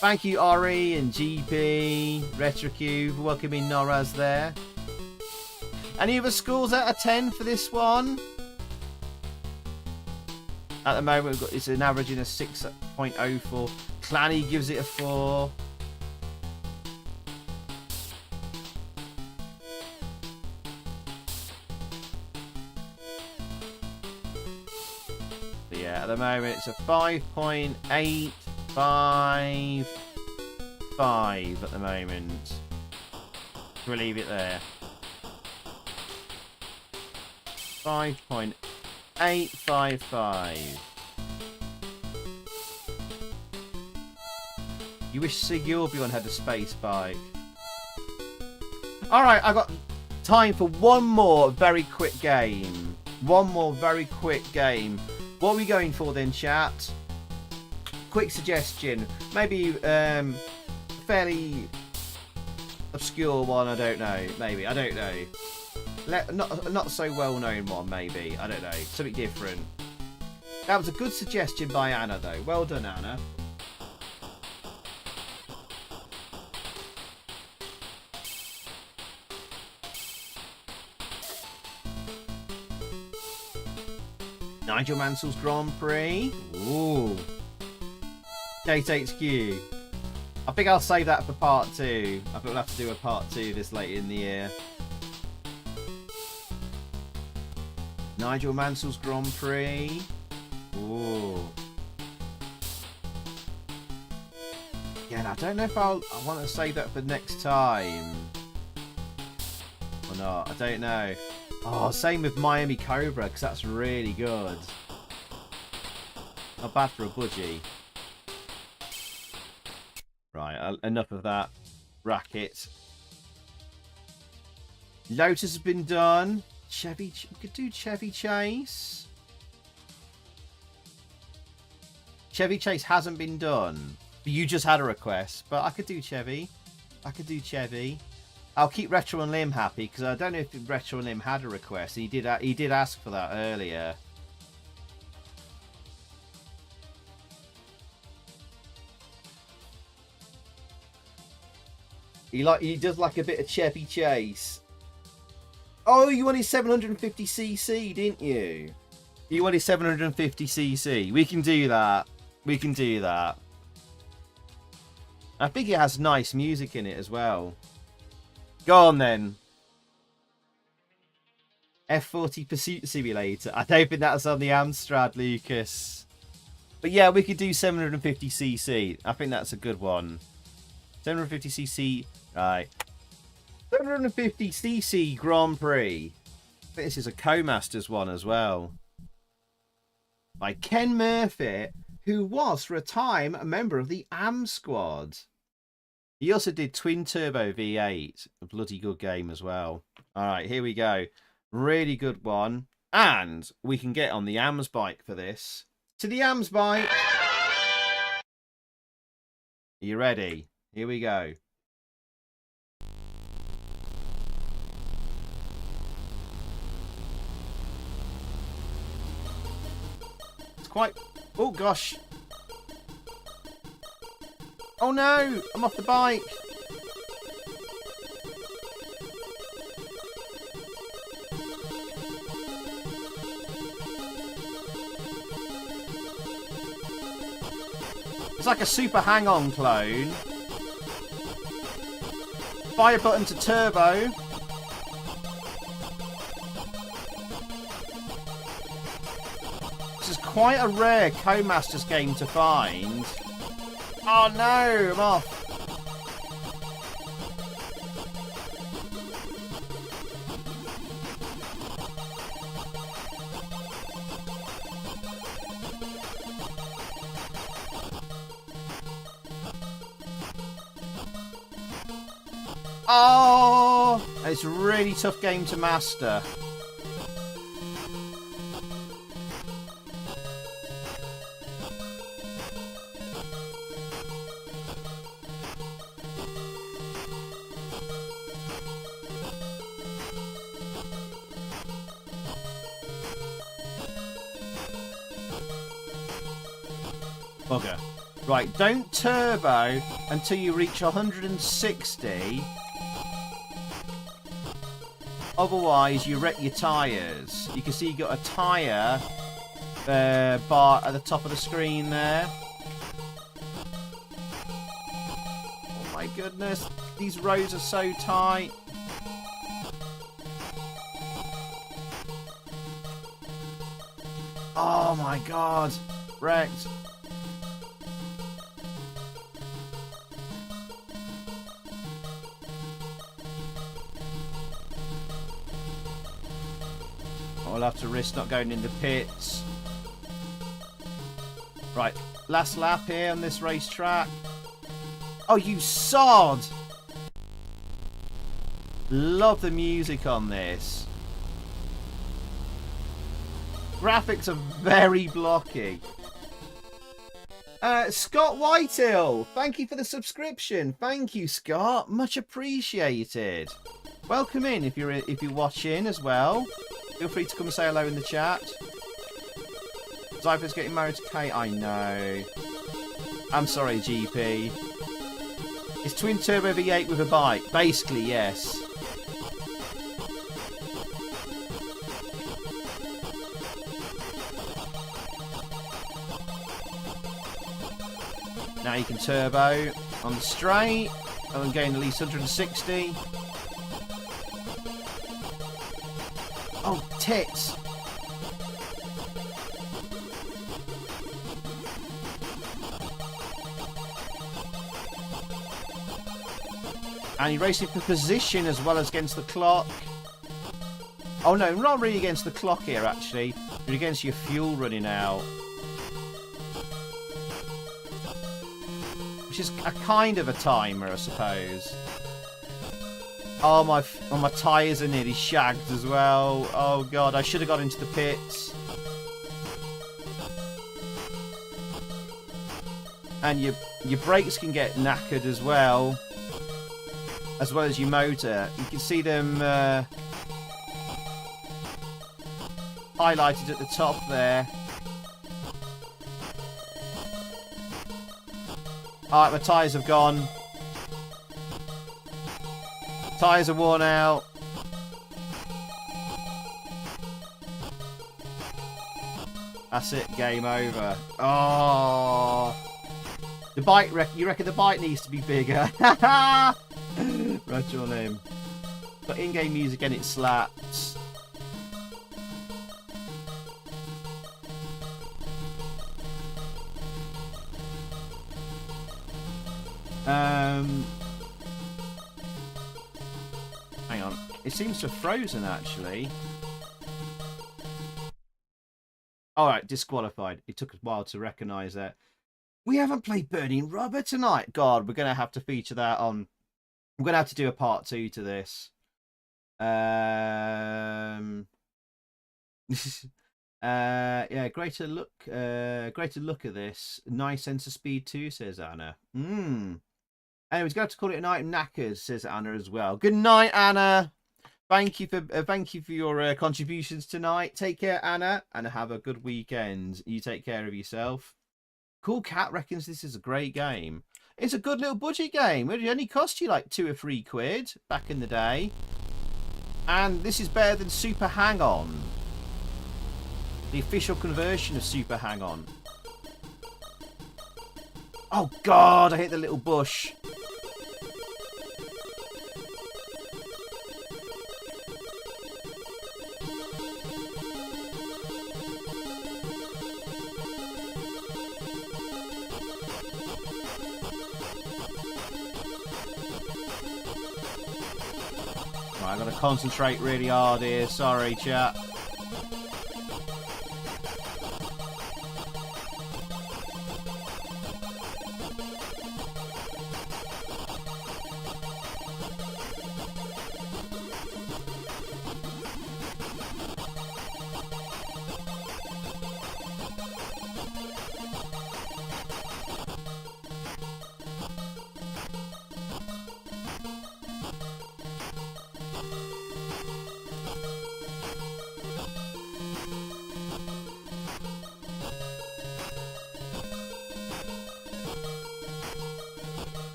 Thank you, Ori and GP, RetroQ, for welcoming Noraz there. Any other scores out of 10 for this one? At the moment, it's an average in a 6.04. Clanny gives it a 4. So yeah, at the moment, it's a 5.855 at the moment. We'll leave it there. 5.855. You wish Sig Yorbion had a space bike. Alright, I got time for one more very quick game. One more very quick game. What are we going for then, chat? Quick suggestion. Maybe fairly obscure one, I don't know. Maybe, I don't know. Not so well known one, maybe. I don't know. Something different. That was a good suggestion by Anna, though. Well done, Anna. Nigel Mansell's Grand Prix. Ooh. Gate HQ. think I'll save that for part 2. I think we'll have to do a part 2 this late in the year. Nigel Mansell's Grand Prix. Ooh. Yeah, I don't know if I want to save that for next time. Or not. I don't know. Oh, same with Miami Cobra, because that's really good. Not bad for a budgie. Right, enough of that racket. Lotus has been done. We could do Chevy Chase. Chevy Chase hasn't been done. You just had a request, but I could do Chevy. I'll keep Retro and Lim happy, because I don't know if Retro and Lim had a request. He did ask for that earlier. He does like a bit of Chevy Chase. Oh, you wanted 750cc, didn't you? You wanted 750cc. We can do that. I think it has nice music in it as well. Go on then. F40 Pursuit Simulator. I don't think that's on the Amstrad, Lucas. But yeah, we could do 750cc. I think that's a good one. 750cc. Right. 750cc Grand Prix. I think this is a Co-Masters one as well. By Ken Murphy, who was for a time a member of the Am Squad. He also did Twin Turbo V8. A bloody good game as well. Alright, here we go. Really good one. And we can get on the AMS bike for this. To the AMS bike. Are you ready? Here we go. It's quite... Oh, gosh. Oh, no. I'm off the bike. It's like a super hang-on clone. Fire button to turbo. This is quite a rare Co-Masters game to find. Oh no, I'm off. Oh, it's a really tough game to master. Bugger. Right, don't turbo until you reach 160. Otherwise, you wreck your tyres. You can see you got a tyre bar at the top of the screen there. Oh my goodness, these roads are so tight. Oh my god, wrecked. I'll have to risk not going in the pits. Right, last lap here on this racetrack. Oh, you sod! Love the music on this. Graphics are very blocky. Scott Whitehill, thank you for the subscription. Thank you, Scott. Much appreciated. Welcome in if you're watching as well. Feel free to come and say hello in the chat. Zypher's getting married to Kate. I know. I'm sorry, GP. It's twin turbo V8 with a bike. Basically, yes. Now you can turbo. on the straight. I'm getting at least 160. Oh, tits. And you're racing for position as well as against the clock. Oh no, not really against the clock here actually. You're against your fuel running out. Which is a kind of a timer, I suppose. Oh, my tyres are nearly shagged as well. Oh god, I should have got into the pits. And your brakes can get knackered as well as your motor. You can see them highlighted at the top there. Alright, my tyres have gone. Tyres are worn out. That's it, game over. Oh, the bike. You reckon the bike needs to be bigger? Right on him. But in-game music and it slaps. Hang on. It seems to have frozen, actually. Alright, disqualified. It took a while to recognise that. We haven't played Burnin Rubber tonight. God, we're going to have to feature that on... I'm going to have to do a part 2 to this. Yeah, greater look at this. Nice sense of speed too, says Anna. Anyway, we're going to call it a night. Knackers, says Anna as well. Good night, Anna. Thank you for your contributions tonight. Take care, Anna, and have a good weekend. You take care of yourself. Cool Cat reckons this is a great game. It's a good little budget game. It only cost you like £2 or £3 back in the day. And this is better than Super Hang-On. The official conversion of Super Hang-On. Oh god, I hit the little bush. Right, I've got to concentrate really hard here. Sorry, chat.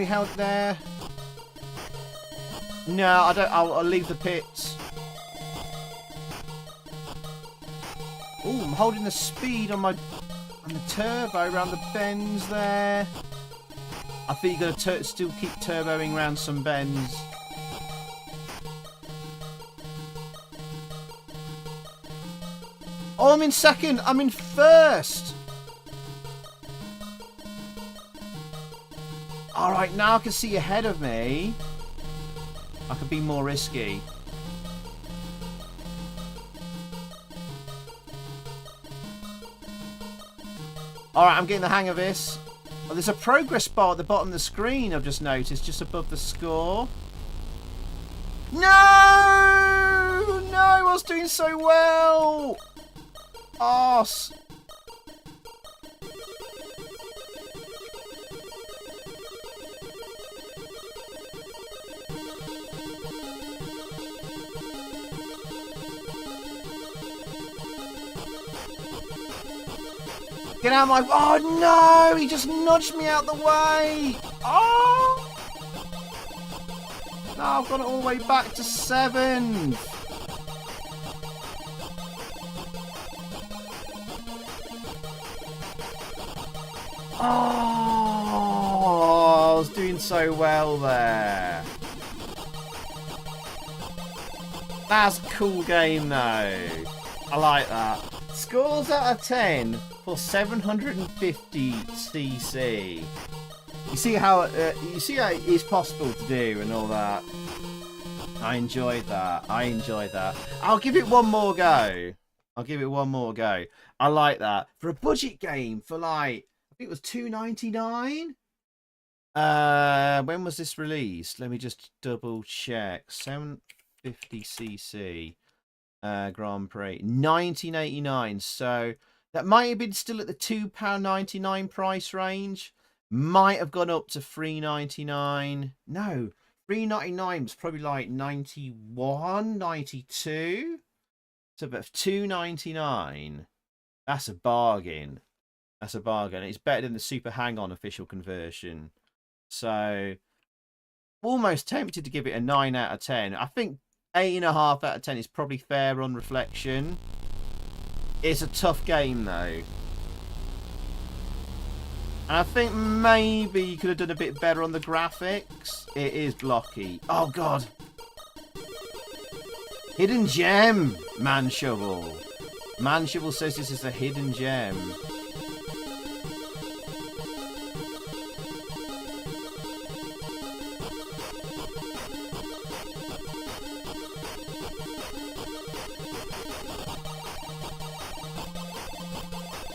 Held there. No, I don't. I'll leave the pits. Oh, I'm holding the speed on the turbo around the bends there. I think you got to still keep turboing around some bends. Oh, I'm in second. I'm in first. Alright, now I can see ahead of me. I can be more risky. Alright, I'm getting the hang of this. Oh, there's a progress bar at the bottom of the screen, I've just noticed, just above the score. No! No, I was doing so well! Arse! Get out of my... Oh, no! He just nudged me out the way! Oh! No, I've got it all the way back to 7th. Oh, I was doing so well there. That's a cool game, though. I like that. Scores out of 10 for 750cc. You see how it's possible to do and all that. I enjoyed that. I'll give it one more go. I like that for a budget game for like. I think it was $2.99. When was this released? Let me just double check. 750cc Grand Prix, 1989. So that might have been still at the £2.99 price range. Might have gone up to $3.99. No, $3.99 was probably like 91, 92. So about $2.99. That's a bargain. It's better than the Super Hang-On official conversion. So, almost tempted to give it a 9 out of 10. I think 8.5 out of 10 is probably fair on reflection. It's a tough game, though. And I think maybe you could have done a bit better on the graphics. It is blocky. Oh, God. Hidden gem, Man Shovel. Man Shovel says this is a hidden gem.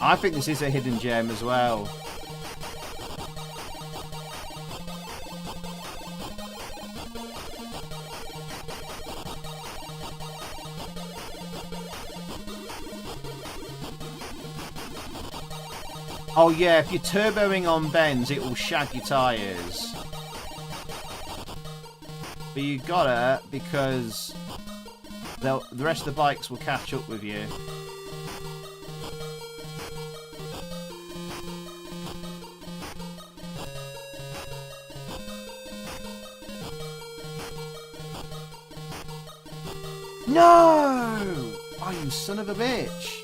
I think this is a hidden gem as well. Oh yeah, if you're turboing on bends, it will shag your tyres. But you gotta, because the rest of the bikes will catch up with you. No! Oh, you son of a bitch.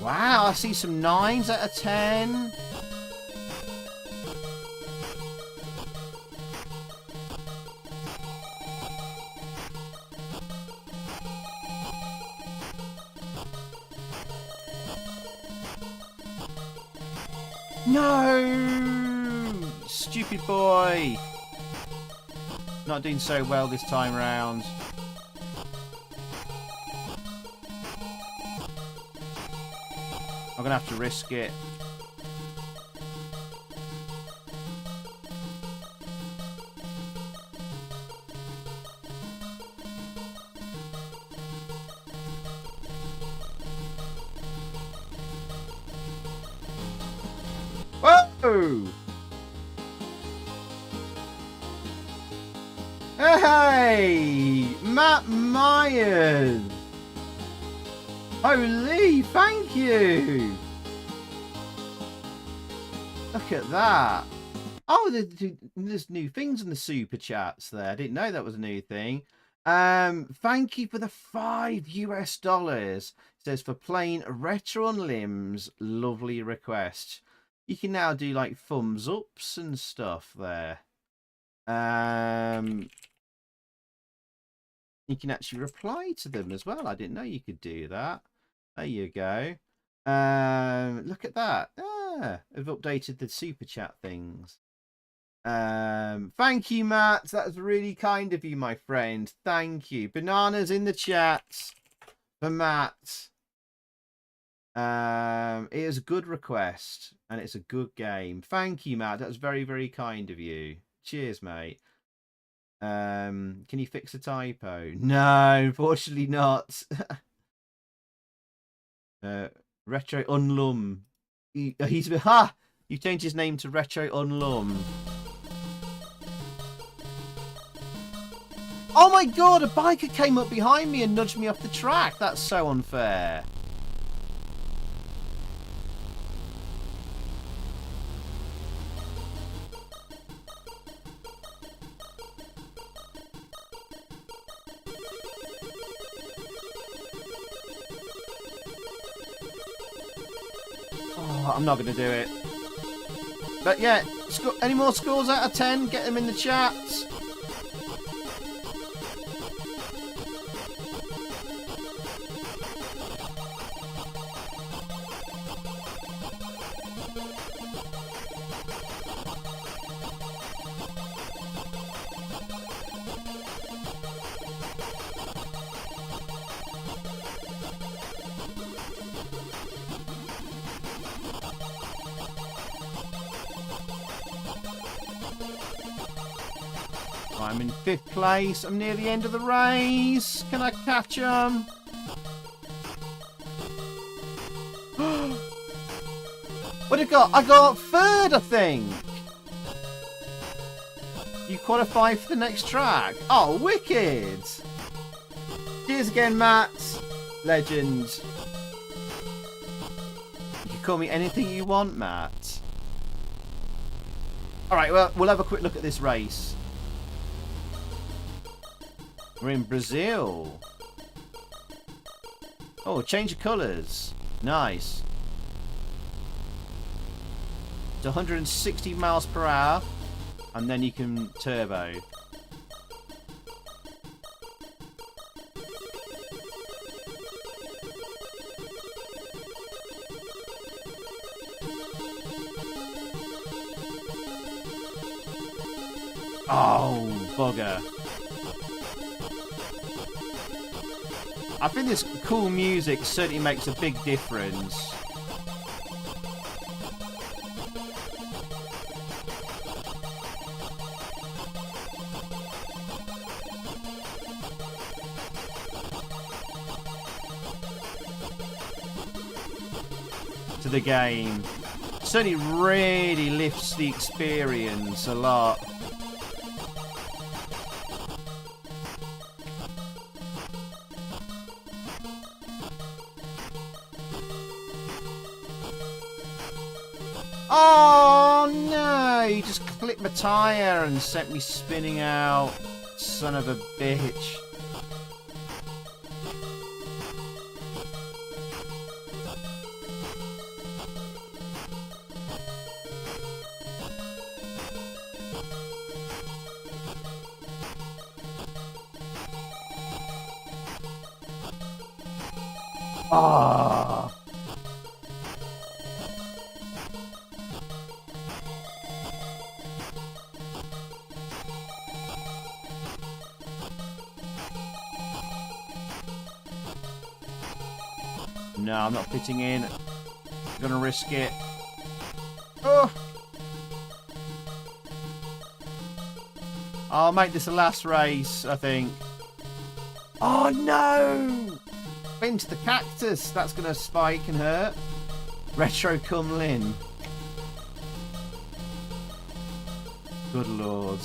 Wow, I see some 9s out of 10. No! Stupid boy. Not doing so well this time round. I'm gonna have to risk it. Whoa! Hey! Matt Myers! Holy, thank you! Look at that. Oh, there's new things in the super chats there. I didn't know that was a new thing. Thank you for the $5. It says for playing Retro on Limbs. Lovely request. You can now do like thumbs ups and stuff there. You can actually reply to them as well. I didn't know you could do that. There you go. Look at that. I've updated the super chat things. Thank you, Matt. That's really kind of you, my friend. Thank you. Bananas in the chat for Matt. It is a good request and it's a good game. Thank you, Matt. That was very, very kind of you. Cheers, mate. Can you fix a typo? No, unfortunately not. Retro Unlum. He's you've changed his name to Retro Unlum. Oh my god, a biker came up behind me and nudged me off the track. That's so unfair. Oh, I'm not going to do it. But yeah, any more scores out of 10? Get them in the chat. I'm in 5th place. I'm near the end of the race. Can I catch him? What have I got? I got 3rd, I think. You qualify for the next track. Oh, wicked. Cheers again, Matt. Legend. You can call me anything you want, Matt. Alright, well, we'll have a quick look at this race. We're in Brazil. Oh, change of colours. Nice. It's 160 miles per hour. And then you can turbo. Oh, bugger. I think this cool music certainly makes a big difference. To the game. Certainly really lifts the experience a lot. Oh no! You just clipped my tyre and sent me spinning out. Son of a bitch. Ah. No, I'm not pitting in. I'm gonna risk it. Oh! I'll make this the last race, I think. Oh no! Into the cactus. That's gonna spike and hurt. Retro Cumlin. Good lord.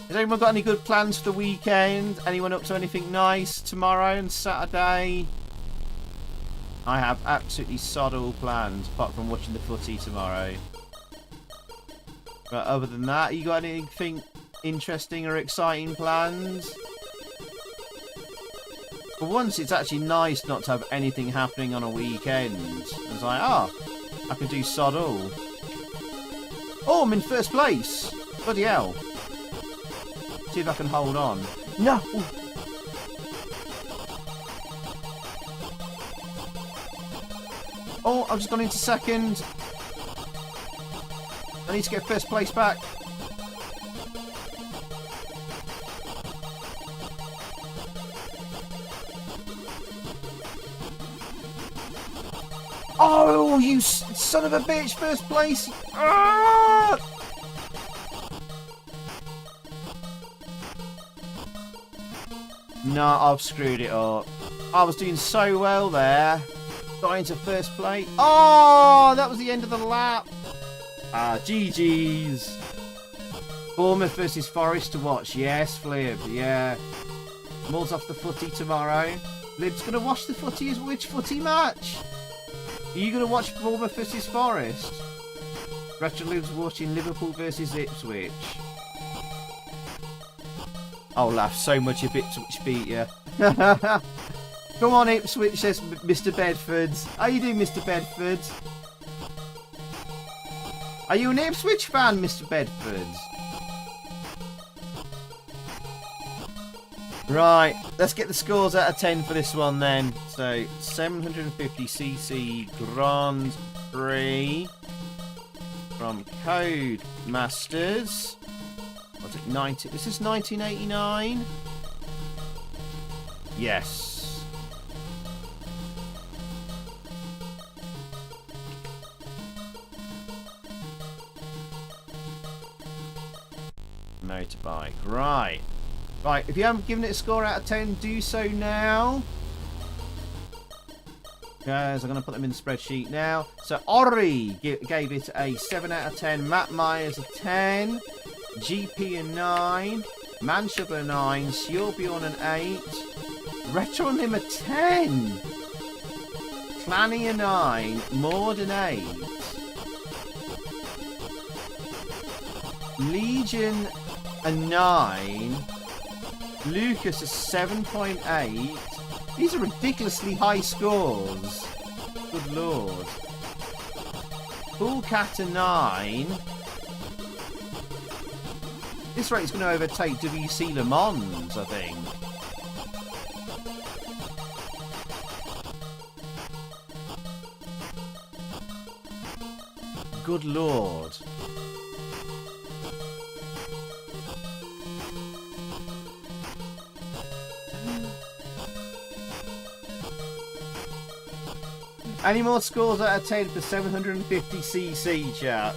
Has anyone got any good plans for the weekend? Anyone up to anything nice tomorrow and Saturday? I have absolutely sod all plans, apart from watching the footy tomorrow. But other than that, you got anything interesting or exciting plans? For once, it's actually nice not to have anything happening on a weekend. It's like, oh, I can do sod all. Oh, I'm in 1st place. Bloody hell. See if I can hold on. No! Oh, I've just gone into 2nd. I need to get 1st place back. Oh, you son of a bitch! 1st place! Ah! No, I've screwed it up. I was doing so well there. Got into 1st place. Oh, that was the end of the lap. Ah, GG's. Bournemouth versus Forest to watch. Yes, Flib. Yeah. More's off the footy tomorrow. Flib's going to watch the footy. Which footy match? Are you going to watch Bournemouth versus Forest? Retro Lib's watching Liverpool versus Ipswich. I'll laugh so much if Ipswich beat you. Come on, Ipswich, says Mr. Bedford. How you doing, Mr. Bedford? Are you an Ipswich fan, Mr. Bedford? Right, let's get the scores out of 10 for this one then. So, 750cc Grand Prix from Code Masters. What's it, 90? Is this 1989? Yes. Motorbike, right. Right, if you haven't given it a score out of 10, do so now. Guys, I'm going to put them in the spreadsheet now. So, Ori gave it a 7 out of 10. Matt Myers a 10. GP a 9. Manshover a 9. Sjorbjorn an 8. Retronim a 10. Clanny a 9. Maud an 8. Legion a 9. Lucas a 7.8. These are ridiculously high scores. Good lord. Cool Cat a 9. This rate's going to overtake WEC Le Mans, I think. Good lord. Any more scores out of 10 for 750cc, chat?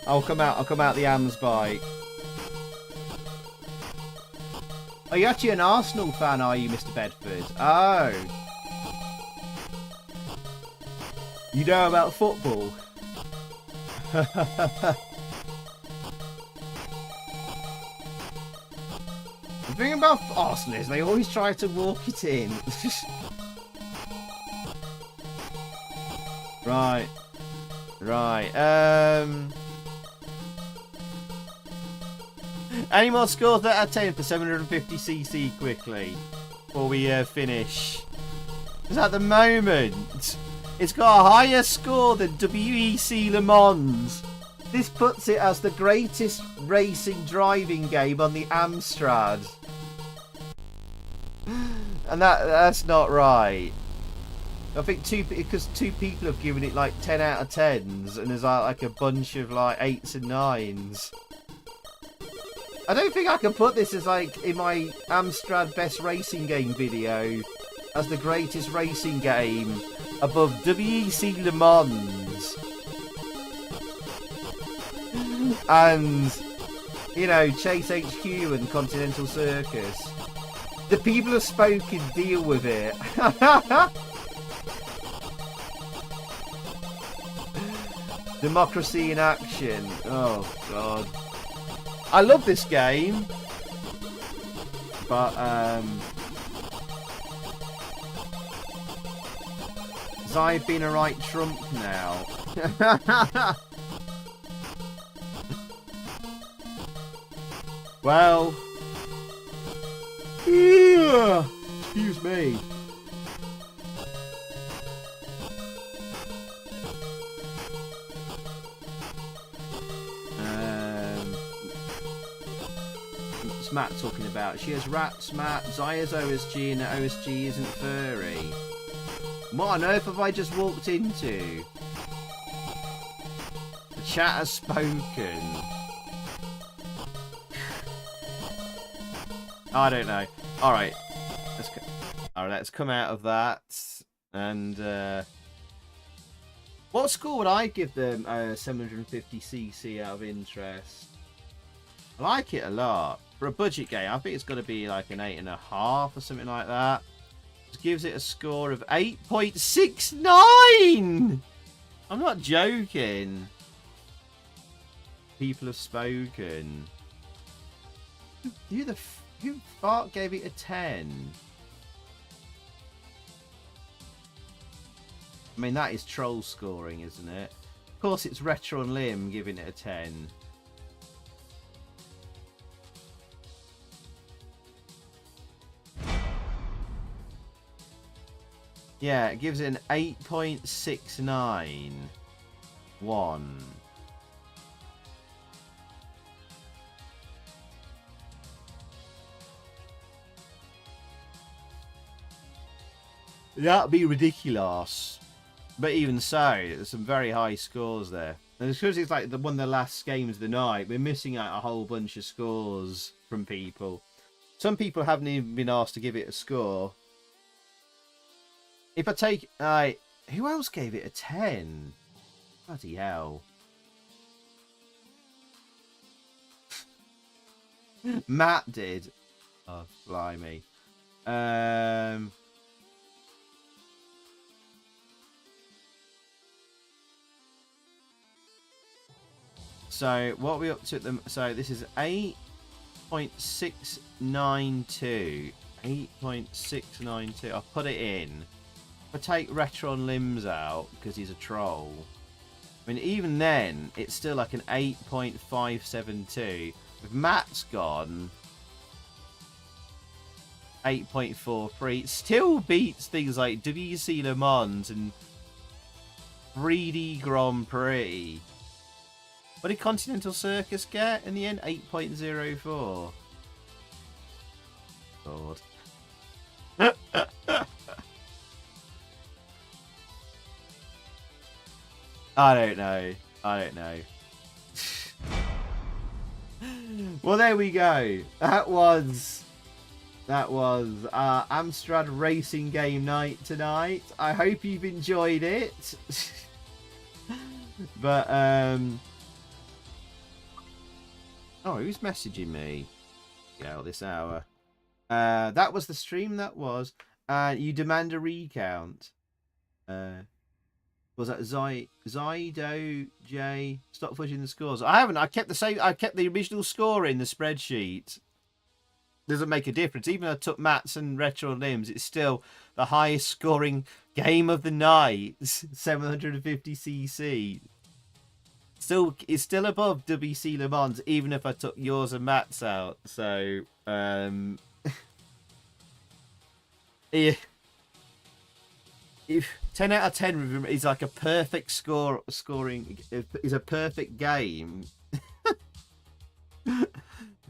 I'll come out the AMS bike. Are you actually an Arsenal fan, are you, Mr. Bedford? Oh. You know about football? The thing about Arsenal is they always try to walk it in. Right. Any more scores out of 10 for 750cc quickly before we finish? Because at the moment, it's got a higher score than WEC Le Mans. This puts it as the greatest racing driving game on the Amstrad. And that's not right. I think because two people have given it like 10 out of 10s, and there's like a bunch of like 8s and 9s. I don't think I can put this as like in my Amstrad best racing game video as the greatest racing game above WEC Le Mans and, you know, Chase HQ and Continental Circus. The people have spoken, deal with it. Democracy in action. Oh god. I love this game. But has I been a right Trump now? Well, excuse me. What's Matt talking about? She has rats, Matt. Zaya's OSG, and the OSG isn't furry. What on earth have I just walked into? The chat has spoken. I don't know. Alright. Let's come out of that. And, what score would I give them 750cc out of interest? I like it a lot. For a budget game, I think it's got to be like an 8.5 or something like that. It gives it a score of 8.69! I'm not joking. People have spoken. Who fart gave it a 10? I mean, that is troll scoring, isn't it? Of course, it's Retro and Lim giving it a 10. Yeah, it gives it an 8.691. That'd be ridiculous. But even so, there's some very high scores there. And because it's like one of the last games of the night, we're missing out a whole bunch of scores from people. Some people haven't even been asked to give it a score. If I take... who else gave it a 10? Bloody hell. Matt did. Oh, blimey. So, what are we up to at the... So, this is 8.692. 8.692. I'll put it in. If I take Retron Limbs out, because he's a troll... I mean, even then, it's still like an 8.572. If Matt's gone... 8.43. It still beats things like WEC Le Mans and 3D Grand Prix. What did Continental Circus get in the end? 8.04. God. I don't know. Well, there we go. That was Amstrad racing game night tonight. I hope you've enjoyed it. But oh, who's messaging me? Yeah, this hour. That was the stream. That was. You demand a recount. Was that Zydo J? Stop fudging the scores. I haven't. I kept the same. I kept the original score in the spreadsheet. Doesn't make a difference. Even though I took Matt's and Retro Limbs, it's still the highest scoring game of the night. 750cc. It's still above WEC Le Mans, even if I took yours and Matt's out. So, yeah. If 10 out of 10 is like a perfect scoring is a perfect game.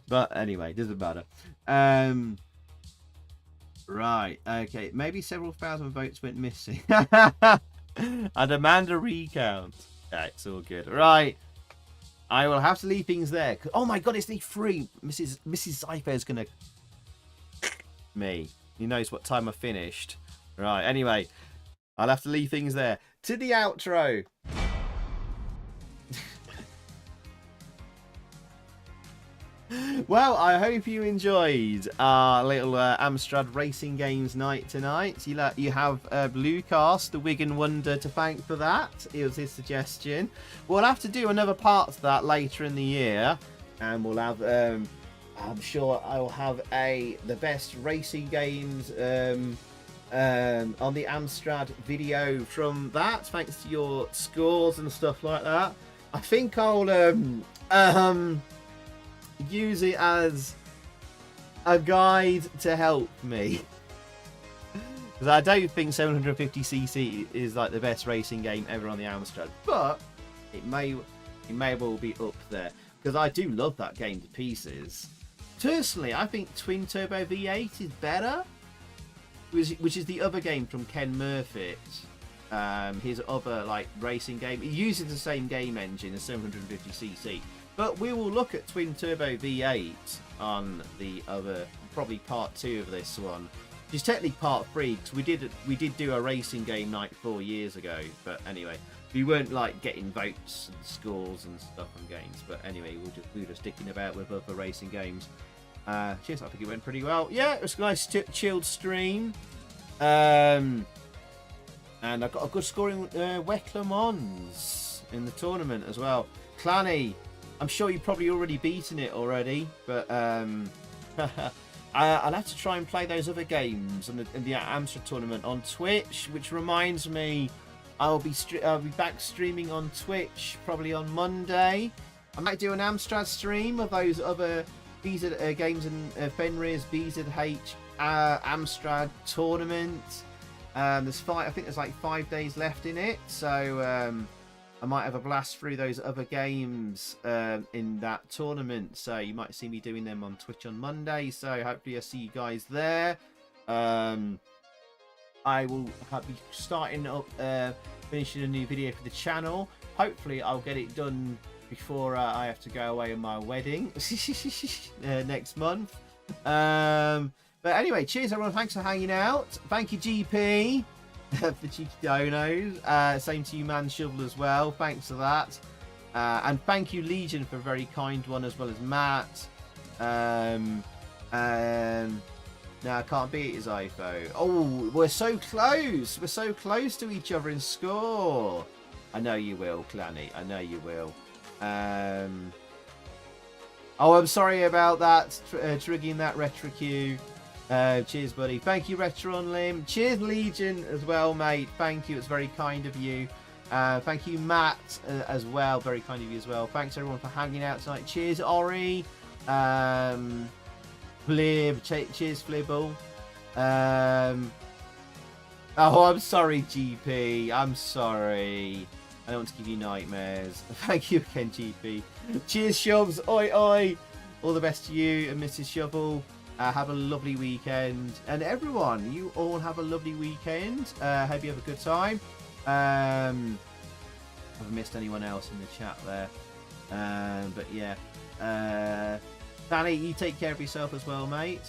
But anyway, doesn't matter. Right, okay, maybe several thousand votes went missing. I demand a recount. Yeah, it's all good. Right, I will have to leave things there. Oh my god, it's the free. Mrs. Zypher is gonna me. He knows what time I finished. Right, anyway, I'll have to leave things there. To the outro. Well, I hope you enjoyed our little Amstrad Racing Games night tonight. You have Lucas, the Wigan Wonder, to thank for that. It was his suggestion. We'll have to do another part to that later in the year. And we'll have, I'm sure I'll have the best racing games on the Amstrad video from that. Thanks to your scores and stuff like that. I think I'll use it as a guide to help me, because I don't think 750cc is like the best racing game ever on the Amstrad, but it may well be up there, because I do love that game to pieces. Personally, I think Twin Turbo V8 is better, which is the other game from Ken Murphy. His other like racing game. It uses the same game engine as 750cc. But we will look at Twin Turbo V8 on the other, probably part 2 of this one. Which is technically part 3, because we did do a racing game night 4 years ago. But anyway, we weren't like getting votes and scores and stuff on games. But anyway, we were just sticking about with other racing games. Cheers, I think it went pretty well. Yeah, it was a nice chilled stream. And I got a good score in WEC Le Mans in the tournament as well. Clanny, I'm sure you've probably already beaten it already, but I'll have to try and play those other games in the Amstrad tournament on Twitch. Which reminds me, I'll be back streaming on Twitch probably on Monday. I might do an Amstrad stream of those other games in Fenrir's BZH Amstrad tournament. There's I think there's like 5 days left in it, so I might have a blast through those other games in that tournament. So you might see me doing them on Twitch on Monday. So hopefully I'll see you guys there. I will be starting up, finishing a new video for the channel. Hopefully I'll get it done before I have to go away on my wedding next month. But anyway, cheers everyone. Thanks for hanging out. Thank you, GP, for the cheeky donos. Same to you, Man Shovel, as well. Thanks for that. And thank you, Legion, for a very kind one, as well as Matt. No, I can't beat his iPhone. Oh, we're so close. We're so close to each other in score. I know you will, Clanny. I know you will. Oh, I'm sorry about that. Triggering that Retro Q. Cheers, buddy. Thank you, Retron Lim. Cheers, Legion, as well, mate. Thank you. It's very kind of you. Thank you, Matt, as well. Very kind of you as well. Thanks, everyone, for hanging out tonight. Cheers, Ori. Flib. Cheers, Flibble. Oh, I'm sorry, GP. I'm sorry. I don't want to give you nightmares. Thank you again, GP. Cheers, Shoves. Oi, oi. All the best to you and Mrs. Shovel. Have a lovely weekend. And everyone, you all have a lovely weekend. Hope you have a good time. Haven't missed anyone else in the chat there. But yeah. Danny, you take care of yourself as well, mate.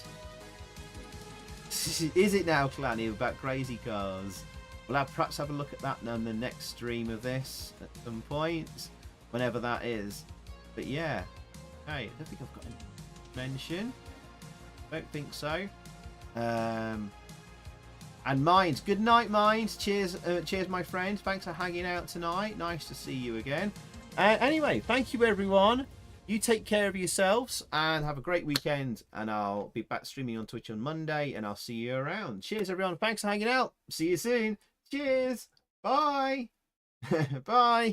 Is it now, Clanny, about crazy cars? We'll perhaps have a look at that on the next stream of this at some point, whenever that is. But yeah, hey, I don't think I've got any mention. Don't think so. And Minds, good night, Minds. Cheers, cheers, my friend. Thanks for hanging out tonight. Nice to see you again. Anyway, thank you, everyone. You take care of yourselves and have a great weekend. And I'll be back streaming on Twitch on Monday, and I'll see you around. Cheers, everyone. Thanks for hanging out. See you soon. Cheers. Bye. Bye.